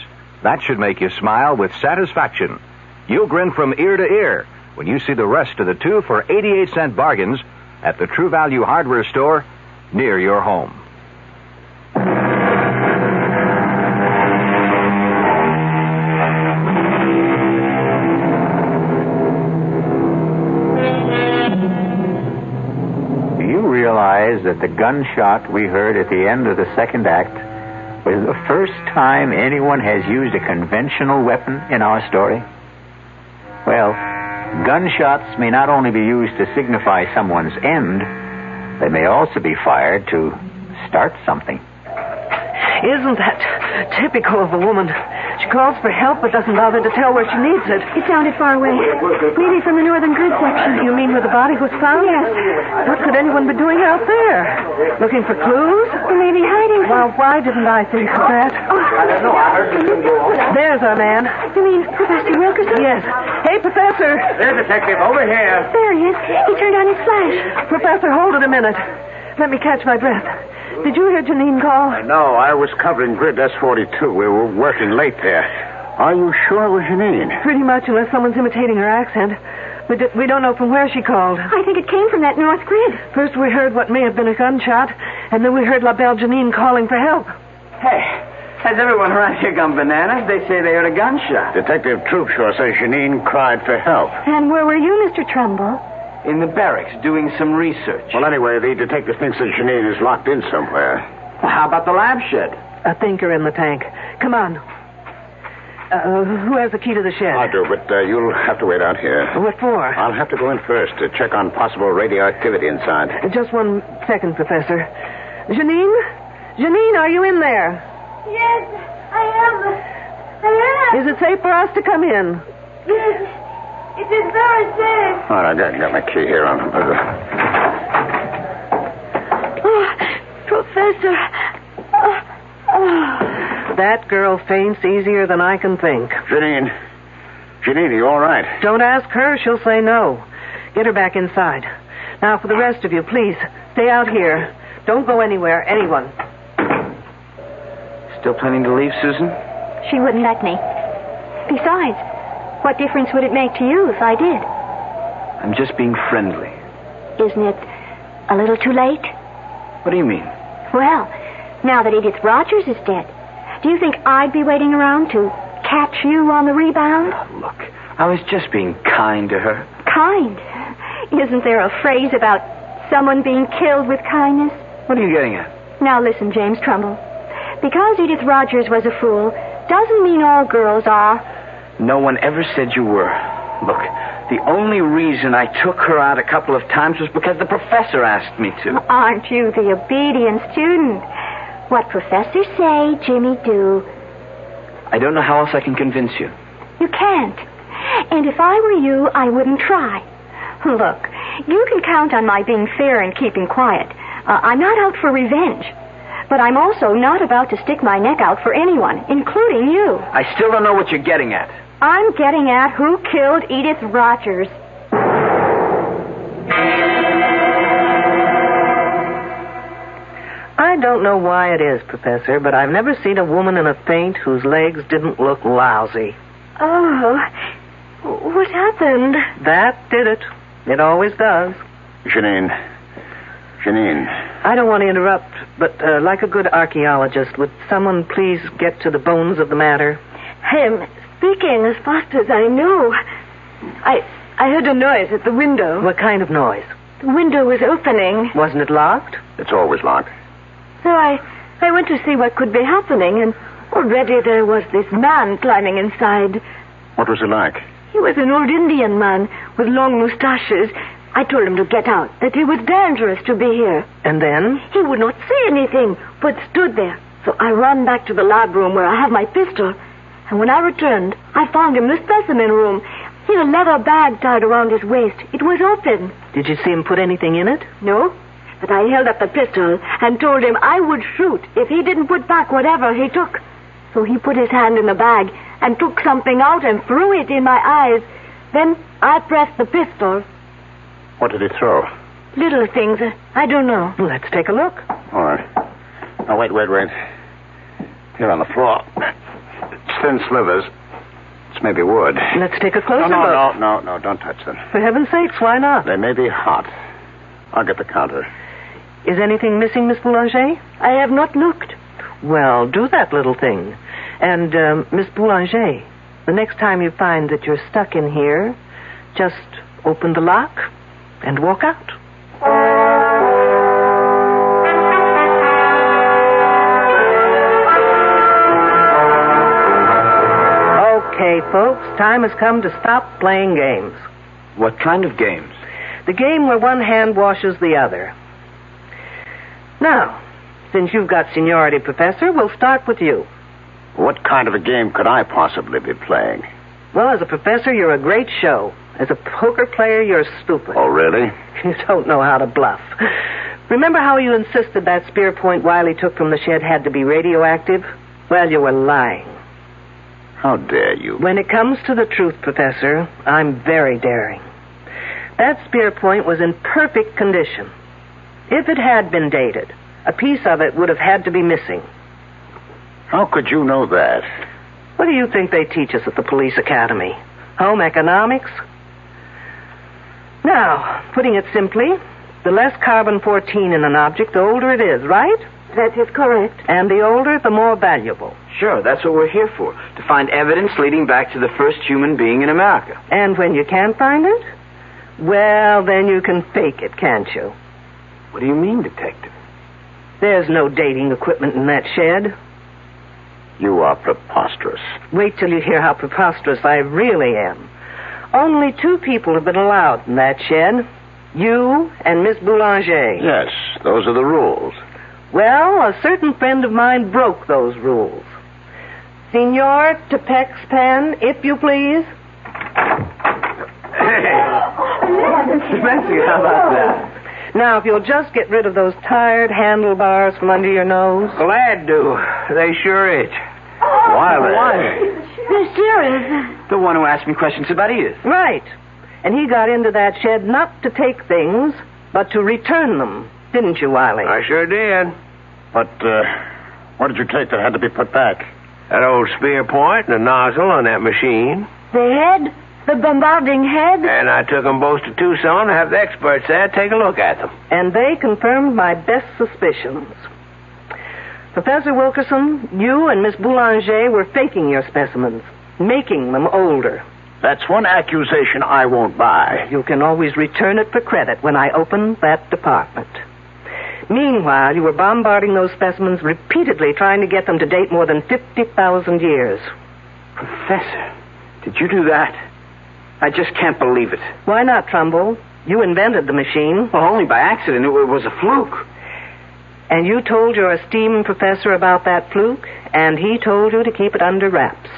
That should make you smile with satisfaction. You'll grin from ear to ear when you see the rest of the 2 for 88-cent bargains at the True Value hardware store near your home. Do you realize that the gunshot we heard at the end of the second act was the first time anyone has used a conventional weapon in our story? Well, gunshots may not only be used to signify someone's end, they may also be fired to start something. Isn't that typical of a woman? She calls for help but doesn't bother to tell where she needs it. It sounded far away. Maybe from the northern grid section. You mean where the body was found? Yes. What could anyone be doing out there? Looking for clues? Or maybe hiding. Well, why didn't I think of that? There's our man. You mean Professor Wilkerson? Yes. Hey, Professor. There, Detective, over here. There he is. He turned on his flash. Professor, hold it a minute. Let me catch my breath. Did you hear Janine call? No, I was covering grid S42. We were working late there. Are you sure it was Janine? Pretty much, unless someone's imitating her accent. We don't know from where she called. I think it came from that north grid. First we heard what may have been a gunshot, and then we heard La Belle Janine calling for help. Hey, has everyone around here gone bananas? They say they heard a gunshot. Detective Troopshaw says Janine cried for help. And where were you, Mr. Trumbull? In the barracks, doing some research. Well, anyway, the detective thinks that Janine is locked in somewhere. Well, how about the lab shed? A thinker in the tank. Come on. Who has the key to the shed? I do, but you'll have to wait out here. What for? I'll have to go in first to check on possible radioactivity inside. Just 1 second, Professor. Janine? Janine, are you in there? Yes, I am. Is it safe for us to come in? Yes, it is very safe. All right, I got my key here. Professor. That girl faints easier than I can think. Janine, are you all right? Don't ask her. She'll say no. Get her back inside. Now, for the rest of you, please, stay out here. Don't go anywhere, anyone. Still planning to leave, Susan? She wouldn't let me. Besides, what difference would it make to you if I did? I'm just being friendly. Isn't it a little too late? What do you mean? Well, now that Edith Rogers is dead, do you think I'd be waiting around to catch you on the rebound? Look, I was just being kind to her. Kind? Isn't there a phrase about someone being killed with kindness? What are you getting at? Now listen, James Trumbull. Because Edith Rogers was a fool doesn't mean all girls are. No one ever said you were. Look, the only reason I took her out a couple of times was because the professor asked me to. Aren't you the obedient student? What professors say, Jimmy do. I don't know how else I can convince you. You can't. And if I were you, I wouldn't try. Look, you can count on my being fair and keeping quiet. I'm not out for revenge. But I'm also not about to stick my neck out for anyone, including you. I still don't know what you're getting at. I'm getting at who killed Edith Rogers. I don't know why it is, Professor, but I've never seen a woman in a faint whose legs didn't look lousy. Oh, what happened? That did it. It always does. Janine. I don't want to interrupt, but like a good archaeologist, would someone please get to the bones of the matter? I'm speaking as fast as I know. I heard a noise at the window. What kind of noise? The window was opening. Wasn't it locked? It's always locked. So I went to see what could be happening, and already there was this man climbing inside. What was he like? He was an old Indian man with long mustaches. I told him to get out, that it was dangerous to be here. And then? He would not say anything, but stood there. So I ran back to the lab room where I have my pistol. And when I returned, I found him in the specimen room. He had a leather bag tied around his waist. It was open. Did you see him put anything in it? No, but I held up the pistol and told him I would shoot if he didn't put back whatever he took. So he put his hand in the bag and took something out and threw it in my eyes. Then I pressed the pistol. What did he throw? Little things. I don't know. Let's take a look. All right. Now, wait. Here on the floor. It's thin slivers. It's maybe wood. Let's take a closer look. No, don't touch them. For heaven's sakes, why not? They may be hot. I'll get the counter. Is anything missing, Miss Boulanger? I have not looked. Well, do that little thing. And, Miss Boulanger, the next time you find that you're stuck in here, just open the lock and walk out. Okay, folks, time has come to stop playing games. What kind of games? The game where one hand washes the other. Now, since you've got seniority, Professor, we'll start with you. What kind of a game could I possibly be playing? Well, as a professor, you're a great show. As a poker player, you're stupid. Oh, really? You don't know how to bluff. Remember how you insisted that spear point Wiley took from the shed had to be radioactive? Well, you were lying. How dare you? When it comes to the truth, Professor, I'm very daring. That spear point was in perfect condition. If it had been dated, a piece of it would have had to be missing. How could you know that? What do you think they teach us at the police academy? Home economics? Now, putting it simply, the less carbon-14 in an object, the older it is, right? That is correct. And the older, the more valuable. Sure, that's what we're here for, to find evidence leading back to the first human being in America. And when you can't find it, well, then you can fake it, can't you? What do you mean, Detective? There's no dating equipment in that shed. You are preposterous. Wait till you hear how preposterous I really am. Only 2 people have been allowed in that shed. You and Miss Boulanger. Yes, those are the rules. Well, a certain friend of mine broke those rules. Senor Tepex's pen, if you please. Fancy, how about that? Now, if you'll just get rid of those tired handlebars from under your nose. Glad to. They sure itch. Why? Mysterious. The one who asked me questions about Edith. Right. And he got into that shed not to take things, but to return them. Didn't you, Wiley? I sure did. But, what did you take that had to be put back? That old spear point and the nozzle on that machine. The head? The bombarding head? And I took them both to Tucson to have the experts there take a look at them. And they confirmed my best suspicions. Professor Wilkerson, you and Miss Boulanger were faking your specimens, making them older. That's one accusation I won't buy. You can always return it for credit when I open that department. Meanwhile, you were bombarding those specimens repeatedly, trying to get them to date more than 50,000 years. Professor, did you do that? I just can't believe it. Why not, Trumbull? You invented the machine. Well, only by accident. It was a fluke. And you told your esteemed professor about that fluke, and he told you to keep it under wraps.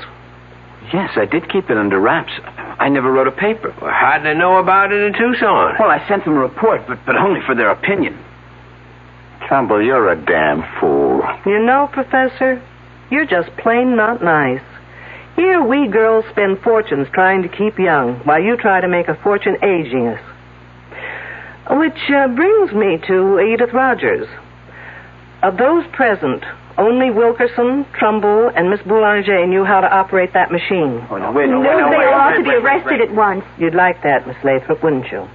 Yes, I did keep it under wraps. I never wrote a paper. Well, how'd they know about it in Tucson? Well, I sent them a report, but only for their opinion. Trumbull, you're a damn fool. You know, Professor, you're just plain not nice. Here we girls spend fortunes trying to keep young, while you try to make a fortune aging us. Which brings me to Edith Rogers. Of those present, only Wilkerson, Trumbull, and Miss Boulanger knew how to operate that machine. Oh, no, wait. They ought to be arrested at once. You'd like that, Miss Lathrop, wouldn't you?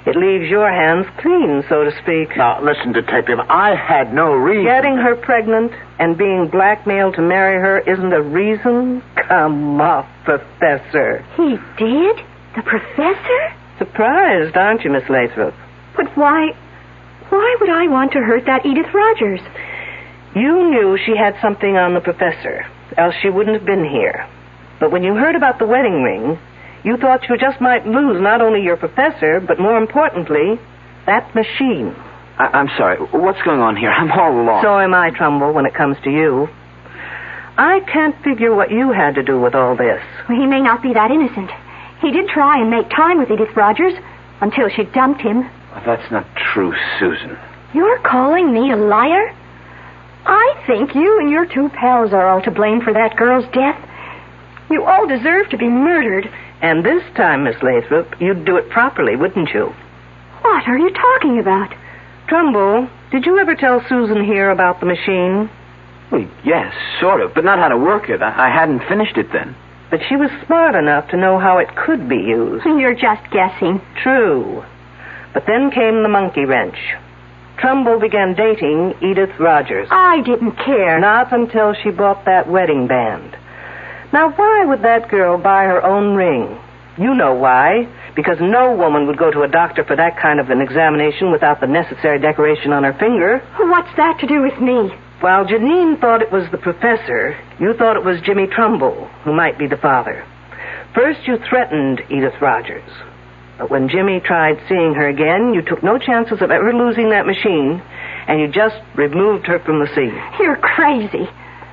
It leaves your hands clean, so to speak. Now, listen, Detective, I had no reason. Getting her pregnant and being blackmailed to marry her isn't a reason? Come off, Professor. He did? The professor? Surprised, aren't you, Miss Lathrop? But why would I want to hurt that Edith Rogers? You knew she had something on the professor, else she wouldn't have been here. But when you heard about the wedding ring, you thought you just might lose not only your professor, but more importantly, that machine. I'm sorry. What's going on here? I'm all lost. So am I, Trumbull, when it comes to you. I can't figure what you had to do with all this. Well, he may not be that innocent. He did try and make time with Edith Rogers until she dumped him. Well, that's not true, Susan. You're calling me a liar? I think you and your 2 pals are all to blame for that girl's death. You all deserve to be murdered. And this time, Miss Lathrop, you'd do it properly, wouldn't you? What are you talking about? Trumbull, did you ever tell Susan here about the machine? Well, yes, sort of, but not how to work it. I hadn't finished it then. But she was smart enough to know how it could be used. You're just guessing. True. But then came the monkey wrench. Trumbull began dating Edith Rogers. I didn't care. Not until she bought that wedding band. Now, why would that girl buy her own ring? You know why. Because no woman would go to a doctor for that kind of an examination without the necessary decoration on her finger. What's that to do with me? While Janine thought it was the professor, you thought it was Jimmy Trumbull, who might be the father. First, you threatened Edith Rogers. But when Jimmy tried seeing her again, you took no chances of ever losing that machine, and you just removed her from the scene. You're crazy.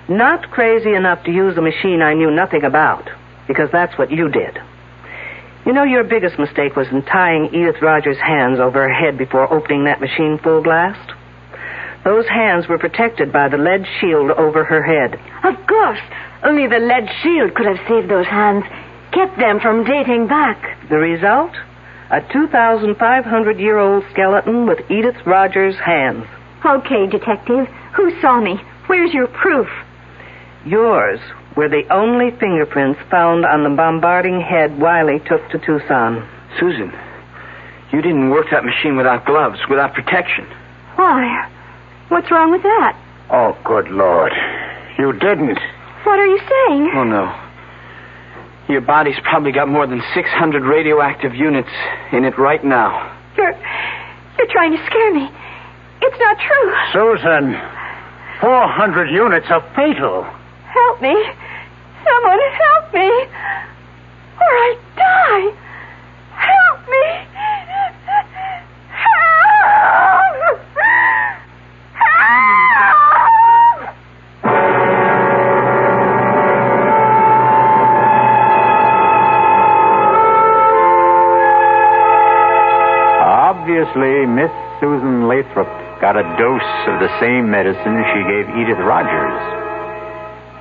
Not crazy enough to use a machine I knew nothing about, because that's what you did. You know, your biggest mistake was in tying Edith Rogers' hands over her head before opening that machine full blast. Those hands were protected by the lead shield over her head. Of course. Only the lead shield could have saved those hands, kept them from dating back. The result? A 2,500-year-old skeleton with Edith Rogers' hands. Okay, Detective. Who saw me? Where's your proof? Yours were the only fingerprints found on the bombarding head Wiley took to Tucson. Susan, You didn't work that machine without gloves, without protection. Why? What's wrong with that? Oh, good Lord. You didn't. What are you saying? Oh, no. Your body's probably got more than 600 radioactive units in it right now. You're trying to scare me. It's not true. Susan, 400 units are fatal. Help me. Someone help me. Or I die. Help me. Help. Help. Obviously, Miss Susan Lathrop got a dose of the same medicine she gave Edith Rogers.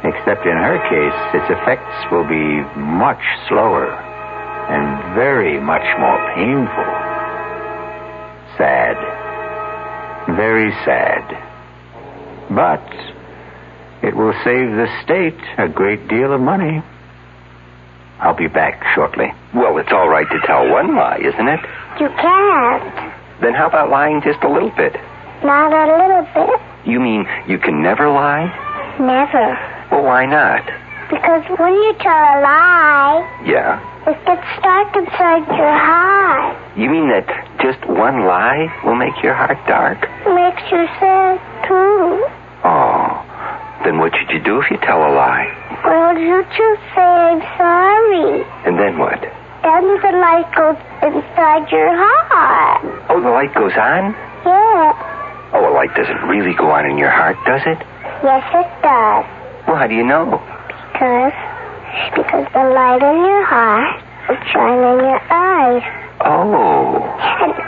Except in her case, its effects will be much slower and very much more painful. Sad. Very sad. But it will save the state a great deal of money. I'll be back shortly. Well, it's all right to tell one lie, isn't it? You can't. Then how about lying just a little bit? Not a little bit. You mean you can never lie? Never. Well, why not? Because when you tell a lie, Yeah. it gets dark inside your heart. You mean that just one lie will make your heart dark? It makes you sad, too. Oh, then what should you do if you tell a lie? Well, you just say I'm sorry. And then what? Then the light goes inside your heart. Oh, the light goes on? Yeah. Oh, a light doesn't really go on in your heart, does it? Yes, it does. Well, how do you know? Because the light in your heart will shine in your eyes. Oh.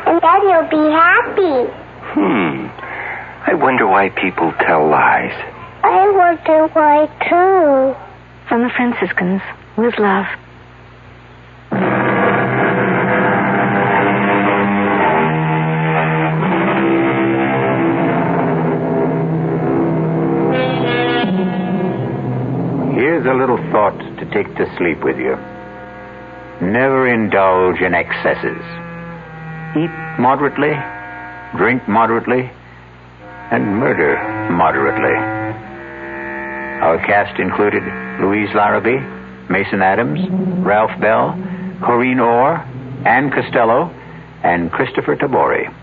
And then you'll be happy. I wonder why people tell lies. I wonder why, too. From the Franciscans, with love. Here's a little thought to take to sleep with you. Never indulge in excesses. Eat moderately, drink moderately, and murder moderately. Our cast included Louise Larrabee, Mason Adams, Ralph Bell, Corrine Orr, Ann Costello, and Christopher Tabori.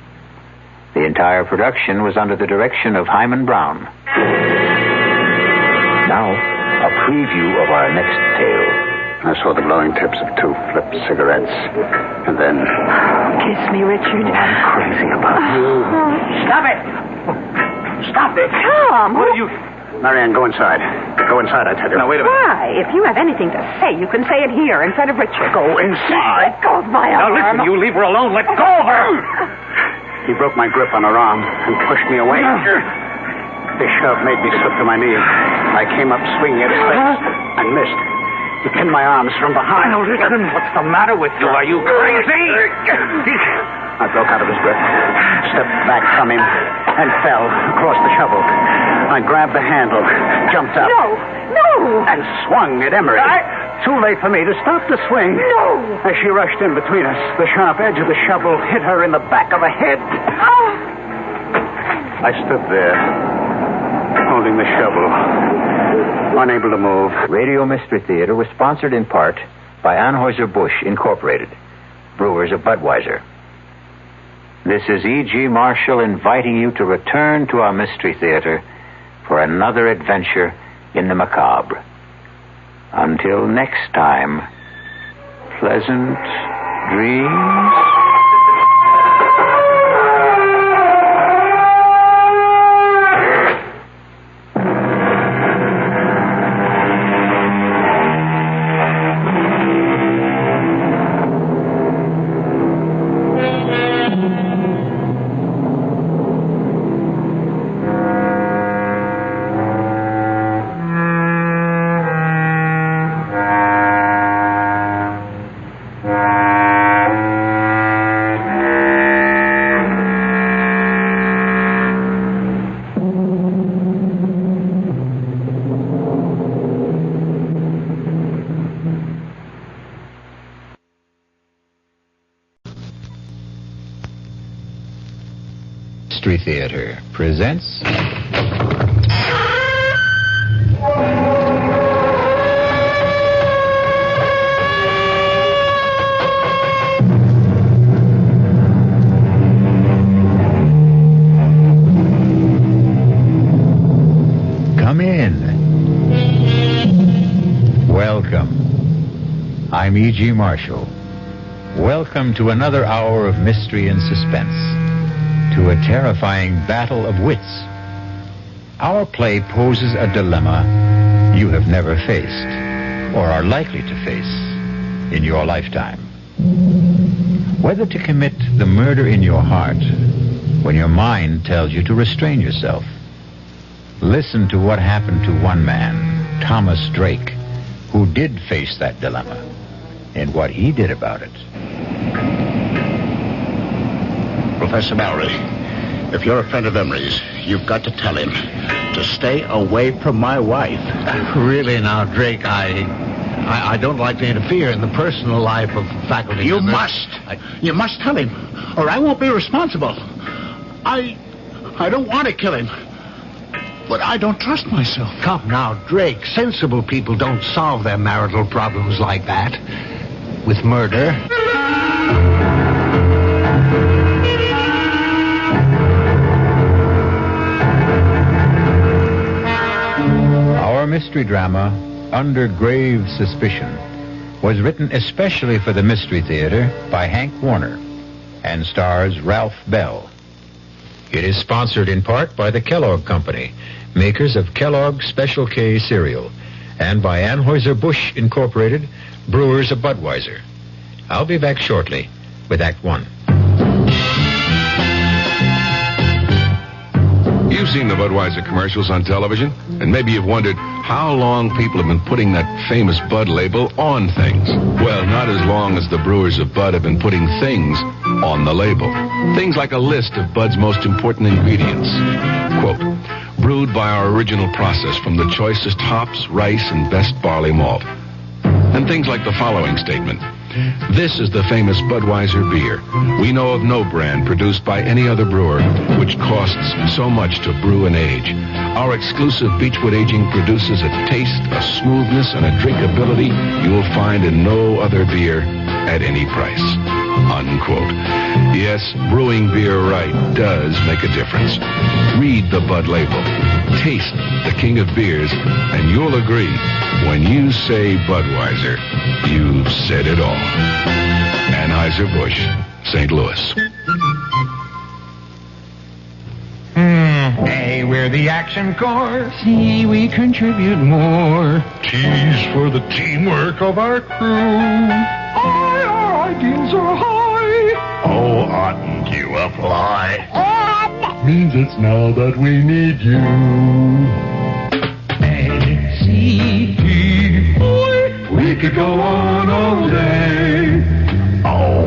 The entire production was under the direction of Hyman Brown. Now, a preview of our next tale. I saw the glowing tips of 2 flipped cigarettes. And then... Kiss me, Richard. I'm crazy about you. Stop it! Stop it! Tom! What are you... Marianne, go inside. Go inside, I tell you. Now, wait a minute. Why? If you have anything to say, you can say it here in front of Richard. Go inside. Let go of my Now, arm. listen, you leave her alone. Let go of her. He broke my grip on her arm and pushed me away. His shove made me slip to my knees. I came up swinging at his face and missed. He pinned my arms from behind. Now, listen. What's the matter with you? Are you crazy? I broke out of his grip, stepped back from him, and fell across the shovel. I grabbed the handle, jumped up. No! And swung at Emery. Too late for me to stop the swing. No! As she rushed in between us, the sharp edge of the shovel hit her in the back of the head. Oh. I stood there, holding the shovel, unable to move. Radio Mystery Theater was sponsored in part by Anheuser-Busch Incorporated, brewers of Budweiser. This is E.G. Marshall inviting you to return to our Mystery Theater for another adventure in the macabre. Until next time, pleasant dreams. Mystery Theater presents... Come in. Welcome. I'm E.G. Marshall. Welcome to another hour of mystery and suspense, to a terrifying battle of wits. Our play poses a dilemma you have never faced, or are likely to face in your lifetime. Whether to commit the murder in your heart when your mind tells you to restrain yourself. Listen to what happened to one man, Thomas Drake, who did face that dilemma, and what he did about it. Professor Mallory, if you're a friend of Emery's, you've got to tell him to stay away from my wife. Really now, Drake, I don't like to interfere in the personal life of faculty. You must. You must tell him, or I won't be responsible. I don't want to kill him, but I don't trust myself. Come now, Drake. Sensible people don't solve their marital problems like that. With murder. Our mystery drama, Under Grave Suspicion, was written especially for the Mystery Theater by Hank Warner and stars Ralph Bell. It is sponsored in part by the Kellogg Company, makers of Kellogg's Special K cereal, and by Anheuser-Busch Incorporated, brewers of Budweiser. I'll be back shortly with Act One. You've seen the Budweiser commercials on television, and maybe you've wondered how long people have been putting that famous Bud label on things. Well, not as long as the brewers of Bud have been putting things on the label. Things like a list of Bud's most important ingredients. Quote, brewed by our original process from the choicest hops, rice, and best barley malt. And things like the following statement. This is the famous Budweiser beer. We know of no brand produced by any other brewer which costs so much to brew and age. Our exclusive Beechwood aging produces a taste, a smoothness, and a drinkability you will find in no other beer at any price. Unquote. Yes, brewing beer right does make a difference. Read the Bud label. Taste the king of beers, and you'll agree, when you say Budweiser, you've said it all. Anheuser-Busch, St. Louis. A, we're the action corps. C, we contribute more. T's for the teamwork of our crew. I, our ideals are high. O, oughtn't you apply? Means it's now that we need you. A, C, D, boy, we could go on all day. Oh,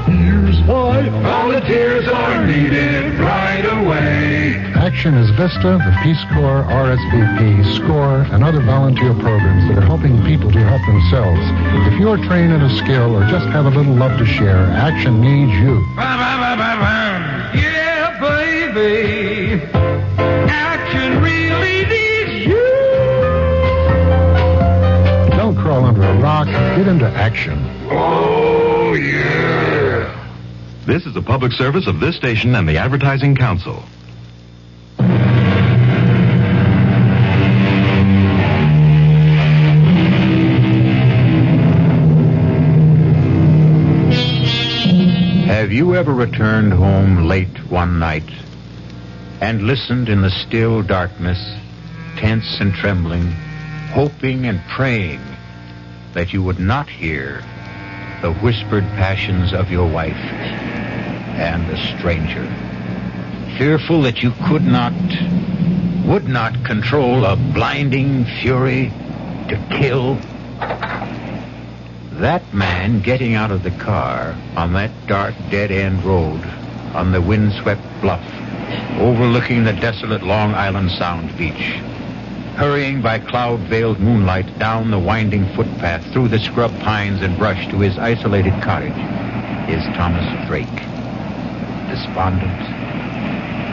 here's why volunteers are needed right away. Action is VISTA, the Peace Corps, RSVP, SCORE, and other volunteer programs that are helping people to help themselves. If you're trained in a skill or just have a little love to share, Action needs you. Yeah, baby. Action really needs you. Don't crawl under a rock. Get into action. Oh, yeah. This is a public service of this station and the Advertising Council. Have you ever returned home late one night and listened in the still darkness, tense and trembling, hoping and praying that you would not hear the whispered passions of your wife and a stranger, fearful that you would not control a blinding fury to kill? That man getting out of the car on that dark dead-end road on the windswept bluff overlooking the desolate Long Island Sound beach, hurrying by cloud-veiled moonlight down the winding footpath through the scrub pines and brush to his isolated cottage, is Thomas Drake. Despondent,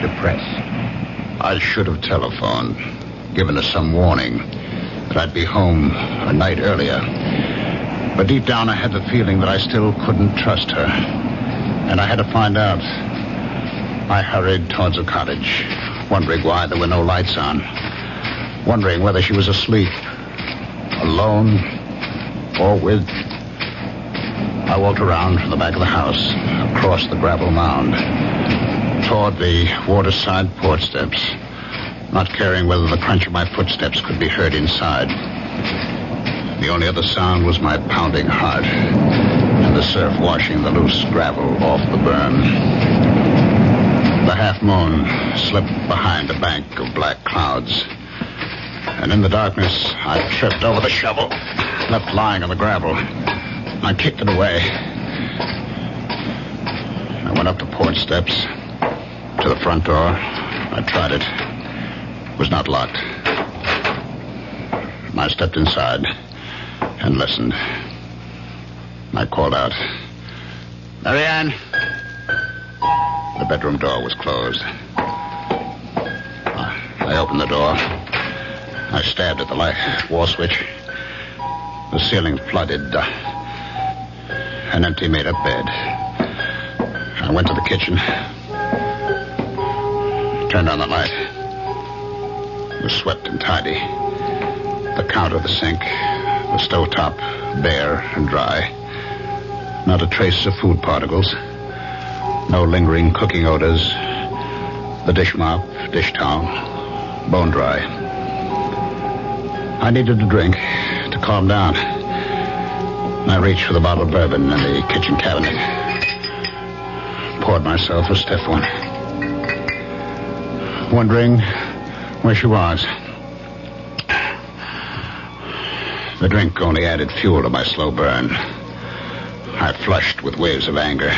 depressed. I should have telephoned, given her some warning that I'd be home a night earlier. But deep down, I had the feeling that I still couldn't trust her. And I had to find out. I hurried towards the cottage, wondering why there were no lights on. Wondering whether she was asleep, alone, or with... I walked around from the back of the house, across the gravel mound, toward the waterside porch steps, not caring whether the crunch of my footsteps could be heard inside. The only other sound was my pounding heart and the surf washing the loose gravel off the berm. The half-moon slipped behind a bank of black clouds, and in the darkness, I tripped over the shovel, left lying on the gravel. I kicked it away. I went up the porch steps to the front door. I tried it. It was not locked. I stepped inside and listened. I called out, "Marianne!" The bedroom door was closed. I opened the door. I stabbed at the light wall switch. The ceiling flooded. An empty made-up bed. I went to the kitchen. Turned on the light. It was swept and tidy. The counter, the sink, the stovetop, bare and dry. Not a trace of food particles. No lingering cooking odors. The dish mop, dish towel, bone dry. I needed a drink to calm down. I reached for the bottle of bourbon in the kitchen cabinet. Poured myself a stiff one. Wondering where she was. The drink only added fuel to my slow burn. I flushed with waves of anger.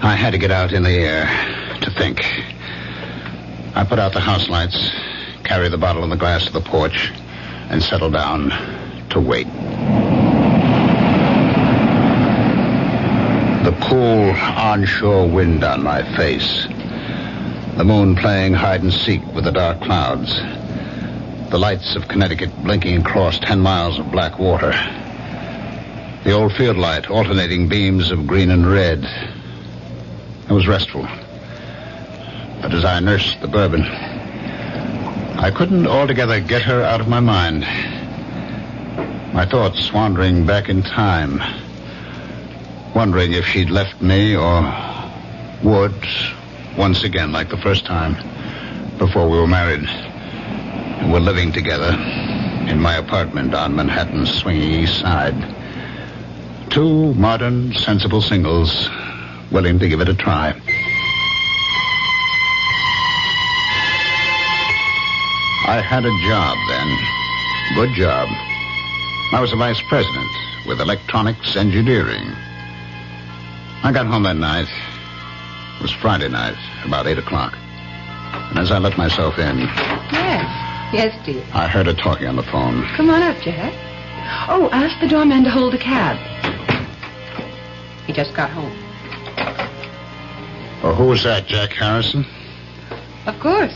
I had to get out in the air to think. I put out the house lights, carried the bottle and the glass to the porch, and settled down to wait. The cool onshore wind on my face. The moon playing hide and seek with the dark clouds. The lights of Connecticut blinking across 10 miles of black water. The old field light alternating beams of green and red. It was restful. But as I nursed the bourbon, I couldn't altogether get her out of my mind. My thoughts wandering back in time. Wondering if she'd left me or would, once again like the first time, before we were married. And were living together in my apartment on Manhattan's swinging east side. Two modern, sensible singles willing to give it a try. I had a job then. Good job. I was a vice president with electronics engineering. I got home that night. It was Friday night, about 8 o'clock. And as I let myself in... Yes, dear. I heard her talking on the phone. Come on up, Jack. Oh, ask the doorman to hold a cab. He just got home. Oh, who was that, Jack Harrison? Of course.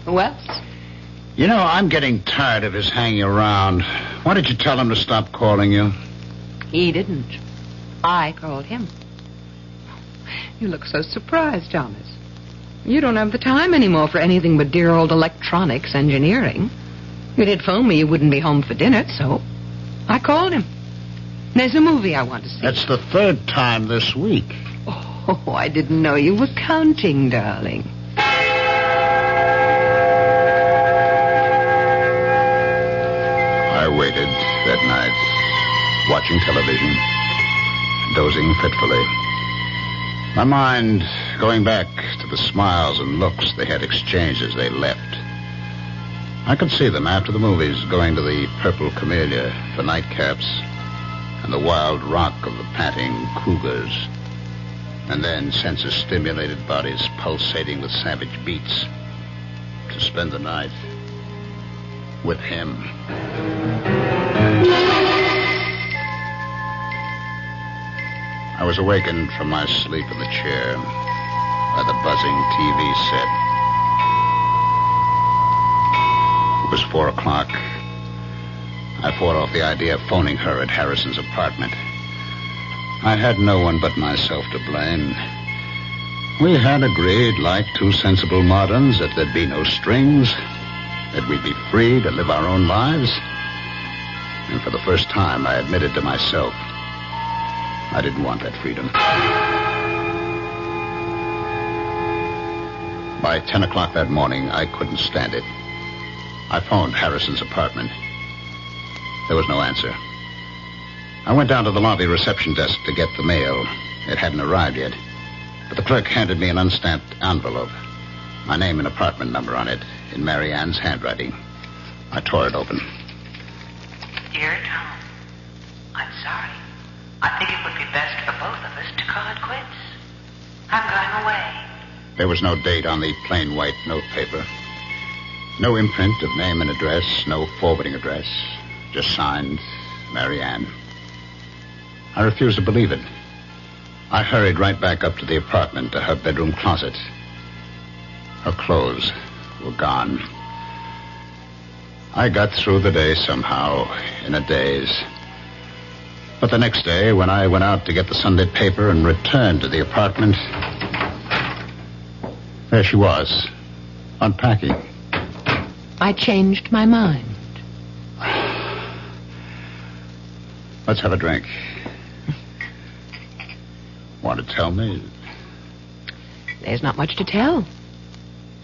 Who else? You know, I'm getting tired of his hanging around. Why did you tell him to stop calling you? He didn't. I called him. You look so surprised, Thomas. You don't have the time anymore for anything but dear old electronics engineering. You did phone me you wouldn't be home for dinner, so I called him. There's a movie I want to see. That's the third time this week. Oh, I didn't know you were counting, darling. I waited that night, watching television, dozing fitfully. My mind going back to the smiles and looks they had exchanged as they left. I could see them after the movies going to the Purple Camellia for nightcaps and the wild rock of the panting cougars. And then senses-stimulated bodies pulsating with savage beats to spend the night with him. I was awakened from my sleep in the chair. A by the buzzing TV set. It was 4 o'clock. I fought off the idea of phoning her at Harrison's apartment. I had no one but myself to blame. We had agreed, like two sensible moderns, that there'd be no strings, that we'd be free to live our own lives. And for the first time, I admitted to myself I didn't want that freedom. By 10 o'clock that morning, I couldn't stand it. I phoned Harrison's apartment. There was no answer. I went down to the lobby reception desk to get the mail. It hadn't arrived yet. But the clerk handed me an unstamped envelope. My name and apartment number on it, in Mary Ann's handwriting. I tore it open. Dear Tom, I'm sorry. I think it would be best for both of us to call it quits. I'm going away. There was no date on the plain white notepaper. No imprint of name and address, no forwarding address. Just signed, Mary Ann. I refused to believe it. I hurried right back up to the apartment, to her bedroom closet. Her clothes were gone. I got through the day somehow, in a daze. But the next day, when I went out to get the Sunday paper and returned to the apartment, there she was, unpacking. I changed my mind. Let's have a drink. Want to tell me? There's not much to tell.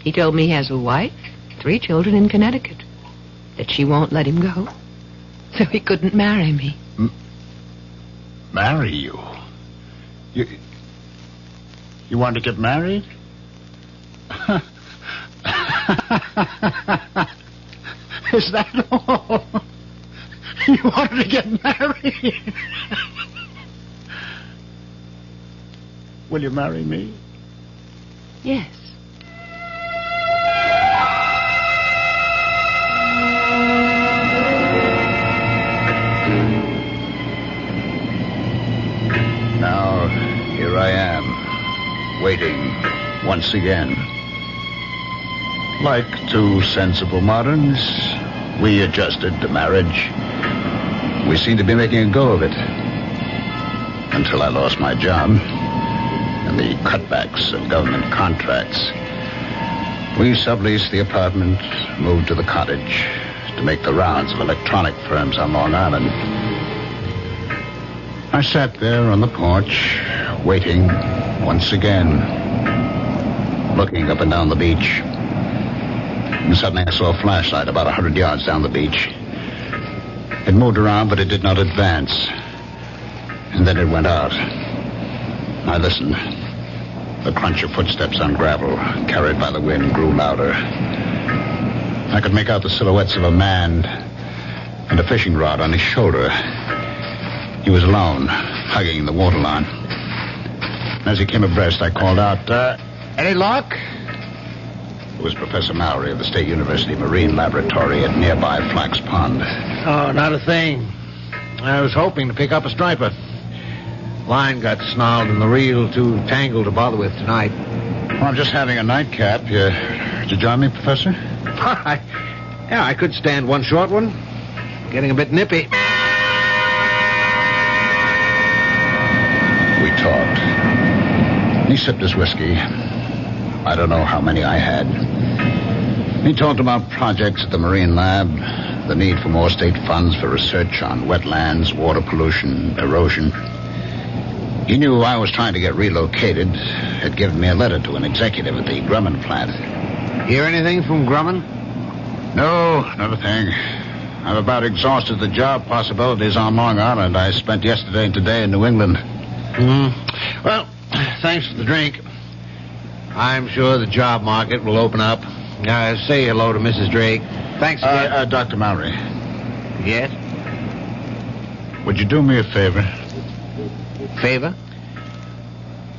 He told me he has a wife, 3 children in Connecticut, that she won't let him go, so he couldn't marry me. Marry you? You want to get married? Is that all? You wanted to get married? Will you marry me? Yes. Now, here I am, waiting once again. Like two sensible moderns, we adjusted to marriage. We seemed to be making a go of it. Until I lost my job and the cutbacks of government contracts. We subleased the apartment, moved to the cottage to make the rounds of electronic firms on Long Island. I sat there on the porch, waiting once again, looking up and down the beach. And suddenly I saw a flashlight about 100 yards down the beach. It moved around, but it did not advance. And then it went out. I listened. The crunch of footsteps on gravel, carried by the wind, grew louder. I could make out the silhouettes of a man and a fishing rod on his shoulder. He was alone, hugging the waterline. As he came abreast, I called out, any luck? It was Professor Mallory of the State University Marine Laboratory at nearby Flax Pond. Oh, not a thing. I was hoping to pick up a striper. Line got snarled and the reel too tangled to bother with tonight. Well, I'm just having a nightcap. Did you join me, Professor? I could stand one short one. Getting a bit nippy. We talked. He sipped his whiskey. I don't know how many I had. He talked about projects at the Marine Lab, the need for more state funds for research on wetlands, water pollution, erosion. He knew I was trying to get relocated. Had given me a letter to an executive at the Grumman plant. Hear anything from Grumman? No, not a thing. I've about exhausted the job possibilities on Long Island. I spent yesterday and today in New England. Well, thanks for the drink. I'm sure the job market will open up. Say hello to Mrs. Drake. Thanks again. Dr. Mallory. Yes? Would you do me a favor? Favor?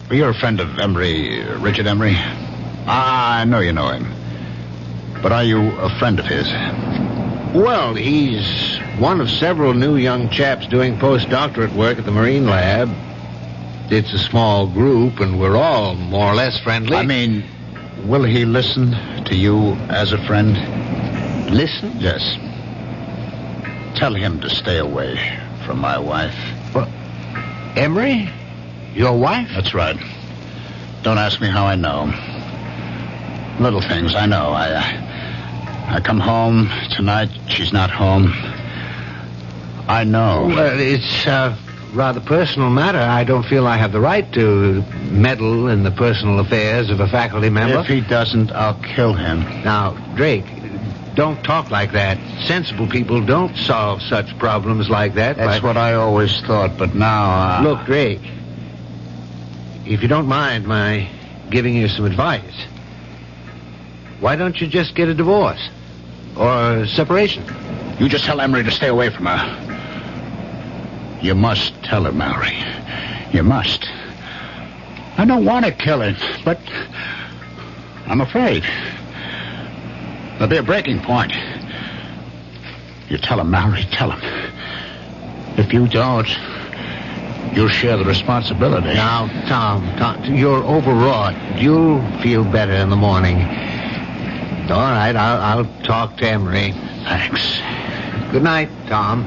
Well, you're a friend of Emery, Richard Emery. I know you know him. But are you a friend of his? Well, he's one of several new young chaps doing postdoctorate work at the Marine Lab. it's a small group, and we're all more or less friendly. I mean, will he listen to you as a friend? Listen? Yes. Tell him to stay away from my wife. What? Emery? Your wife? That's right. Don't ask me how I know. Little things, I know. I come home tonight, she's not home. I know. Well, it's a rather personal matter. I don't feel I have the right to meddle in the personal affairs of a faculty member. If he doesn't, I'll kill him. Now, Drake, don't talk like that. Sensible people don't solve such problems like that. That's what I always thought, but now... Look, Drake, if you don't mind my giving you some advice, why don't you just get a divorce? Or a separation? You just tell Emery to stay away from her. You must tell her, Mallory. You must. I don't want to kill him, but I'm afraid. There'll be a breaking point. You tell him, Mallory, tell him. If you don't, you'll share the responsibility. Now, Tom, you're overwrought. You'll feel better in the morning. All right, I'll talk to Emery. Thanks. Good night, Tom.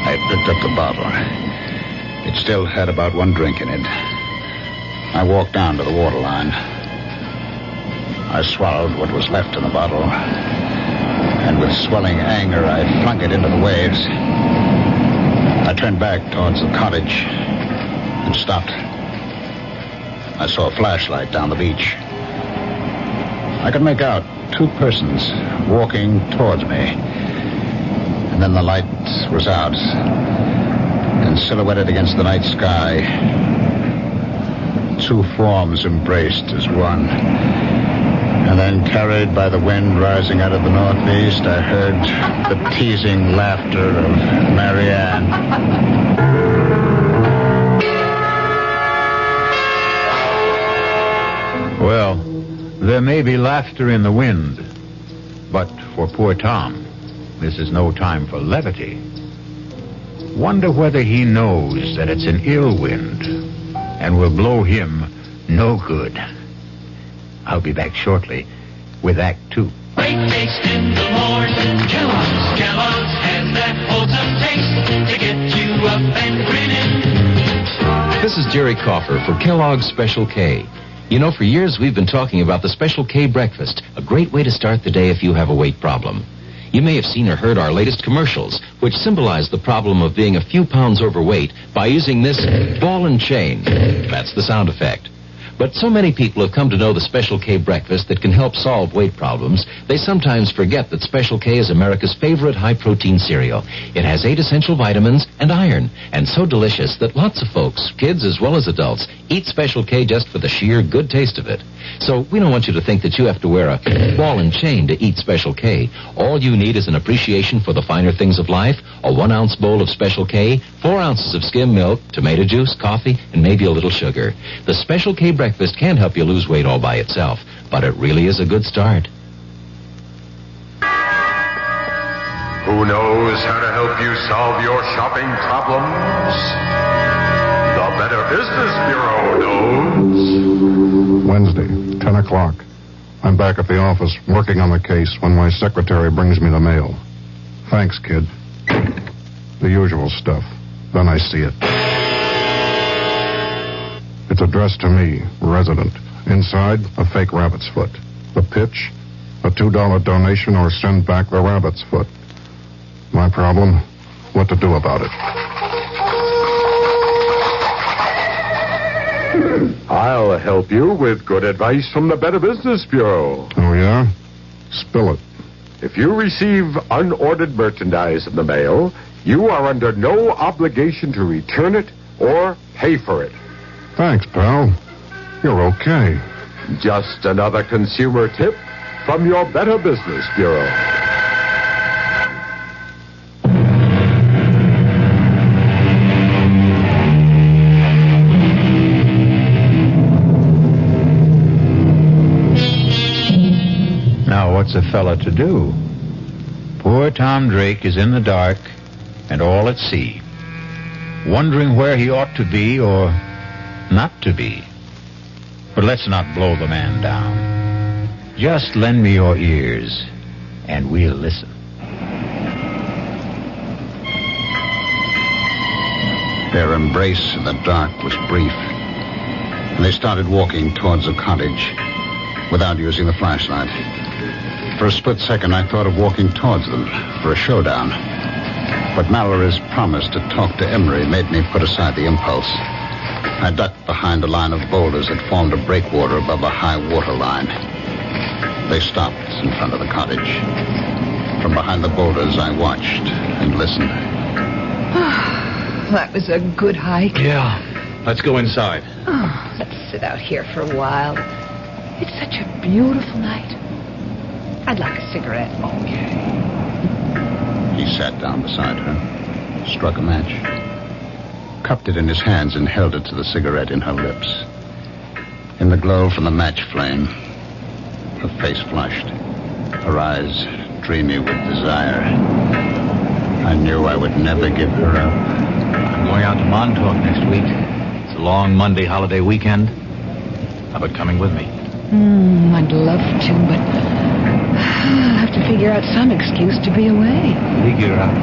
I picked up the bottle. It still had about one drink in it. I walked down to the waterline. I swallowed what was left in the bottle, and with swelling anger, I flung it into the waves. I turned back towards the cottage and stopped. I saw a flashlight down the beach. I could make out two persons walking towards me. And then the light was out, and silhouetted against the night sky, two forms embraced as one. And then, carried by the wind rising out of the northeast, I heard the teasing laughter of Marianne. Well, there may be laughter in the wind, but for poor Tom, this is no time for levity. Wonder whether he knows that it's an ill wind and will blow him no good. I'll be back shortly with Act 2. Breakfast in the morning, Kellogg's has that wholesome taste to get you up and grinning. This is Jerry Coffer for Kellogg's Special K. You know, for years we've been talking about the Special K breakfast, a great way to start the day if you have a weight problem. You may have seen or heard our latest commercials, which symbolize the problem of being a few pounds overweight by using this ball and chain. That's the sound effect. But so many people have come to know the Special K breakfast that can help solve weight problems, they sometimes forget that Special K is America's favorite high-protein cereal. It has 8 essential vitamins and iron, and so delicious that lots of folks, kids as well as adults, eat Special K just for the sheer good taste of it. So we don't want you to think that you have to wear a ball and chain to eat Special K. All you need is an appreciation for the finer things of life, a 1-ounce bowl of Special K, 4 ounces of skim milk, tomato juice, coffee, and maybe a little sugar. The Special K breakfast can help you lose weight all by itself, but it really is a good start. Who knows how to help you solve your shopping problems? The Better Business Bureau knows. Wednesday, 10 o'clock. I'm back at the office working on the case when my secretary brings me the mail. Thanks, kid. The usual stuff. Then I see it. It's addressed to me, resident. Inside, a fake rabbit's foot. The pitch, a $2 donation or send back the rabbit's foot. My problem, what to do about it. I'll help you with good advice from the Better Business Bureau. Oh, yeah? Spill it. If you receive unordered merchandise in the mail, you are under no obligation to return it or pay for it. Thanks, pal. You're okay. Just another consumer tip from your Better Business Bureau. what's a fella to do? Poor Tom Drake is in the dark and all at sea, wondering where he ought to be or not to be. But let's not blow the man down. Just lend me your ears, and we'll listen. Their embrace in the dark was brief, and they started walking towards the cottage without using the flashlight. For a split second, I thought of walking towards them for a showdown. But Mallory's promise to talk to Emery made me put aside the impulse. I ducked behind a line of boulders that formed a breakwater above a high water line. They stopped in front of the cottage. From behind the boulders, I watched and listened. That was a good hike. Yeah. Let's go inside. Oh, let's sit out here for a while. It's such a beautiful night. I'd like a cigarette. Okay. He sat down beside her, struck a match, cupped it in his hands and held it to the cigarette in her lips. In the glow from the match flame, her face flushed, her eyes dreamy with desire. I knew I would never give her up. I'm going out to Montauk next week. It's a long Monday holiday weekend. How about coming with me? I'd love to, but I'll have to figure out some excuse to be away. Figure out?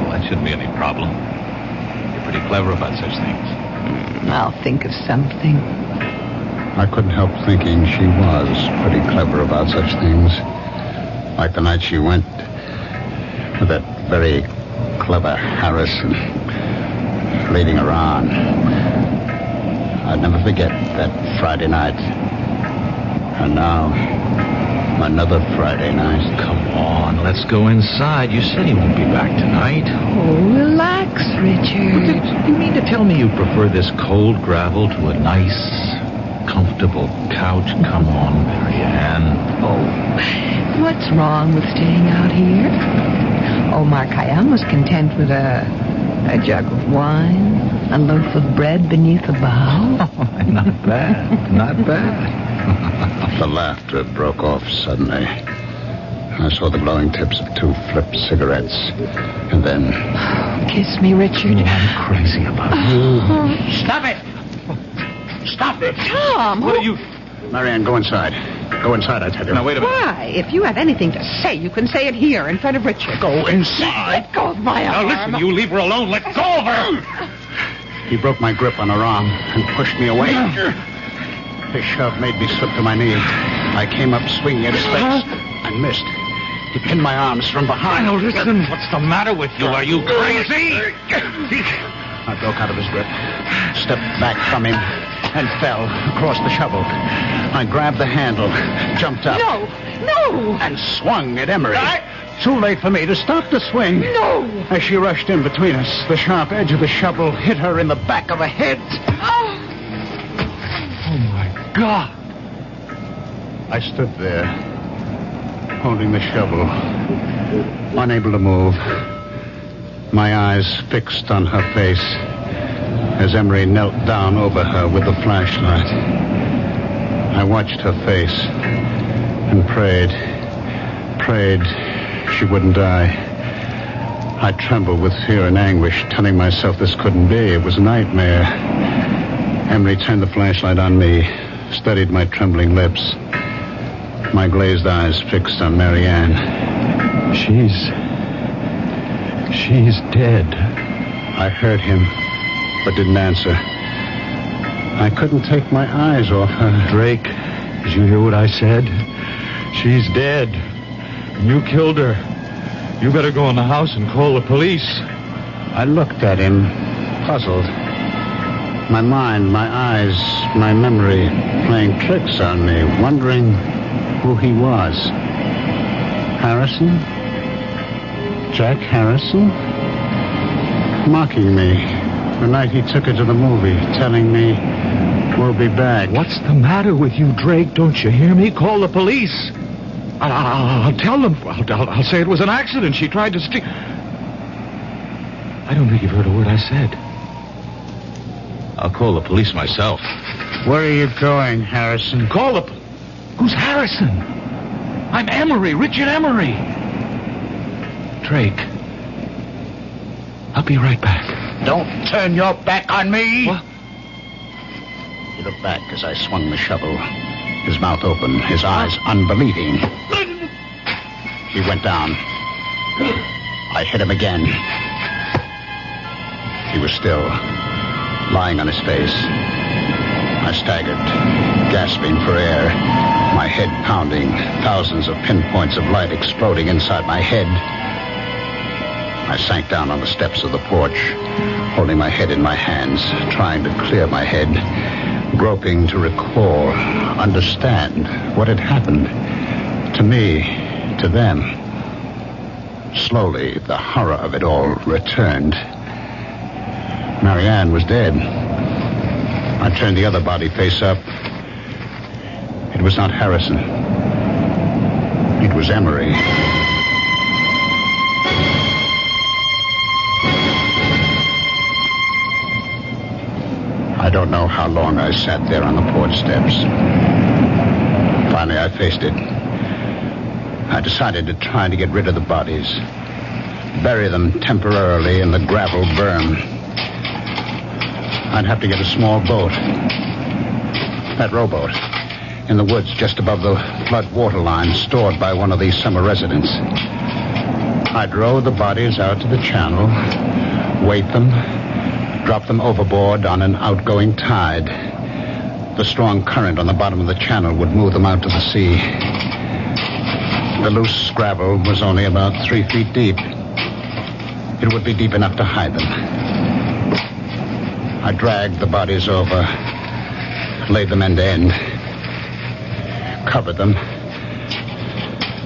Well, that shouldn't be any problem. You're pretty clever about such things. I'll think of something. I couldn't help thinking she was pretty clever about such things. Like the night she went with that very clever Harrison leading her on. I'd never forget that Friday night. And now, another Friday night. Come on, let's go inside. You said he won't be back tonight. Oh, relax, Richard. You mean to tell me you prefer this cold gravel to a nice, comfortable couch? Come on, Marianne. Oh, what's wrong with staying out here? Omar Khayyam was content with a jug of wine, a loaf of bread beneath a bough. Not bad, not bad. The laughter broke off suddenly. I saw the glowing tips of two flipped cigarettes, and then... Kiss me, Richard. I'm crazy about you. Stop it! Stop it! Tom! What are you... Marianne, go inside. Go inside, I tell you. Now, wait a minute. Why? If you have anything to say, you can say it here in front of Richard. Go inside. Let go of my arm. Now, listen, you leave her alone. Let go of her. He broke my grip on her arm and pushed me away. His shove made me slip to my knee. I came up swinging at his face and missed. He pinned my arms from behind. Now, listen. What's the matter with you? Are you crazy? I broke out of his grip, stepped back from him, and fell across the shovel. I grabbed the handle, jumped up. No! And swung at Emery. Too late for me to stop the swing. No! As she rushed in between us, the sharp edge of the shovel hit her in the back of the head. Oh my God! I stood there, holding the shovel, unable to move, my eyes fixed on her face as Emery knelt down over her with the flashlight. I watched her face and prayed she wouldn't die. I trembled with fear and anguish, telling myself this couldn't be. It was a nightmare. Emery turned the flashlight on me, studied my trembling lips, my glazed eyes fixed on Marianne. She's dead. I heard him, but didn't answer. I couldn't take my eyes off her. Drake, did you hear what I said? She's dead. You killed her. You better go in the house and call the police. I looked at him, puzzled. My mind, my eyes, my memory playing tricks on me, wondering who he was. Harrison? Jack Harrison? Mocking me. The night he took her to the movie, telling me we'll be back. What's the matter with you, Drake? Don't you hear me? Call the police. I'll tell them. I'll say it was an accident. She tried to steal. I don't think you've heard a word I said. I'll call the police myself. Where are you going, Harrison? Call the... Who's Harrison? I'm Emery, Richard Emery. Drake. I'll be right back. Don't turn your back on me. What? He looked back as I swung the shovel, his mouth open, his eyes unbelieving. He went down. I hit him again. He was still, lying on his face. I staggered, gasping for air, my head pounding, thousands of pinpoints of light exploding inside my head. I sank down on the steps of the porch, holding my head in my hands, trying to clear my head, groping to recall, understand what had happened to me, to them. Slowly, the horror of it all returned. Marianne was dead. I turned the other body face up. It was not Harrison. It was Emery. I don't know how long I sat there on the porch steps. Finally, I faced it. I decided to try to get rid of the bodies, bury them temporarily in the gravel berm. I'd have to get a small boat, that rowboat, in the woods just above the flood water line stored by one of these summer residents. I'd row the bodies out to the channel, weight them, drop them overboard on an outgoing tide. The strong current on the bottom of the channel would move them out to the sea. The loose gravel was only about 3 feet deep. It would be deep enough to hide them. I dragged the bodies over, laid them end to end, covered them,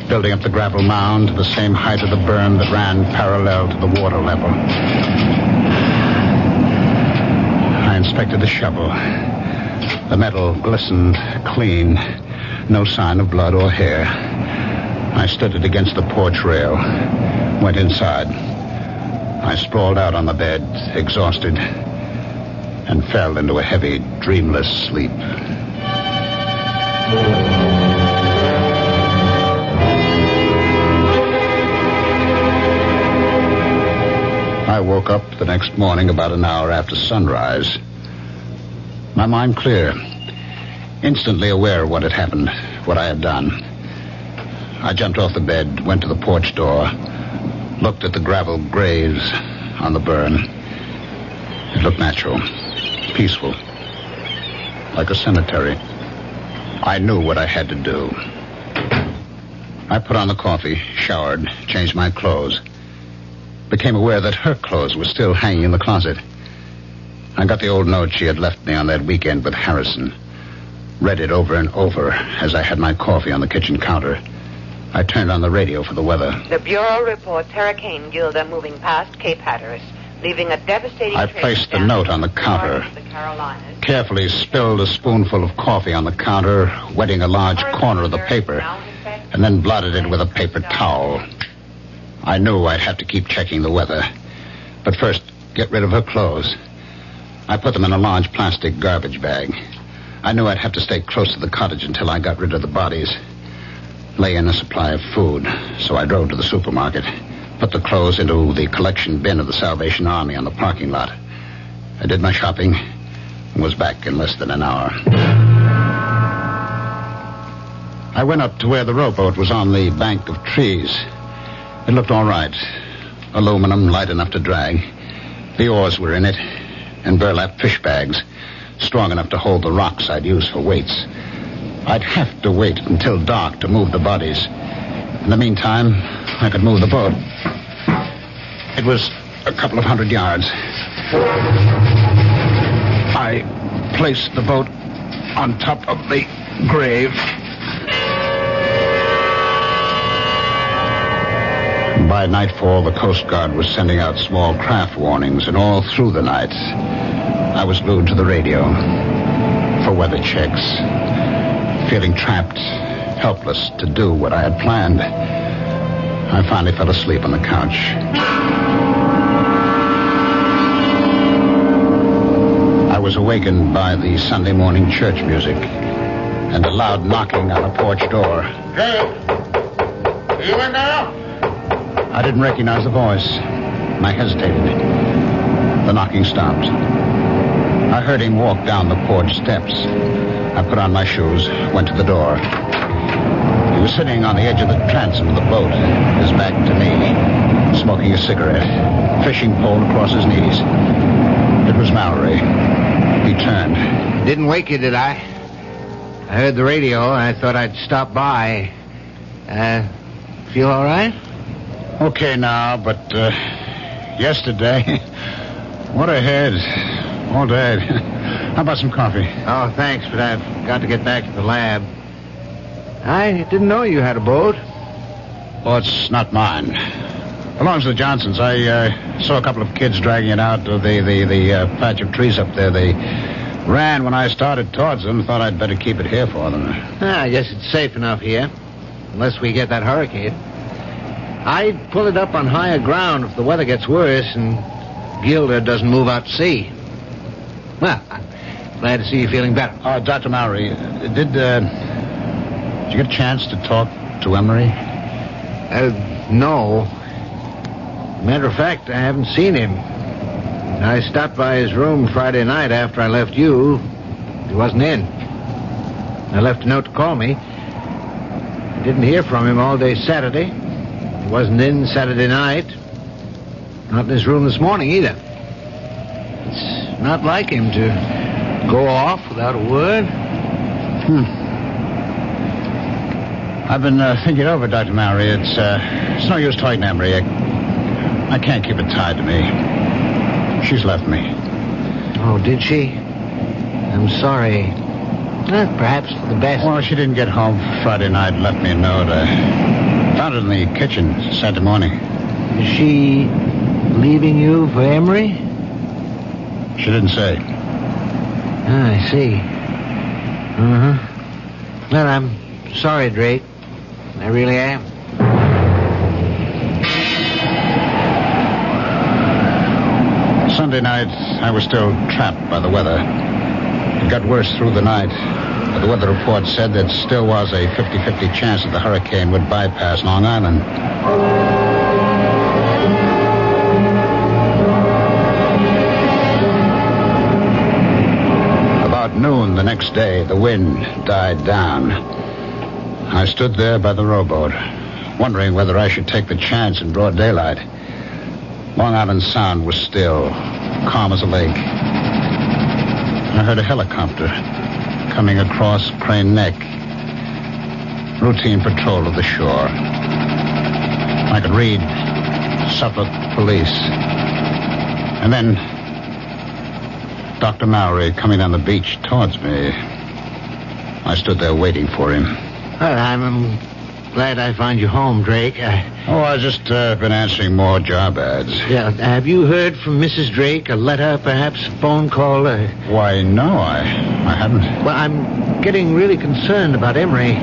building up the gravel mound to the same height of the berm that ran parallel to the water level. I inspected the shovel. The metal glistened clean, no sign of blood or hair. I stood it against the porch rail, went inside. I sprawled out on the bed, exhausted, and fell into a heavy, dreamless sleep. I woke up the next morning about an hour after sunrise. My mind clear, instantly aware of what had happened, what I had done. I jumped off the bed, went to the porch door, looked at the gravel graves on the burn. It looked natural, peaceful, like a cemetery. I knew what I had to do. I put on the coffee, showered, changed my clothes. Became aware that her clothes were still hanging in the closet. I got the old note she had left me on that weekend with Harrison. Read it over and over as I had my coffee on the kitchen counter. I turned on the radio for the weather. The Bureau reports Hurricane Gilda moving past Cape Hatteras, leaving a devastating I placed the note on the counter, carefully spilled a spoonful of coffee on the counter, wetting a large corner of the paper, and then blotted it with a paper towel. I knew I'd have to keep checking the weather, but first get rid of her clothes. I put them in a large plastic garbage bag. I knew I'd have to stay close to the cottage until I got rid of the bodies. Lay in a supply of food, so I drove to the supermarket, put the clothes into the collection bin of the Salvation Army on the parking lot. I did my shopping and was back in less than an hour. I went up to where the rowboat was on the bank of trees. It looked all right. Aluminum, light enough to drag. The oars were in it, and burlap fish bags, strong enough to hold the rocks I'd use for weights. I'd have to wait until dark to move the bodies. In the meantime, I could move the boat. It was a couple of 100 yards. I placed the boat on top of the grave. By nightfall, the Coast Guard was sending out small craft warnings, and all through the night, I was glued to the radio for weather checks, feeling trapped, helpless to do what I had planned. I finally fell asleep on the couch. I was awakened by the Sunday morning church music and a loud knocking on the porch door. Hey! You in there? I didn't recognize the voice. I hesitated. The knocking stopped. I heard him walk down the porch steps. I put on my shoes, went to the door. He was sitting on the edge of the transom of the boat, his back to me, smoking a cigarette, fishing pole across his knees. It was Mallory. He turned. Didn't wake you, did I? I heard the radio. I thought I'd stop by. Feel all right? Okay now, but yesterday, what a head. All day. How about some coffee? Oh, thanks, but I've got to get back to the lab. I didn't know you had a boat. Oh, it's not mine. Belongs to the Johnsons. I saw a couple of kids dragging it out of the patch of trees up there. They ran when I started towards them. Thought I'd better keep it here for them. I guess it's safe enough here. Unless we get that hurricane. I'd pull it up on higher ground if the weather gets worse and Gilda doesn't move out to sea. Well, I'm glad to see you feeling better. Dr. Mallory, did you get a chance to talk to Emery? No. Matter of fact, I haven't seen him. I stopped by his room Friday night after I left you. He wasn't in. I left a note to call me. I didn't hear from him all day Saturday. He wasn't in Saturday night. Not in his room this morning either. It's not like him to go off without a word. I've been thinking over, Dr. Mallory. It's no use talking to Emery. I can't keep it tied to me. She's left me. Oh, did she? I'm sorry. Perhaps for the best. Well, she didn't get home Friday night and left me a note. I found it in the kitchen Saturday morning. Is she leaving you for Emery? She didn't say. I see. Uh-huh. Well, I'm sorry, Drake. I really am. Sunday night, I was still trapped by the weather. It got worse through the night. But the weather report said there still was a 50-50 chance that the hurricane would bypass Long Island. About noon the next day, the wind died down. I stood there by the rowboat, wondering whether I should take the chance in broad daylight. Long Island Sound was still, calm as a lake. I heard a helicopter coming across Crane Neck. Routine patrol of the shore. I could read Suffolk Police. And then Dr. Mallory coming down the beach towards me. I stood there waiting for him. Well, I'm glad I found you home, Drake. I've just been answering more job ads. Yeah, have you heard from Mrs. Drake? A letter, perhaps? A phone call? Why, no, I haven't. Well, I'm getting really concerned about Emery.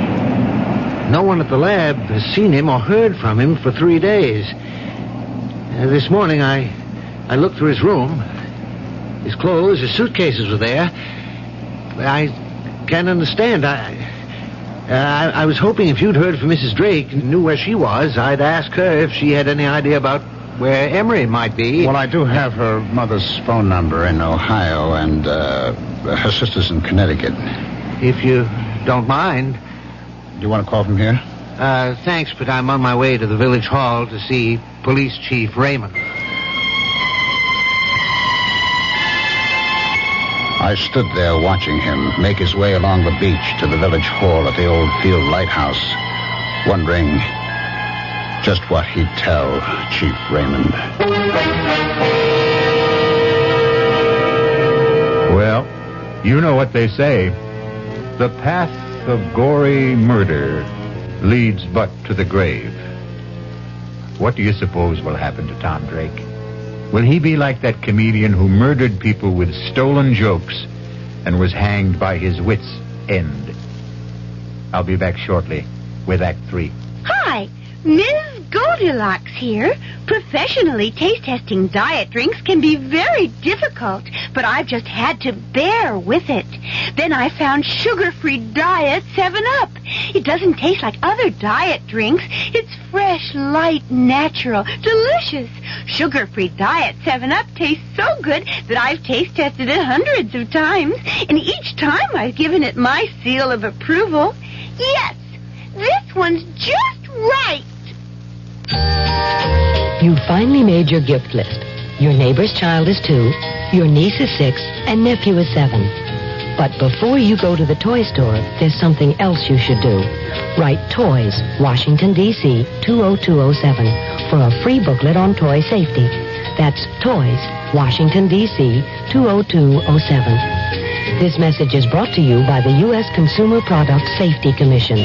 No one at the lab has seen him or heard from him for 3 days. This morning, I looked through his room. His clothes, his suitcases were there. I can't understand. I was hoping if you'd heard from Mrs. Drake and knew where she was, I'd ask her if she had any idea about where Emery might be. Well, I do have her mother's phone number in Ohio and her sister's in Connecticut. If you don't mind. Do you want to call from here? Thanks, but I'm on my way to the village hall to see Police Chief Raymond. I stood there watching him make his way along the beach to the village hall at the old field lighthouse, wondering just what he'd tell Chief Raymond. Well, you know what they say. The path of gory murder leads but to the grave. What do you suppose will happen to Tom Drake? Will he be like that comedian who murdered people with stolen jokes and was hanged by his wits' end? I'll be back shortly with Act 3. Hi, Ms. Goldilocks here. Professionally, taste testing diet drinks can be very difficult, but I've just had to bear with it. Then I found sugar-free diet 7-Up. It doesn't taste like other diet drinks. It's fresh, light, natural, delicious. Sugar-free diet 7-Up tastes so good that I've taste tested it hundreds of times, and each time I've given it my seal of approval. Yes, this one's just right. You've finally made your gift list. Your neighbor's child is 2, your niece is 6, and nephew is 7. But before you go to the toy store, there's something else you should do. Write Toys, Washington, D.C., 20207 for a free booklet on toy safety. That's Toys, Washington, D.C., 20207. This message is brought to you by the U.S. Consumer Product Safety Commission.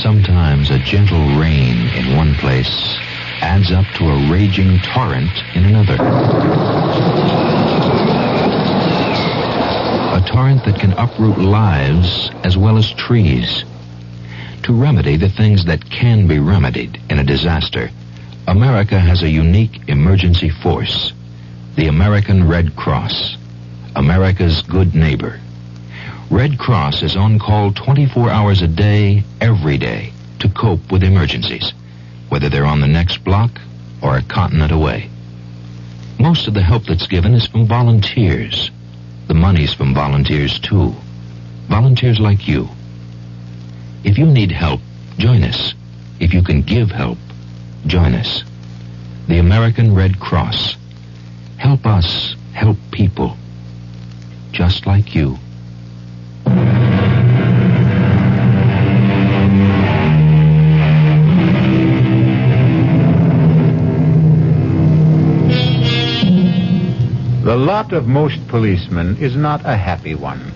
Sometimes a gentle rain in one place adds up to a raging torrent in another. A torrent that can uproot lives as well as trees. To remedy the things that can be remedied in a disaster, America has a unique emergency force, the American Red Cross, America's good neighbor. Red Cross is on call 24 hours a day, every day, to cope with emergencies, whether they're on the next block or a continent away. Most of the help that's given is from volunteers. The money's from volunteers, too. Volunteers like you. If you need help, join us. If you can give help, join us. The American Red Cross. Help us help people just like you. The lot of most policemen is not a happy one.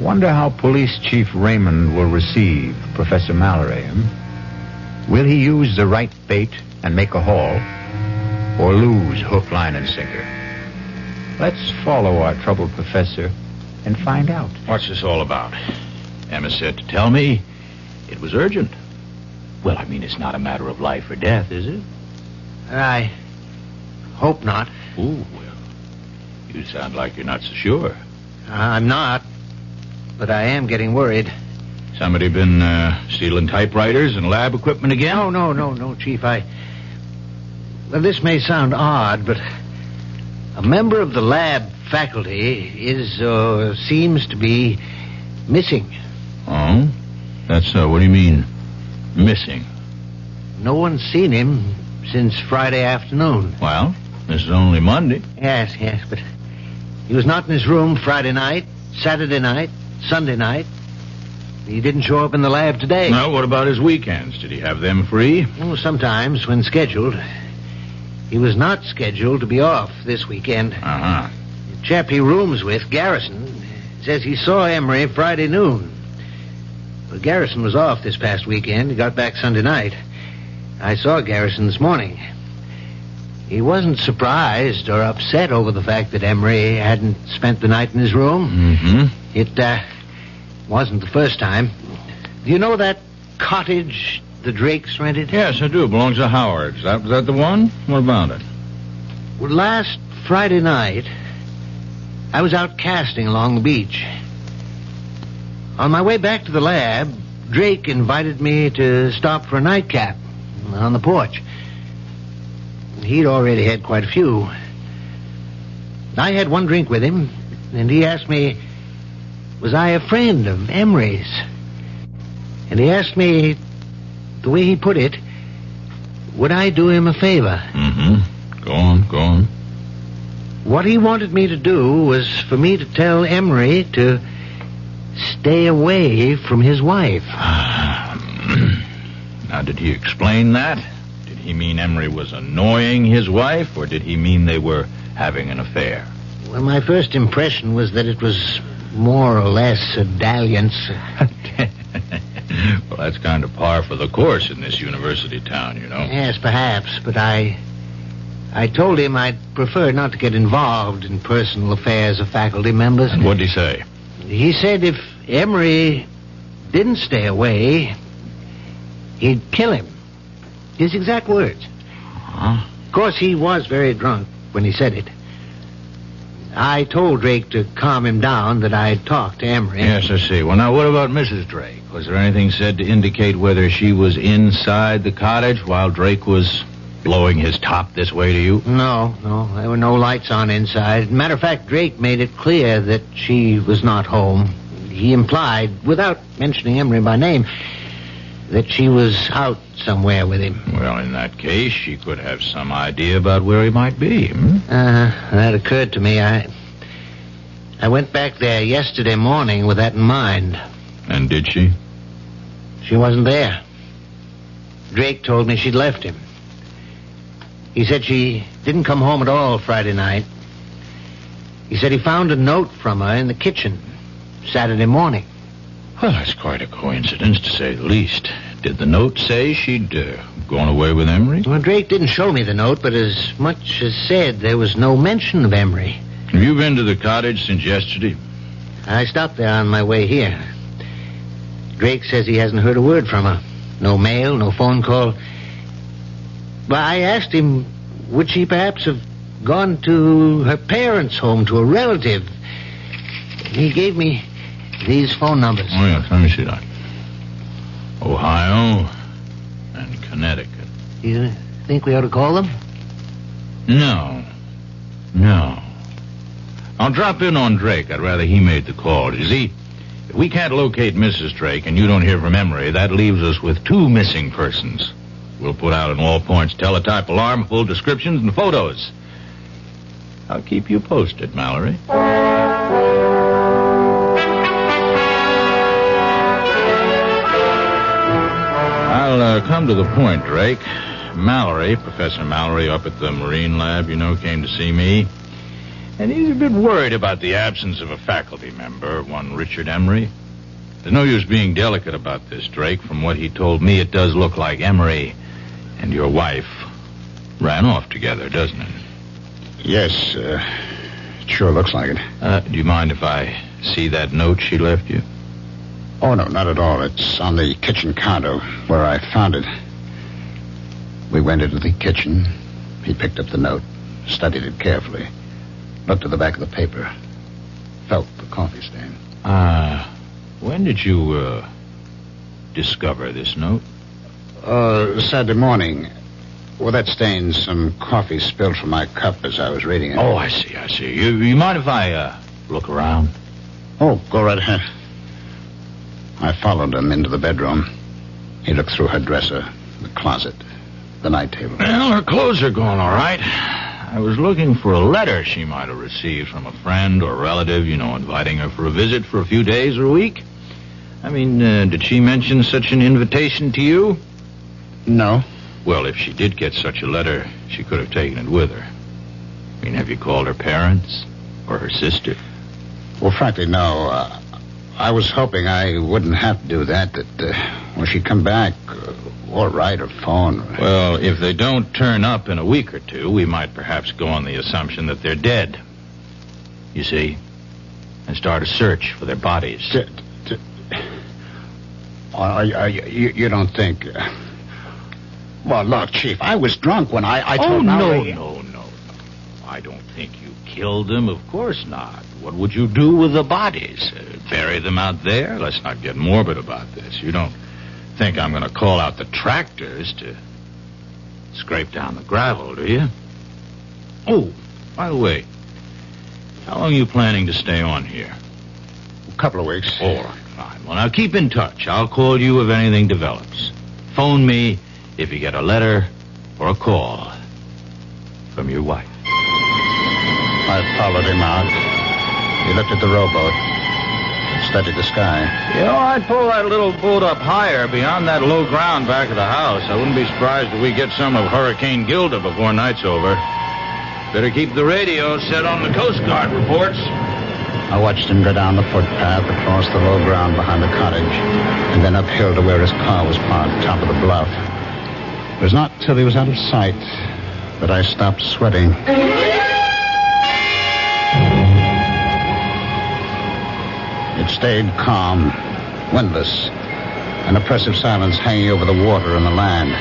Wonder how Police Chief Raymond will receive Professor Mallory. Will he use the right bait and make a haul, or lose hook, line, and sinker? Let's follow our troubled professor and find out. What's this all about? Emma said to tell me it was urgent. Well, I mean, it's not a matter of life or death, is it? I hope not. Ooh, well, you sound like you're not so sure. I'm not, but I am getting worried. Somebody been stealing typewriters and lab equipment again? No, Chief. Well, this may sound odd, but a member of the lab faculty seems to be missing. Oh? That's what do you mean, missing? No one's seen him since Friday afternoon. Well, this is only Monday. Yes, but he was not in his room Friday night, Saturday night, Sunday night. He didn't show up in the lab today. Well, what about his weekends? Did he have them free? Oh, sometimes, when scheduled. He was not scheduled to be off this weekend. Uh-huh. The chap he rooms with, Garrison, says he saw Emery Friday noon. Well, Garrison was off this past weekend. He got back Sunday night. I saw Garrison this morning. He wasn't surprised or upset over the fact that Emery hadn't spent the night in his room. Mm-hmm. It wasn't the first time. Do you know that cottage the Drakes rented? Yes, I do. It belongs to Howard. Is that the one? What about it? Well, last Friday night, I was out casting along the beach. On my way back to the lab, Drake invited me to stop for a nightcap on the porch. He'd already had quite a few. I had one drink with him, and he asked me, was I a friend of Emery's? And he asked me, the way he put it, would I do him a favor? Mm-hmm. Go on. What he wanted me to do was for me to tell Emery to stay away from his wife. Now, did he explain that? Did he mean Emery was annoying his wife, or did he mean they were having an affair? Well, my first impression was that it was more or less a dalliance. Well, that's kind of par for the course in this university town, you know. Yes, perhaps, but I I told him I'd prefer not to get involved in personal affairs of faculty members. And what'd he say? He said if Emery didn't stay away, he'd kill him. His exact words. Huh? Of course, he was very drunk when he said it. I told Drake to calm him down, that I'd talked to Emery. Yes, I see. Well, now, what about Mrs. Drake? Was there anything said to indicate whether she was inside the cottage while Drake was blowing his top this way to you? No. There were no lights on inside. Matter of fact, Drake made it clear that she was not home. He implied, without mentioning Emery by name, that she was out somewhere with him. Well, in that case, she could have some idea about where he might be. That occurred to me. I went back there yesterday morning with that in mind. And did she? She wasn't there. Drake told me she'd left him. He said she didn't come home at all Friday night. He said he found a note from her in the kitchen Saturday morning. Well, that's quite a coincidence, to say the least. Did the note say she'd gone away with Emery? Well, Drake didn't show me the note, but as much as said there was no mention of Emery. Have you been to the cottage since yesterday? I stopped there on my way here. Drake says he hasn't heard a word from her. No mail, no phone call. But I asked him, would she perhaps have gone to her parents' home, to a relative? He gave me these phone numbers. Oh, yes, let me see that. Ohio and Connecticut. You think we ought to call them? No. I'll drop in on Drake. I'd rather he made the call. You see, if we can't locate Mrs. Drake and you don't hear from Emery, that leaves us with 2 missing persons. We'll put out an all-points teletype alarm, full descriptions and photos. I'll keep you posted, Mallory. I'll come to the point, Drake. Mallory, Professor Mallory up at the Marine Lab, came to see me. And he's a bit worried about the absence of a faculty member, one Richard Emery. There's no use being delicate about this, Drake. From what he told me, it does look like Emery and your wife ran off together, doesn't it? Yes, it sure looks like it. Do you mind if I see that note she left you? Oh, no, not at all. It's on the kitchen counter where I found it. We went into the kitchen. He picked up the note, studied it carefully, looked at the back of the paper, felt the coffee stain. When did you, discover this note? Saturday morning. Well, that stain's some coffee spilled from my cup as I was reading it. Oh, I see. You mind if I, look around? Oh, go right ahead. I followed him into the bedroom. He looked through her dresser, the closet, the night table. Well, her clothes are gone all right. I was looking for a letter she might have received from a friend or relative, inviting her for a visit for a few days or a week. I mean, did she mention such an invitation to you? No. Well, if she did get such a letter, she could have taken it with her. I mean, have you called her parents or her sister? Well, frankly, no. I was hoping I wouldn't have to do that, when she'd come back, or write or phone. Well, if they don't turn up in a week or two, we might perhaps go on the assumption that they're dead. You see? And start a search for their bodies. You don't think... Well, look, Chief, I was drunk when I told Mallory... No. I don't think you killed them. Of course not. What would you do with the bodies? Bury them out there? Let's not get morbid about this. You don't think I'm going to call out the tractors to scrape down the gravel, do you? Oh, by the way, how long are you planning to stay on here? A couple of weeks. All right, fine. Well, now keep in touch. I'll call you if anything develops. Phone me if you get a letter or a call from your wife. I followed him out. He looked at the rowboat, studied the sky. I'd pull that little boat up higher beyond that low ground back of the house. I wouldn't be surprised if we get some of Hurricane Gilda before night's over. Better keep the radio set on the Coast Guard reports. I watched him go down the footpath across the low ground behind the cottage, and then uphill to where his car was parked, top of the bluff. It was not till he was out of sight that I stopped sweating. It stayed calm, windless, an oppressive silence hanging over the water and the land.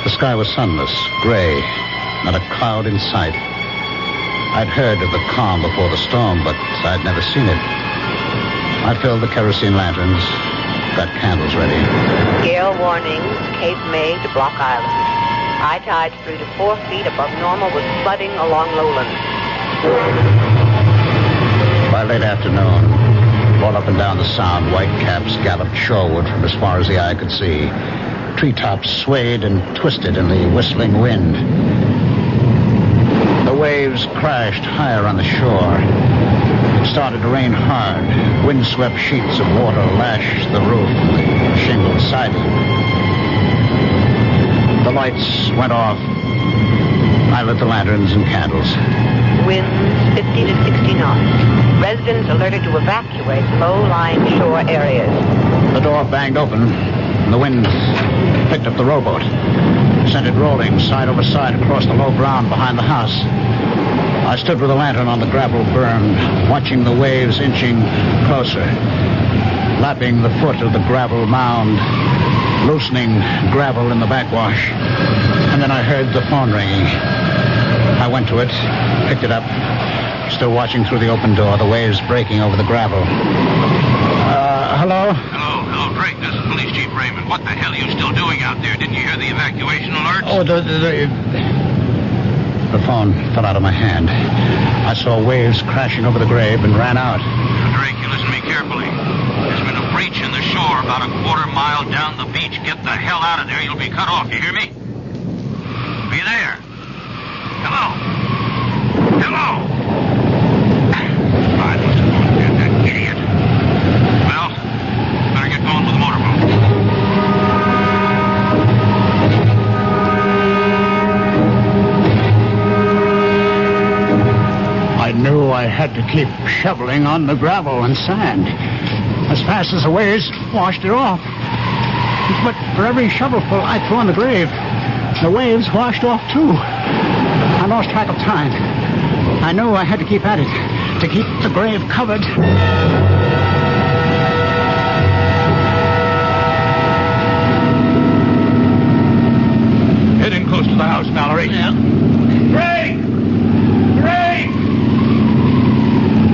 The sky was sunless, gray, not a cloud in sight. I'd heard of the calm before the storm, but I'd never seen it. I filled the kerosene lanterns, got candles ready. Gale warning, Cape May to Block Island. High tides 3 to 4 feet above normal with flooding along lowlands. By late afternoon, all up and down the Sound, white caps galloped shoreward from as far as the eye could see. Treetops swayed and twisted in the whistling wind. The waves crashed higher on the shore. It started to rain hard. Windswept sheets of water lashed the roof and the shingled siding. The lights went off. I lit the lanterns and candles. Winds 50 to 60 knots. Residents alerted to evacuate low-lying shore areas. The door banged open, and the wind picked up the rowboat, sent it rolling side over side across the low ground behind the house. I stood with a lantern on the gravel berm, watching the waves inching closer, lapping the foot of the gravel mound, loosening gravel in the backwash. And then I heard the phone ringing. I went to it, picked it up, still watching through the open door, the waves breaking over the gravel. Hello? Hello, Drake. This is Police Chief Raymond. What the hell are you still doing out there? Didn't you hear the evacuation alerts? Oh, the phone fell out of my hand. I saw waves crashing over the grave and ran out. Now, Drake, you listen to me carefully. There's been a breach in the shore about a quarter mile down the beach. Get the hell out of there. You'll be cut off. You hear me? Be there. Hello? Hello? I must have gone dead, that idiot. Well, better get going with the motorboat. I knew I had to keep shoveling on the gravel and sand as fast as the waves washed it off. But for every shovelful I threw on the grave, the waves washed off too. I lost track of time. I knew I had to keep at it to keep the grave covered. Heading close to the house, Mallory. Yeah. Ray!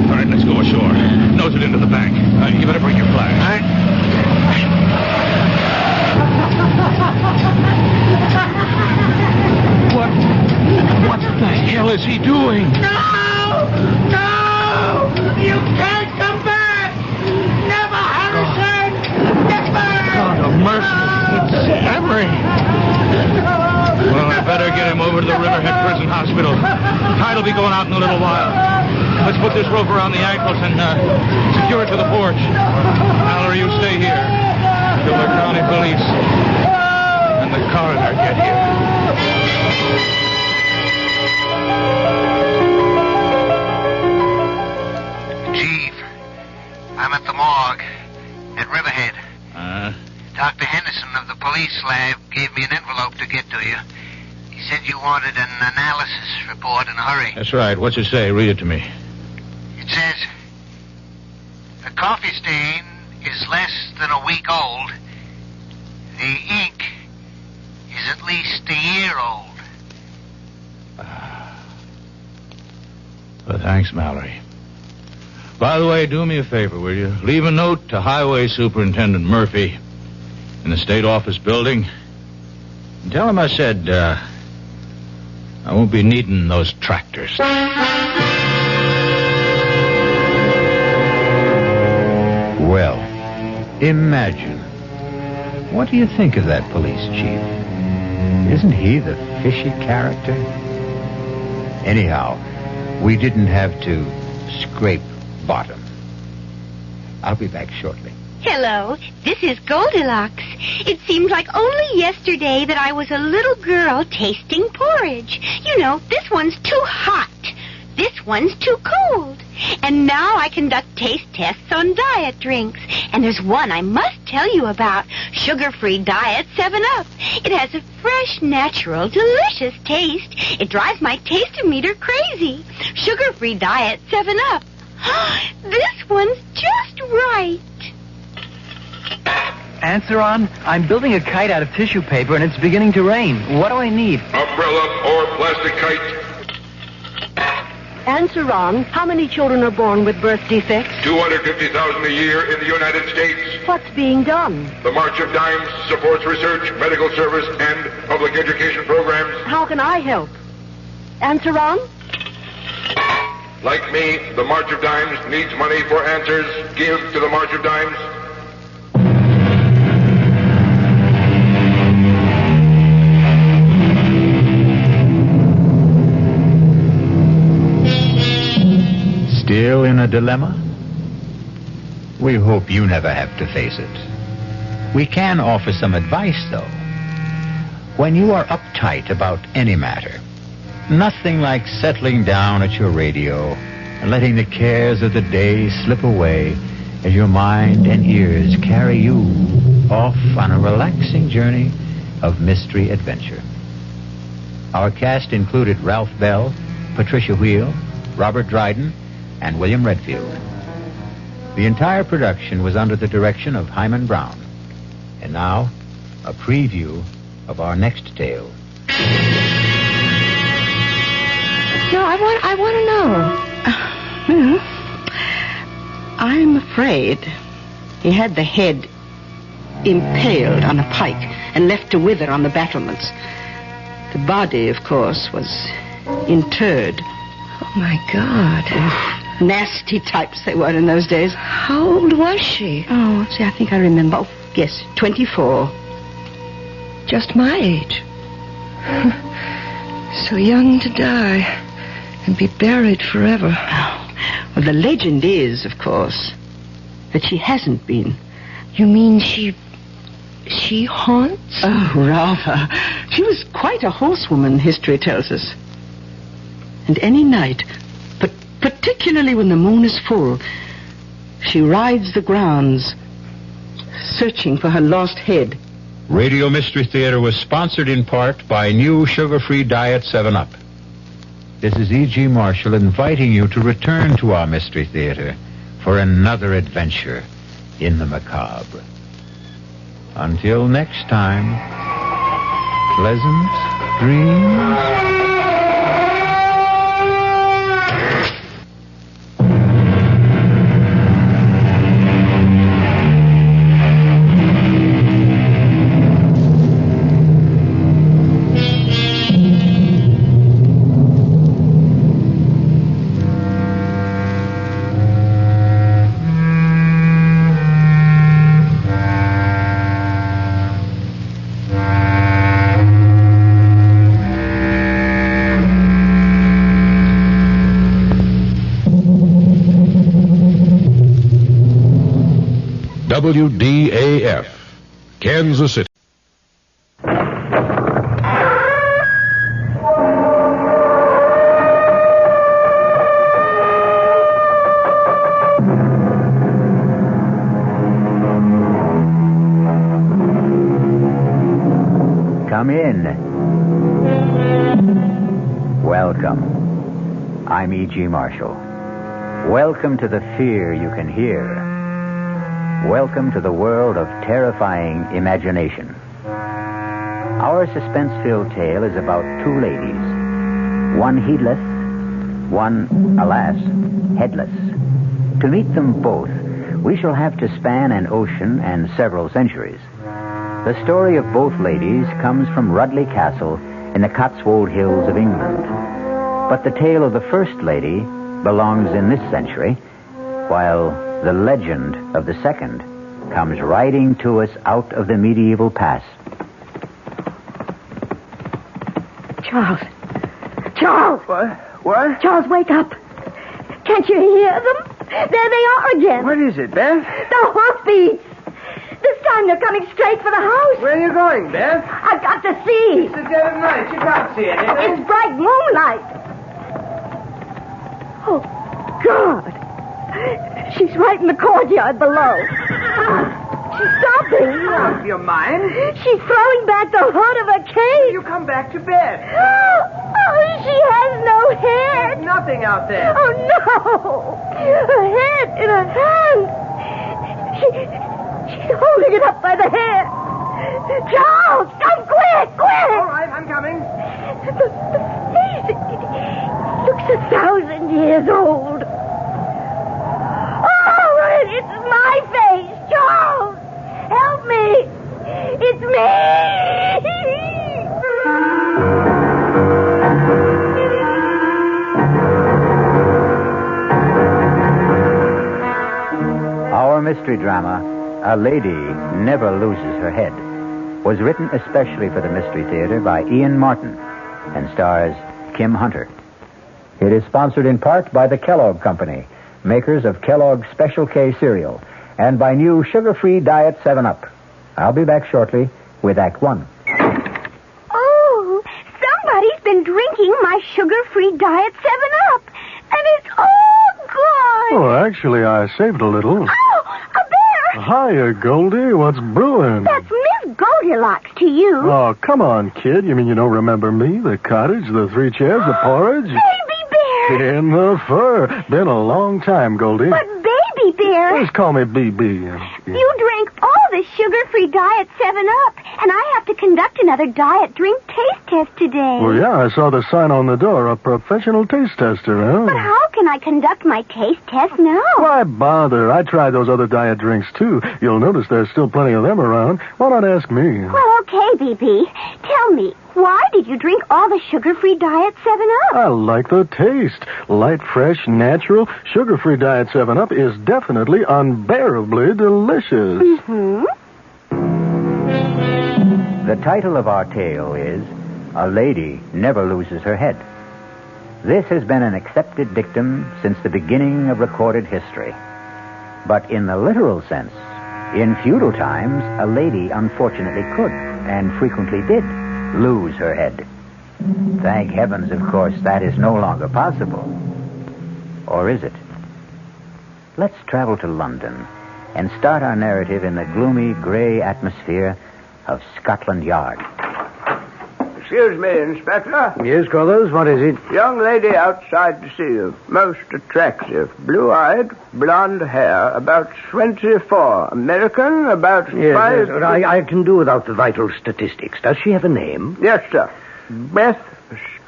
All right, let's go ashore. Nose it into the bank. You better bring your flash. All right. What the hell is he doing? No! You can't come back! Never, Harrison! Never! God of mercy. It's Emery. Well, I better get him over to the Riverhead Prison Hospital. Tide will be going out in a little while. Let's put this rope around the ankles and secure it to the porch. Mallory, you stay here until the county police and the coroner get here. Chief, I'm at the morgue at Riverhead. Dr. Henderson of the police lab gave me an envelope to get to you. He said you wanted an analysis report in a hurry. That's right. What's it say? Read it to me. It says, the coffee stain is less than a week old. The ink is at least a year old. Well, thanks, Mallory. By the way, do me a favor, will you? Leave a note to Highway Superintendent Murphy in the State Office building. And tell him I said, I won't be needing those tractors. Well, imagine. What do you think of that police chief? Isn't he the fishy character? Anyhow, we didn't have to scrape bottom. I'll be back shortly. Hello, this is Goldilocks. It seems like only yesterday that I was a little girl tasting porridge. You know, this one's too hot. this one's too cold. And now I conduct taste tests on diet drinks. And there's one I must tell you about. Sugar-free Diet 7-Up. It has a fresh, natural, delicious taste. It drives my taste-o-meter crazy. Sugar-free Diet 7-Up. This one's just right. Answer on. I'm building a kite out of tissue paper, and it's beginning to rain. What do I need? Umbrella or plastic kite. Answer on. How many children are born with birth defects? 250,000 a year in the United States. What's being done? The March of Dimes supports research, medical service, and public education programs. How can I help? Answer on. Like me, the March of Dimes needs money for answers. Give to the March of Dimes. Still in a dilemma? We hope you never have to face it. We can offer some advice, though. When you are uptight about any matter, nothing like settling down at your radio and letting the cares of the day slip away as your mind and ears carry you off on a relaxing journey of mystery adventure. Our cast included Ralph Bell, Patricia Wheel, Robert Dryden, and William Redfield. The entire production was under the direction of Hyman Brown. And now, a preview of our next tale. No, I want to know. I'm afraid he had the head impaled on a pike and left to wither on the battlements. The body, of course, was interred. Oh, my God. Nasty types they were in those days. How old was she? Oh, see, I think I remember. Oh, yes, 24. Just my age. So young to die and be buried forever. Oh, well, the legend is, of course, that she hasn't been. You mean she haunts? Oh, rather. She was quite a horsewoman, history tells us. And any night, but particularly when the moon is full, she rides the grounds, searching for her lost head. Radio Mystery Theater was sponsored in part by new sugar-free Diet 7-Up. This is E.G. Marshall inviting you to return to our Mystery Theater for another adventure in the macabre. Until next time, pleasant dreams. WDAF, Kansas City. Come in. Welcome. I'm E.G. Marshall. Welcome to the fear you can hear. Welcome to the world of terrifying imagination. Our suspense-filled tale is about two ladies. One heedless, one, alas, headless. To meet them both, we shall have to span an ocean and several centuries. The story of both ladies comes from Rudley Castle in the Cotswold Hills of England. But the tale of the first lady belongs in this century, while the legend of the second comes riding to us out of the medieval past. Charles. Charles! What? Charles, wake up. Can't you hear them? There they are again. What is it, Beth? The hoofbeats. This time they're coming straight for the house. Where are you going, Beth? I've got to see. It's the dead of night. You can't see anything. It's bright moonlight. Oh, God. She's right in the courtyard below. She's stopping. You lost your mind. She's throwing back the hood of her cape. You come back to bed. Oh, she has no head. There's nothing out there. Oh, no. Her head in her hand. She's holding it up by the hair. Charles, come quick. All right, I'm coming. The face, it looks 1,000 years old. Oh, it's my face. Charles, help me. It's me. Our mystery drama, A Lady Never Loses Her Head, was written especially for the Mystery Theater by Ian Martin and stars Kim Hunter. It is sponsored in part by the Kellogg Company, makers of Kellogg's Special K cereal, and by new sugar-free Diet 7-Up. I'll be back shortly with Act 1. Oh, somebody's been drinking my sugar-free Diet 7-Up, and it's all gone. Oh, actually, I saved a little. Oh, a bear! Hiya, Goldie. What's brewing? That's Miss Goldilocks to you. Oh, come on, kid. You mean you don't remember me? The cottage, the 3 chairs, the porridge? Baby bear! In the fur. Been a long time, Goldie. But Baby bear... Just call me BB. You drank all the sugar-free Diet 7-Up, and I have to conduct another diet drink taste test today. Well, yeah, I saw the sign on the door, a professional taste tester, huh? But how can I conduct my taste test now? Why bother? I tried those other diet drinks, too. You'll notice there's still plenty of them around. Why not ask me? Well, okay, BB. Tell me, why did you drink all the sugar-free Diet 7-Up? I like the taste. Light, fresh, natural. Sugar-free Diet 7-Up is definitely unbearably delicious. Mm-hmm. The title of our tale is A Lady Never Loses Her Head. This has been an accepted dictum since the beginning of recorded history. But in the literal sense, in feudal times, a lady unfortunately could, and frequently did, lose her head. Thank heavens, of course, that is no longer possible. Or is it? Let's travel to London and start our narrative in the gloomy, gray atmosphere of Scotland Yard. Excuse me, Inspector. Yes, Carlos, what is it? Young lady outside to see you. Most attractive. Blue-eyed, blonde hair, about 24. American, about 5... Yes, I can do without the vital statistics. Does she have a name? Yes, sir. Beth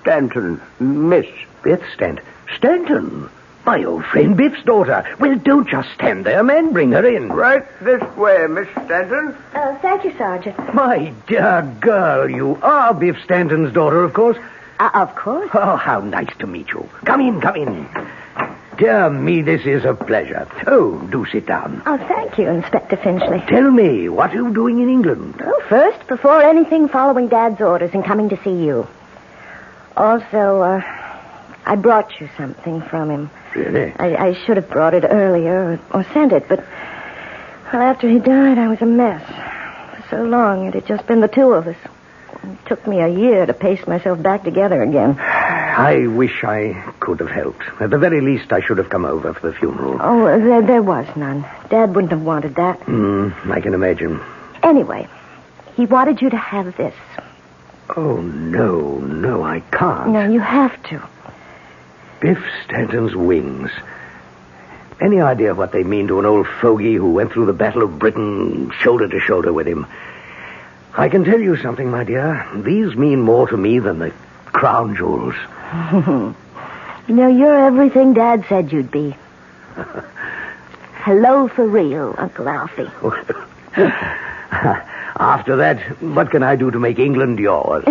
Stanton. Miss. Beth Stanton? Stanton? My old friend Biff's daughter. Well, don't just stand there, man. Bring her in. Right this way, Miss Stanton. Thank you, Sergeant. My dear girl, you are Biff Stanton's daughter, of course. Of course. Oh, how nice to meet you. Come in, come in. Dear me, this is a pleasure. Oh, do sit down. Oh, thank you, Inspector Finchley. Tell me, what are you doing in England? Well, first, before anything, following Dad's orders and coming to see you. Also, I brought you something from him. Really? I should have brought it earlier or sent it, but well, after he died, I was a mess. For so long, it had just been the two of us. It took me a year to paste myself back together again. I wish I could have helped. At the very least, I should have come over for the funeral. Oh, there was none. Dad wouldn't have wanted that. I can imagine. Anyway, he wanted you to have this. Oh, no, I can't. No, you have to. Biff Stanton's wings. Any idea what they mean to an old fogey who went through the Battle of Britain shoulder to shoulder with him? I can tell you something, my dear. These mean more to me than the crown jewels. You know, you're everything Dad said you'd be. Hello for real, Uncle Alfie. After that, what can I do to make England yours?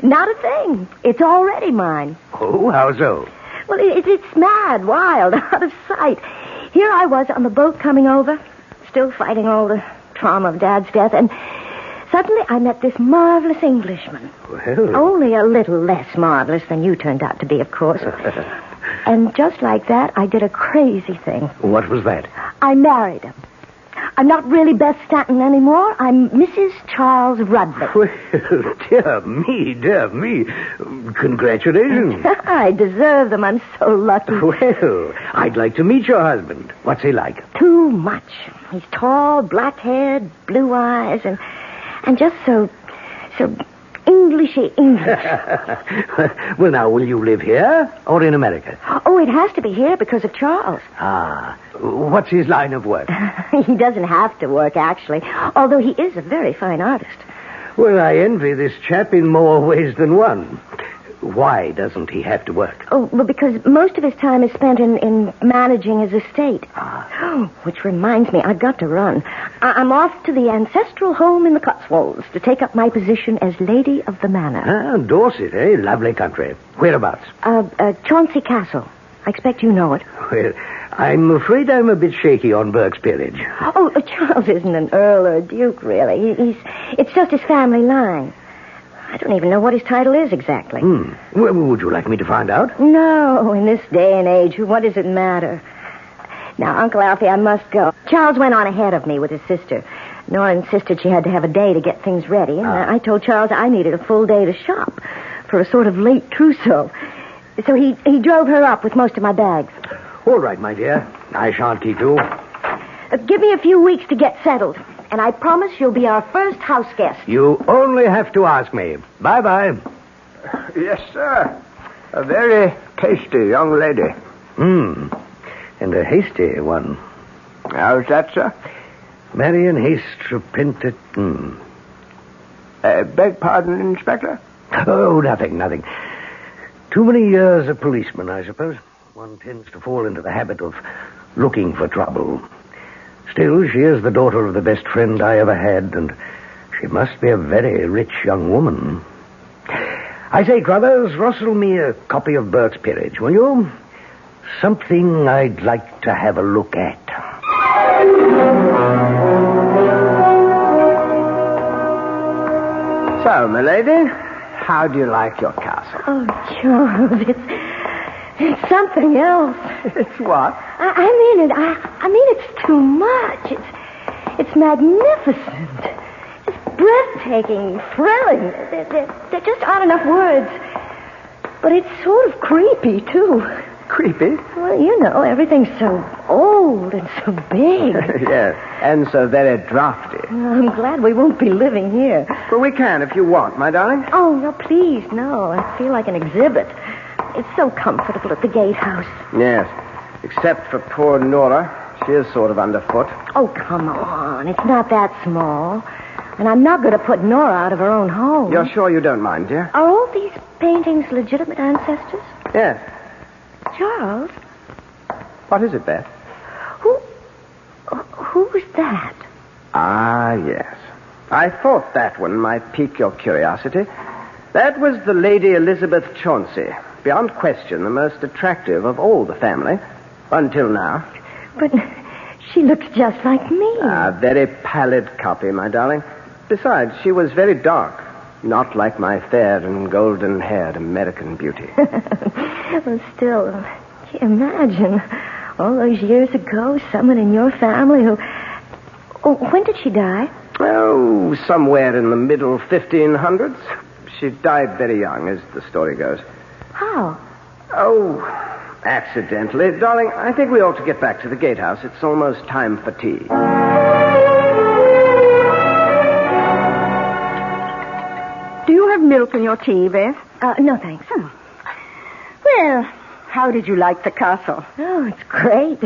Not a thing. It's already mine. Oh, how so? Well, it's mad, wild, out of sight. Here I was on the boat coming over, still fighting all the trauma of Dad's death, and suddenly I met this marvelous Englishman. Well... Only a little less marvelous than you turned out to be, of course. And just like that, I did a crazy thing. What was that? I married him. I'm not really Beth Stanton anymore. I'm Mrs. Charles Rudley. Well, dear me. Congratulations. I deserve them. I'm so lucky. Well, I'd like to meet your husband. What's he like? Too much. He's tall, black-haired, blue eyes, and just so Englishy English. Well, now, will you live here or in America? Oh, it has to be here because of Charles. Ah, what's his line of work? He doesn't have to work, actually, although he is a very fine artist. Well, I envy this chap in more ways than one. Why doesn't he have to work? Oh, well, because most of his time is spent in managing his estate. Oh, which reminds me, I've got to run. I'm off to the ancestral home in the Cotswolds to take up my position as Lady of the Manor. Ah, Dorset, eh? Lovely country. Whereabouts? Chauncey Castle. I expect you know it. Well, I'm afraid I'm a bit shaky on Burke's peerage. Oh, Charles isn't an earl or a duke, really. It's just his family line. I don't even know what his title is exactly. Well, would you like me to find out? No, in this day and age, what does it matter? Now, Uncle Alfie, I must go. Charles went on ahead of me with his sister. Nora insisted she had to have a day to get things ready, and I told Charles I needed a full day to shop for a sort of late trousseau. So he drove her up with most of my bags. All right, my dear. I shan't keep you. Give me a few weeks to get settled, and I promise you'll be our first house guest. You only have to ask me. Bye-bye. Yes, sir. A very tasty young lady. And a hasty one. How's that, sir? Marion Haste repented. Beg pardon, Inspector? Oh, nothing. Too many years a policeman, I suppose. One tends to fall into the habit of looking for trouble. Still, she is the daughter of the best friend I ever had, and she must be a very rich young woman. I say, Crothers, rustle me a copy of Burke's Peerage, will you? Something I'd like to have a look at. So, milady, how do you like your castle? Oh, Charles, it's something else. It's what? I mean it's too much. It's magnificent. It's breathtaking, thrilling. There just aren't enough words. But it's sort of creepy, too. Creepy? Well, you know, everything's so old and so big. Yes, and so very drafty. I'm glad we won't be living here. Well, we can if you want, my darling. Oh, no, please, no. I feel like an exhibit. It's so comfortable at the gatehouse. Yes, except for poor Nora. She is sort of underfoot. Oh, come on. It's not that small. And I'm not going to put Nora out of her own home. You're sure you don't mind, dear? Are all these paintings legitimate ancestors? Yes. Charles? What is it, Beth? Who was that? Ah, yes. I thought that one might pique your curiosity. That was the Lady Elizabeth Chauncey. Beyond question, the most attractive of all the family. Until now. But she looks just like me. A very pallid copy, my darling. Besides, she was very dark. Not like my fair and golden-haired American beauty. Well, still, imagine all those years ago, someone in your family who... Oh, when did she die? Oh, somewhere in the middle 1500s. She died very young, as the story goes. How? Oh, accidentally. Darling, I think we ought to get back to the gatehouse. It's almost time for tea. Do you have milk in your tea, Beth? No, thanks. Oh. Well, how did you like the castle? Oh, it's great.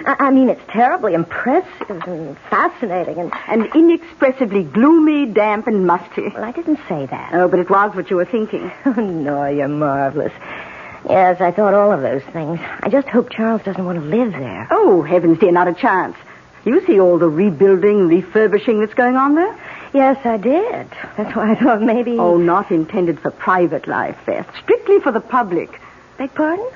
I mean, it's terribly impressive and fascinating and inexpressibly gloomy, damp, and musty. Well, I didn't say that. Oh, but it was what you were thinking. Oh, no, you're marvelous. Yes, I thought all of those things. I just hope Charles doesn't want to live there. Oh, heavens, dear, not a chance. You see all the rebuilding, refurbishing that's going on there? Yes, I did. That's why I thought maybe... Oh, not intended for private life, Beth. Strictly for the public. Beg pardon?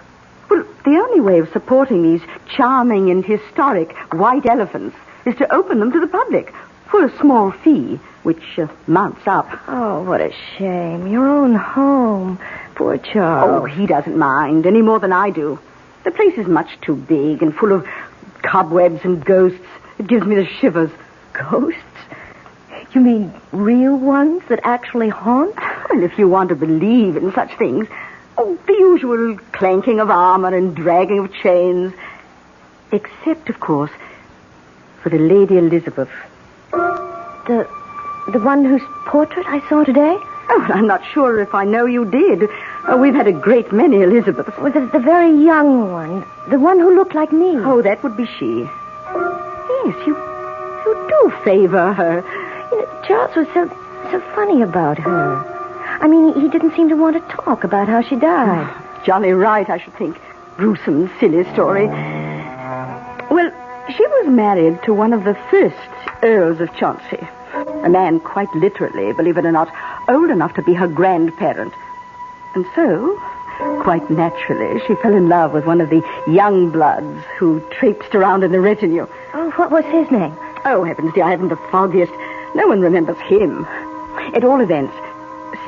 Well, the only way of supporting these charming and historic white elephants is to open them to the public for a small fee, which mounts up. Oh, what a shame. Your own home. Poor Charles. Oh, he doesn't mind any more than I do. The place is much too big and full of cobwebs and ghosts. It gives me the shivers. Ghosts? You mean real ones that actually haunt? Well, if you want to believe in such things, the usual clanking of armor and dragging of chains. Except, of course, for the Lady Elizabeth. The one whose portrait I saw today? Oh, I'm not sure if I know you did. We've had a great many Elizabeths. Well, the very young one. The one who looked like me. Oh, that would be she. Yes, you do favor her. You know, Charles was so funny about her. I mean, he didn't seem to want to talk about how she died. Jolly right, I should think. Gruesome, silly story. Well, she was married to one of the first Earls of Chauncey. A man quite literally, believe it or not, old enough to be her grandparent. And so, quite naturally, she fell in love with one of the young bloods who traipsed around in the retinue. Oh, what was his name? Oh, heavens, dear, I haven't the foggiest. No one remembers him. At all events,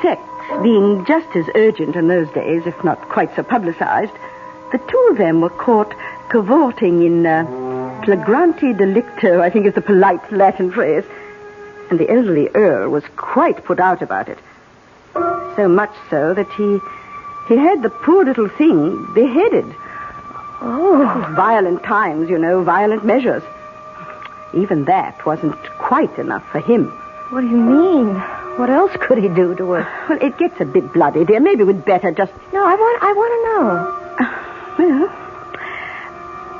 sex being just as urgent in those days, if not quite so publicized, the two of them were caught cavorting in flagrante delicto, I think is the polite Latin phrase. And the elderly Earl was quite put out about it. So much so that he had the poor little thing beheaded. Oh. Violent times, you know, violent measures. Even that wasn't quite enough for him. What do you mean? What else could he do to her? Well, it gets a bit bloody, dear. Maybe we'd better just... No, I want to know. Well,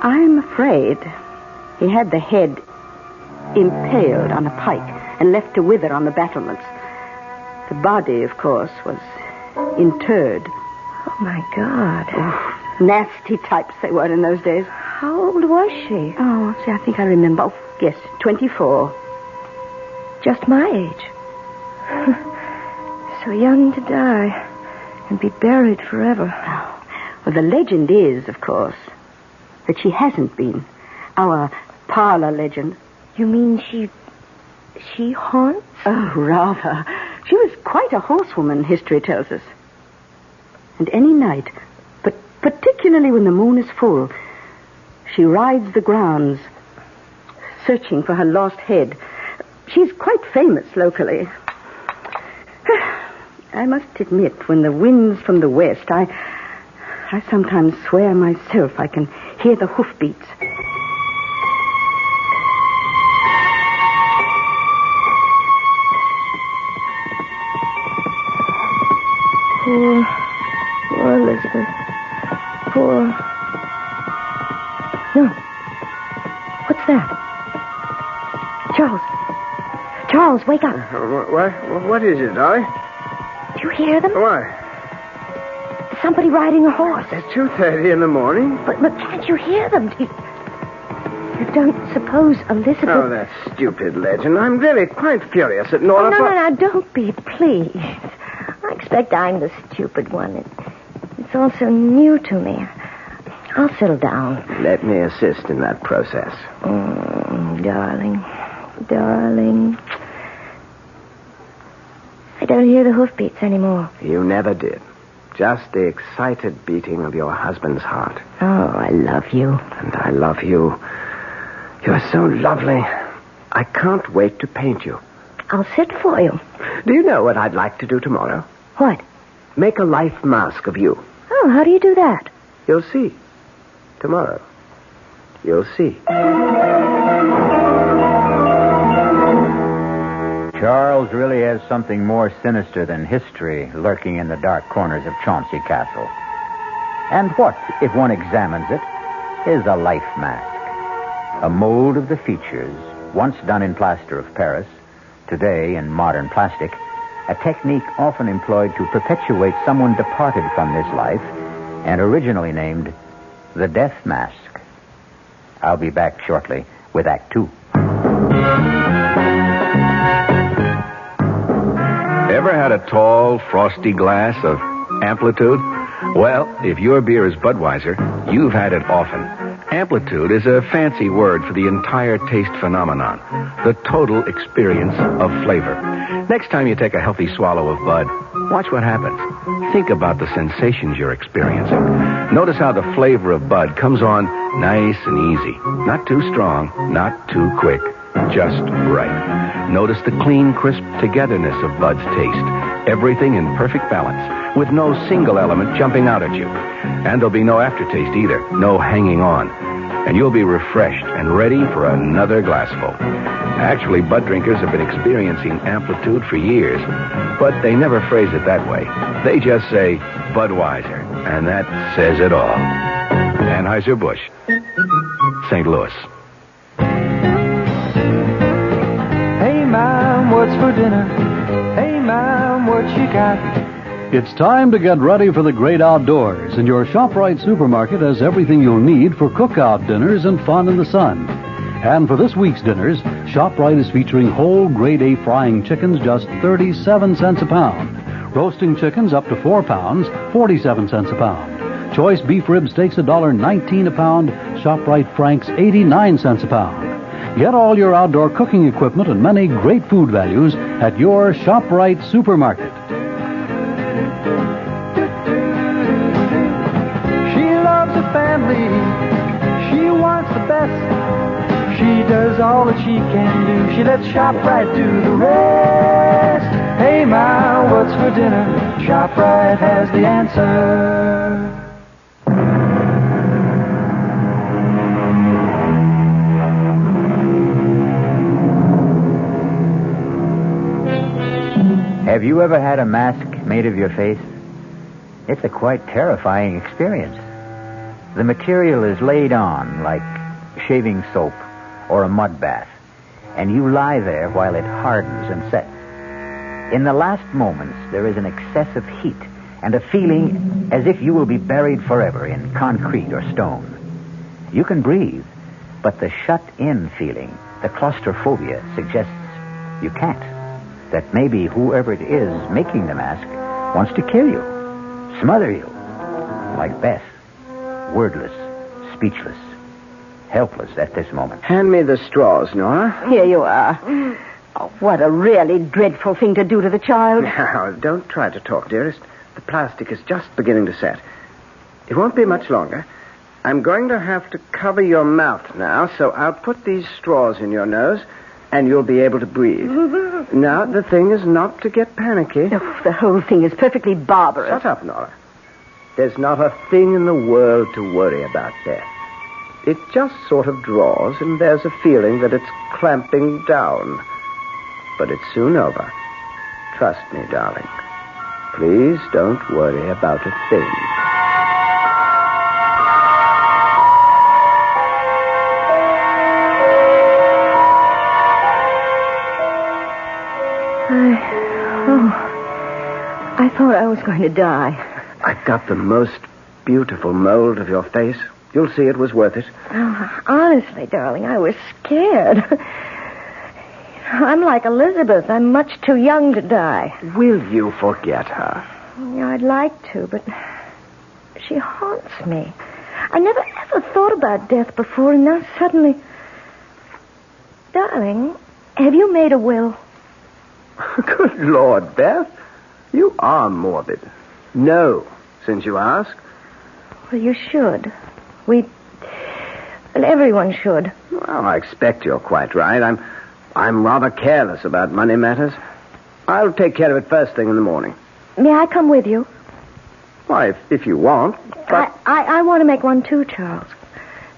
I'm afraid he had the head impaled on a pike and left to wither on the battlements. The body, of course, was interred. Oh, my God. Oh, nasty types they were in those days. How old was she? Oh, see, I think I remember. Oh, yes, 24. Just my age. So young to die and be buried forever. Oh. Well, the legend is, of course, that she hasn't been. Our parlor legend. You mean she haunts? Oh, rather. She was quite a horsewoman, history tells us. And any night, but particularly when the moon is full, she rides the grounds, searching for her lost head. She's quite famous locally. I must admit, when the wind's from the west, I sometimes swear myself I can hear the hoofbeats. Poor Elizabeth. Poor... No. What's that? Charles, wake up. What is it, Dolly? Do you hear them? Why? Somebody riding a horse. It's 2:30 in the morning. But can't you hear them? You don't suppose Elizabeth... Oh, that stupid legend. I'm really quite furious at Nora. No, don't be, please. I expect I'm the stupid one. It's all so new to me. I'll settle down. Let me assist in that process. Darling. I don't hear the hoofbeats anymore. You never did. Just the excited beating of your husband's heart. Oh, I love you. And I love you. You're so lovely. I can't wait to paint you. I'll sit for you. Do you know what I'd like to do tomorrow? What? Make a life mask of you. Oh, how do you do that? You'll see. Tomorrow. You'll see. Charles really has something more sinister than history lurking in the dark corners of Chauncey Castle. And what, if one examines it, is a life mask? A mold of the features, once done in plaster of Paris, today in modern plastic, a technique often employed to perpetuate someone departed from this life and originally named the death mask. I'll be back shortly with Act 2. Ever had a tall, frosty glass of Amplitude? Well, if your beer is Budweiser, you've had it often. Amplitude is a fancy word for the entire taste phenomenon, the total experience of flavor. Next time you take a healthy swallow of Bud, watch what happens. Think about the sensations you're experiencing. Notice how the flavor of Bud comes on nice and easy. Not too strong, not too quick, just right. Notice the clean, crisp togetherness of Bud's taste. Everything in perfect balance, with no single element jumping out at you. And there'll be no aftertaste either, no hanging on. And you'll be refreshed and ready for another glassful. Actually, Bud drinkers have been experiencing Amplitude for years, but they never phrase it that way. They just say, Budweiser, and that says it all. Anheuser-Busch, St. Louis. Hey, Mom, what's for dinner? Hey, Mom, what you got? It's time to get ready for the great outdoors, and your ShopRite supermarket has everything you'll need for cookout dinners and fun in the sun. And for this week's dinners, ShopRite is featuring whole grade A frying chickens just 37 cents a pound. Roasting chickens up to 4 pounds, 47 cents a pound. Choice beef rib steaks $1.19 a pound. ShopRite Franks 89 cents a pound. Get all your outdoor cooking equipment and many great food values at your ShopRite supermarket. She loves her family. She wants the best. She does all that she can do. She lets ShopRite do the rest. Hey, Ma, what's for dinner? ShopRite has the answer. Have you ever had a mask made of your face? It's a quite terrifying experience. The material is laid on like shaving soap or a mud bath, and you lie there while it hardens and sets. In the last moments, there is an excessive heat and a feeling as if you will be buried forever in concrete or stone. You can breathe, but the shut-in feeling, the claustrophobia, suggests you can't. That maybe whoever it is making the mask wants to kill you, smother you, like Beth, wordless, speechless, helpless at this moment. Hand me the straws, Nora. Here you are. Oh, what a really dreadful thing to do to the child. Now, don't try to talk, dearest. The plastic is just beginning to set. It won't be much longer. I'm going to have to cover your mouth now, so I'll put these straws in your nose, and you'll be able to breathe. Now, the thing is not to get panicky. Oh, the whole thing is perfectly barbarous. Shut up, Nora. There's not a thing in the world to worry about, Beth. It just sort of draws, and there's a feeling that it's clamping down. But it's soon over. Trust me, darling. Please don't worry about a thing. I thought I was going to die. I've got the most beautiful mold of your face. You'll see it was worth it. Oh, honestly, darling, I was scared. I'm like Elizabeth. I'm much too young to die. Will you forget her? Yeah, I'd like to, but she haunts me. I never ever thought about death before, and now suddenly... Darling, have you made a will? Good Lord, Beth. You are morbid. No, since you ask. Well, you should. And everyone should. Well, I expect you're quite right. I'm rather careless about money matters. I'll take care of it first thing in the morning. May I come with you? Why, if you want. But... I want to make one too, Charles.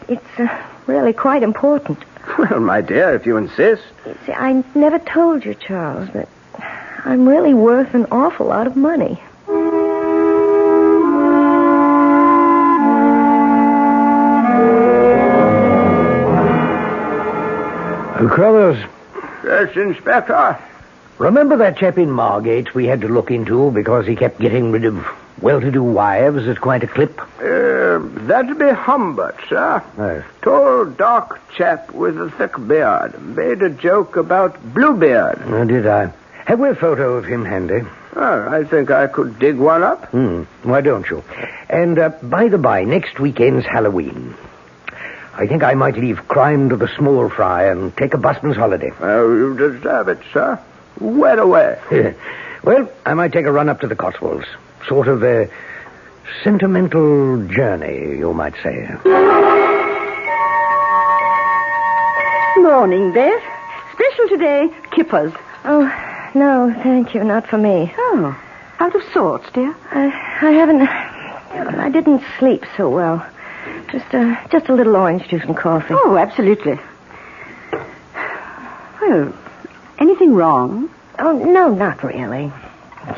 It's really quite important. Well, my dear, if you insist. You see, I never told you, Charles, that I'm really worth an awful lot of money. Carlos. Yes, Inspector. Remember that chap in Margate we had to look into because he kept getting rid of well-to-do wives at quite a clip? That'd be Humbert, sir. Yes. Tall, dark chap with a thick beard. Made a joke about Bluebeard. Oh, did I? Have we a photo of him handy? Oh, I think I could dig one up. Why don't you? And, by the by, next weekend's Halloween. I think I might leave crime to the small fry and take a busman's holiday. Oh, you deserve it, sir. Where away? Well, I might take a run up to the Cotswolds. Sort of a sentimental journey, you might say. Morning, Beth. Special today, kippers. Oh, no, thank you. Not for me. Oh, out of sorts, dear. I didn't sleep so well. Just a little orange juice and coffee. Oh, absolutely. Well, anything wrong? Oh, no, not really.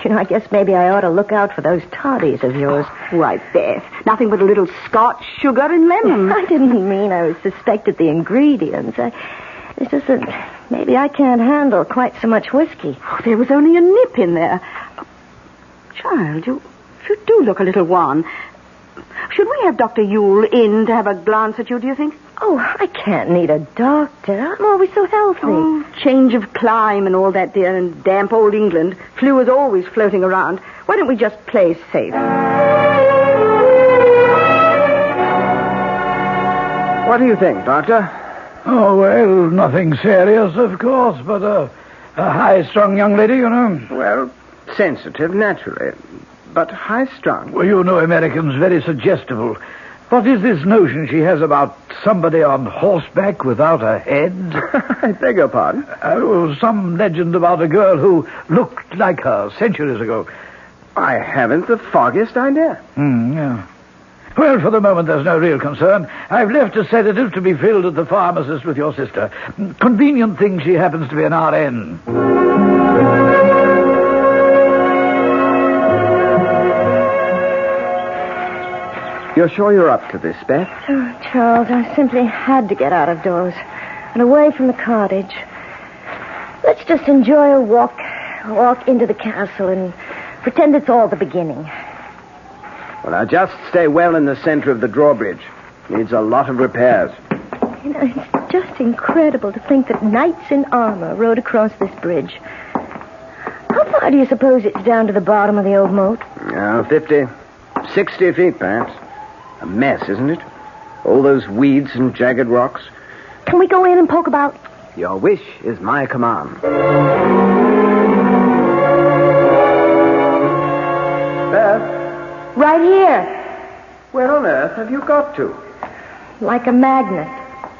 I guess maybe I ought to look out for those toddies of yours. Why, Beth, nothing but a little Scotch, sugar, and lemon. I didn't mean I suspected the ingredients. It's just that maybe I can't handle quite so much whiskey. Oh, there was only a nip in there. Child, you do look a little wan. Should we have Dr. Yule in to have a glance at you, do you think? Oh, I can't need a doctor. I'm always so healthy. Oh, change of clime and all that, dear, and damp old England. Flu is always floating around. Why don't we just play safe? What do you think, Doctor? Oh, well, nothing serious, of course, but a high-strung young lady, you know. Well, sensitive, naturally, but high-strung. Well, you know Americans very suggestible. What is this notion she has about somebody on horseback without a head? I beg your pardon? Some legend about a girl who looked like her centuries ago. I haven't the foggiest idea. Yeah. Well, for the moment, there's no real concern. I've left a sedative to be filled at the pharmacist with your sister. Convenient thing she happens to be an RN. You're sure you're up to this, Beth? Oh, Charles, I simply had to get out of doors and away from the cottage. Let's just enjoy a walk into the castle and pretend it's all the beginning. Well, now, just stay well in the center of the drawbridge. Needs a lot of repairs. It's just incredible to think that knights in armor rode across this bridge. How far do you suppose it's down to the bottom of the old moat? 50, 60 feet, perhaps. A mess, isn't it? All those weeds and jagged rocks. Can we go in and poke about? Your wish is my command. Beth? Right here. Where on earth have you got to? Like a magnet.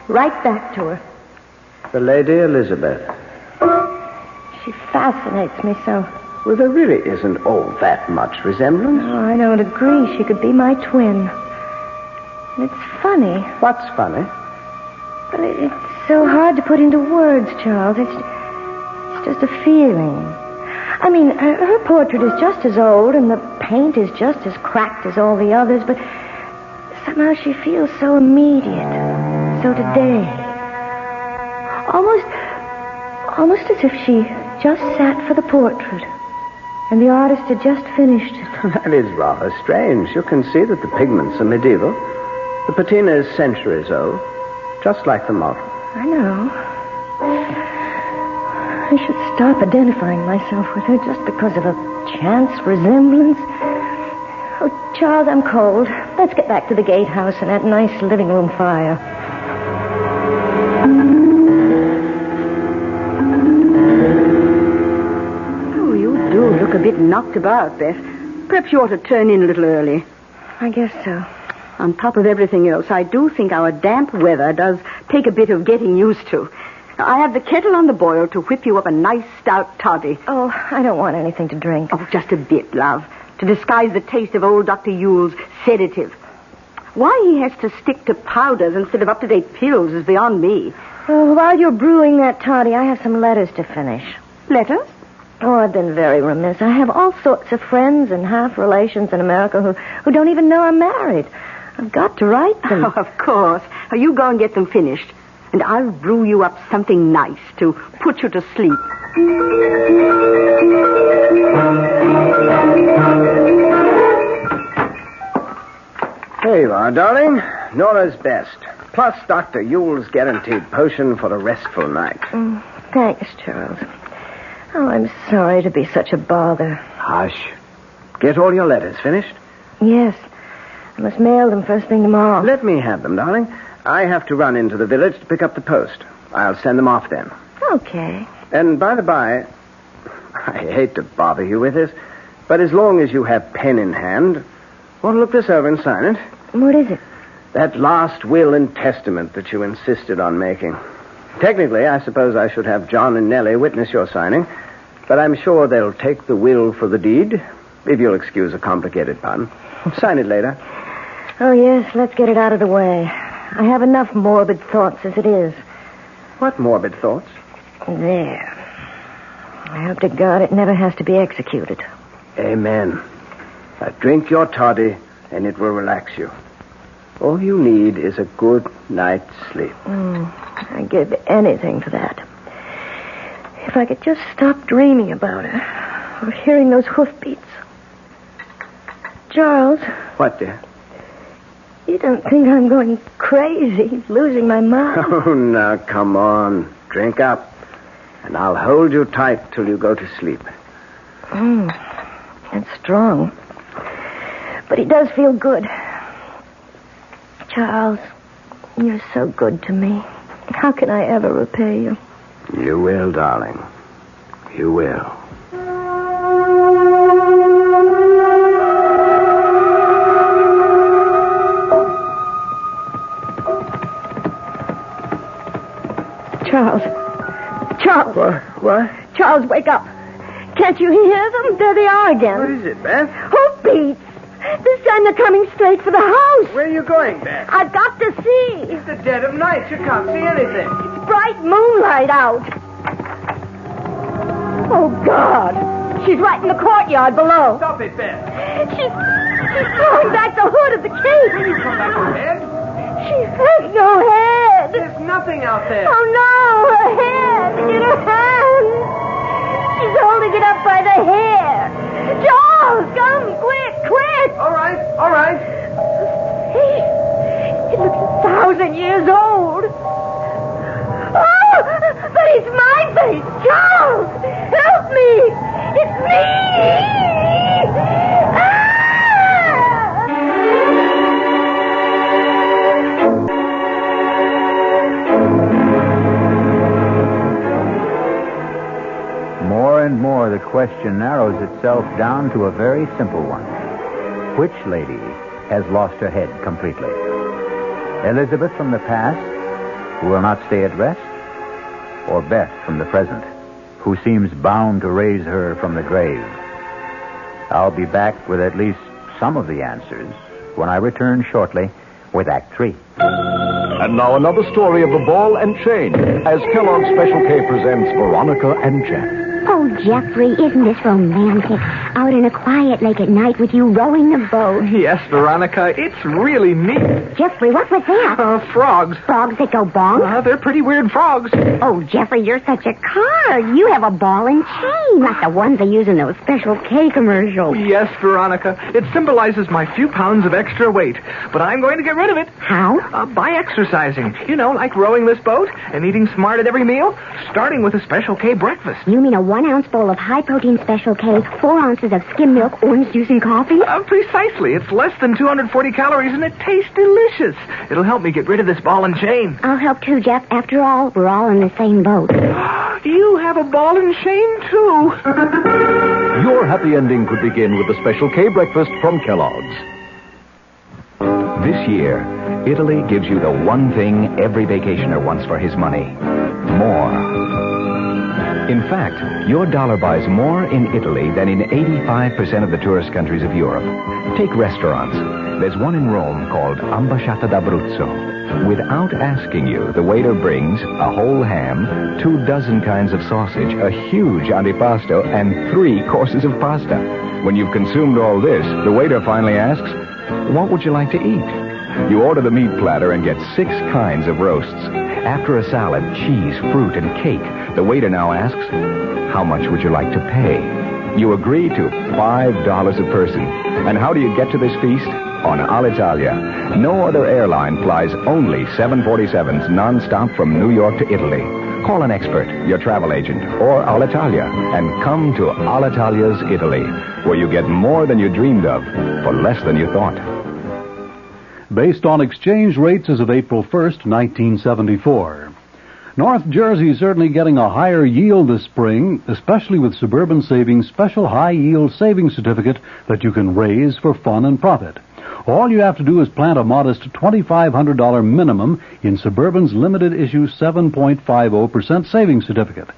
Right back to her. The Lady Elizabeth. She fascinates me so. Well, there really isn't all that much resemblance. Oh, I don't agree. She could be my twin. It's funny. What's funny? Well, it's so hard to put into words, Charles. It's just a feeling. I mean, her portrait is just as old, and the paint is just as cracked as all the others, but somehow she feels so immediate, so today. Almost as if she just sat for the portrait, and the artist had just finished it. That is rather strange. You can see that the pigments are medieval. The patina is centuries old, just like the model. I know. I should stop identifying myself with her just because of a chance resemblance. Oh, Charles, I'm cold. Let's get back to the gatehouse and that nice living room fire. Oh, you do look a bit knocked about, Beth. Perhaps you ought to turn in a little early. I guess so. On top of everything else, I do think our damp weather does take a bit of getting used to. I have the kettle on the boil to whip you up a nice stout toddy. Oh, I don't want anything to drink. Oh, just a bit, love, to disguise the taste of old Dr. Yule's sedative. Why he has to stick to powders instead of up-to-date pills is beyond me. Oh, while you're brewing that toddy, I have some letters to finish. Letters? Oh, I've been very remiss. I have all sorts of friends and half-relations in America who don't even know I'm married. I've got to write them. Oh, of course. You go and get them finished. And I'll brew you up something nice to put you to sleep. Here you are, darling. Nora's best. Plus Dr. Yule's guaranteed potion for a restful night. Thanks, Charles. Oh, I'm sorry to be such a bother. Hush. Get all your letters finished? Yes. I must mail them first thing tomorrow. Let me have them, darling. I have to run into the village to pick up the post. I'll send them off then. Okay. And by the by, I hate to bother you with this, but as long as you have pen in hand, want to look this over and sign it? What is it? That last will and testament that you insisted on making. Technically, I suppose I should have John and Nellie witness your signing, but I'm sure they'll take the will for the deed, if you'll excuse a complicated pun. Sign it later. Oh, yes, let's get it out of the way. I have enough morbid thoughts as it is. What morbid thoughts? There. I hope to God it never has to be executed. Amen. Now drink your toddy, and it will relax you. All you need is a good night's sleep. I'd give anything for that. If I could just stop dreaming about her, or hearing those hoofbeats. Charles. What, dear? You don't think I'm going crazy, losing my mind? Oh, now, come on. Drink up, and I'll hold you tight till you go to sleep. It's strong. But he does feel good. Charles, you're so good to me. How can I ever repay you? You will, darling. You will. Charles. What? Charles, wake up. Can't you hear them? There they are again. What is it, Beth? Hoofbeats. This time they're coming straight for the house. Where are you going, Beth? I've got to see. It's the dead of night. You can't see anything. It's bright moonlight out. Oh, God. She's right in the courtyard below. Stop it, Beth. She's throwing back the hood of the case. Will you come back to bed? She has no head. There's nothing out there. Oh, no. Her head in her hand. She's holding it up by the hair. Charles, come, quick. All right. It looks 1,000 years old. Oh, but it's my face. Charles, help me. It's me. More and more, the question narrows itself down to a very simple one. Which lady has lost her head completely? Elizabeth from the past, who will not stay at rest? Or Beth from the present, who seems bound to raise her from the grave? I'll be back with at least some of the answers when I return shortly with Act 3. And now another story of the ball and chain as Kellogg's Special K presents Veronica and Jack. Oh, Jeffrey, isn't this romantic? Out in a quiet lake at night with you rowing the boat. Yes, Veronica, it's really neat. Jeffrey, what was that? Frogs. Frogs that go bonk? They're pretty weird frogs. Oh, Jeffrey, you're such a card. You have a ball and chain, like the ones they use in those Special K commercials. Yes, Veronica. It symbolizes my few pounds of extra weight. But I'm going to get rid of it. How? By exercising. You know, like rowing this boat and eating smart at every meal, starting with a Special K breakfast. You mean a 1-ounce bowl of high-protein Special K, 4 ounces of skim milk, orange juice, and coffee? Precisely. It's less than 240 calories, and it tastes delicious. It'll help me get rid of this ball and chain. I'll help too, Jeff. After all, we're all in the same boat. You have a ball and chain, too. Your happy ending could begin with the Special K breakfast from Kellogg's. This year, Italy gives you the one thing every vacationer wants for his money. More. In fact, your dollar buys more in Italy than in 85% of the tourist countries of Europe. Take restaurants. There's one in Rome called Ambasciata d'Abruzzo. Without asking you, the waiter brings a whole ham, 24 kinds of sausage, a huge antipasto, and 3 courses of pasta. When you've consumed all this, the waiter finally asks, "What would you like to eat?" You order the meat platter and get 6 kinds of roasts. After a salad, cheese, fruit, and cake, the waiter now asks, "How much would you like to pay?" You agree to $5 a person. And how do you get to this feast? On Alitalia. No other airline flies only 747s nonstop from New York to Italy. Call an expert, your travel agent, or Alitalia, and come to Alitalia's Italy, where you get more than you dreamed of for less than you thought. based on exchange rates as of April 1st, 1974. North Jersey is certainly getting a higher yield this spring, especially with Suburban Savings' special high-yield savings certificate that you can raise for fun and profit. All you have to do is plant a modest $2,500 minimum in Suburban's limited-issue 7.50% savings certificate.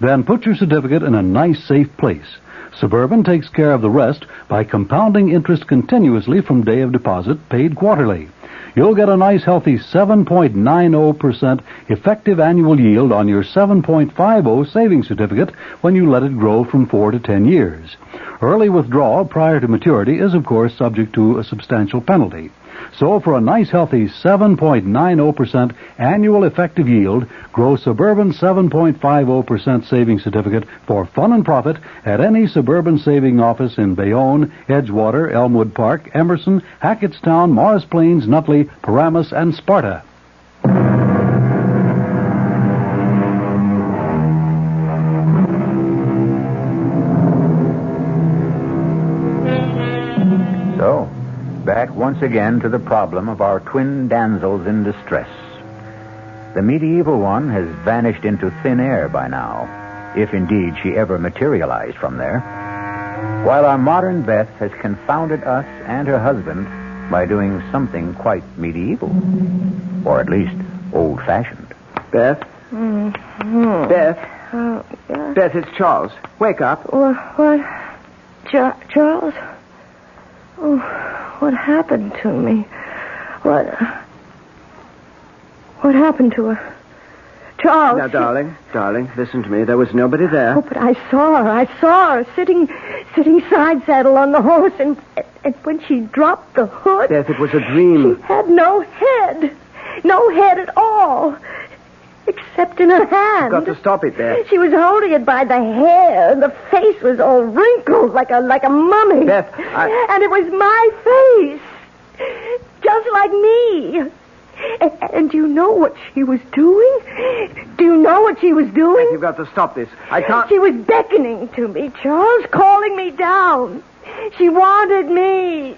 Then put your certificate in a nice, safe place. Suburban takes care of the rest by compounding interest continuously from day of deposit, paid quarterly. You'll get a nice, healthy 7.90% effective annual yield on your 7.50 savings certificate when you let it grow from 4 to 10 years. Early withdrawal prior to maturity is, of course, subject to a substantial penalty. So for a nice, healthy 7.90% annual effective yield, grow Suburban 7.50% savings certificate for fun and profit at any Suburban saving office in Bayonne, Edgewater, Elmwood Park, Emerson, Hackettstown, Morris Plains, Nutley, Paramus, and Sparta. So, back once again to the problem of our twin damsels in distress. The medieval one has vanished into thin air by now, if indeed she ever materialized from there, while our modern Beth has confounded us and her husband by doing something quite medieval, or at least old-fashioned. Beth? Mm-hmm. Beth? Yeah. Beth, it's Charles. Wake up. What? Charles? Oh, what happened to me? What happened to her? Charles. Now, darling, listen to me. There was nobody there. Oh, but I saw her sitting side saddle on the horse, and when she dropped the hood... Beth, it was a dream. She had no head at all, except in her hand. You've got to stop it, Beth. She was holding it by the hair, and the face was all wrinkled like a mummy. Beth, And it was my face, just like me. And do you know what she was doing? Do you know what she was doing? Beth, you've got to stop this. I can't... She was beckoning to me, Charles, calling me down. She wanted me.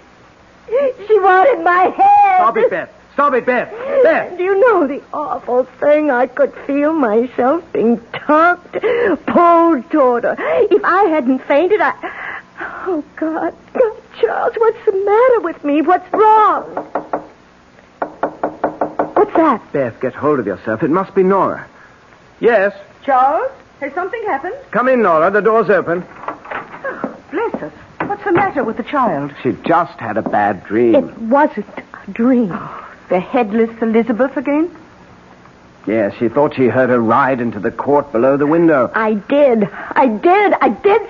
She wanted my head. Stop it, Beth. Stop it, Beth. Beth. Do you know the awful thing? I could feel myself being tugged, pulled toward her. If I hadn't fainted, Oh, God, Charles, what's the matter with me? What's wrong? What's that? Beth, get hold of yourself. It must be Nora. Yes? Charles, has something happened? Come in, Nora. The door's open. Oh, bless us. What's the matter with the child? She just had a bad dream. It wasn't a dream. The headless Elizabeth again? Yes, she thought she heard her ride into the court below the window. I did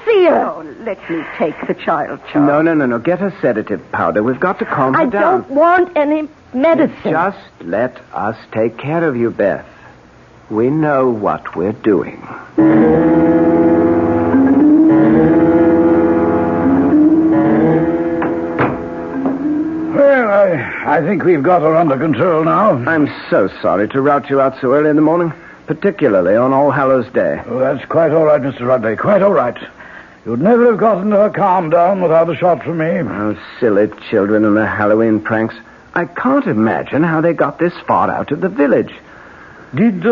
see her. Oh, let me take the child, Charles. No. Get her sedative powder. We've got to calm her down. I don't want any medicine. Just let us take care of you, Beth. We know what we're doing. Well, I think we've got her under control now. I'm so sorry to rout you out so early in the morning, particularly on All Hallows Day. Oh, that's quite all right, Mr. Rudley, quite all right. You'd never have gotten her calmed down without a shot from me. Oh, silly children and their Halloween pranks. I can't imagine how they got this far out of the village. Did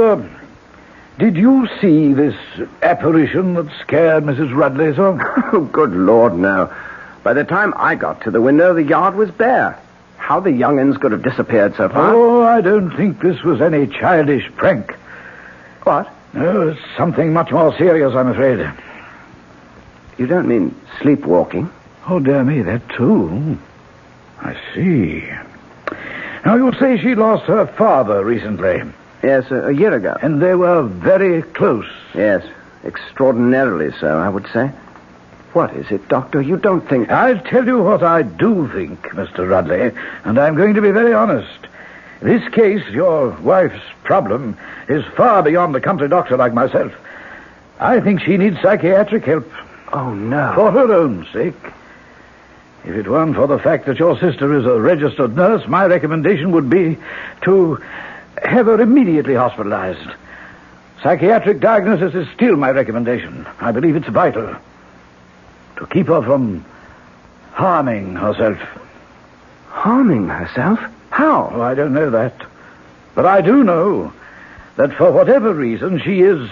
you see this apparition that scared Mrs. Rudley so? Oh, good Lord, no. By the time I got to the window, the yard was bare. How the young'uns could have disappeared so far? Oh, I don't think this was any childish prank. What? No, it's something much more serious, I'm afraid. You don't mean sleepwalking? Oh, dear me, that too. I see. Now, you say she lost her father recently. Yes, a year ago. And they were very close. Yes, extraordinarily so, I would say. What is it, Doctor? You don't think... I'll tell you what I do think, Mr. Rudley, and I'm going to be very honest. This case, your wife's problem, is far beyond a country doctor like myself. I think she needs psychiatric help. Oh, no. For her own sake. If it weren't for the fact that your sister is a registered nurse, my recommendation would be to have her immediately hospitalized. Psychiatric diagnosis is still my recommendation. I believe it's vital to keep her from harming herself. Harming herself? How? Oh, I don't know that. But I do know that for whatever reason she is,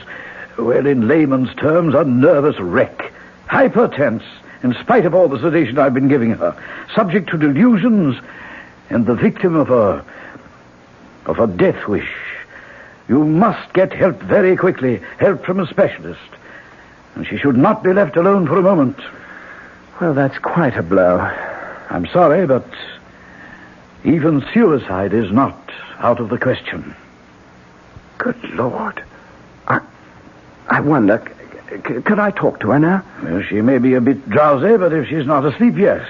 well, in layman's terms, a nervous wreck. Hypertense, in spite of all the sedation I've been giving her. Subject to delusions and the victim of a death wish. You must get help very quickly. Help from a specialist. And she should not be left alone for a moment. Well, that's quite a blow. I'm sorry, but even suicide is not out of the question. Good Lord. I wonder, could I talk to her now? Well, she may be a bit drowsy, but if she's not asleep, yes.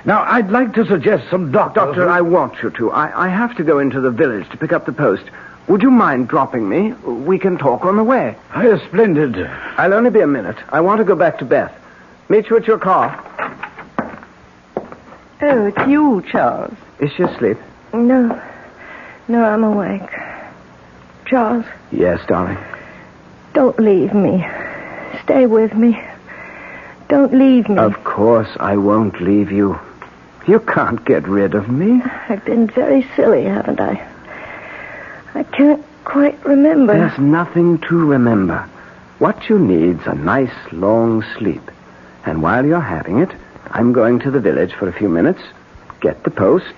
Now, I'd like to suggest some doctors... Doctor, I want you to. I have to go into the village to pick up the post. Would you mind dropping me? We can talk on the way. Splendid. I'll only be a minute. I want to go back to Beth. Meet you at your car. Oh, it's you, Charles. Is she asleep? No, I'm awake. Charles? Yes, darling. Don't leave me. Stay with me. Don't leave me. Of course I won't leave you. You can't get rid of me. I've been very silly, haven't I? I can't quite remember. There's nothing to remember. What you need's a nice long sleep. And while you're having it, I'm going to the village for a few minutes, get the post,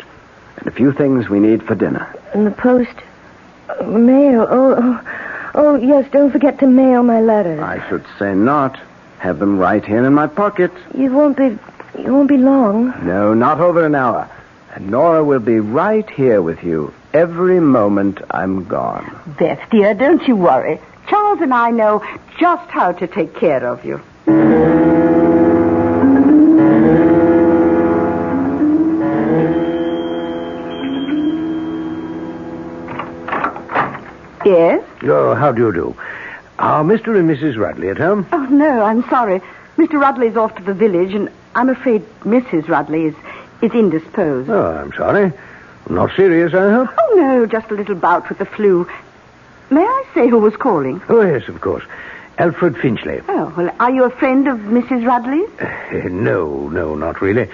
and a few things we need for dinner. And the post? Mail. Oh, yes, don't forget to mail my letters. I should say not. Have them right here in my pocket. You won't be long. No, not over an hour. And Nora will be right here with you every moment I'm gone. Beth, dear, don't you worry. Charles and I know just how to take care of you. Yes? Oh, how do you do? Are Mr. and Mrs. Rudley at home? Oh, no, I'm sorry. Mr. Rudley's off to the village, and I'm afraid Mrs. Rudley is indisposed. Oh, I'm sorry. Not serious, I hope? Oh, no, just a little bout with the flu. May I say who was calling? Oh, yes, of course. Alfred Finchley. Oh, well, are you a friend of Mrs. Rudley's? No, not really.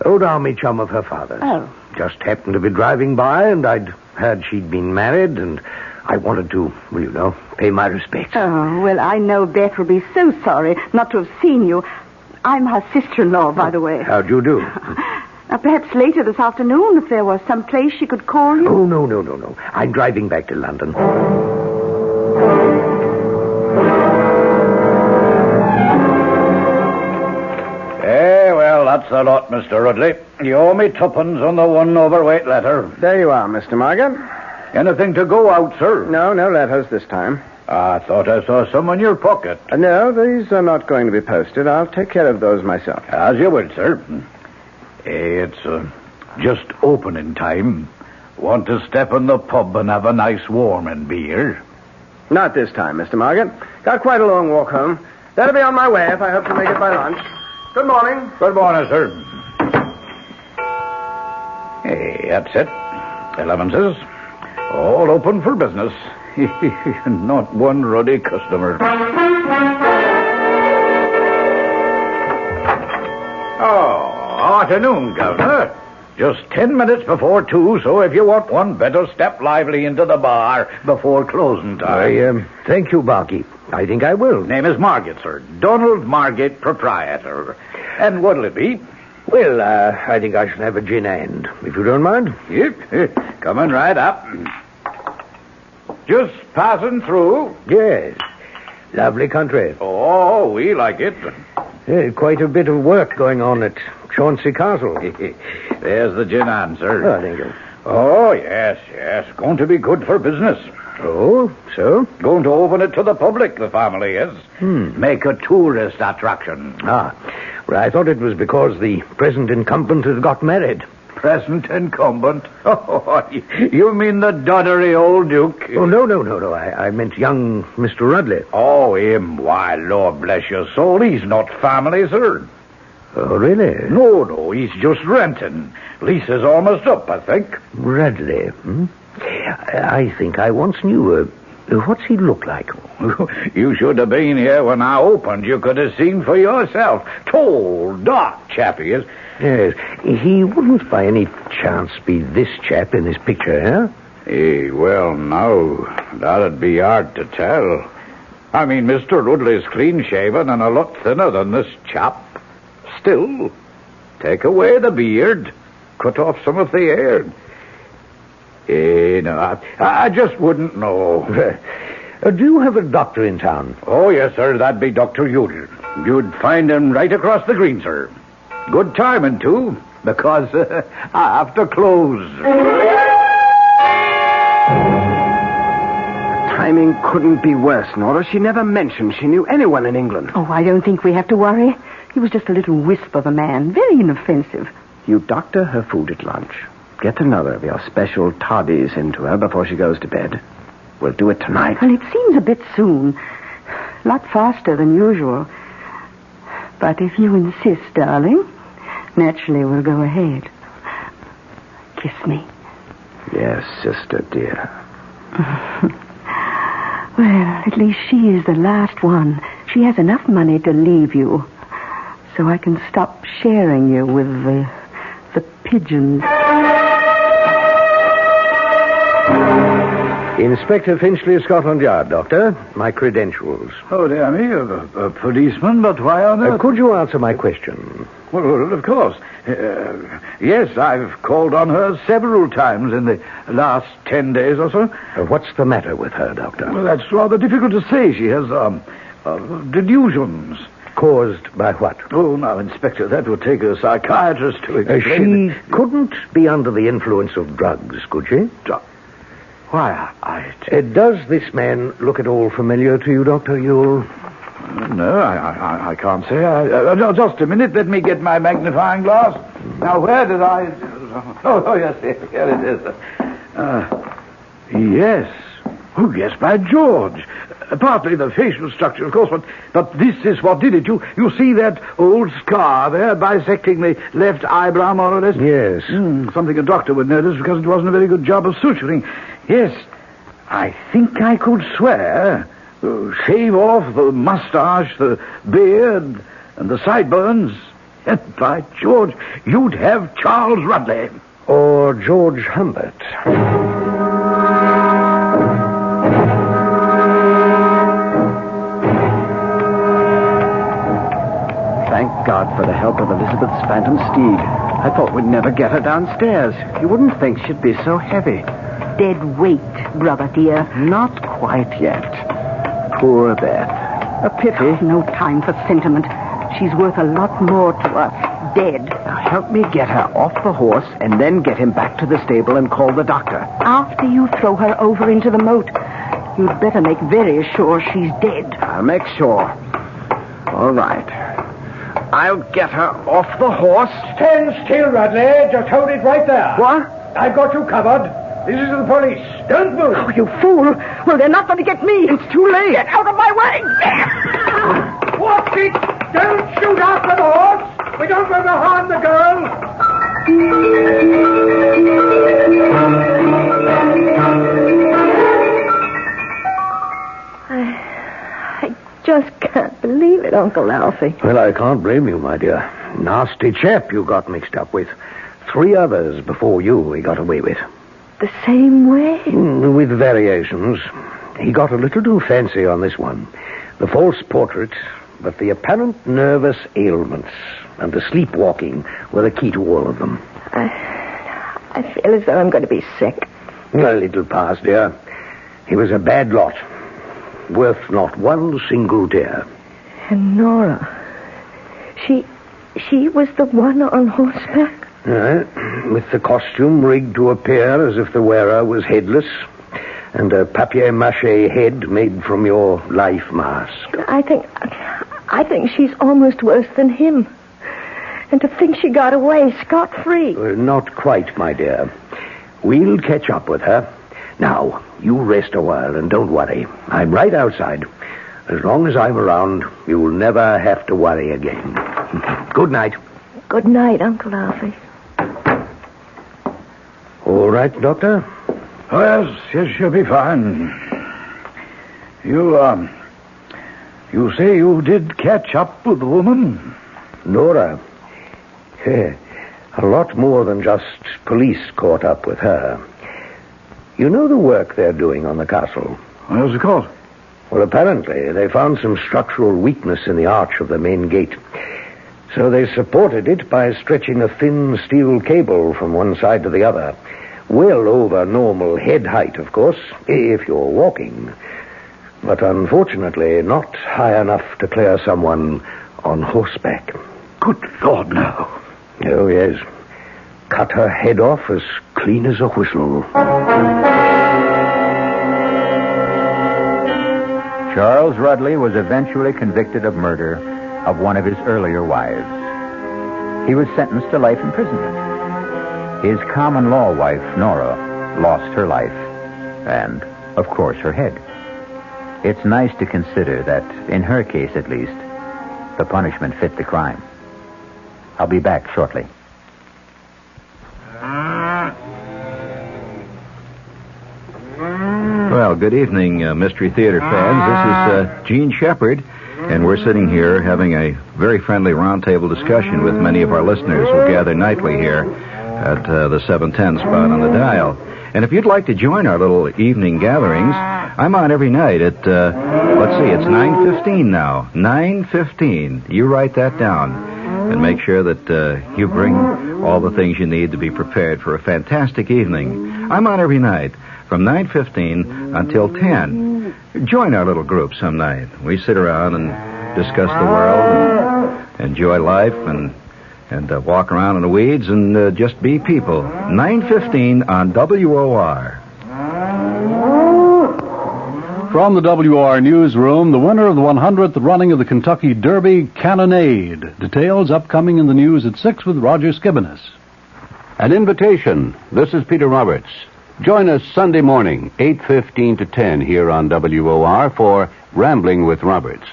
Old army chum of her father's. Oh. Just happened to be driving by, and I'd heard she'd been married, and I wanted to, well, you know, pay my respects. Oh, well, I know Beth will be so sorry not to have seen you. I'm her sister-in-law, by the way. How'd you do? Now, perhaps later this afternoon, if there was some place she could call you. Oh, no. I'm driving back to London. Well, that's the lot, Mr. Rudley. You owe me tuppence on the one overweight letter. There you are, Mr. Morgan. Anything to go out, sir? No letters this time. I thought I saw some in your pocket. No, these are not going to be posted. I'll take care of those myself. As you will, sir. It's just opening time. Want to step in the pub and have a nice warming beer? Not this time, Mr. Morgan. Got quite a long walk home. That'll be on my way if I hope to make it by lunch. Good morning. Good morning, sir. Hey, that's it. 11's. All open for business. Not one ruddy customer. Oh, afternoon, Governor. Just 10 minutes before 2, so if you want one, better step lively into the bar before closing time. Thank you, Barkeep. I think I will. Name is Margate, sir. Donald Margate, proprietor. And what'll it be? Well, I think I shall have a gin and, if you don't mind. Yep. Coming right up. Just passing through? Yes. Lovely country. Oh, we like it. Quite a bit of work going on at Chauncey Castle. There's the gin and, sir. Oh, thank you. Oh, yes. Going to be good for business. Oh, so? Going to open it to the public, the family is. Make a tourist attraction. Well, I thought it was because the present incumbent had got married. Present incumbent? Oh, you mean the doddery old Duke? Oh, no. I meant young Mr. Rudley. Oh, him? Why, Lord bless your soul, he's not family, sir. Oh, really? No, he's just renting. Lease is almost up, I think. Rudley, I think I once knew what's he look like? You should have been here when I opened. You could have seen for yourself. Tall, dark chap he is. Yes. He wouldn't by any chance be this chap in this picture, Well, now, that'd be hard to tell. I mean, Mr. Rudley's clean-shaven and a lot thinner than this chap. Still, take away the beard, cut off some of the hair. No, I just wouldn't know. Do you have a doctor in town? Oh, yes, sir. That'd be Dr. Udall. You'd find him right across the green, sir. Good timing, too, because I have to close. Timing couldn't be worse, Nora. She never mentioned she knew anyone in England. Oh, I don't think we have to worry. He was just a little wisp of a man, very inoffensive. You doctor her food at lunch. Get another of your special toddies into her before she goes to bed. We'll do it tonight. Well, it seems a bit soon. A lot faster than usual. But if you insist, darling, naturally we'll go ahead. Kiss me. Yes, sister, dear. Well, at least she is the last one. She has enough money to leave you. So I can stop sharing you with the pigeons. Inspector Finchley, Scotland Yard, Doctor. My credentials. Oh, dear me, a policeman, but why on earth? Could you answer my question? Well, of course. Yes, I've called on her several times in the last 10 days or so. What's the matter with her, Doctor? Well, that's rather difficult to say. She has delusions. Caused by what? Oh, now, Inspector, that would take a psychiatrist to explain. She couldn't be under the influence of drugs, could she? Why, does this man look at all familiar to you, Dr. Ewell? No, I can't say. Just a minute. Let me get my magnifying glass. Now, where did I... Oh, yes, here it is. Yes. Oh, yes, by George. Partly the facial structure, of course, but this is what did it. You see that old scar there bisecting the left eyebrow, more or less? Yes. Something a doctor would notice because it wasn't a very good job of suturing. Yes, I think I could swear. Shave off the mustache, the beard, and the sideburns. And by George, you'd have Charles Rudley. Or George Humbert. Thank God for the help of Elizabeth's phantom steed. I thought we'd never get her downstairs. You wouldn't think she'd be so heavy. Dead weight, brother dear. Not quite yet. Poor Beth. A pity. No time for sentiment. She's worth a lot more to us. Dead. Now help me get her off the horse and then get him back to the stable and call the doctor. After you throw her over into the moat, you'd better make very sure she's dead. I'll make sure. All right. I'll get her off the horse. Stand still, Rudley. Just hold it right there. What? I've got you covered. This is the police. Don't move. Oh, you fool. Well, they're not going to get me. It's too late. Get out of my way. Watch it. Don't shoot after the horse. We don't want to harm the girl. I just can't believe it, Uncle Alfie. Well, I can't blame you, my dear. Nasty chap you got mixed up with. 3 others before you he got away with. The same way? With variations. He got a little too fancy on this one. The false portrait, but the apparent nervous ailments and the sleepwalking were the key to all of them. I feel as though I'm going to be sick. A little pass, dear. He was a bad lot. Worth not one single tear. And Nora, she was the one on horseback? With the costume rigged to appear as if the wearer was headless, and a papier-mâché head made from your life mask. I think she's almost worse than him. And to think she got away scot-free. Not quite, my dear. We'll catch up with her. Now, you rest a while and don't worry. I'm right outside. As long as I'm around, you'll never have to worry again. Good night. Good night, Uncle Alfie. All right, Doctor? Oh, yes, she'll be fine. You say you did catch up with the woman? Nora. A lot more than just police caught up with her. You know the work they're doing on the castle? What's it called? Well, apparently they found some structural weakness in the arch of the main gate. So they supported it by stretching a thin steel cable from one side to the other. Well over normal head height, of course, if you're walking. But unfortunately, not high enough to clear someone on horseback. Good Lord, no. Oh, yes. Cut her head off as clean as a whistle. Charles Rudley was eventually convicted of murder of one of his earlier wives. He was sentenced to life imprisonment. His common law wife, Nora, lost her life and, of course, her head. It's nice to consider that, in her case at least, the punishment fit the crime. I'll be back shortly. Well, good evening, Mystery Theater fans. This is Gene Shepard, and we're sitting here having a very friendly roundtable discussion with many of our listeners who gather nightly here at the 710 spot on the dial. And if you'd like to join our little evening gatherings, I'm on every night at, it's 9:15 now. 9:15. You write that down. And make sure that you bring all the things you need to be prepared for a fantastic evening. I'm on every night from 9:15 until 10. Join our little group some night. We sit around and discuss the world and enjoy life and walk around in the weeds and just be people. 9:15 on WOR. From the WR newsroom, the winner of the 100th running of the Kentucky Derby, Cannonade. Details upcoming in the news at 6 with Roger Skibonis. An invitation. This is Peter Roberts. Join us Sunday morning, 8:15 to 10 here on WOR for Rambling with Roberts.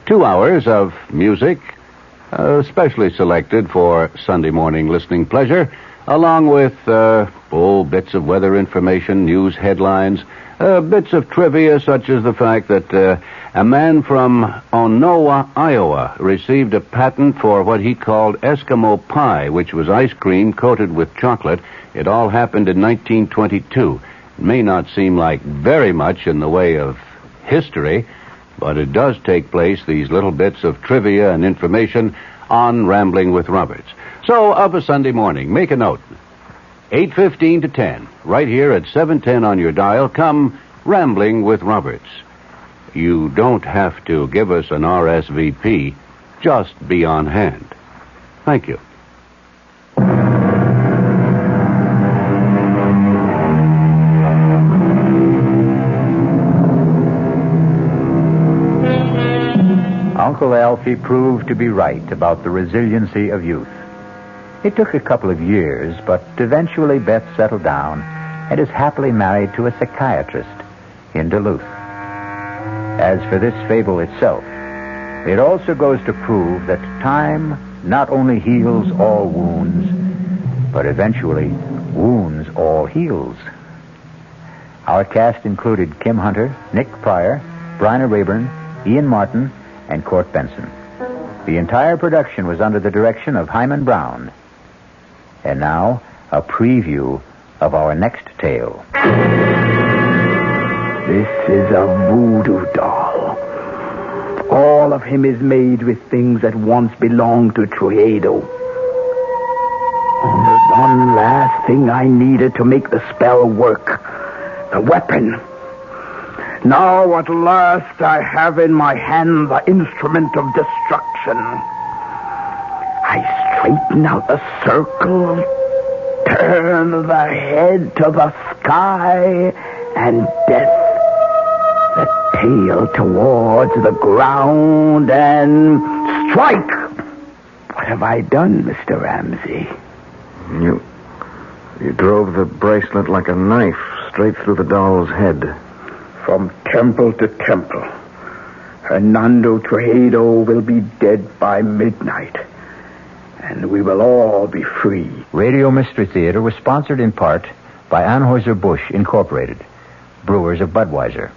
2 hours of music, specially selected for Sunday morning listening pleasure, along with bits of weather information, news headlines, bits of trivia, such as the fact that a man from Onowa, Iowa, received a patent for what he called Eskimo pie, which was ice cream coated with chocolate. It all happened in 1922. It may not seem like very much in the way of history, but it does take place, these little bits of trivia and information, on Rambling with Roberts. So, of a Sunday morning, make a note. 8:15 to 10, right here at 710 on your dial. Come Rambling with Roberts. You don't have to give us an RSVP. Just be on hand. Thank you. Uncle Alfie proved to be right about the resiliency of youth. It took a couple of years, but eventually Beth settled down and is happily married to a psychiatrist in Duluth. As for this fable itself, it also goes to prove that time not only heals all wounds, but eventually wounds all heals. Our cast included Kim Hunter, Nick Pryor, Bryna Rayburn, Ian Martin, and Court Benson. The entire production was under the direction of Hyman Brown. And now, a preview of our next tale. This is a voodoo doll. All of him is made with things that once belonged to Truedo. Only one last thing I needed to make the spell work. The weapon. Now at last I have in my hand the instrument of destruction. I straighten out the circle, turn the head to the sky, and death the tail towards the ground, and strike! What have I done, Mr. Ramsey? You drove the bracelet like a knife straight through the doll's head. From temple to temple. Hernando Truedo will be dead by midnight. And we will all be free. Radio Mystery Theater was sponsored in part by Anheuser-Busch Incorporated, brewers of Budweiser.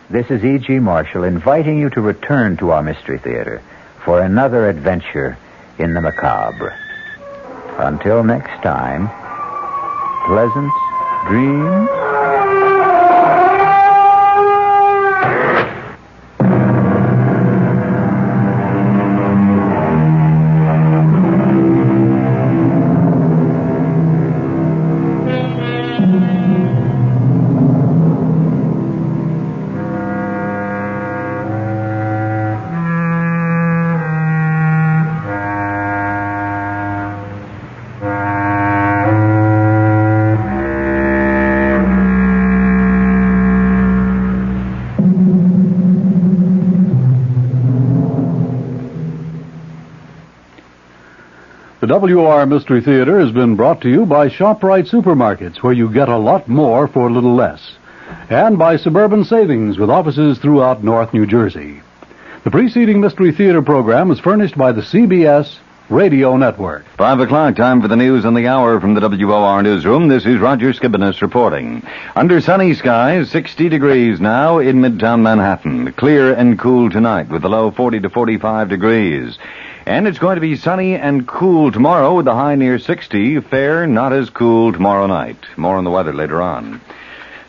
This is E.G. Marshall inviting you to return to our Mystery Theater for another adventure in the macabre. Until next time, pleasant dreams. The WR Mystery Theater has been brought to you by ShopRite Supermarkets, where you get a lot more for a little less, and by Suburban Savings, with offices throughout North New Jersey. The preceding Mystery Theater program is furnished by the CBS Radio Network. 5 o'clock, time for the news on the hour from the WOR newsroom. This is Roger Skibinis reporting. Under sunny skies, 60 degrees now in Midtown Manhattan. Clear and cool tonight with the low 40 to 45 degrees. And it's going to be sunny and cool tomorrow with the high near 60. Fair, not as cool tomorrow night. More on the weather later on.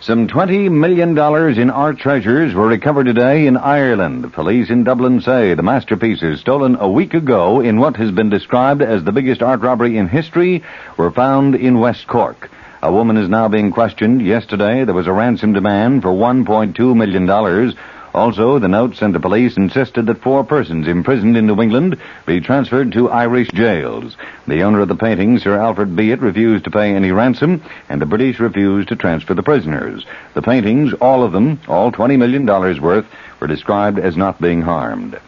Some $20 million in art treasures were recovered today in Ireland. Police in Dublin say the masterpieces stolen a week ago in what has been described as the biggest art robbery in history were found in West Cork. A woman is now being questioned. Yesterday there was a ransom demand for $1.2 million. Also, the note sent to police insisted that 4 persons imprisoned in New England be transferred to Irish jails. The owner of the painting, Sir Alfred Beat, refused to pay any ransom, and the British refused to transfer the prisoners. The paintings, all of them, all $20 million worth, were described as not being harmed.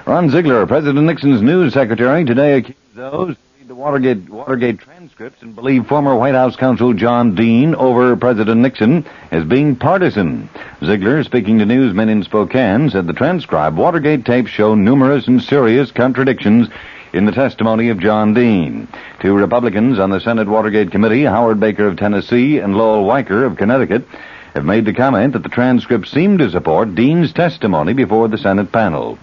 Ron Ziegler, President Nixon's news secretary, today accused those the Watergate transcripts and believe former White House counsel John Dean over President Nixon as being partisan. Ziegler, speaking to newsmen in Spokane, said the transcribed Watergate tapes show numerous and serious contradictions in the testimony of John Dean. 2 Republicans on the Senate Watergate Committee, Howard Baker of Tennessee and Lowell Weicker of Connecticut, have made the comment that the transcripts seem to support Dean's testimony before the Senate panel.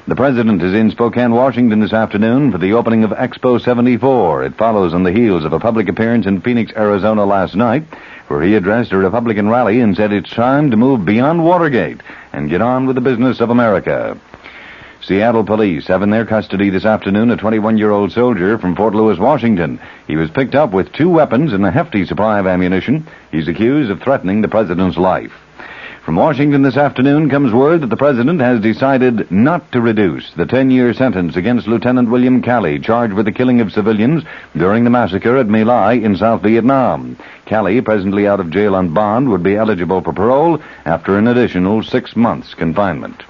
The President is in Spokane, Washington this afternoon for the opening of Expo 74. It follows on the heels of a public appearance in Phoenix, Arizona last night, where he addressed a Republican rally and said it's time to move beyond Watergate and get on with the business of America. Seattle police have in their custody this afternoon a 21-year-old soldier from Fort Lewis, Washington. He was picked up with 2 weapons and a hefty supply of ammunition. He's accused of threatening the president's life. From Washington this afternoon comes word that the president has decided not to reduce the 10-year sentence against Lieutenant William Calley, charged with the killing of civilians during the massacre at My Lai in South Vietnam. Calley, presently out of jail on bond, would be eligible for parole after an additional 6 months confinement.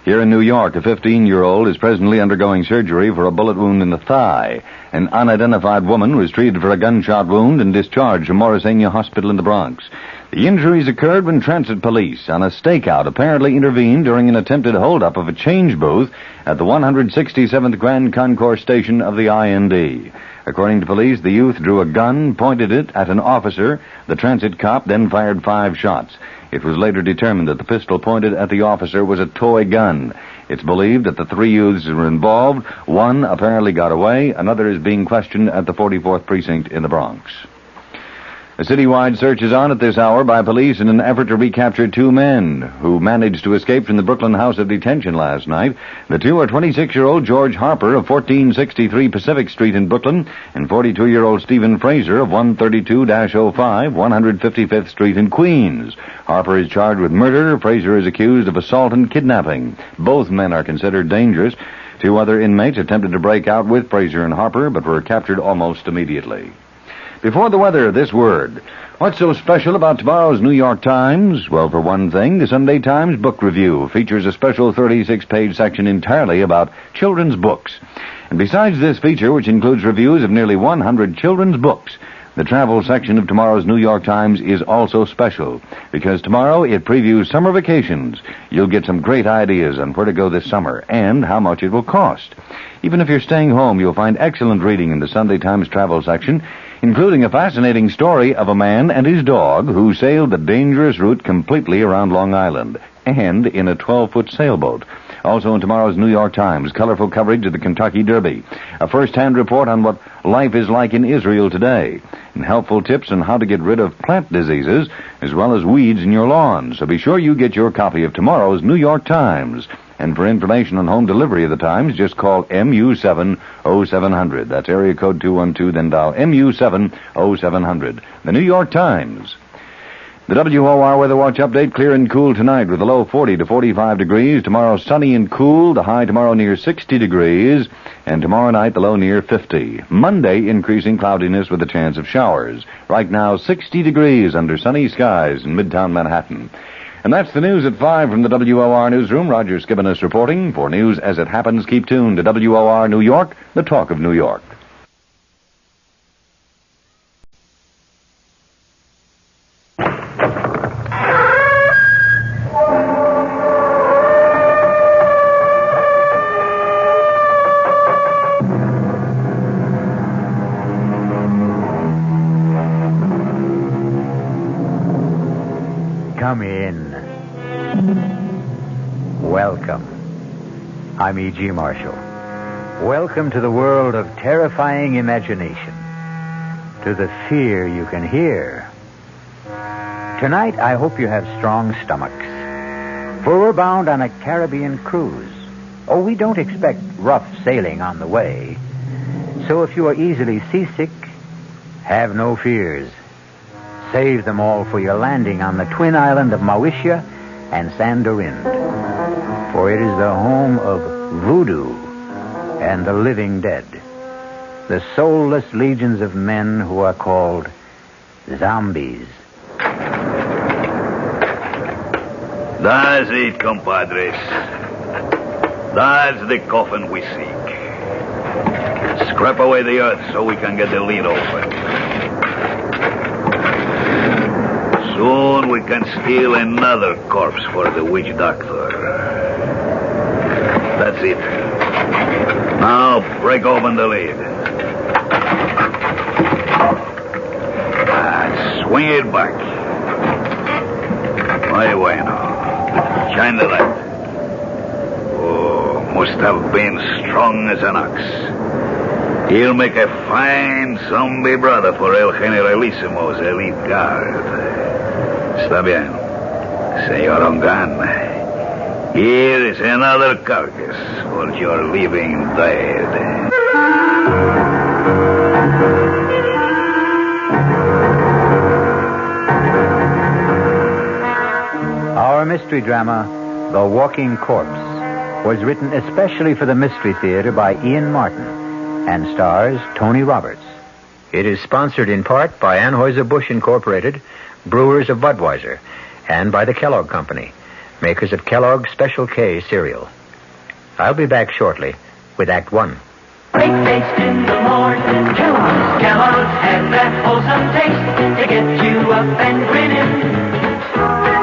Here in New York, a 15-year-old is presently undergoing surgery for a bullet wound in the thigh. An unidentified woman was treated for a gunshot wound and discharged from Morrisania Hospital in the Bronx. The injuries occurred when transit police on a stakeout apparently intervened during an attempted holdup of a change booth at the 167th Grand Concourse station of the IND. According to police, the youth drew a gun, pointed it at an officer. The transit cop then fired 5 shots. It was later determined that the pistol pointed at the officer was a toy gun. It's believed that the 3 youths were involved. 1 apparently got away. Another is being questioned at the 44th Precinct in the Bronx. A citywide search is on at this hour by police in an effort to recapture 2 men who managed to escape from the Brooklyn House of Detention last night. The 2 are 26-year-old George Harper of 1463 Pacific Street in Brooklyn and 42-year-old Stephen Fraser of 132-05 155th Street in Queens. Harper is charged with murder. Fraser is accused of assault and kidnapping. Both men are considered dangerous. 2 other inmates attempted to break out with Fraser and Harper, but were captured almost immediately. Before the weather, this word. What's so special about tomorrow's New York Times? Well, for one thing, the Sunday Times Book Review features a special 36-page section entirely about children's books. And besides this feature, which includes reviews of nearly 100 children's books, the travel section of tomorrow's New York Times is also special, because tomorrow it previews summer vacations. You'll get some great ideas on where to go this summer and how much it will cost. Even if you're staying home, you'll find excellent reading in the Sunday Times travel section, including a fascinating story of a man and his dog who sailed the dangerous route completely around Long Island, and in a 12-foot sailboat. Also in tomorrow's New York Times, colorful coverage of the Kentucky Derby. A first-hand report on what life is like in Israel today. And helpful tips on how to get rid of plant diseases as well as weeds in your lawn. So be sure you get your copy of tomorrow's New York Times. And for information on home delivery of the Times, just call MU7-0700. That's area code 212, then dial MU7-0700. The New York Times. The WOR Weather Watch update, clear and cool tonight with a low 40 to 45 degrees. Tomorrow sunny and cool, the high tomorrow near 60 degrees. And tomorrow night the low near 50. Monday increasing cloudiness with a chance of showers. Right now 60 degrees under sunny skies in Midtown Manhattan. And that's the news at 5 from the WOR newsroom. Roger Skibinis reporting. For news as it happens, keep tuned to WOR New York, the talk of New York. Come in. Welcome. I'm E.G. Marshall. Welcome to the world of terrifying imagination. To the fear you can hear. Tonight, I hope you have strong stomachs. For we're bound on a Caribbean cruise. Oh, we don't expect rough sailing on the way. So if you are easily seasick, have no fears. Save them all for your landing on the twin island of Mauritia and Sandorin. For it is the home of voodoo and the living dead. The soulless legions of men who are called zombies. That's it, compadres. That's the coffin we seek. Scrap away the earth so we can get the lid open. Soon we can steal another corpse for the witch doctor. That's it. Now break open the lid. Swing it back. Muy bueno. Shine the light. Oh, must have been strong as an ox. He'll make a fine zombie brother for El Generalissimo's elite guard. Está bien, Senor Ongan. Here is another carcass for your living dead. Our mystery drama, The Walking Corpse, was written especially for the Mystery Theater by Ian Martin and stars Tony Roberts. It is sponsored in part by Anheuser-Busch Incorporated, brewers of Budweiser, and by the Kellogg Company, makers of Kellogg's Special K cereal. I'll be back shortly with Act One. Breakfast in the morning, Kellogg's has that wholesome taste to get you up and grinning.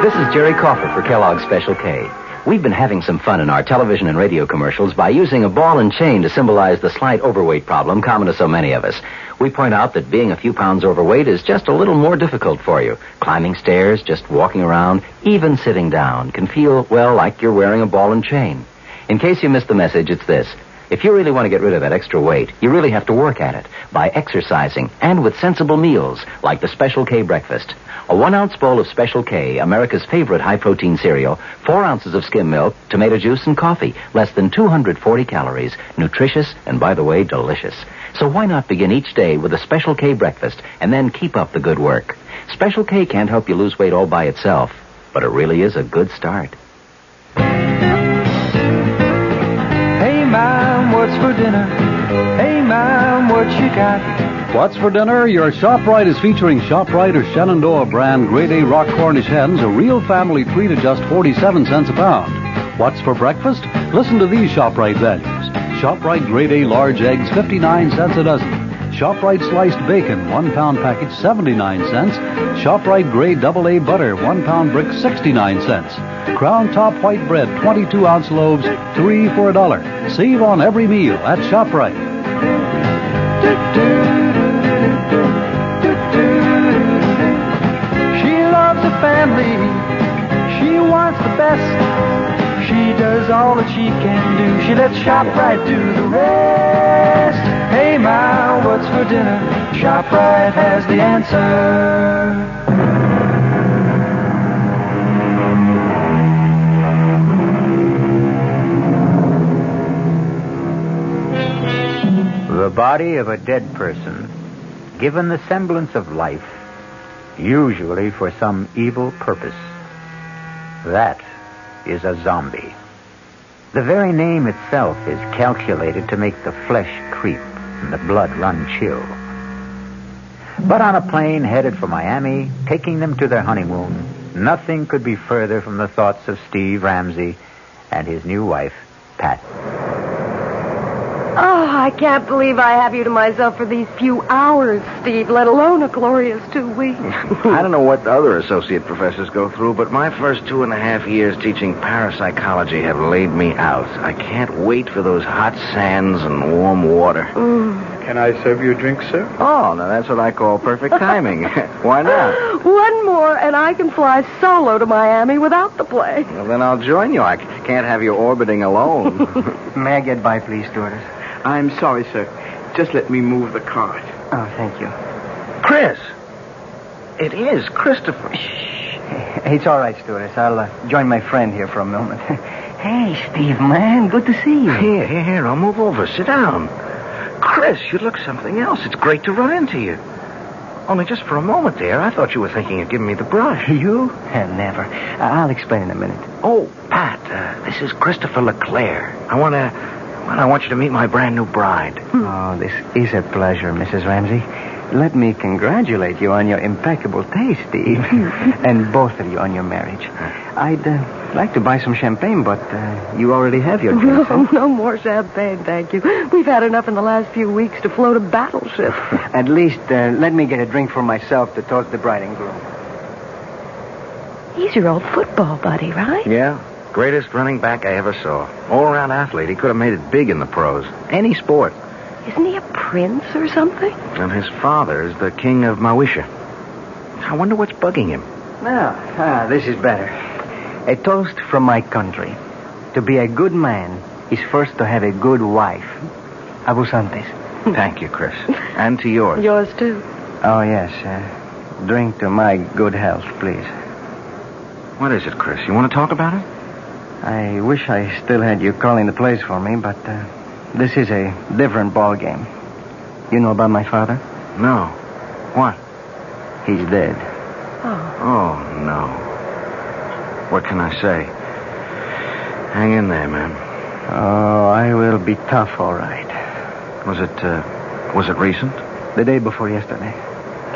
This is Jerry Crawford for Kellogg's Special K. We've been having some fun in our television and radio commercials by using a ball and chain to symbolize the slight overweight problem common to so many of us. We point out that being a few pounds overweight is just a little more difficult for you. Climbing stairs, just walking around, even sitting down can feel, well, like you're wearing a ball and chain. In case you missed the message, it's this. If you really want to get rid of that extra weight, you really have to work at it by exercising and with sensible meals like the Special K breakfast. A 1-ounce bowl of Special K, America's favorite high-protein cereal, 4 ounces of skim milk, tomato juice, and coffee. Less than 240 calories. Nutritious and, by the way, delicious. So why not begin each day with a Special K breakfast and then keep up the good work? Special K can't help you lose weight all by itself, but it really is a good start. Hey, Mom, what's for dinner? Hey, Mom, what you got? What's for dinner? Your ShopRite is featuring ShopRite or Shenandoah brand Grade A Rock Cornish hens, a real family treat at just 47 cents a pound. What's for breakfast? Listen to these ShopRite values. ShopRite Grade A large eggs, 59 cents a dozen. ShopRite sliced bacon, 1 pound package, 79 cents. ShopRite Grade AA butter, 1 pound brick, 69 cents. Crown Top white bread, 22-ounce loaves, 3 for $1. Save on every meal at ShopRite. She loves her family. She wants the best. She does does all that she can do. She lets ShopRite do the rest. Hey, Ma, what's for dinner? ShopRite has the answer. The body of a dead person, given the semblance of life, usually for some evil purpose. That is a zombie. The very name itself is calculated to make the flesh creep and the blood run chill. But on a plane headed for Miami, taking them to their honeymoon, nothing could be further from the thoughts of Steve Ramsey and his new wife, Pat. Oh, I can't believe I have you to myself for these few hours, Steve, let alone a glorious 2 weeks. I don't know what the other associate professors go through, but my first 2.5 years teaching parapsychology have laid me out. I can't wait for those hot sands and warm water. Can I serve you a drink, sir? Oh, now that's what I call perfect timing. Why not? One more, and I can fly solo to Miami without the plane. Well, then I'll join you. I can't have you orbiting alone. May I get by, please, stewardess? I'm sorry, sir. Just let me move the cart. Oh, thank you. Chris! It is Christopher. It's all right, stewardess. I'll join my friend here for a moment. Hey, Steve, man, good to see you. Here, I'll move over. Sit down. Chris, you look something else. It's great to run into you. Only just for a moment there, I thought you were thinking of giving me the brush. You? Never. I'll explain in a minute. Oh, Pat, this is Christopher LeClaire. I want you to meet my brand new bride. Oh, this is a pleasure, Mrs. Ramsey. Let me congratulate you on your impeccable taste, Steve. And both of you on your marriage. I'd like to buy some champagne, but you already have your drink. No more champagne, thank you. We've had enough in the last few weeks to float a battleship. At least let me get a drink for myself to toast the bride and groom. He's your old football buddy, right? Yeah. Greatest running back I ever saw. All-around athlete. He could have made it big in the pros. Any sport. Isn't he a prince or something? And his father is the king of Mawisha. I wonder what's bugging him. This is better. A toast from my country. To be a good man is first to have a good wife. Abusantes. Thank you, Chris. And to yours. Yours, too. Oh, yes. Drink to my good health, please. What is it, Chris? You want to talk about it? I wish I still had you calling the plays for me, but this is a different ball game. You know about my father? No. What? He's dead. Oh, no. What can I say? Hang in there, man. Oh, I will be tough, all right. Was it recent? The day before yesterday.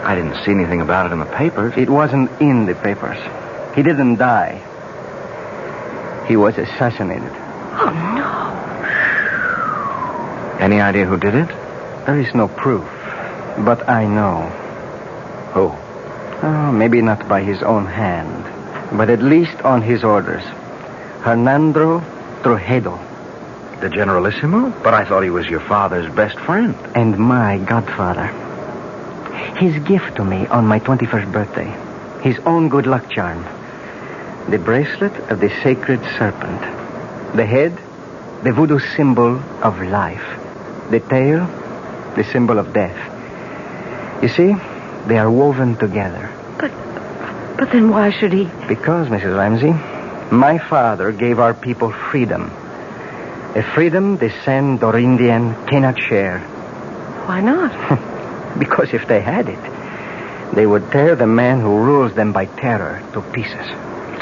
I didn't see anything about it in the papers. It wasn't in the papers. He didn't die. He was assassinated. Oh, no. Any idea who did it? There is no proof, but I know. Who? Oh, maybe not by his own hand, but at least on his orders. Hernando Trujillo. The Generalissimo? But I thought he was your father's best friend. And my godfather. His gift to me on my 21st birthday. His own good luck charm. The bracelet of the sacred serpent. The head, the voodoo symbol of life. The tail, the symbol of death. You see, they are woven together. But then why should he? Because, Mrs. Ramsey, my father gave our people freedom. A freedom the Sand or Indian cannot share. Why not? Because if they had it, they would tear the man who rules them by terror to pieces.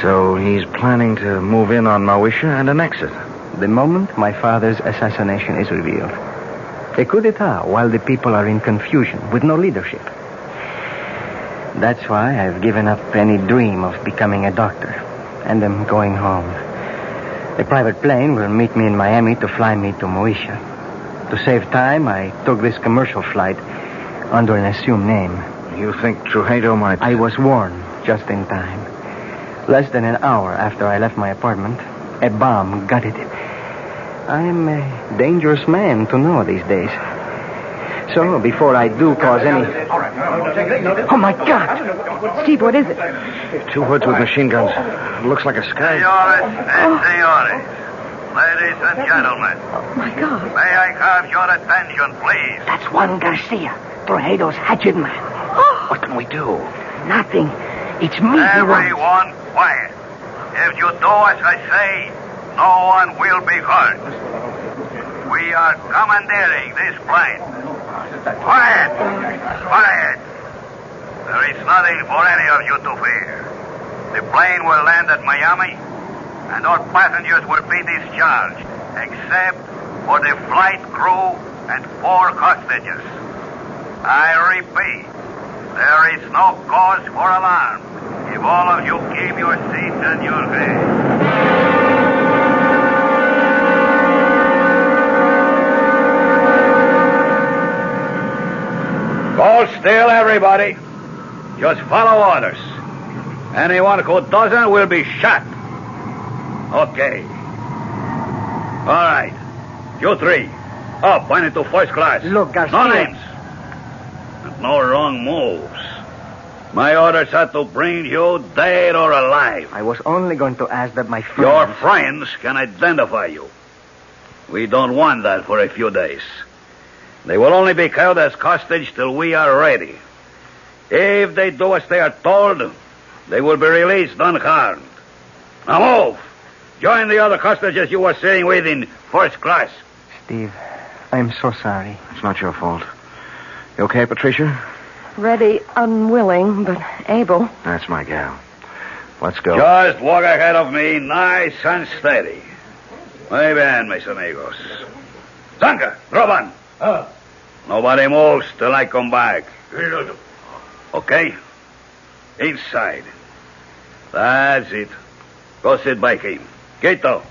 So he's planning to move in on Mawisha and annex it. The moment my father's assassination is revealed. A coup d'etat while the people are in confusion with no leadership. That's why I've given up any dream of becoming a doctor and am going home. A private plane will meet me in Miami to fly me to Mawisha. To save time, I took this commercial flight under an assumed name. You think Trujillo might... I was warned just in time. Less than an hour after I left my apartment, a bomb gutted it. I'm a dangerous man to know these days. So, before I do cause any... Oh, my God! Steve, what is it? 2 hoods with machine guns. Looks like a sky. Signore. Ladies and gentlemen. Oh, my God. May I have your attention, please? That's Juan Garcia, Torredo's hatchet man. What can we do? Nothing. It's me. Everyone quiet. If you do as I say, no one will be hurt. We are commandeering this plane. Quiet! Quiet! There is nothing for any of you to fear. The plane will land at Miami, and all passengers will be discharged, except for the flight crew and 4 hostages. I repeat, there is no cause for alarm if all of you keep your seats and your heads. Hold still, everybody. Just follow orders. Anyone who doesn't will be shot. Okay. All right. You 3. Up, point into first class. Look, Garcia. No names. And no wrong moves. My orders are to bring you dead or alive. I was only going to ask that my friends... Your friends can identify you. We don't want that for a few days. They will only be held as hostage till we are ready. If they do as they are told, they will be released unharmed. Now move! Join the other hostages you were sitting with in first class. Steve, I'm so sorry. It's not your fault. You okay, Patricia? Ready, unwilling, but able. That's my gal. Let's go. Just walk ahead of me, nice and steady. Muy bien, mis amigos. Zanka, Roban. Nobody moves till I come back. Okay? Inside. That's it. Go sit by him. Quito,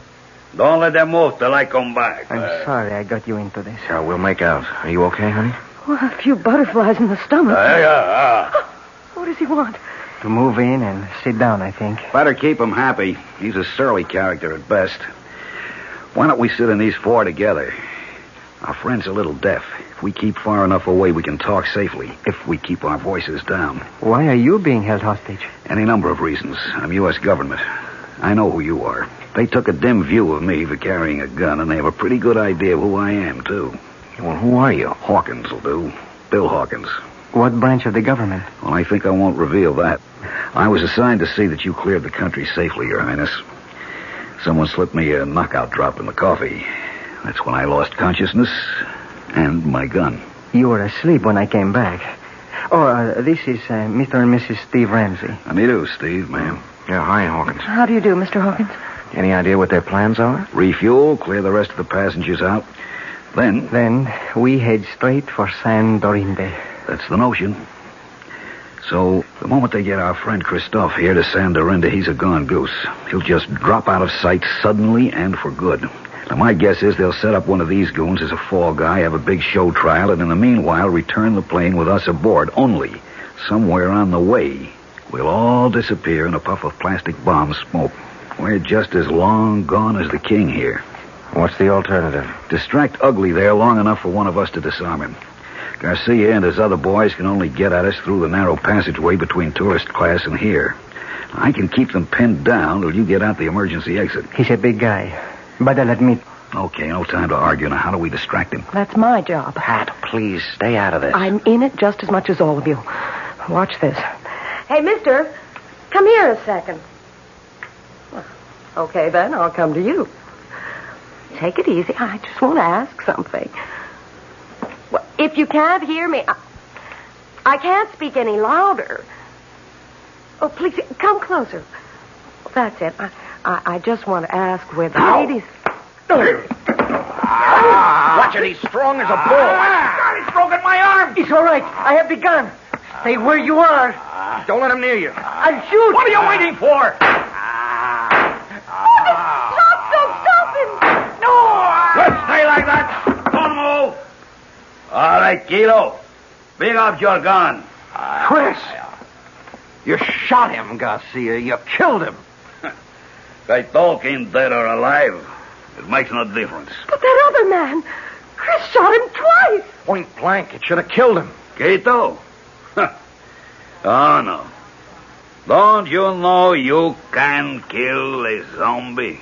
don't let them move till I come back. I'm sorry I got you into this. Yeah, we'll make out. Are you okay, honey? Well, a few butterflies in the stomach. What does he want? To move in and sit down, I think. Better keep him happy. He's a surly character at best. Why don't we sit in these 4 together? Our friend's a little deaf. If we keep far enough away, we can talk safely, if we keep our voices down. Why are you being held hostage? Any number of reasons. I'm U.S. government. I know who you are. They took a dim view of me for carrying a gun, and they have a pretty good idea of who I am, too. Well, who are you? Hawkins will do. Bill Hawkins. What branch of the government? Well, I think I won't reveal that. I was assigned to see that you cleared the country safely, Your Highness. Someone slipped me a knockout drop in the coffee. That's when I lost consciousness and my gun. You were asleep when I came back. This is Mr. and Mrs. Steve Ramsey. How do you do, Steve, ma'am? Yeah, hi, Hawkins. How do you do, Mr. Hawkins? Any idea what their plans are? Refuel, clear the rest of the passengers out. Then we head straight for San Dorinde. That's the notion. So, the moment they get our friend Christophe here to San Dorinde, he's a gone goose. He'll just drop out of sight suddenly and for good. Now, my guess is they'll set up one of these goons as a fall guy, have a big show trial, and in the meanwhile return the plane with us aboard. Only, somewhere on the way, we'll all disappear in a puff of plastic bomb smoke. We're just as long gone as the king here. What's the alternative? Distract Ugly there long enough for one of us to disarm him. Garcia and his other boys can only get at us through the narrow passageway between tourist class and here. I can keep them pinned down till you get out the emergency exit. He's a big guy, but I'll admit... Okay, no time to argue. Now, how do we distract him? That's my job. Pat, please, stay out of this. I'm in it just as much as all of you. Watch this. Hey, mister, come here a second. Well, okay, then, I'll come to you. Take it easy. I just want to ask something. Well, if you can't hear me, I can't speak any louder. Oh, please, come closer. That's it. I just want to ask where the ladies... Watch it, he's strong as a bull. God, he's broken my arm. It's all right. I have the gun. Stay where you are. Don't let him near you. I'll shoot. What are you waiting for? Stop him! No! Good, stay like that. Don't move. All right, Kilo. Bring up your gun. Chris, you shot him, Garcia. You killed him. They talking dead or alive. It makes no difference. But that other man, Chris shot him twice. Point blank. It should have killed him. Quito? Oh, no. Don't you know you can kill a zombie?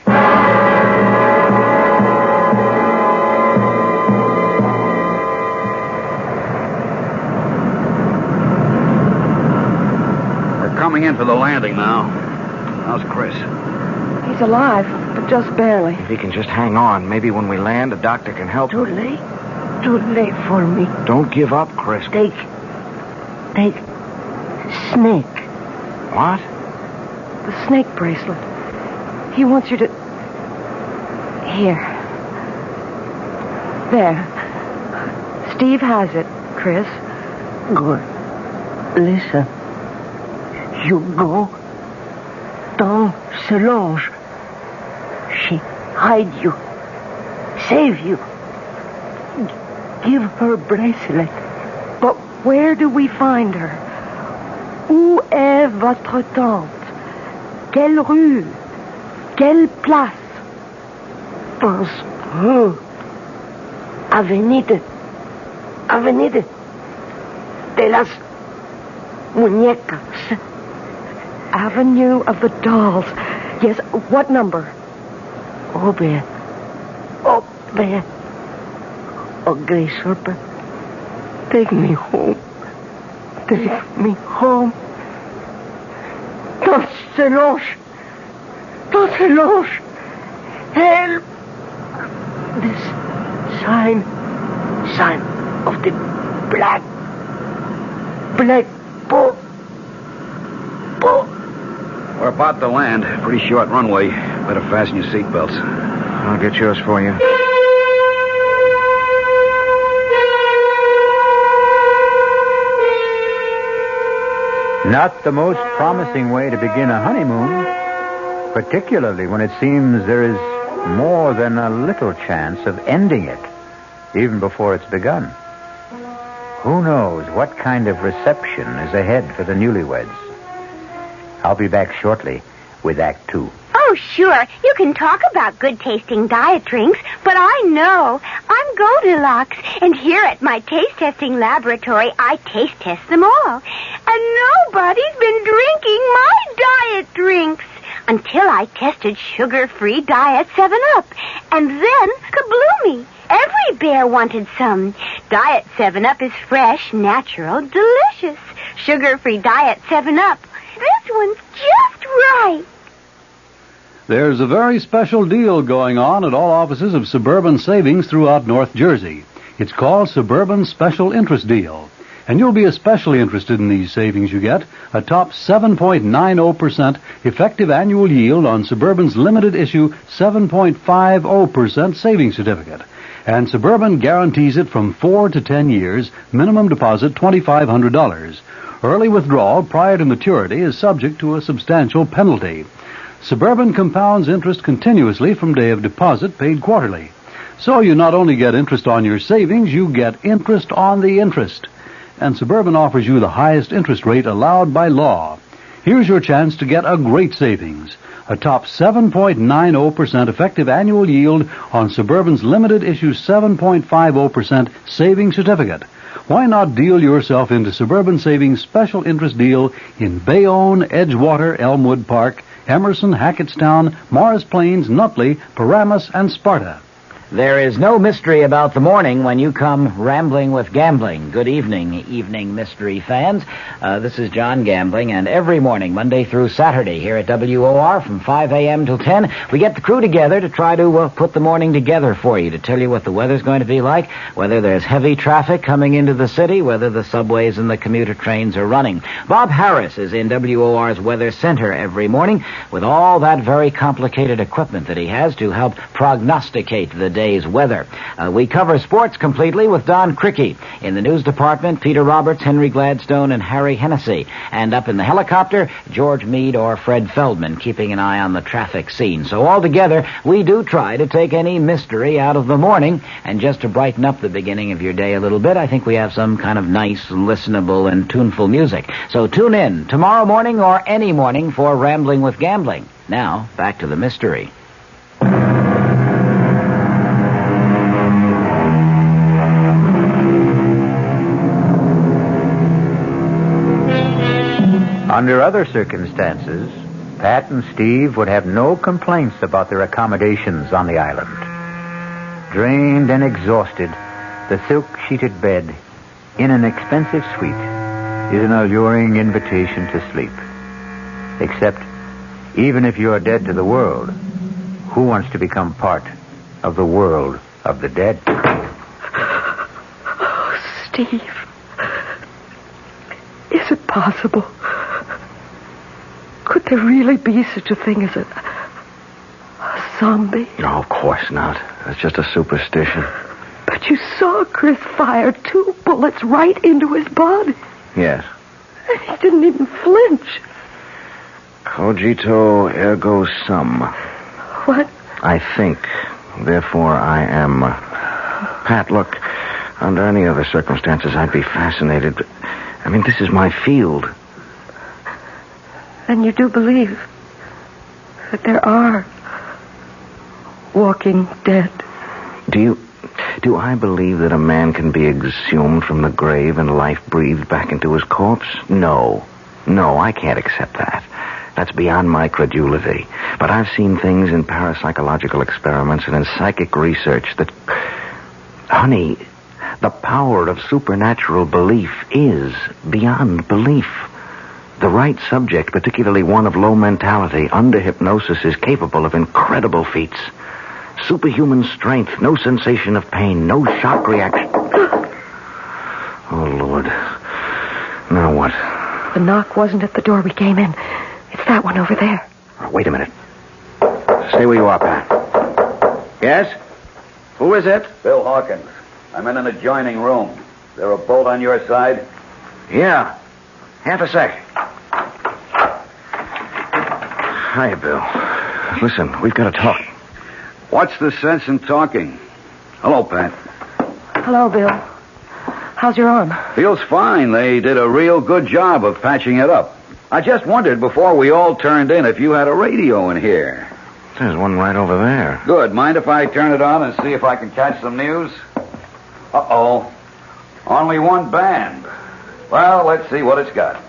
in for the landing now. How's Chris? He's alive, but just barely. If he can just hang on, maybe when we land, a doctor can help him. Too late for me. Don't give up, Chris. Take snake. What? The snake bracelet. He wants you to... Here. There. Steve has it, Chris. Good. Listen. You go down Solange. She hide you. Save you. Give her bracelet. But where do we find her? Où est votre tante? Quelle rue? Quelle place? Pense Avenida de las Muñecas. Avenue of the Dolls. Yes, what number? Up there. Ugly serpent. Take me home. Take me home. Don't Solange. Help. This sign of the black boat. We're about to land. Pretty short runway. Better fasten your seatbelts. I'll get yours for you. Not the most promising way to begin a honeymoon, particularly when it seems there is more than a little chance of ending it, even before it's begun. Who knows what kind of reception is ahead for the newlyweds? I'll be back shortly with Act 2. Oh, sure. You can talk about good-tasting diet drinks, but I know. I'm Goldilocks, and here at my taste-testing laboratory, I taste-test them all. And nobody's been drinking my diet drinks until I tested sugar-free Diet 7-Up. And then, kabloomy, every bear wanted some. Diet 7-Up is fresh, natural, delicious. Sugar-free Diet 7-Up. This one's just right. There's a very special deal going on at all offices of Suburban Savings throughout North Jersey. It's called Suburban Special Interest Deal. And you'll be especially interested in these savings you get. A top 7.90% effective annual yield on Suburban's limited issue 7.50% savings certificate. And Suburban guarantees it from 4 to 10 years, minimum deposit $2,500. Early withdrawal prior to maturity is subject to a substantial penalty. Suburban compounds interest continuously from day of deposit, paid quarterly. So you not only get interest on your savings, you get interest on the interest. And Suburban offers you the highest interest rate allowed by law. Here's your chance to get a great savings. A top 7.90% effective annual yield on Suburban's limited issue 7.50% savings certificate. Why not deal yourself into Suburban Savings Special Interest Deal in Bayonne, Edgewater, Elmwood Park, Emerson, Hackettstown, Morris Plains, Nutley, Paramus, and Sparta. There is no mystery about the morning when you come rambling with gambling. Good evening mystery fans. This is John Gambling, and every morning, Monday through Saturday, here at WOR from 5 a.m. till 10, we get the crew together to try to put the morning together for you, to tell you what the weather's going to be like, whether there's heavy traffic coming into the city, whether the subways and the commuter trains are running. Bob Harris is in WOR's Weather Center every morning with all that very complicated equipment that he has to help prognosticate the day's weather. We cover sports completely with Don Cricky. In the news department, Peter Roberts, Henry Gladstone, and Harry Hennessy. And up in the helicopter, George Meade or Fred Feldman, keeping an eye on the traffic scene. So altogether, we do try to take any mystery out of the morning. And just to brighten up the beginning of your day a little bit, I think we have some kind of nice, listenable, and tuneful music. So tune in tomorrow morning or any morning for Rambling with Gambling. Now, back to the mystery. Under other circumstances, Pat and Steve would have no complaints about their accommodations on the island. Drained and exhausted, the silk-sheeted bed in an expensive suite is an alluring invitation to sleep. Except, even if you're dead to the world, who wants to become part of the world of the dead? Oh, Steve. Is it possible? Could there really be such a thing as a zombie? No, of course not. It's just a superstition. But you saw Chris fire 2 bullets right into his body. Yes. And he didn't even flinch. Cogito ergo sum. What? I think. Therefore, I am. Pat, look, under any other circumstances, I'd be fascinated. But, I mean, this is my field. And you do believe that there are walking dead? Do I believe that a man can be exhumed from the grave and life breathed back into his corpse? No. No, I can't accept that. That's beyond my credulity. But I've seen things in parapsychological experiments and in psychic research that... Honey, the power of supernatural belief is beyond belief. The right subject, particularly one of low mentality, under hypnosis, is capable of incredible feats. Superhuman strength, no sensation of pain, no shock reaction. Oh, Lord. Now what? The knock wasn't at the door we came in. It's that one over there. Oh, wait a minute. Stay where you are, Pat. Yes? Who is it? Bill Hawkins. I'm in an adjoining room. Is there a bolt on your side? Yeah. Half a sec. Hi, Bill. Listen, we've got to talk. What's the sense in talking? Hello, Pat. Hello, Bill. How's your arm? Feels fine. They did a real good job of patching it up. I just wondered before we all turned in if you had a radio in here. There's one right over there. Good. Mind if I turn it on and see if I can catch some news? Uh-oh. Only one band. Well, let's see what it's got.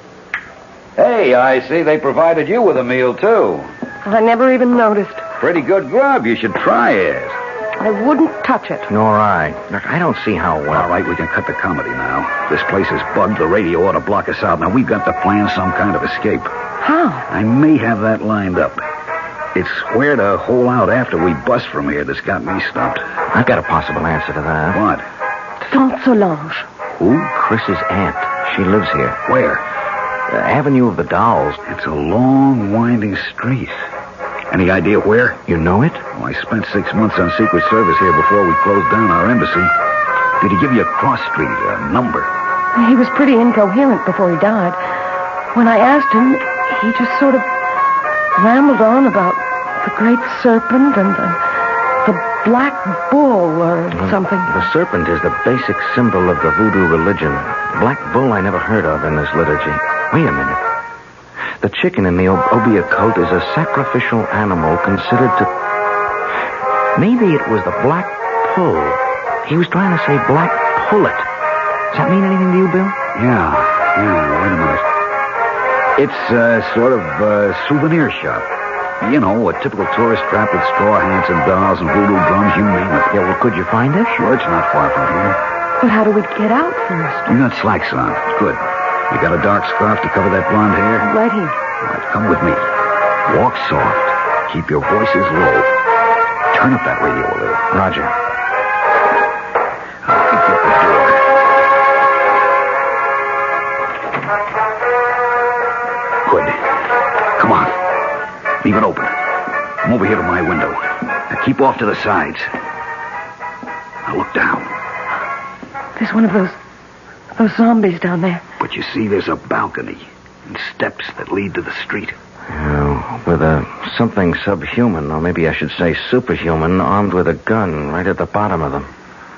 Hey, I see they provided you with a meal, too. I never even noticed. Pretty good grub. You should try it. I wouldn't touch it. Nor I. Look, I don't see how well. All right, we can cut the comedy now. This place is bugged. The radio ought to block us out. Now, we've got to plan some kind of escape. How? I may have that lined up. It's where to hole out after we bust from here that's got me stumped. I've got a possible answer to that. What? Saint Solange. Who? Chris's aunt. She lives here. Where? Avenue of the Dolls. It's a long, winding street. Any idea where? You know it? Well, I spent 6 months on Secret Service here before we closed down our embassy. Did he give you a cross street, a number? He was pretty incoherent before he died. When I asked him, he just sort of rambled on about the great serpent and the black bull or something. The serpent is the basic symbol of the voodoo religion. Black bull I never heard of in this liturgy. Wait a minute. The chicken in the Obeah cult is a sacrificial animal considered to... Maybe it was the black pull. He was trying to say black pullet. Does that mean anything to you, Bill? Yeah, wait a minute. It's sort of a souvenir shop. You know, a typical tourist trap with straw hats and dolls and voodoo drums, you name it. Yeah, well, could you find it? Sure, it's not far from here. But how do we get out first? You got slacks on. Good. You got a dark scarf to cover that blonde hair? Right here. All right, come with me. Walk soft. Keep your voices low. Turn up that radio a little. Roger. I'll get the door. Good. Come on. Leave it open. I'm over here to my window. Now keep off to the sides. Now look down. There's one of those zombies down there. But you see, there's a balcony and steps that lead to the street. With something subhuman, or maybe I should say superhuman, armed with a gun right at the bottom of them.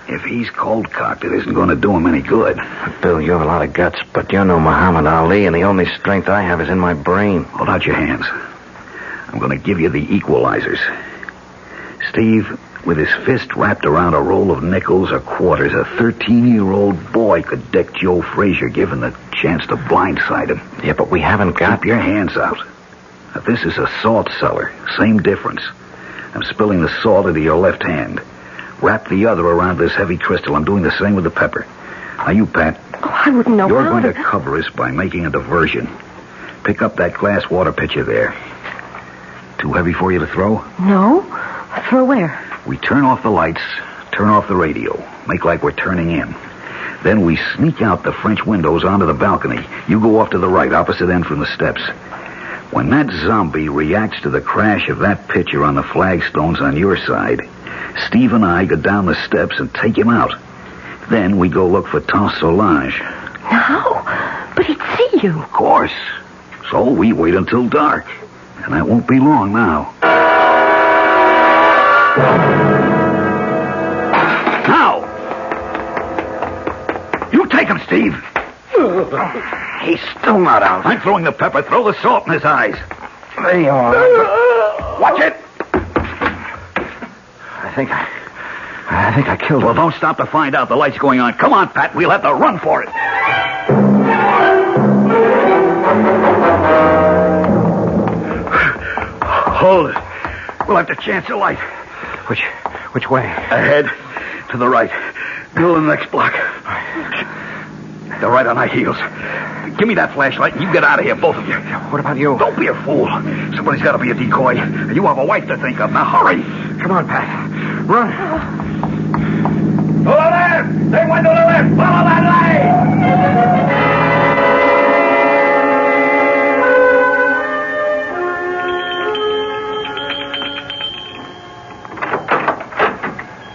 If he's cold-cocked, it isn't going to do him any good. Bill, you have a lot of guts, but you're no Muhammad Ali, and the only strength I have is in my brain. Hold out your hands. I'm going to give you the equalizers. Steve, with his fist wrapped around a roll of nickels or quarters, a 13-year-old boy could deck Joe Frazier, given the chance to blindside him. Yeah, but we haven't got... Keep your hands out. Now, this is a salt cellar. Same difference. I'm spilling the salt into your left hand. Wrap the other around this heavy crystal. I'm doing the same with the pepper. Now, you, Pat. Oh, I wouldn't know You're how going to cover us by making a diversion. Pick up that glass water pitcher there. Too heavy for you to throw? No. Throw where? We turn off the lights, turn off the radio, make like we're turning in. Then we sneak out the French windows onto the balcony. You go off to the right, opposite end from the steps. When that zombie reacts to the crash of that pitcher on the flagstones on your side, Steve and I go down the steps and take him out. Then we go look for Tante Solange. How? But he'd see you. Of course. So we wait until dark. And that won't be long now. Now! You take him, Steve. He's still not out. I'm throwing the pepper. Throw the salt in his eyes. There you are. Watch it. I think I killed him. Well, don't stop to find out. The light's going on. Come on, Pat. We'll have to run for it. Hold it. We'll have to chance a light. Which way? Ahead. To the right. Go to the next block. They're right on our heels. Give me that flashlight and you get out of here, both of you. What about you? Don't be a fool. Somebody's got to be a decoy. You have a wife to think of. Now hurry. Come on, Pat. Run. To the left! They went to the left! Follow that light!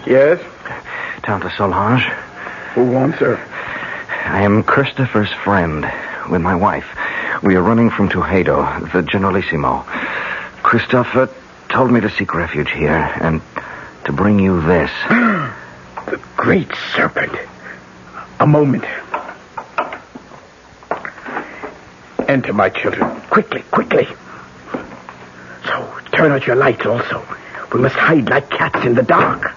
Yes? Tante Solange. Who wants her? I am Christopher's friend with my wife. We are running from Tuxedo, the Generalissimo. Christopher told me to seek refuge here and to bring you this. The great serpent. A moment. Enter, my children. Quickly, quickly. So, turn out your lights also. We must hide like cats in the dark.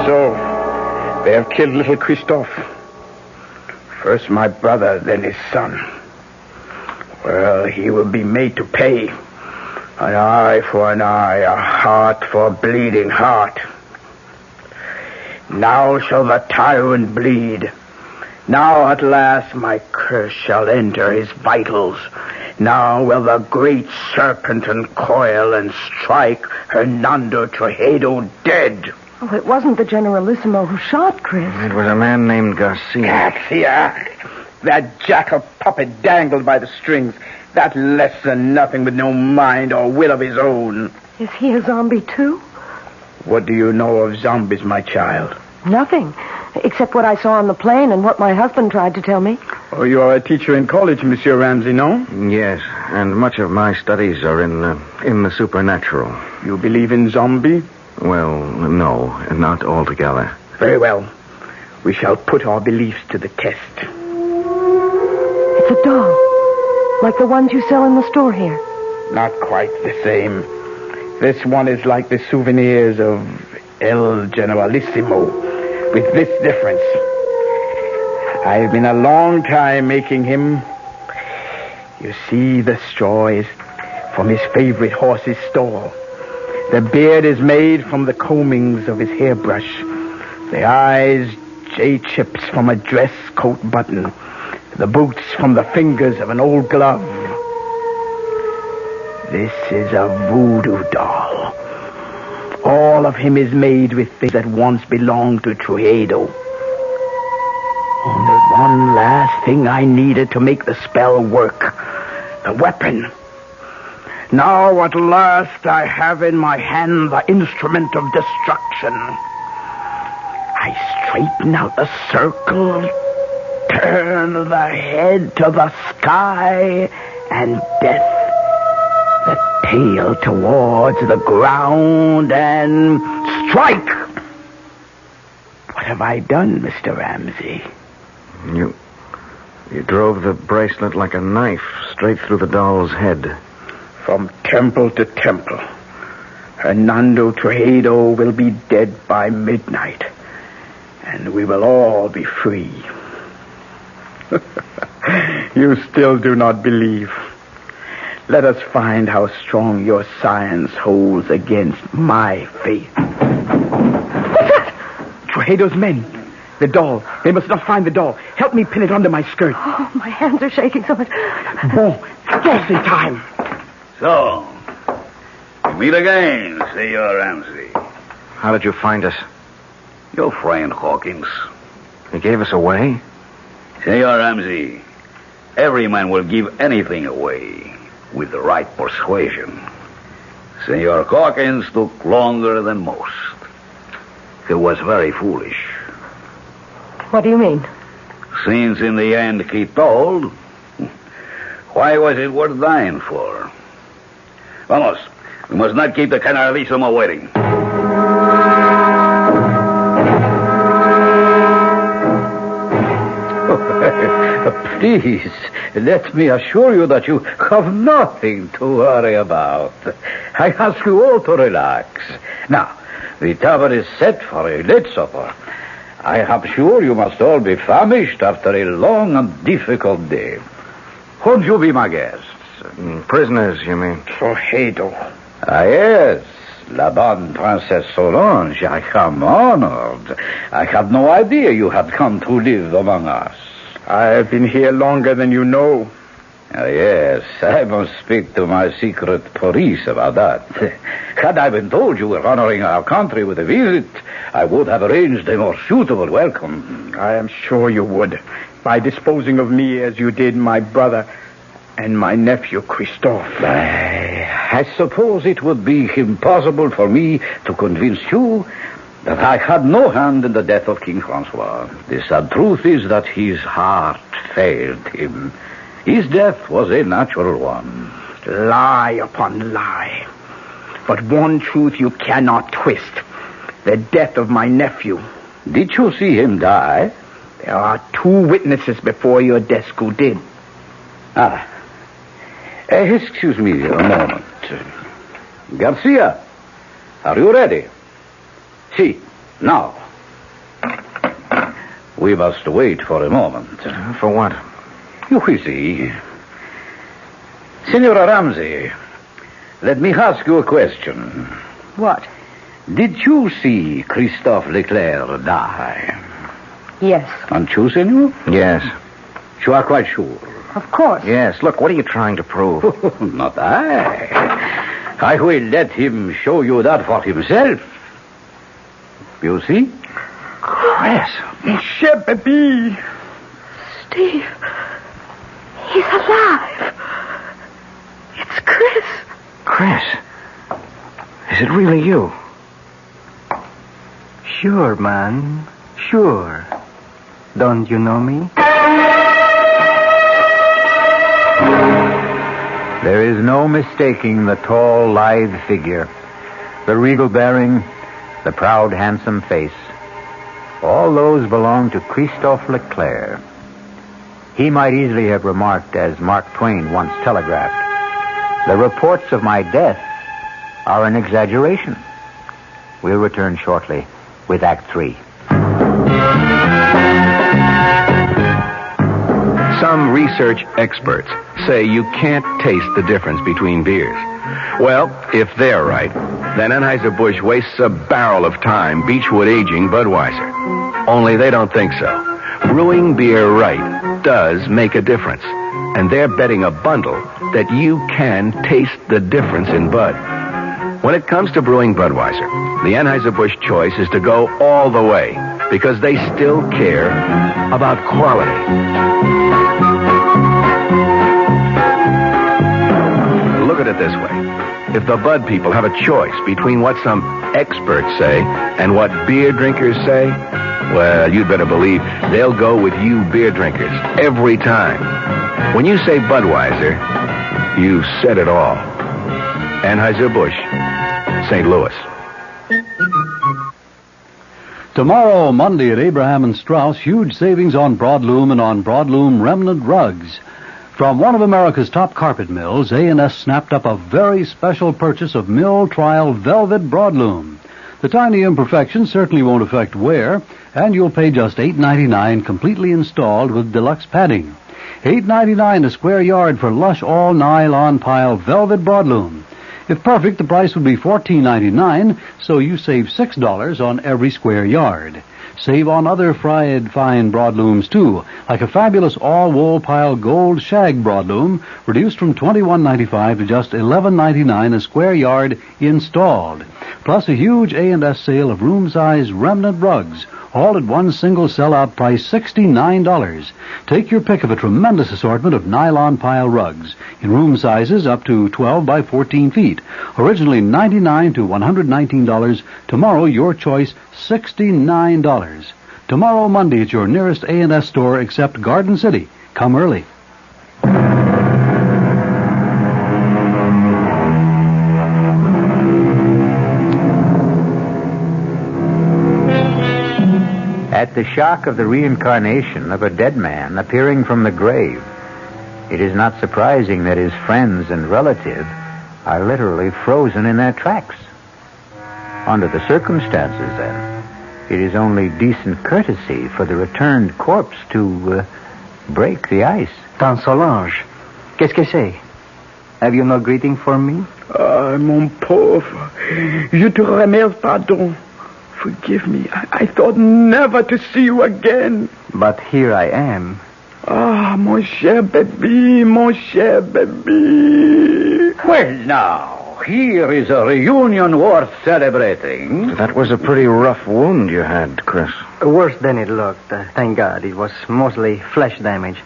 So, they have killed little Christophe. First my brother, then his son. Well, he will be made to pay. An eye for an eye, a heart for a bleeding heart. Now shall the tyrant bleed. Now at last my curse shall enter his vitals. Now will the great serpent uncoil and strike Hernando Tuxedo dead. Oh, it wasn't the Generalissimo who shot Chris. It was a man named Garcia. Garcia! That jackal puppet dangled by the strings. That less than nothing with no mind or will of his own. Is he a zombie, too? What do you know of zombies, my child? Nothing, except what I saw on the plane and what my husband tried to tell me. Oh, you are a teacher in college, Monsieur Ramsey, no? Yes, and much of my studies are in the supernatural. You believe in zombie? Well, no, not altogether. Very well. We shall put our beliefs to the test. It's a doll, like the ones you sell in the store here. Not quite the same. This one is like the souvenirs of El Generalissimo, with this difference. I've been a long time making him. You see, the straw is from his favorite horse's stall. The beard is made from the combings of his hairbrush. The eyes, J-chips from a dress coat button. The boots from the fingers of an old glove. This is a voodoo doll. All of him is made with things that once belonged to Tuxedo. Only one last thing I needed to make the spell work. The weapon. Now at last I have in my hand the instrument of destruction. I straighten out the circle, turn the head to the sky, and death. The tail towards the ground, and strike! What have I done, Mr. Ramsey? You drove the bracelet like a knife straight through the doll's head. From temple to temple. Hernando Tuxedo will be dead by midnight. And we will all be free. You still do not believe. Let us find how strong your science holds against my faith. What's that? hey, those men. The doll. They must not find the doll. Help me pin it under my skirt. Oh, my hands are shaking so much. Bon, just in time. So, we meet again, Senor Ramsey. How did you find us? Your friend Hawkins. He gave us away? Senor Ramsey, every man will give anything away with the right persuasion. Senor Hawkins took longer than most. He was very foolish. What do you mean? Since in the end he told, why was it worth dying for? Vamos, we must not keep the Generalissimo waiting. Please, let me assure you that you have nothing to worry about. I ask you all to relax. Now, the table is set for a late supper. I am sure you must all be famished after a long and difficult day. Won't you be my guests? Prisoners, you mean? Sohedo. Ah, yes. La bonne Princess Solange, I am honored. I had no idea you had come to live among us. I have been here longer than you know. Ah, yes, I must speak to my secret police about that. Had I been told you were honoring our country with a visit, I would have arranged a more suitable welcome. I am sure you would, by disposing of me as you did my brother and my nephew, Christophe. I suppose it would be impossible for me to convince you that I had no hand in the death of King Francois. The sad truth is that his heart failed him. His death was a natural one. Lie upon lie. But one truth you cannot twist. The death of my nephew. Did you see him die? There are 2 witnesses before your desk who did. Excuse me a moment. Garcia, are you ready? See, now. We must wait for a moment. For what? You will see. Senora Ramsey, let me ask you a question. What? Did you see Christophe Leclerc die? Yes. And you, senor? Yes. You are quite sure? Of course. Yes. Look, what are you trying to prove? Not I. I will let him show you that for himself. You see? Chris. Monsieur Baby. Steve. He's alive. It's Chris. Chris. Is it really you? Sure, man. Sure. Don't you know me? There is no mistaking the tall, lithe figure, the regal bearing, the proud, handsome face. All those belong to Christophe Leclerc. He might easily have remarked, as Mark Twain once telegraphed, "The reports of my death are an exaggeration." We'll return shortly with Act 3. Some research experts say you can't taste the difference between beers. Well, if they're right, then Anheuser-Busch wastes a barrel of time Beechwood aging Budweiser. Only they don't think so. Brewing beer right does make a difference. And they're betting a bundle that you can taste the difference in Bud. When it comes to brewing Budweiser, the Anheuser-Busch choice is to go all the way because they still care about quality. Look at it this way. If the Bud people have a choice between what some experts say and what beer drinkers say, well, you'd better believe they'll go with you beer drinkers every time. When you say Budweiser, you've said it all. Anheuser-Busch, St. Louis. Tomorrow, Monday at Abraham & Straus, huge savings on broadloom and on broadloom remnant rugs. From one of America's top carpet mills, A&S snapped up a very special purchase of mill trial velvet broadloom. The tiny imperfections certainly won't affect wear, and you'll pay just $8.99 completely installed with deluxe padding. $8.99 a square yard for lush all-nylon pile velvet broadloom. If perfect, the price would be $14.99, so you save $6 on every square yard. Save on other fried fine broadlooms, too, like a fabulous all-wool pile gold shag broadloom, reduced from $21.95 to just $11.99 a square yard installed. Plus a huge A&S sale of room-size remnant rugs, all at one single sellout price, $69. Take your pick of a tremendous assortment of nylon pile rugs in room sizes up to 12 by 14 feet. Originally $99 to $119. Tomorrow, your choice, $69. Tomorrow, Monday, at your nearest A&S store except Garden City. Come early. At the shock of the reincarnation of a dead man appearing from the grave, it is not surprising that his friends and relatives are literally frozen in their tracks. Under the circumstances, then, it is only decent courtesy for the returned corpse to break the ice. Tante Solange, qu'est-ce que c'est? Have you no greeting for me? Ah, mon pauvre, je te remercie, pardon. Forgive me. I thought never to see you again. But here I am. Ah, mon cher bébé, mon cher bébé. Well, now, here is a reunion worth celebrating. That was a pretty rough wound you had, Chris. Worse than it looked. Thank God. It was mostly flesh damage.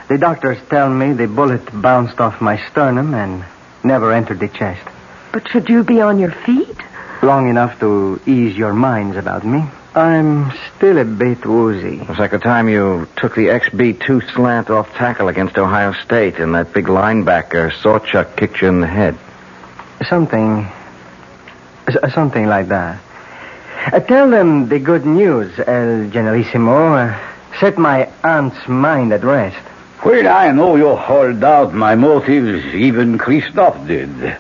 The doctors tell me the bullet bounced off my sternum and never entered the chest. But should you be on your feet? Long enough to ease your minds about me. I'm still a bit woozy. It was like the time you took the XB2 slant off tackle against Ohio State and that big linebacker, Sawchuck, kicked you in the head. Something like that. Tell them the good news, El Generalissimo. Set my aunt's mind at rest. Well, I know you hold out my motives, even Christophe did.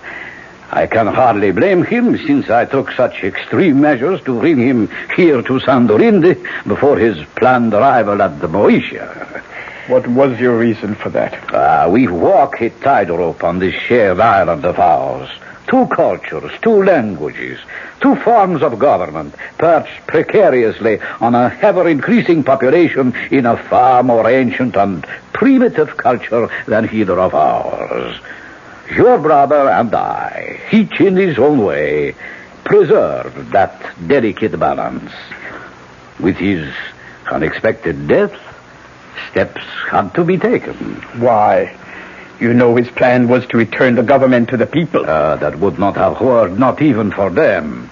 I can hardly blame him, since I took such extreme measures to bring him here to Sandorinde before his planned arrival at the Moesia. What was your reason for that? We walk a tightrope on this shared island of ours. 2 cultures, 2 languages, 2 forms of government, perched precariously on a ever-increasing population in a far more ancient and primitive culture than either of ours. Your brother and I, each in his own way, preserved that delicate balance. With his unexpected death, steps had to be taken. Why? You know his plan was to return the government to the people. That would not have worked, not even for them.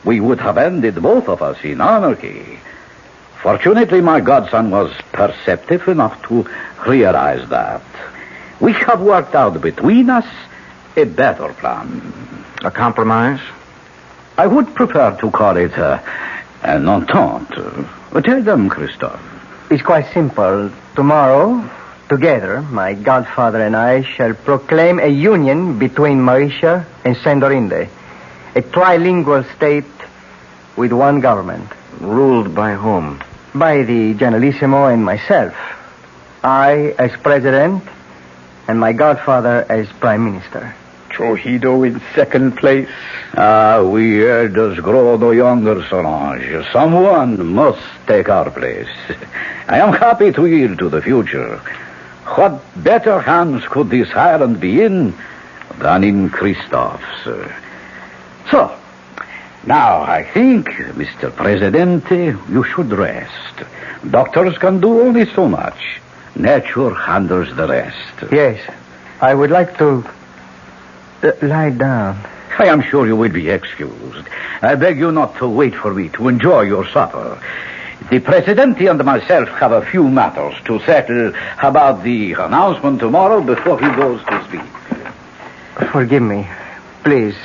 We would have ended both of us in anarchy. Fortunately, my godson was perceptive enough to realize that. We have worked out between us a better plan. A compromise? I would prefer to call it an entente. Tell them, Christophe. It's quite simple. Tomorrow, together, my godfather and I shall proclaim a union between Mauritius and Sandorinde. A trilingual state with one government. Ruled by whom? By the Generalissimo and myself. I as president, and my godfather as prime minister. Trujillo in second place. We elders grow no younger, Solange. Someone must take our place. I am happy to yield to the future. What better hands could this island be in than in Christophe's? So, now I think, Mr. Presidente, you should rest. Doctors can do only so much. Nature handles the rest. Yes, I would like to lie down. I am sure you will be excused. I beg you not to wait for me to enjoy your supper. The Presidente and myself have a few matters to settle about the announcement tomorrow before he goes to sleep. Forgive me, please.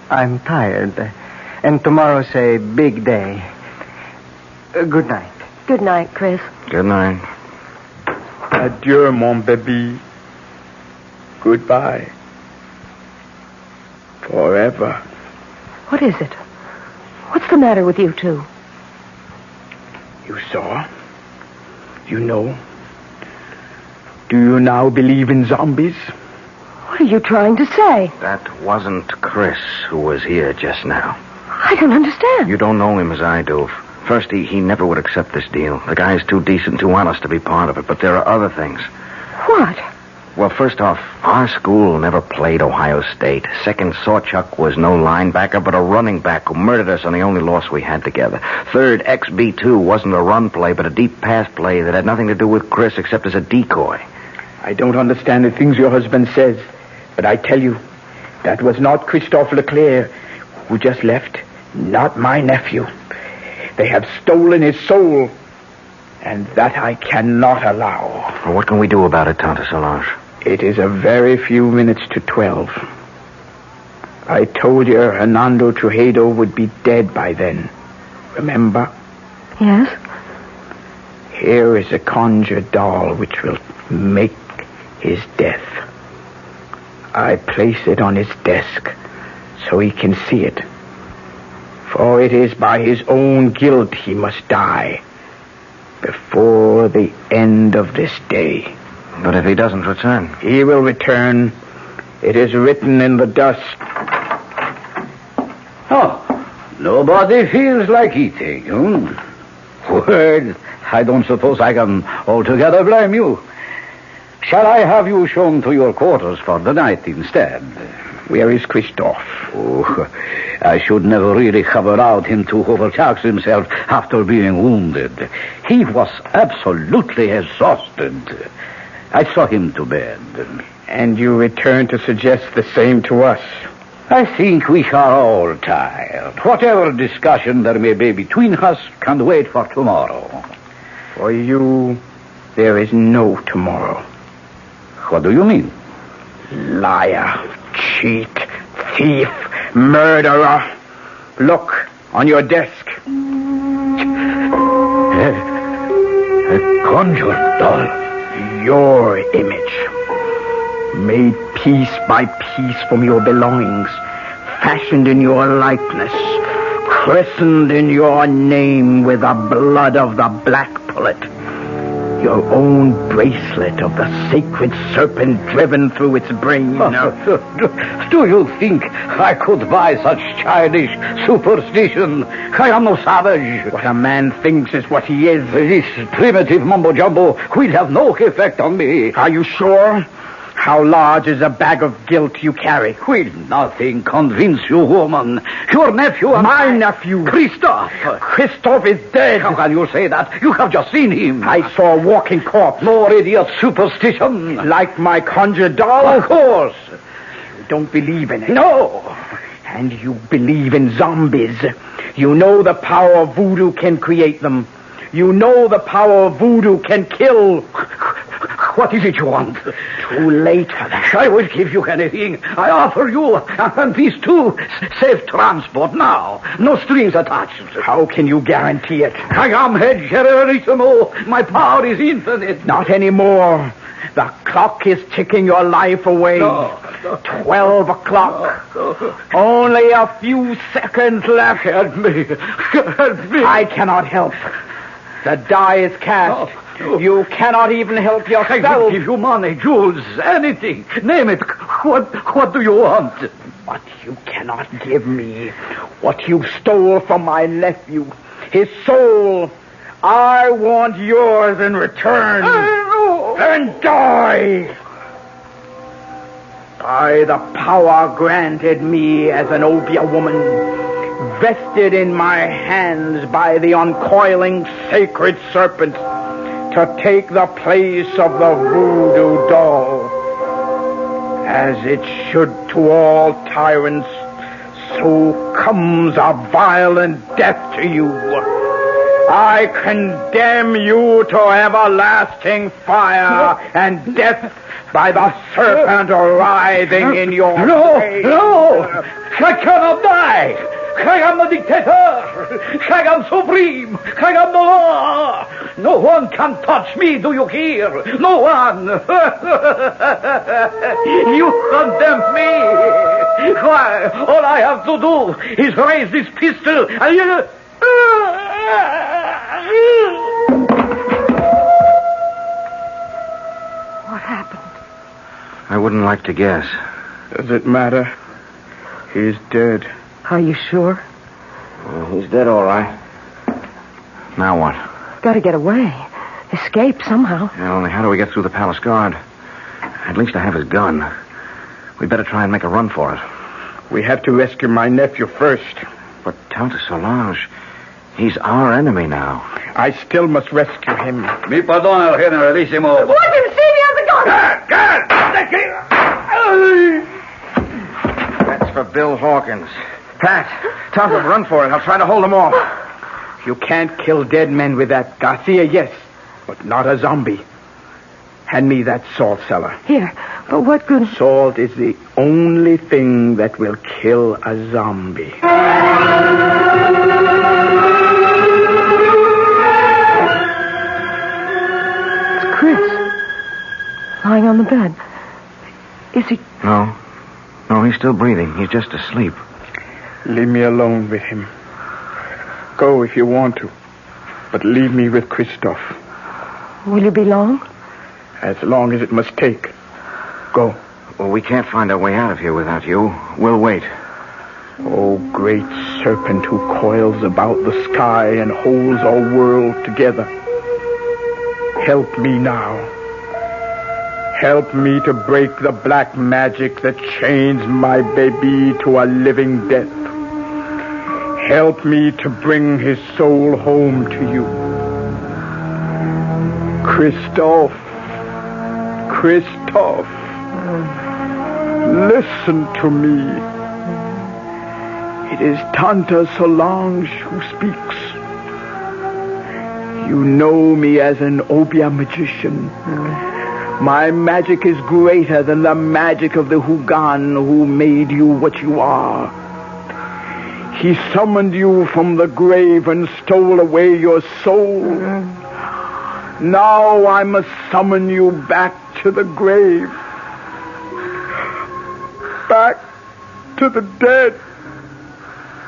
I'm tired, and tomorrow's a big day. Good night. Good night, Chris. Good night. Adieu, mon bébé. Goodbye. Forever. What is it? What's the matter with you two? You saw? You know? Do you now believe in zombies? What are you trying to say? That wasn't Chris who was here just now. I don't understand. You don't know him as I do. First, he never would accept this deal. The guy's too decent, too honest to be part of it. But there are other things. What? Well, first off, our school never played Ohio State. Second, Sawchuck was no linebacker, but a running back who murdered us on the only loss we had together. Third, XB2 wasn't a run play, but a deep pass play that had nothing to do with Chris except as a decoy. I don't understand the things your husband says, but I tell you, that was not Christophe Leclerc, who just left. Not my nephew. They have stolen his soul, and that I cannot allow. Well, what can we do about it, Tante Solange? It is a very few minutes to 12. I told you Hernando Trujillo would be dead by then. Remember? Yes? Here is a conjured doll which will make his death. I place it on his desk so he can see it. For it is by his own guilt he must die before the end of this day. But if he doesn't return? He will return. It is written in the dust. Oh, nobody feels like eating, Well, I don't suppose I can altogether blame you. Shall I have you shown to your quarters for the night instead? Where is Christophe? Oh, I should never really have allowed him to overtax himself after being wounded. He was absolutely exhausted. I saw him to bed. And you return to suggest the same to us? I think we are all tired. Whatever discussion there may be between us can wait for tomorrow. For you, there is no tomorrow. What do you mean? Liar, cheat, thief, murderer. Look, on your desk. A conjured doll. Your image. Made piece by piece from your belongings. Fashioned in your likeness. Christened in your name with the blood of the black pullet. Your own bracelet of the sacred serpent driven through its brain. Do you think I could buy such childish superstition? I am no savage. What a man thinks is what he is. This primitive mumbo-jumbo will have no effect on me. Are you sure? How large is a bag of guilt you carry? Will nothing convince you, woman? Your nephew and my nephew. Christophe. Christophe is dead. How can you say that? You have just seen him. I saw a walking corpse. More idiot superstition. Like my conjured doll? Of course. You don't believe in it. No. And you believe in zombies. You know the power of voodoo can create them. You know the power of voodoo can kill. What is it you want? Too late for that. I will give you anything. I offer you, and these two, safe transport now. No strings attached. How can you guarantee it? I am head generalissimo. My power is infinite. Not anymore. The clock is ticking your life away. No. 12 o'clock. Only a few seconds left. Help me. Help me. I cannot help. The die is cast. No. You cannot even help yourself. I will give you money, jewels, anything. Name it. What do you want? But you cannot give me what you stole from my nephew. His soul. I want yours in return. And die. By the power granted me as an Obia woman, vested in my hands by the uncoiling sacred serpent, to take the place of the voodoo doll. As it should to all tyrants, so comes a violent death to you. I condemn you to everlasting fire and death by the serpent writhing in your face. No! I cannot die! I am the dictator! I am supreme! I am the law! No one can touch me, do you hear? No one! You condemn me! Why, all I have to do is raise this pistol and you... What happened? I wouldn't like to guess. Does it matter? He's dead. Are you sure? Well, he's dead, all right. Now what? Got to get away. Escape somehow. Yeah, only how do we get through the palace guard? At least I have his gun. We'd better try and make a run for it. We have to rescue my nephew first. But Tante Solange, he's our enemy now. I still must rescue him. Mi pardon, el generalissimo. Watch him, Stevie, on the gun! That's for Bill Hawkins. Pat, Tante, run for it. I'll try to hold him off. You can't kill dead men with that. Garcia, yes, but not a zombie. Hand me that salt cellar. Here, but what good... Salt is the only thing that will kill a zombie. It's Chris. Lying on the bed. Is he... No, he's still breathing. He's just asleep. Leave me alone with him. Go if you want to, but leave me with Christophe. Will you be long? As long as it must take. Go. Well, we can't find our way out of here without you. We'll wait. Oh, great serpent who coils about the sky and holds our world together. Help me now. Help me to break the black magic that chains my baby to a living death. Help me to bring his soul home to you. Christophe. Listen to me. It is Tante Solange who speaks. You know me as an Obia magician. My magic is greater than the magic of the Hugan who made you what you are. He summoned you from the grave and stole away your soul. Now I must summon you back to the grave. Back to the dead.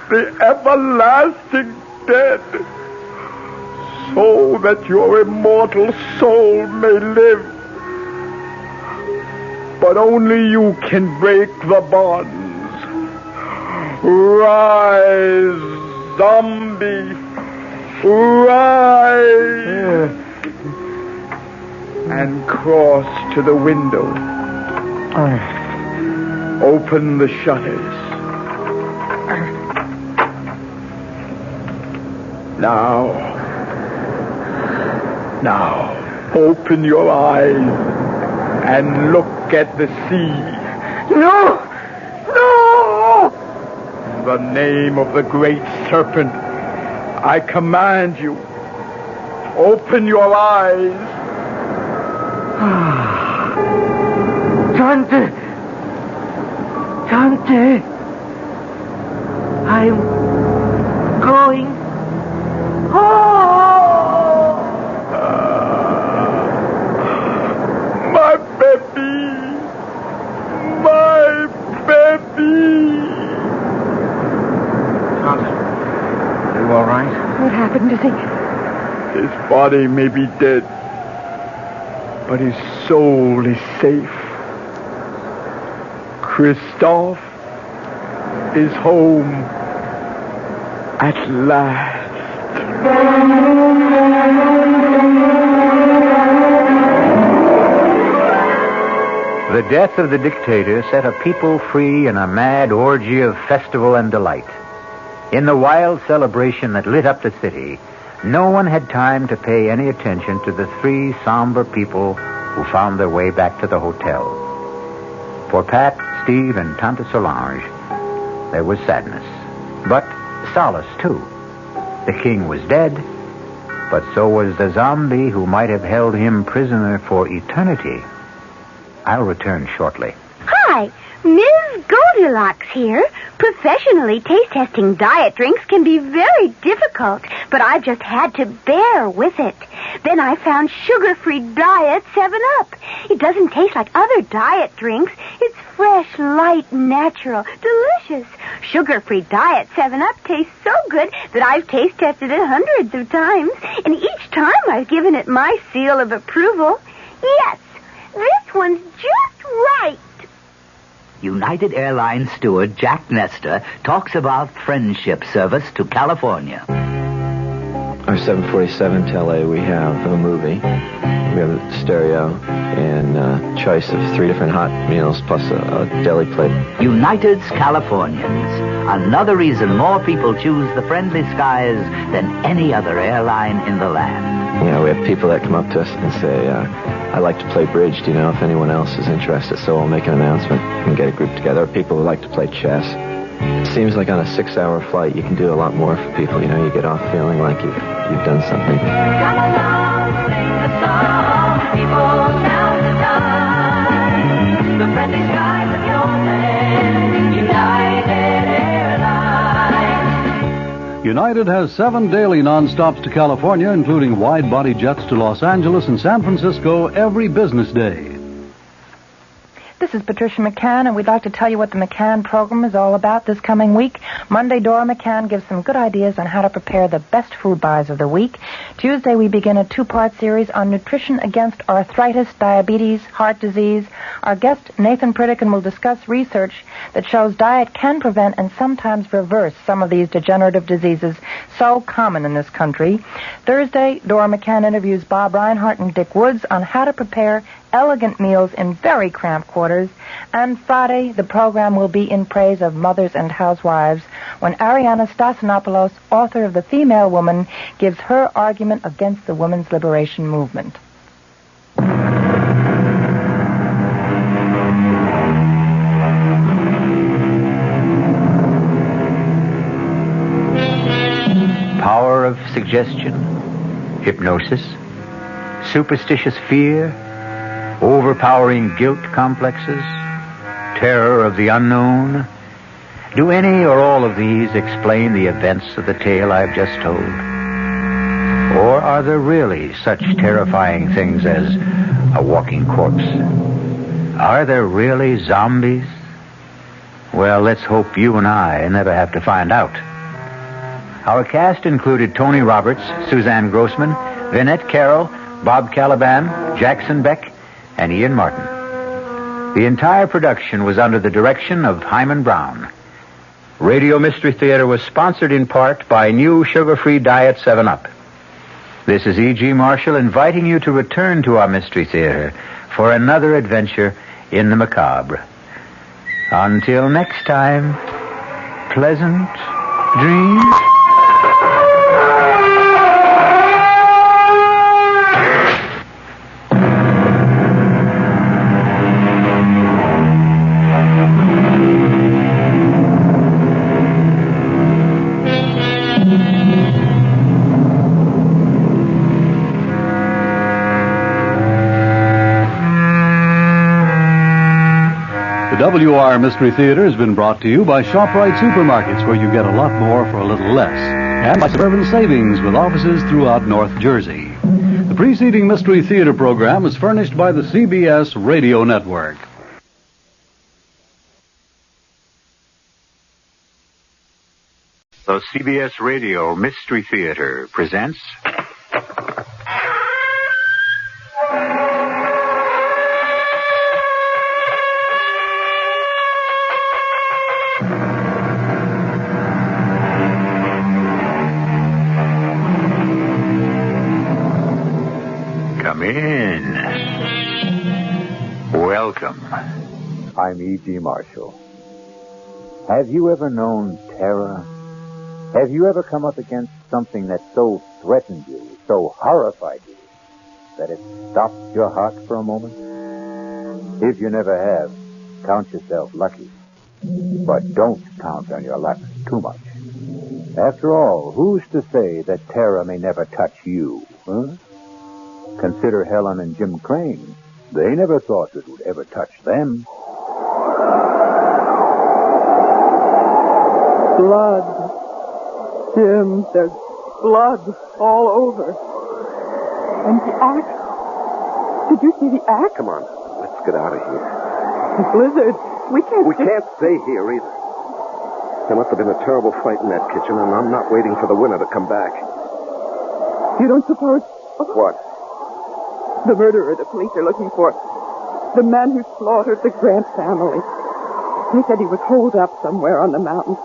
The everlasting dead. So that your immortal soul may live. But only you can break the bonds. Rise, zombie. Rise. And cross to the window. Open the shutters. Now, open your eyes and look at the sea. No! In the name of the great serpent, I command you, open your eyes. Tante, I'm going home. My baby. Tante, are you all right? What happened? Is he... His body may be dead, but his soul is safe. Christophe is home at last. The death of the dictator set a people free in a mad orgy of festival and delight. In the wild celebration that lit up the city, no one had time to pay any attention to the three somber people who found their way back to the hotel. For Pat, Steve, and Tante Solange, there was sadness, but solace, too. The king was dead, but so was the zombie who might have held him prisoner for eternity. I'll return shortly. Hi, Ms. Goldilocks here. Professionally taste-testing diet drinks can be very difficult, but I've just had to bear with it. Then I found sugar-free Diet 7-Up. It doesn't taste like other diet drinks. It's fresh, light, natural, delicious. Sugar-free Diet 7-Up tastes so good that I've taste-tested it hundreds of times, and each time I've given it my seal of approval. Yes, this one's just right. United Airlines steward Jack Nestor talks about friendship service to California. I our 747 to LA, we have a movie. We have a stereo and a choice of 3 different hot meals plus a deli plate. United's Californians. Another reason more people choose the friendly skies than any other airline in the land. You know, we have people that come up to us and say, I'd like to play bridge. Do you know if anyone else is interested? So we'll make an announcement and get a group together. Or people who like to play chess. It seems like on a 6-hour flight, you can do a lot more for people. You know, you get off feeling like you've done something. Come along, sing a song, people down the line. The friendly skies of your land, United Airlines. United has 7 daily non-stops to California, including wide-body jets to Los Angeles and San Francisco every business day. This is Patricia McCann, and we'd like to tell you what the McCann program is all about this coming week. Monday, Dora McCann gives some good ideas on how to prepare the best food buys of the week. Tuesday, we begin a 2-part series on nutrition against arthritis, diabetes, heart disease. Our guest, Nathan Pritikin, will discuss research that shows diet can prevent and sometimes reverse some of these degenerative diseases so common in this country. Thursday, Dora McCann interviews Bob Reinhart and Dick Woods on how to prepare elegant meals in very cramped quarters. And Friday, the program will be in praise of mothers and housewives when Ariana Stasinopoulos, author of The Female Woman, gives her argument against the women's liberation movement. Power of suggestion, hypnosis, superstitious fear, overpowering guilt complexes, terror of the unknown. Do any or all of these explain the events of the tale I've just told? Or are there really such terrifying things as a walking corpse? Are there really zombies? Well, let's hope you and I never have to find out. Our cast included Tony Roberts, Suzanne Grossman, Vinette Carroll, Bob Caliban, Jackson Beck, and Ian Martin. The entire production was under the direction of Hyman Brown. Radio Mystery Theater was sponsored in part by new sugar-free diet 7-Up. This is E.G. Marshall inviting you to return to our Mystery Theater for another adventure in the macabre. Until next time, pleasant dreams. The WR Mystery Theater has been brought to you by ShopRite Supermarkets, where you get a lot more for a little less, and by Suburban Savings with offices throughout North Jersey. The preceding Mystery Theater program is furnished by the CBS Radio Network. The CBS Radio Mystery Theater presents... Come in. Welcome. I'm E.G. Marshall. Have you ever known terror? Have you ever come up against something that so threatened you, so horrified you, that it stopped your heart for a moment? If you never have, count yourself lucky. But don't count on your luck too much. After all, who's to say that terror may never touch you, huh? Consider Helen and Jim Crane. They never thought it would ever touch them. Blood. Jim, there's blood all over. And the axe. Did you see the axe? Come on, let's get out of here. Blizzard, we can't stay here either. There must have been a terrible fight in that kitchen, and I'm not waiting for the winner to come back. You don't suppose... What? The murderer the police are looking for. The man who slaughtered the Grant family. They said he was holed up somewhere on the mountain.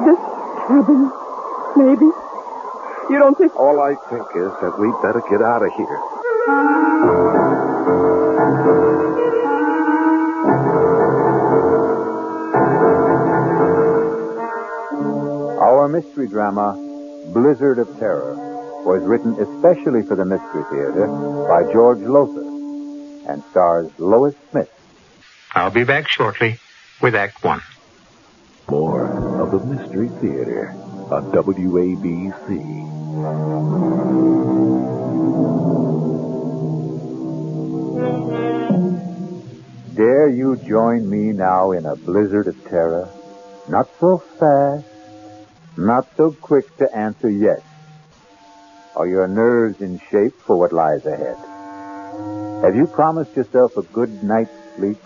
This cabin, maybe? You don't think... All I think is that we'd better get out of here. Our mystery drama, Blizzard of Terror, was written especially for the Mystery Theater by George Lothar and stars Lois Smith. I'll be back shortly with Act One. More of the Mystery Theater on WABC. Dare you join me now in a blizzard of terror? Not so fast, not so quick to answer yes. Are your nerves in shape for what lies ahead? Have you promised yourself a good night's sleep?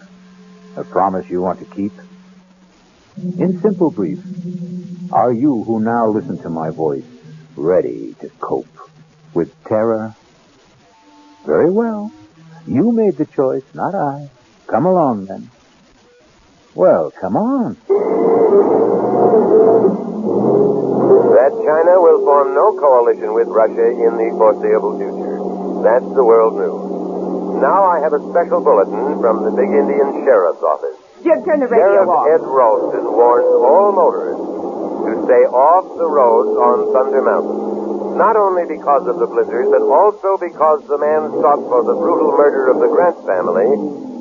A promise you want to keep? In simple brief, are you who now listen to my voice ready to cope with terror? Very well. You made the choice, not I. Come along, then. Well, come on. That China will form no coalition with Russia in the foreseeable future. That's the world news. Now I have a special bulletin from the big Indian Sheriff's office. Jim, turn the radio Sheriff off. Ed Ralston warns all motorists to stay off the roads on Thunder Mountain. Not only because of the blizzard, but also because the man sought for the brutal murder of the Grant family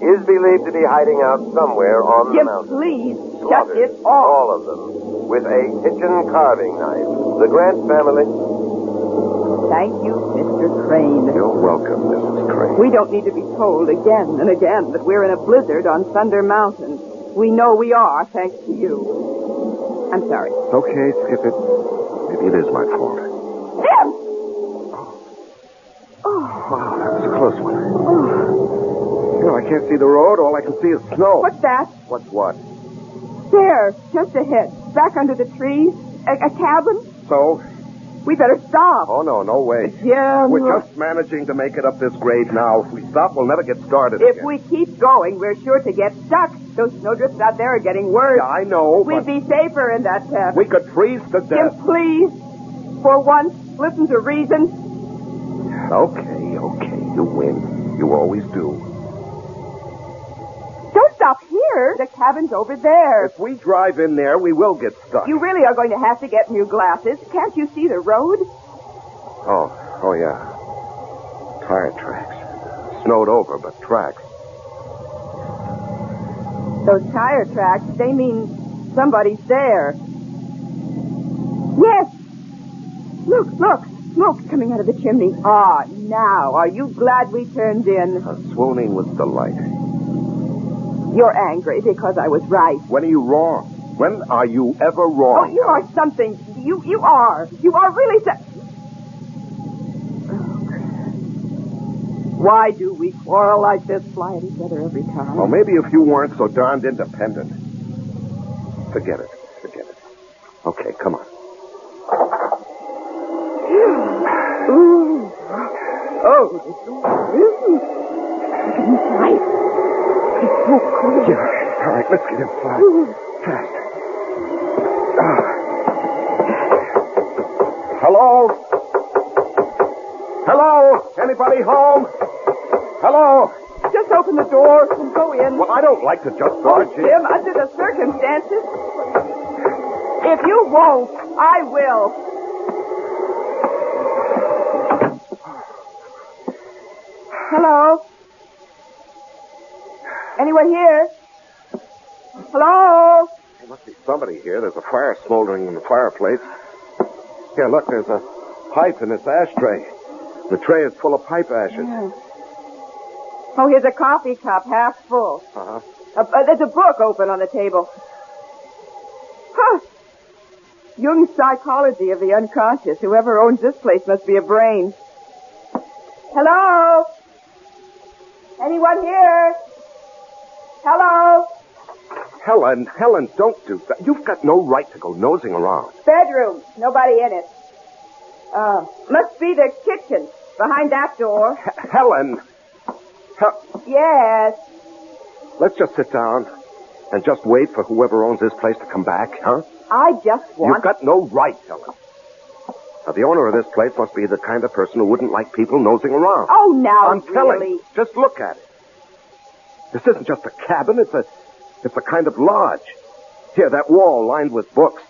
is believed to be hiding out somewhere on the mountain. Jim, please, shut Slaughtered, it off. all of them, with a kitchen carving knife. The Grant family... Thank you, Mr. Crane. You're welcome, Mrs. Crane. We don't need to be told again and again that we're in a blizzard on Thunder Mountain. We know we are, thanks to you. I'm sorry. Okay, skip it. Maybe it is my fault. Jim! Wow, that was a close one. You know, I can't see the road. All I can see is snow. What's that? What's what? There, just ahead, back under the trees. A cabin? So? We better stop. Oh, no way. Jim. We're just managing to make it up this grade now. If we stop, we'll never get started If again. we keep going, we're sure to get stuck. Those snowdrifts out there are getting worse. Yeah, I know, We'd be safer in that cabin. we could freeze to death. Jim, please, for once, listen to reason. Okay. You win. You always do. Don't stop here. The cabin's over there. If we drive in there, we will get stuck. You really are going to have to get new glasses. Can't you see the road? Oh, yeah. Tire tracks. Snowed over, but tracks. Those tire tracks, they mean somebody's there. Yes! Look. Smoke's coming out of the chimney. Ah, now, are you glad we turned in? Swooning with delight. You're angry because I was right. When are you wrong? When are you ever wrong? Oh, you are something. You are. You are really Why do we quarrel like this, fly at each other every time? Well, maybe if you weren't so darned independent. Forget it. Okay, come on. Ooh. Oh, nice. It's so cool. Yeah, all right, let's get inside. Fast. Hello? Anybody home? Hello? Just open the door and go in. Well, I don't like to just barge in. Jim, under the circumstances. If you won't, I will. Hello? Anyone here? Hello? There must be somebody here. There's a fire smoldering in the fireplace. Here, look, there's a pipe in this ashtray. The tray is full of pipe ashes. Yeah. Oh, here's a coffee cup, half full. Uh-huh. There's a book open on the table. Huh. Jung's Psychology of the Unconscious. Whoever owns this place must be a brain. Hello? Anyone here? Hello? Helen, don't do that. You've got no right to go nosing around. Bedroom. Nobody in it. Must be the kitchen. Behind that door. Helen! Yes. Let's just sit down and just wait for whoever owns this place to come back, huh? I just want... You've got no right, Helen. Now, the owner of this place must be the kind of person who wouldn't like people nosing around. Oh, now, I'm telling really? you. Just look at it. This isn't just a cabin. It's a kind of lodge. Here, that wall lined with books.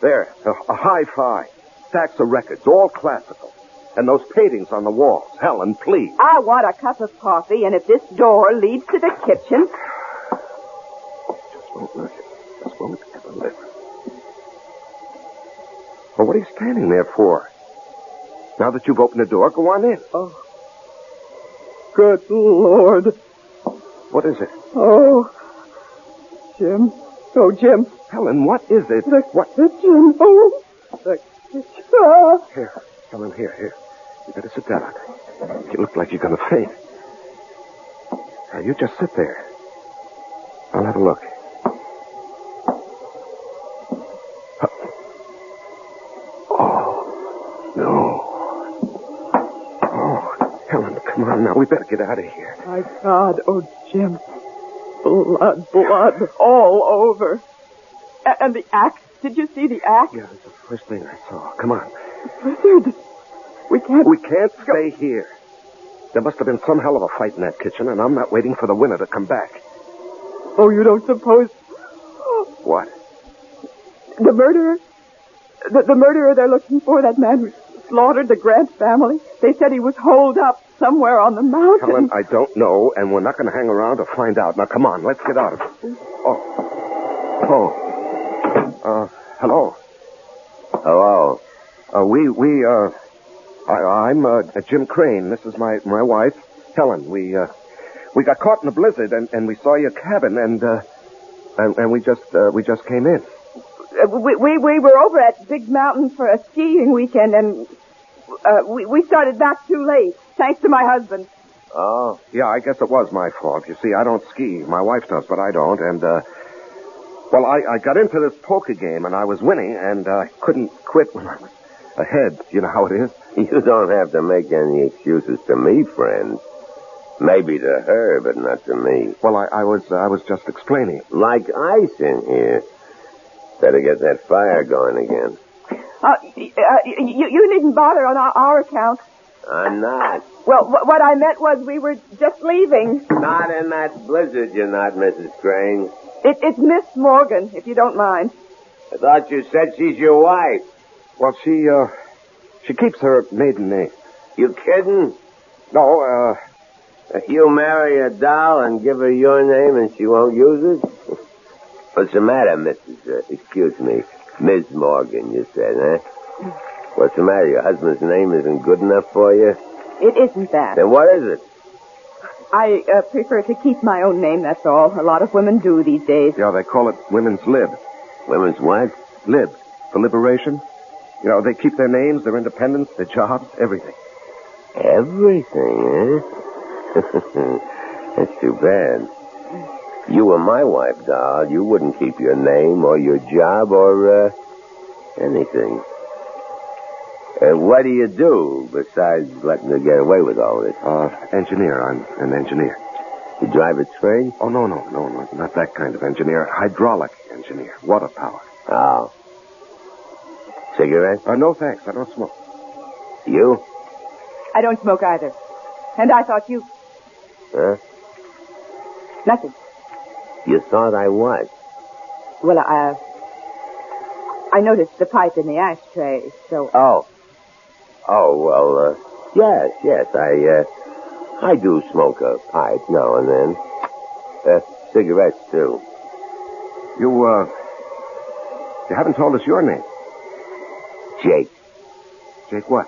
There, a hi-fi. Stacks of records, all classical. And those paintings on the walls. Helen, please. I want a cup of coffee, and if this door leads to the kitchen... Just won't ever live. Well, what are you standing there for? Now that you've opened the door, go on in. Oh. Good Lord. What is it? Oh. Jim. Oh, Jim. Helen, what is it? What? The kitchen. Oh. The kitchen. Ah. Here, Helen, here. You better sit down. You look like you're going to faint. Now, you just sit there. I'll have a look. Oh, no. Oh, Helen, come on now. We better get out of here. My God. Oh, Jim. Blood all over. And the axe. Did you see the axe? Yeah, that's the first thing I saw. Come on. Blizzard. We can't stay here. There must have been some hell of a fight in that kitchen, and I'm not waiting for the winner to come back. Oh, you don't suppose... What? The murderer? The murderer they're looking for, that man who slaughtered the Grant family? They said he was holed up somewhere on the mountain. Helen, I don't know, and we're not going to hang around to find out. Now, come on, let's get out of it. Hello. Hello. I'm Jim Crane. This is my wife, Helen. We got caught in a blizzard, and we saw your cabin, and we just came in. We were over at Big Mountain for a skiing weekend, and we started back too late, thanks to my husband. Oh? Yeah, I guess it was my fault. You see, I don't ski. My wife does, but I don't, and, well, I got into this poker game, and I was winning, and I couldn't quit when I was ahead. You know how it is? You don't have to make any excuses to me, friend. Maybe to her, but not to me. Well, I was just explaining. Like ice in here. Better get that fire going again. You needn't bother on our account. I'm not. Well, what I meant was we were just leaving. Not in that blizzard, you're not, Mrs. Crane. It's Miss Morgan, if you don't mind. I thought you said she's your wife. Well, she keeps her maiden name. You kidding? No, You marry a doll and give her your name and she won't use it? What's the matter, excuse me, Ms. Morgan, you said, huh? What's the matter? Your husband's name isn't good enough for you? It isn't that. Then what is it? I prefer to keep my own name, that's all. A lot of women do these days. Yeah, they call it women's lib. Women's what? Lib. For liberation. You know, they keep their names, their independence, their jobs, everything. Everything, eh? That's too bad. You were my wife, doll. You wouldn't keep your name or your job or, anything. What do you do besides letting her get away with all this? Engineer. I'm an engineer. You drive a train? Oh, no, not that kind of engineer. Hydraulic engineer. Water power. Oh. Cigarette? No, thanks. I don't smoke. You? I don't smoke either. And I thought you... Huh? Nothing. You thought I was? Well, I noticed the pipe in the ashtray, so... Oh, well, yes, I do smoke a pipe now and then. Cigarettes, too. You haven't told us your name. Jake. Jake what?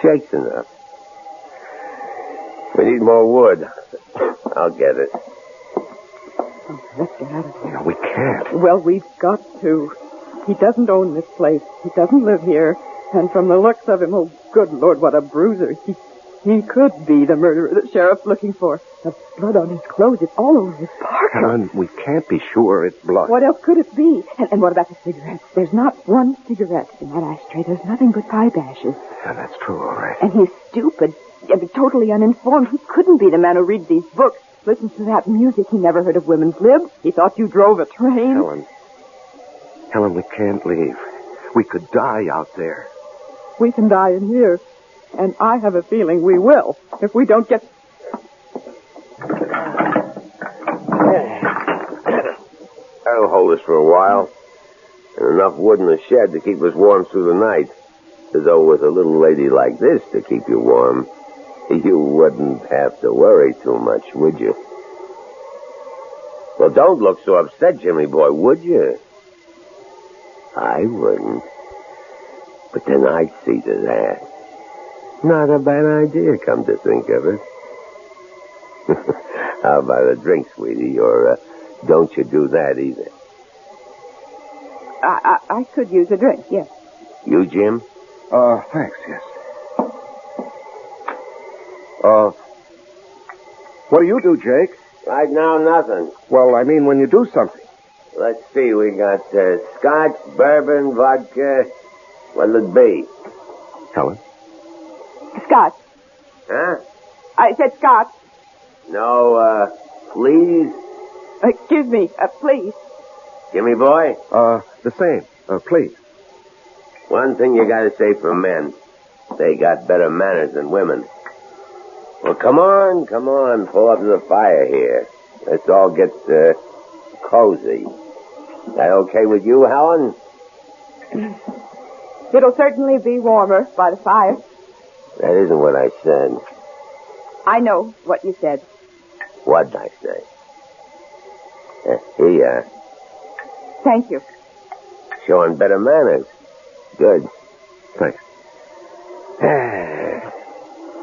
Jake's enough. We need more wood. I'll get it. Let's get out of here. No, we can't. Well, we've got to. He doesn't own this place. He doesn't live here. And from the looks of him, oh, good Lord, what a bruiser. He could be the murderer the sheriff's looking for. The blood on his clothes, it's all over his parka. Helen, we can't be sure it's blood. What else could it be? And what about the cigarettes? There's not one cigarette in that ashtray. There's nothing but pipe ashes. Yeah, that's true, all right. And he's stupid. Totally uninformed. He couldn't be the man who reads these books. Listens to that music. He never heard of women's lib. He thought you drove a train. Helen, we can't leave. We could die out there. we can die in here. And I have a feeling we will, if we don't get... That'll hold us for a while. And enough wood in the shed to keep us warm through the night. As though with a little lady like this to keep you warm, you wouldn't have to worry too much, would you? Well, don't look so upset, Jimmy boy, would you? I wouldn't. But then I'd see to that. Not a bad idea, come to think of it. How about a drink, sweetie? Or don't you do that either? I could use a drink, yes. You, Jim? Thanks, yes. What do you do, Jake? Right now, nothing. Well, I mean when you do something. Let's see, we got scotch, bourbon, vodka. What'll it be? Helen? Scotch. Huh? I said scotch. No, please? Excuse me, please. Jimmy boy? The same. Please. One thing you gotta say for men. They got better manners than women. Well, come on. Pull up to the fire here. Let's all get, cozy. That okay with you, Helen? It'll certainly be warmer by the fire. That isn't what I said. I know what you said. What'd I say? Here you are. Thank you. Showing better manners. Good. Thanks.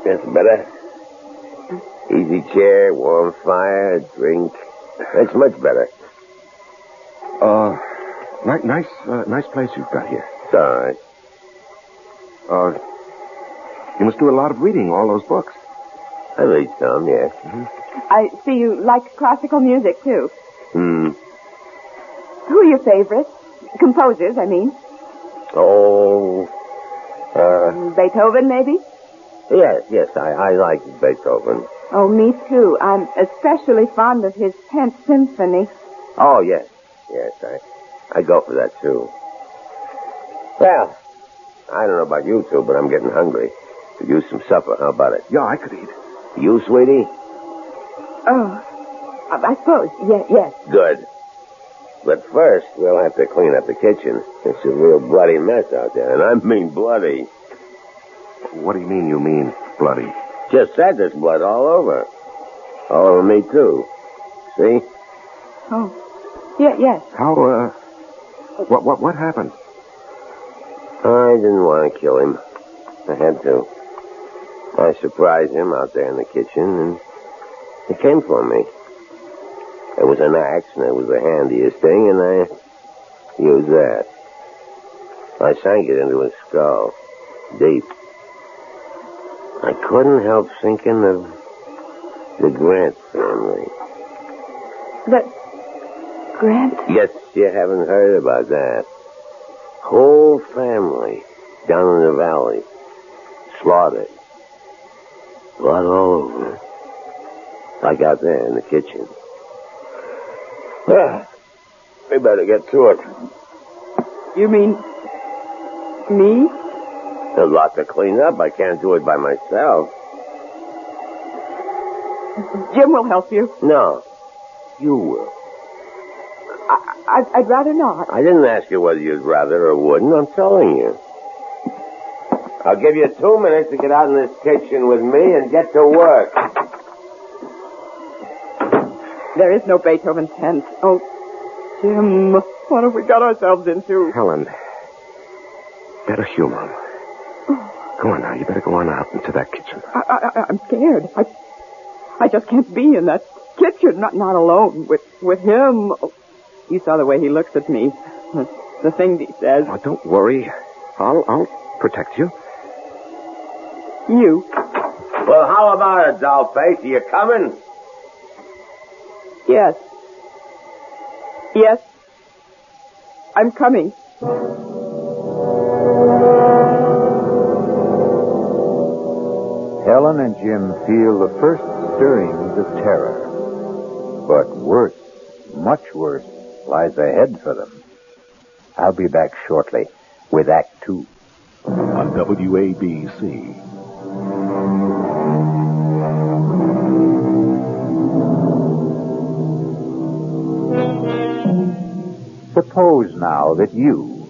That's better. Easy chair, warm fire, drink. That's much better. Nice place you've got here. It's all right. You must do a lot of reading, all those books. I read some, yes. Mm-hmm. I see you like classical music, too. Hmm. Who are your favorites? Composers, I mean. Oh, Beethoven, maybe? Yes, I like Beethoven. Oh, me too. I'm especially fond of his 10th Symphony. Oh, yes, I go for that, too. Well, I don't know about you two, but I'm getting hungry. Could use some supper. How about it? Yeah, I could eat. You, sweetie? Oh, I suppose. Yes. Good. But first, we'll have to clean up the kitchen. It's a real bloody mess out there, and I mean bloody. What do you mean bloody? Just said there's blood all over. All over me, too. See? Oh, yes. How, what happened? I didn't want to kill him. I had to. I surprised him out there in the kitchen, and he came for me. It was an axe, and it was the handiest thing, and I used that. I sank it into his skull, deep. I couldn't help thinking of the Grant family. The Grant? Yes, you haven't heard about that. Whole family down in the valley. Slaughtered. Blood all over. Like out there in the kitchen. Well, we better get to it. You mean me? There's a lot to clean up. I can't do it by myself. Jim will help you. No. You will. I'd rather not. I didn't ask you whether you'd rather or wouldn't. I'm telling you. I'll give you 2 minutes to get out in this kitchen with me and get to work. There is no Beethoven 10th. Oh, Jim, what have we got ourselves into? Helen, better humor him. Go on now. You better go on out into that kitchen. I'm scared. I just can't be in that kitchen, not alone with him. Oh, you saw the way he looks at me. The things he says. Oh, don't worry. I'll protect you. You? Well, how about it, dollface? Are you coming? Yes. I'm coming. Helen and Jim feel the first stirrings of terror. But worse, much worse, lies ahead for them. I'll be back shortly with Act 2. on WABC. Suppose now that you,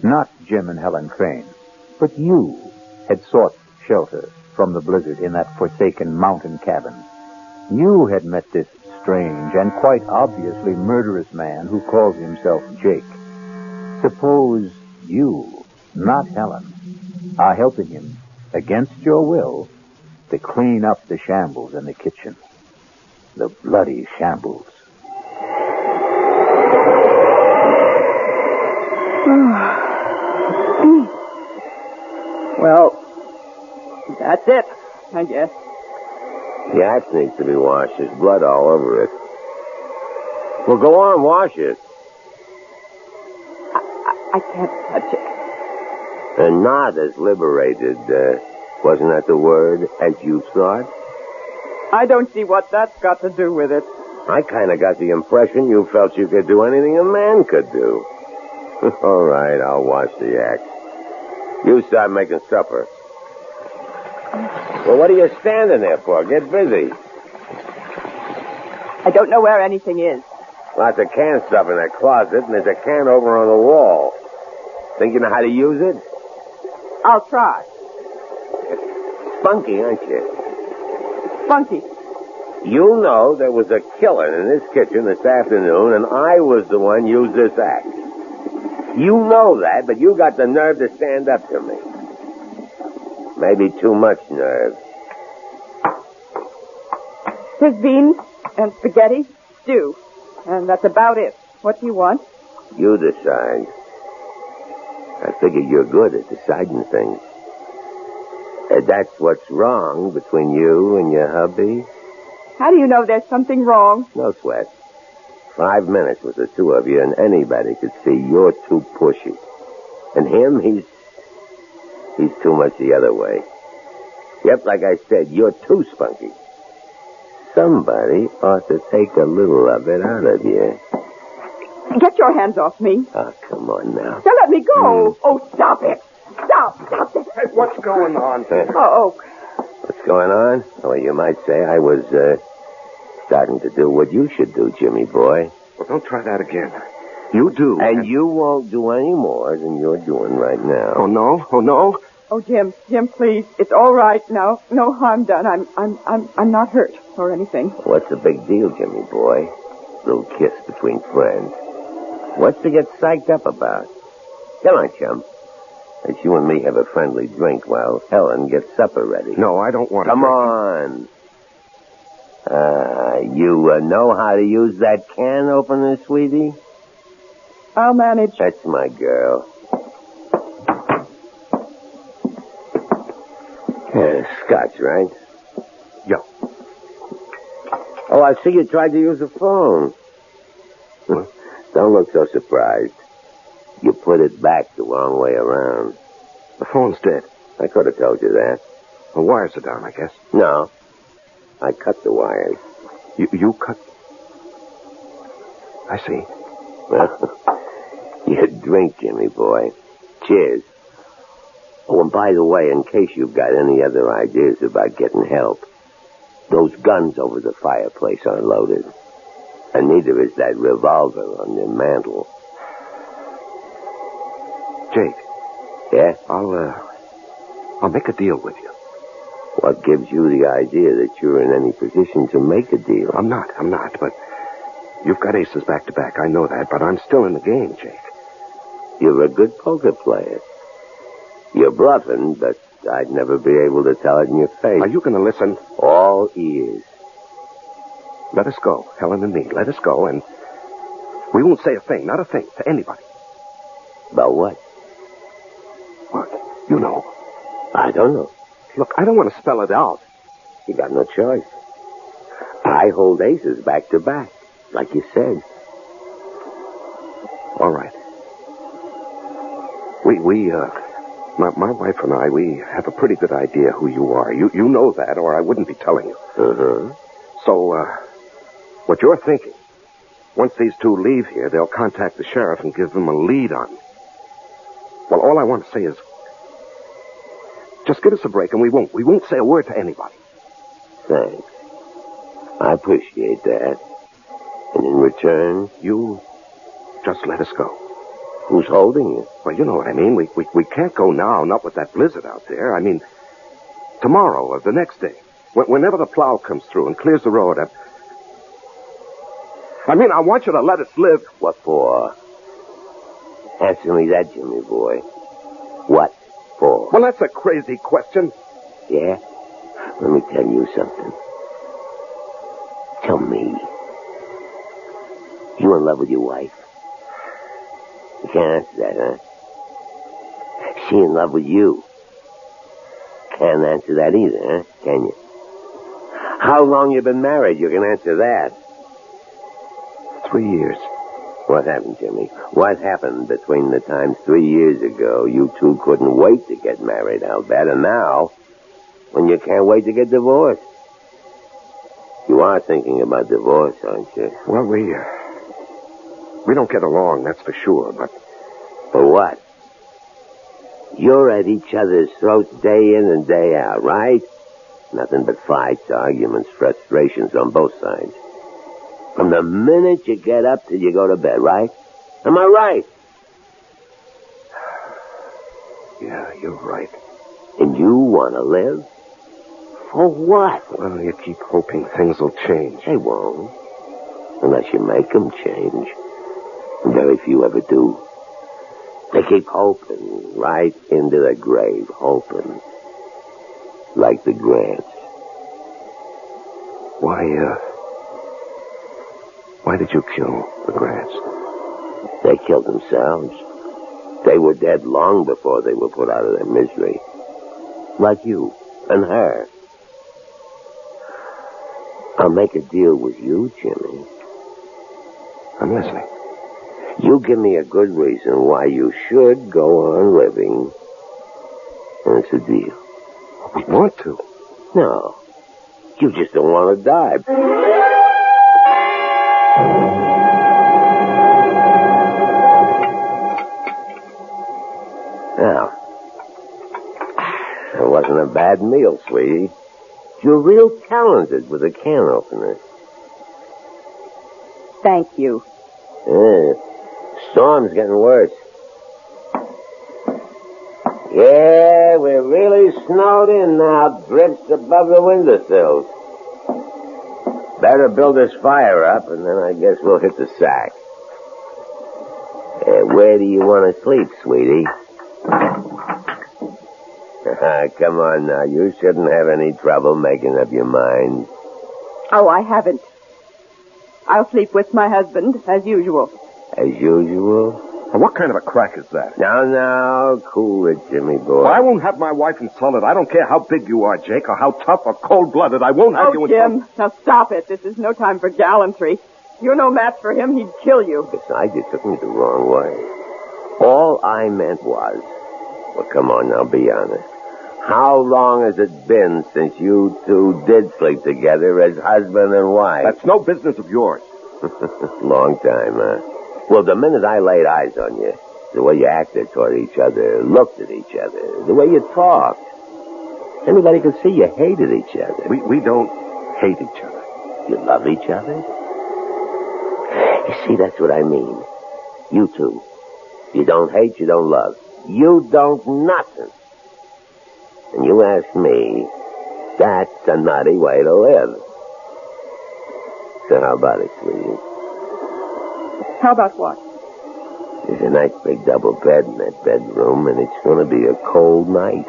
not Jim and Helen Crane, but you had sought shelter from the blizzard in that forsaken mountain cabin. You had met this strange and quite obviously murderous man who calls himself Jake. Suppose you, not Helen, are helping him, against your will, to clean up the shambles in the kitchen. The bloody shambles. Well, that's it, I guess. The axe needs to be washed. There's blood all over it. Well, go on, wash it. I can't touch it. And not as liberated, wasn't that the word, as you thought? I don't see what that's got to do with it. I kind of got the impression you felt you could do anything a man could do. All right, I'll wash the axe. You start making supper. Well, what are you standing there for? Get busy. I don't know where anything is. Lots of canned stuff in that closet, and there's a can over on the wall. Think you know how to use it? I'll try. Spunky, aren't you? Spunky. You know there was a killer in this kitchen this afternoon, and I was the one who used this axe. You know that, but you got the nerve to stand up to me. Maybe too much nerve. There's beans and spaghetti, stew, and that's about it. What do you want? You decide. I figure you're good at deciding things. That's what's wrong between you and your hubby? How do you know there's something wrong? No sweat. 5 minutes with the two of you, and anybody could see you're too pushy. And him, he's too much the other way. Yep, like I said, you're too spunky. Somebody ought to take a little of it out of you. Get your hands off me. Oh, come on now. Now let me go. Oh, stop it. Stop it. Hey, what's going on? Oh. What's going on? Well, you might say I was, starting to do what you should do, Jimmy boy. Well, don't try that again. You do. And you won't do any more than you're doing right now. Oh, no? Oh, no? Oh, Jim, please. It's all right now. No harm done. I'm not hurt or anything. What's the big deal, Jimmy boy? Little kiss between friends. What's to get psyched up about? Come on, chum. Let's you and me have a friendly drink while Helen gets supper ready. No, I don't want to. Come on. You know how to use that can opener, sweetie? I'll manage. That's my girl. Scotch, right? Yo. Oh, I see you tried to use the phone. Don't look so surprised. You put it back the wrong way around. The phone's dead. I could have told you that. The wires are down, I guess. No. I cut the wires. You cut? I see. Well, you drink, Jimmy boy. Cheers. Oh, and by the way, in case you've got any other ideas about getting help, those guns over the fireplace are loaded. And neither is that revolver on the mantel. Jake. Yeah? I'll make a deal with you. What gives you the idea that you're in any position to make a deal? I'm not, but you've got aces back to back. I know that, but I'm still in the game, Jake. You're a good poker player. You're bluffing, but I'd never be able to tell it in your face. Are you going to listen? All ears. Let us go, Helen and me. Let us go, and we won't say a thing, not a thing, to anybody. About what? What? You know. I don't know. Look, I don't want to spell it out. You got no choice. I hold aces back to back, like you said. All right. My wife and I, we have a pretty good idea who you are. You know that, or I wouldn't be telling you. Uh-huh. So, what you're thinking, once these two leave here, they'll contact the sheriff and give them a lead on me. Well, all I want to say is, Just give us a break and we won't say a word to anybody. Thanks. I appreciate that. And in return, you just let us go. Who's holding you? Well, you know what I mean. We can't go now, not with that blizzard out there. I mean, tomorrow or the next day. Whenever the plow comes through and clears the road, I want you to let us live. What for? Answer me that, Jimmy boy. What for? Well, that's a crazy question. Yeah? Let me tell you something. Tell me. You in love with your wife? You can't answer that, huh? She in love with you? Can't answer that either, huh? Can you? How long you been married? You can answer that. 3 years. What happened, Jimmy? What happened between the time 3 years ago you two couldn't wait to get married, I'll bet, and now, when you can't wait to get divorced? You are thinking about divorce, aren't you? Well, we don't get along, that's for sure, but... For what? You're at each other's throats day in and day out, right? Nothing but fights, arguments, frustrations on both sides. From the minute you get up till you go to bed, right? Am I right? Yeah, you're right. And you want to live? For what? Well, you keep hoping things will change. They won't. Unless you make them change. And very few ever do. They keep hoping right into the grave, hoping. Like the Grants. Why did you kill the Grants? They killed themselves. They were dead long before they were put out of their misery. Like you and her. I'll make a deal with you, Jimmy. I'm listening. You give me a good reason why you should go on living. And it's a deal. We want to. No. You just don't want to die. Now, it wasn't a bad meal, sweetie. You're real talented with a can opener. Thank you. Storm's getting worse. Yeah, we're really snowed in now. Drifts above the windowsills. Better build this fire up, and then I guess we'll hit the sack. Where do you want to sleep, sweetie? Come on now. You shouldn't have any trouble making up your mind. Oh, I haven't. I'll sleep with my husband, as usual. As usual? What kind of a crack is that? Now, cool it, Jimmy boy. Well, I won't have my wife insulted. I don't care how big you are, Jake, or how tough or cold-blooded. I won't have you insulted. Jim, now stop it. This is no time for gallantry. You're no match for him. He'd kill you. Besides, you took me the wrong way. All I meant was... Well, come on now, be honest. How long has it been since you two did sleep together as husband and wife? That's no business of yours. Long time, huh? Well, the minute I laid eyes on you, the way you acted toward each other, looked at each other, the way you talked, anybody could see you hated each other. We don't hate each other. You love each other? You see, that's what I mean. You two. You don't hate, you don't love. You don't nothing. And you ask me, that's a nutty way to live. So how about it, sweetie? How about what? There's a nice big double bed in that bedroom, and it's going to be a cold night.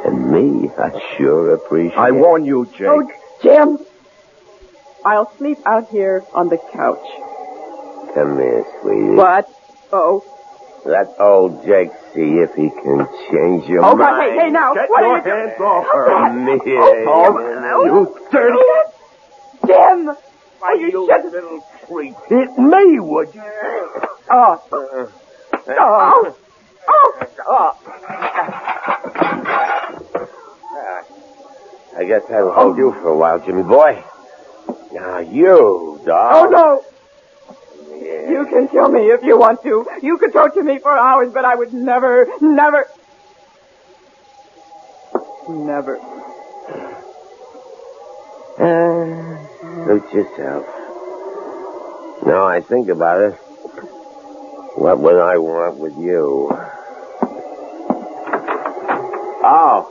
And me, I sure appreciate it. I warn you, Jake. Oh, Jim! I'll sleep out here on the couch. Come here, sweetie. What? Oh. Let old Jake see if he can change your mind. mind. Hey, now, Get what your are you hands off her. Come here. You dirty... Jim! Oh, you shouldn't... little creep. Hit me, would you? Oh. I guess that'll hold you for a while, Jimmy boy. Now, you, dog. Oh, no. Yeah. You can kill me if you want to. You could torture me for hours, but I would never... Never. Suit yourself. Now I think about it. What would I want with you? Oh,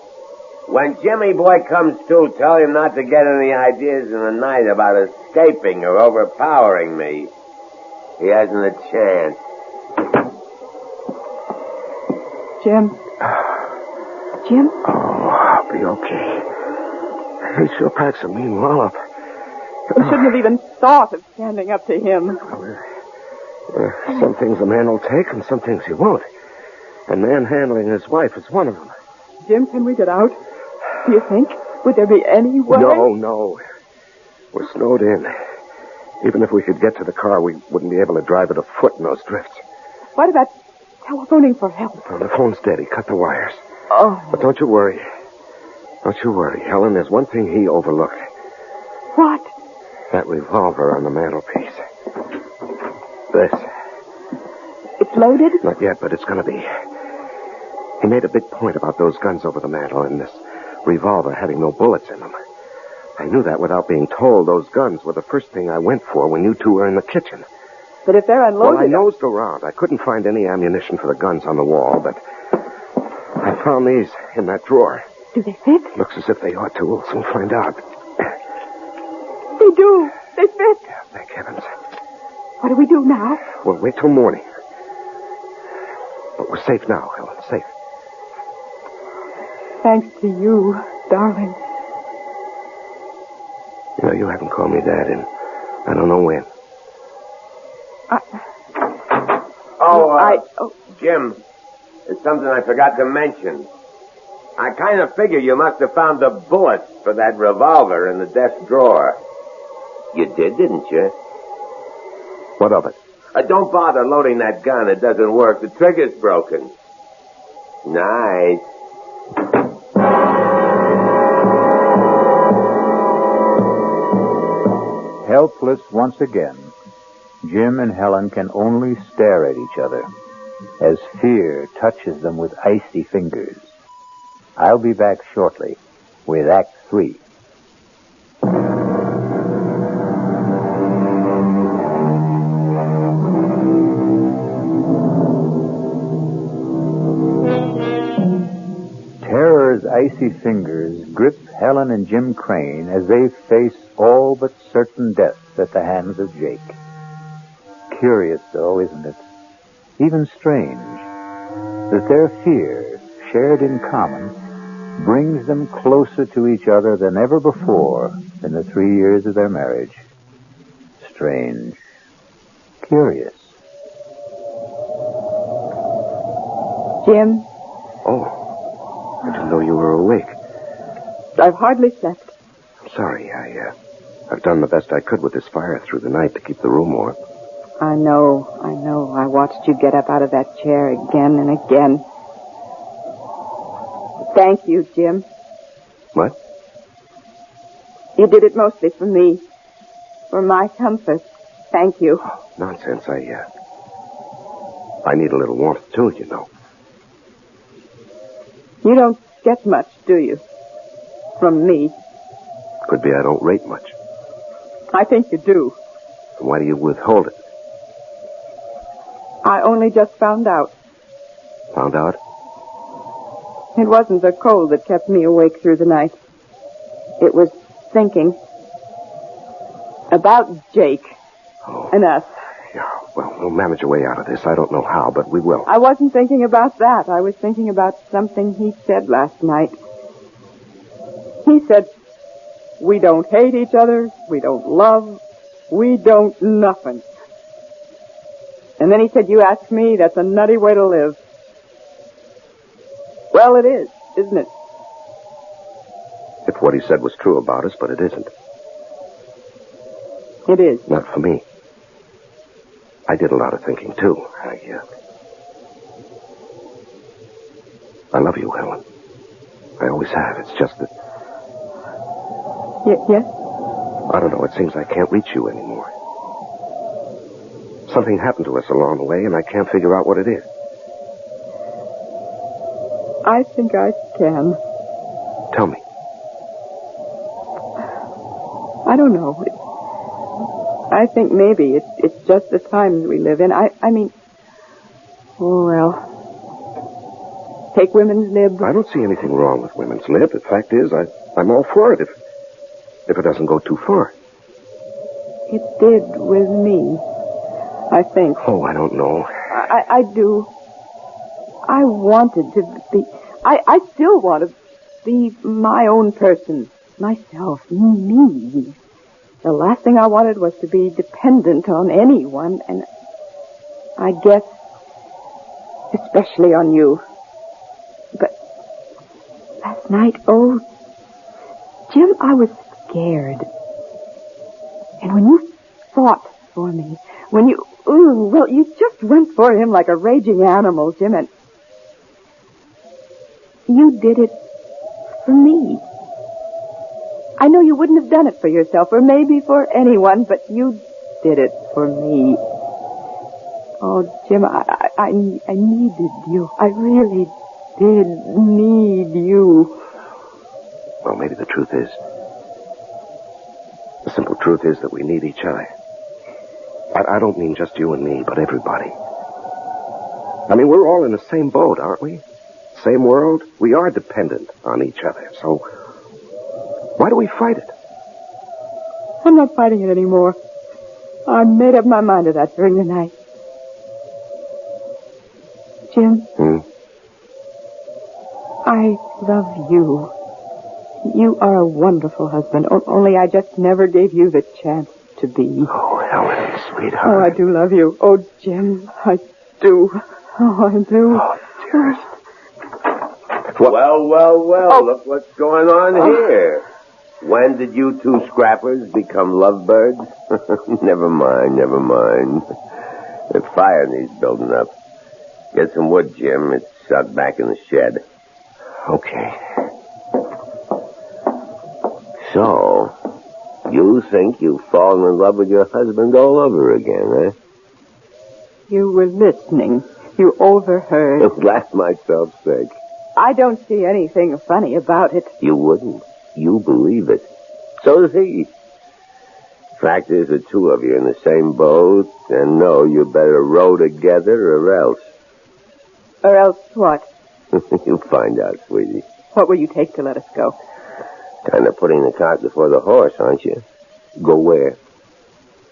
when Jimmy boy comes to, tell him not to get any ideas in the night about escaping or overpowering me. He hasn't a chance. Jim? Jim? Oh, I'll be okay. He sure packs a mean wallop. We shouldn't have even thought of standing up to him. Some things a man will take and some things he won't. And manhandling his wife is one of them. Jim, can we get out? Do you think? Would there be any way? No. We're snowed in. Even if we could get to the car, we wouldn't be able to drive it afoot in those drifts. What about telephoning for help? Well, the phone's dead. He cut the wires. Oh. But don't you worry. Don't you worry, Helen. There's one thing he overlooked. What? That revolver on the mantelpiece. This. It's loaded? Not yet, but it's going to be. He made a big point about those guns over the mantel and this revolver having no bullets in them. I knew that without being told. Those guns were the first thing I went for when you two were in the kitchen. But if they're unloaded... Well, I nosed around. I couldn't find any ammunition for the guns on the wall, but I found these in that drawer. Do they fit? Looks as if they ought to. We'll soon find out. They do. They fit. Yeah, thank heavens. What do we do now? We'll wait till morning. But we're safe now, Helen. Safe. Thanks to you, darling. You know, you haven't called me Dad in I don't know when. Jim, it's something I forgot to mention. I kind of figure you must have found the bullets for that revolver in the desk drawer. You did, didn't you? What of it? Don't bother loading that gun. It doesn't work. The trigger's broken. Nice. Helpless once again, Jim and Helen can only stare at each other as fear touches them with icy fingers. I'll be back shortly with Act 3. Terror's icy fingers grip Helen and Jim Crane as they face all but certain death at the hands of Jake. Curious, though, isn't it? Even strange that their fear, shared in common, brings them closer to each other than ever before in the 3 years of their marriage. Strange. Curious. Jim? Oh, I didn't know you were awake. I've hardly slept. I'm sorry. I've done the best I could with this fire through the night to keep the room warm. I know. I watched you get up out of that chair again and again. Thank you, Jim. What? You did it mostly for me. For my comfort. Thank you. Oh, nonsense. I need a little warmth, too, you know. You don't get much, do you? From me. Could be I don't rate much. I think you do. Then why do you withhold it? I only just found out. Found out? It wasn't the cold that kept me awake through the night. It was thinking about Jake and us. Yeah, well, we'll manage a way out of this. I don't know how, but we will. I wasn't thinking about that. I was thinking about something he said last night. He said, we don't hate each other, we don't love, we don't nothing. And then he said, you ask me, that's a nutty way to live. Well, it is, isn't it? If what he said was true about us, but it isn't. It is. Not for me. I did a lot of thinking, too. I love you, Helen. I always have. It's just that... Yes? I don't know. It seems I can't reach you anymore. Something happened to us along the way, and I can't figure out what it is. I think I can. Tell me. I don't know. I think maybe it's just the times we live in. I mean, oh, well. Take women's lib. I don't see anything wrong with women's lib. The fact is, I'm all for it if it doesn't go too far. It did with me, I think. Oh, I don't know. I do. I wanted to be... I still want to be my own person. Myself. Me. The last thing I wanted was to be dependent on anyone, and I guess especially on you. But last night, oh, Jim, I was scared. And when you fought for me, when you, well, you just went for him like a raging animal, Jim, and you did it for me. I know you wouldn't have done it for yourself, or maybe for anyone, but you did it for me. Oh, Jim, I needed you. I really did need you. Well, maybe the truth is... The simple truth is that we need each other. I don't mean just you and me, but everybody. I mean, we're all in the same boat, aren't we? Same world. We are dependent on each other, so... Why do we fight it? I'm not fighting it anymore. I made up my mind to that during the night. Jim? I love you. You are a wonderful husband, only I just never gave you the chance to be. Oh, Helen, sweetheart. Oh, I do love you. Oh, Jim, I do. Oh, I do. Oh, dearest. Well, look what's going on here. When did you two scrappers become lovebirds? Never mind. The fire needs building up. Get some wood, Jim. It's out back in the shed. Okay. So, you think you've fallen in love with your husband all over again, eh? You were listening. You overheard. Blast myself sick. I don't see anything funny about it. You wouldn't. You believe it. So does he. Fact is, the two of you in the same boat, and no, you better row together or else. Or else what? You'll find out, sweetie. What will you take to let us go? Kind of putting the cart before the horse, aren't you? Go where?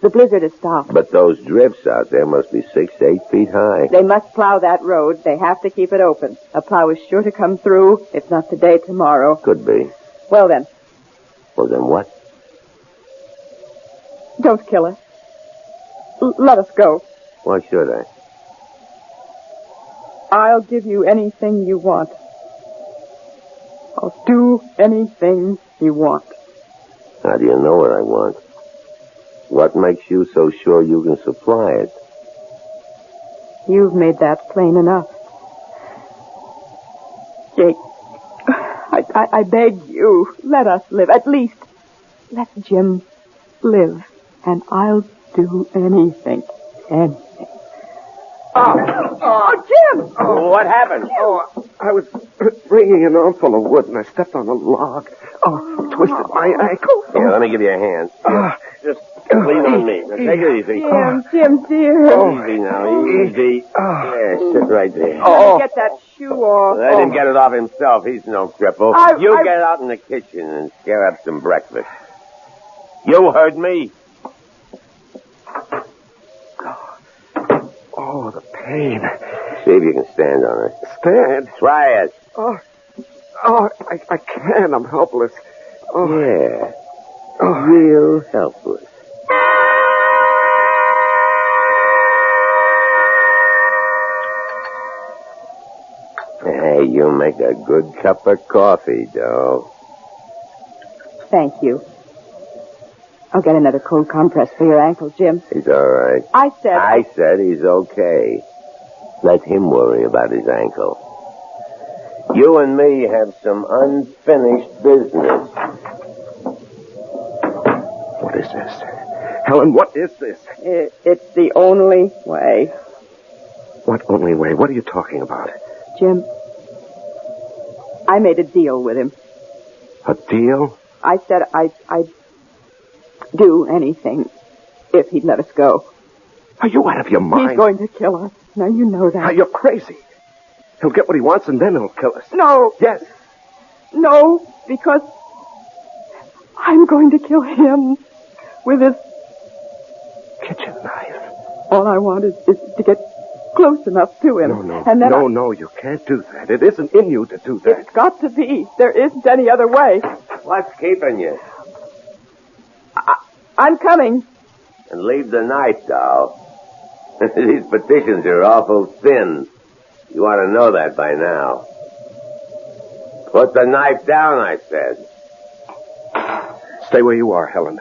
The blizzard has stopped. But those drifts out there must be 6 to 8 feet high. They must plow that road. They have to keep it open. A plow is sure to come through, if not today, tomorrow. Could be. Well, then. Well, then what? Don't kill us. Let us go. Why should I? I'll give you anything you want. I'll do anything you want. How do you know what I want? What makes you so sure you can supply it? You've made that plain enough. Jake, I beg you, let us live. At least, let Jim live. And I'll do anything. Anything. Oh, Jim! Oh, what happened? Jim. Oh, I was bringing an armful of wood, and I stepped on a log. Oh, twisted my ankle. Here, let me give you a hand. Just lean on me. Now, take it easy. Jim, dear. Easy now, easy. Yeah, sit right there. Get that shoe off. Let him get it off himself. He's no cripple. You get out in the kitchen and scare up some breakfast. You heard me. Oh, the pain. See if you can stand on it. Stand? Try it. I can't. I'm helpless. Yeah. Real helpless. Hey, you make a good cup of coffee, Doe. Thank you. I'll get another cold compress for your ankle, Jim. He's all right. I said he's okay. Let him worry about his ankle. You and me have some unfinished business. What is this? Helen, what is this? It's the only way. What only way? What are you talking about? Jim, I made a deal with him. A deal? I said I'd do anything if he'd let us go. Are you out of your mind? He's going to kill us. Now, you know that. You're crazy. He'll get what he wants, and then he'll kill us. No. Yes. No, because I'm going to kill him with this kitchen knife. All I want is to get close enough to him. No. And then No, you can't do that. It isn't in you to do that. It's got to be. There isn't any other way. What's keeping you? I'm coming. And leave the knife, doll. These petitions are awful thin. You ought to know that by now. Put the knife down, I said. Stay where you are, Helen.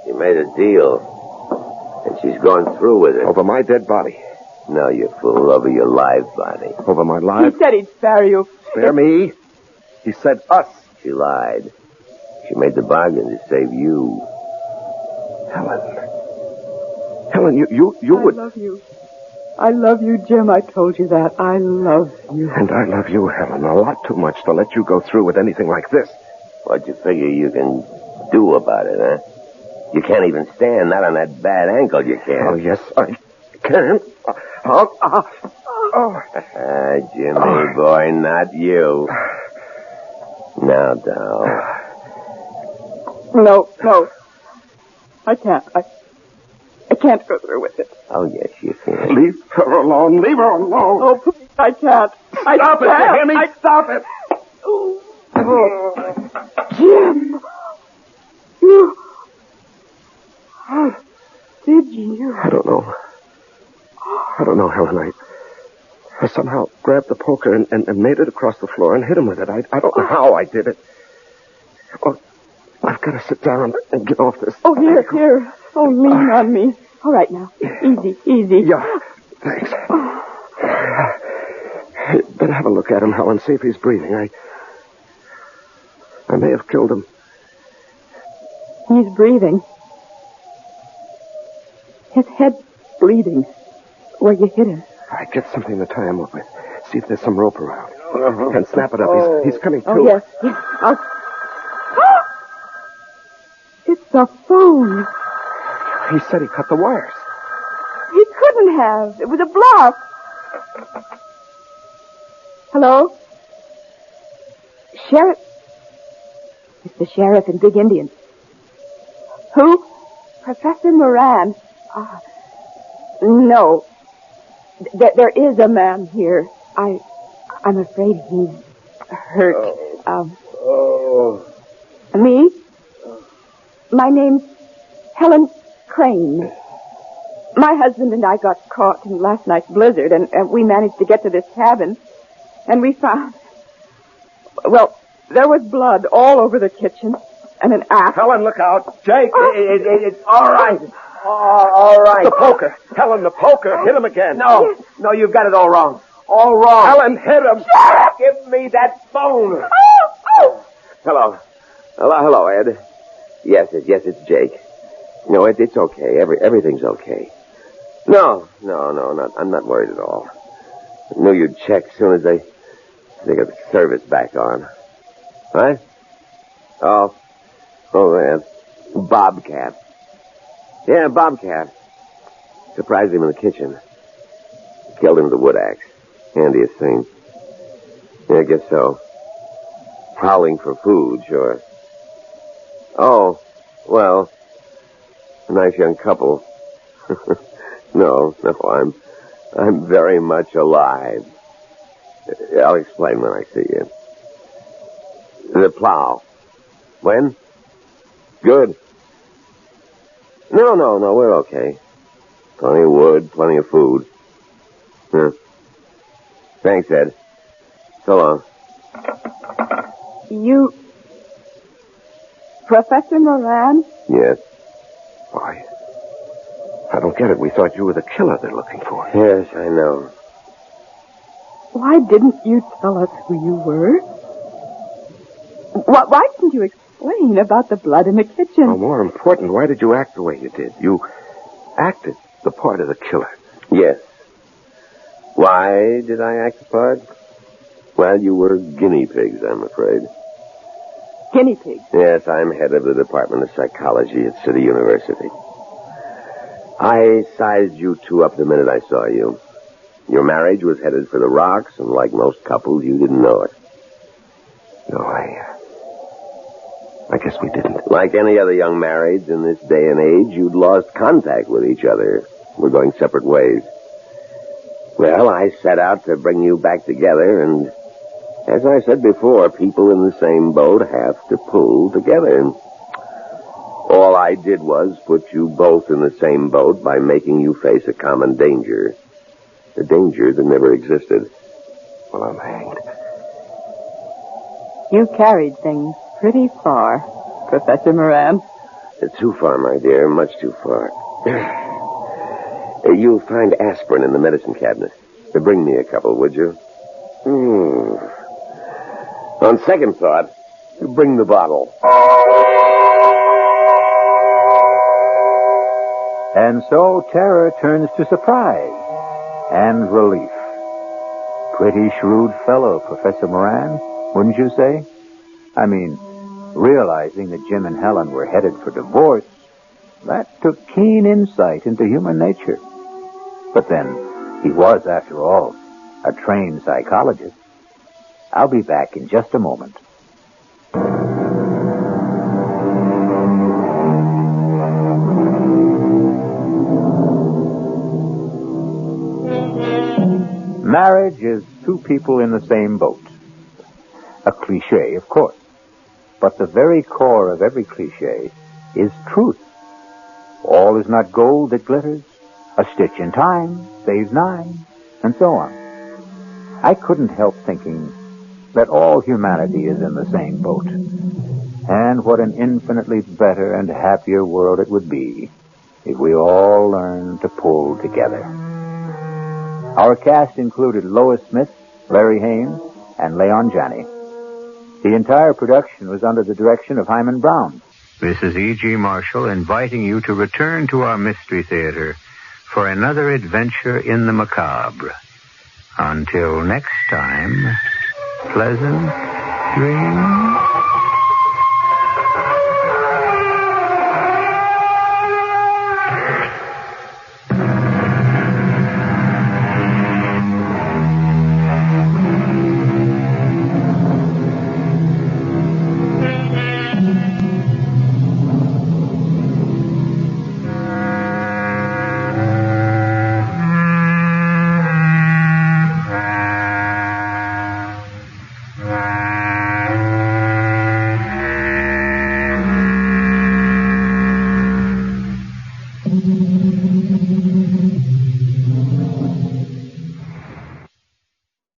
You made a deal. And she's going through with it. Over my dead body. No, you fool. Over your live body. Over my live? He said he'd spare you. Spare me? He said us. She lied. She made the bargain to save you. Helen, you would... I love you. I love you, Jim. I told you that. I love you. And I love you, Helen, a lot too much to let you go through with anything like this. What you figure you can do about it, huh? You can't even stand. Not on that bad ankle, you can't. Oh, yes, I can. Jimmy, boy, not you. Now, doll. No. I can't. I can't go through with it. Oh, yes, you can. Leave her alone. Leave her alone. Oh, please, I can't. Stop it, you hear me? Stop it. Oh, Jim. You... How did you? I don't know, Helen. I somehow grabbed the poker and made it across the floor and hit him with it. I don't know how I did it. Oh, I've got to sit down and get off this. Oh, here. Oh, lean on me. All right, now. Easy. Yeah, thanks. Better have a look at him, Helen. See if he's breathing. I may have killed him. He's breathing. His head's bleeding. Where you hit him. All right, get something to tie him up with. See if there's some rope around. And snap it up. He's coming Oh, to. yes. It's a phone. He said he cut the wires. He couldn't have. It was a bluff. Hello? Sheriff? It's the sheriff in Big Indian. Who? Professor Moran. No. There is a man here. I'm afraid he's hurt. Me? My name's Helen Crane. My husband and I got caught in last night's blizzard, and we managed to get to this cabin. And we found... Well, there was blood all over the kitchen, and an axe. Helen, look out. Jake, It's all right. All right. The poker. Helen, the poker. Hit him again. No, you've got it all wrong. All wrong. Helen, hit him. Give me that phone. Hello, Ed. Yes, it's Jake. No, it's okay. Everything's okay. No, I'm not worried at all. I knew you'd check as soon as they got the service back on. What? Oh, man. Bobcat. Yeah, Bobcat. Surprised him in the kitchen. Killed him with a wood axe. Handiest thing. Yeah, I guess so. Prowling for food, sure. Oh, well, a nice young couple. No, I'm very much alive. I'll explain when I see you. The plow. When? Good. No, we're okay. Plenty of wood, plenty of food. Thanks, Ed. So long. You... Professor Moran? Yes. Why? I don't get it. We thought you were the killer they're looking for. Yes, I know. Why didn't you tell us who you were? Why didn't you explain about the blood in the kitchen? Oh, more important, why did you act the way you did? You acted the part of the killer. Yes. Why did I act the part? Well, you were guinea pigs, I'm afraid. guinea pigs. Yes, I'm head of the Department of Psychology at City University. I sized you two up the minute I saw you. Your marriage was headed for the rocks, and like most couples, you didn't know it. No, I guess we didn't. Like any other young marrieds in this day and age, you'd lost contact with each other. We're going separate ways. Well, I set out to bring you back together, and as I said before, people in the same boat have to pull together. All I did was put you both in the same boat by making you face a common danger. A danger that never existed. Well, I'm hanged. You carried things pretty far, Professor Moran. Too far, my dear, much too far. You'll find aspirin in the medicine cabinet. Bring me a couple, would you? On second thought, bring the bottle. And so terror turns to surprise and relief. Pretty shrewd fellow, Professor Moran, wouldn't you say? I mean, realizing that Jim and Helen were headed for divorce, that took keen insight into human nature. But then, he was, after all, a trained psychologist. I'll be back in just a moment. Marriage is two people in the same boat. A cliché, of course. But the very core of every cliché is truth. All is not gold that glitters. A stitch in time saves 9, and so on. I couldn't help thinking that all humanity is in the same boat. And what an infinitely better and happier world it would be if we all learned to pull together. Our cast included Lois Smith, Larry Haynes, and Leon Janney. The entire production was under the direction of Hyman Brown. This is E.G. Marshall inviting you to return to our Mystery Theater for another adventure in the macabre. Until next time, pleasant dreams.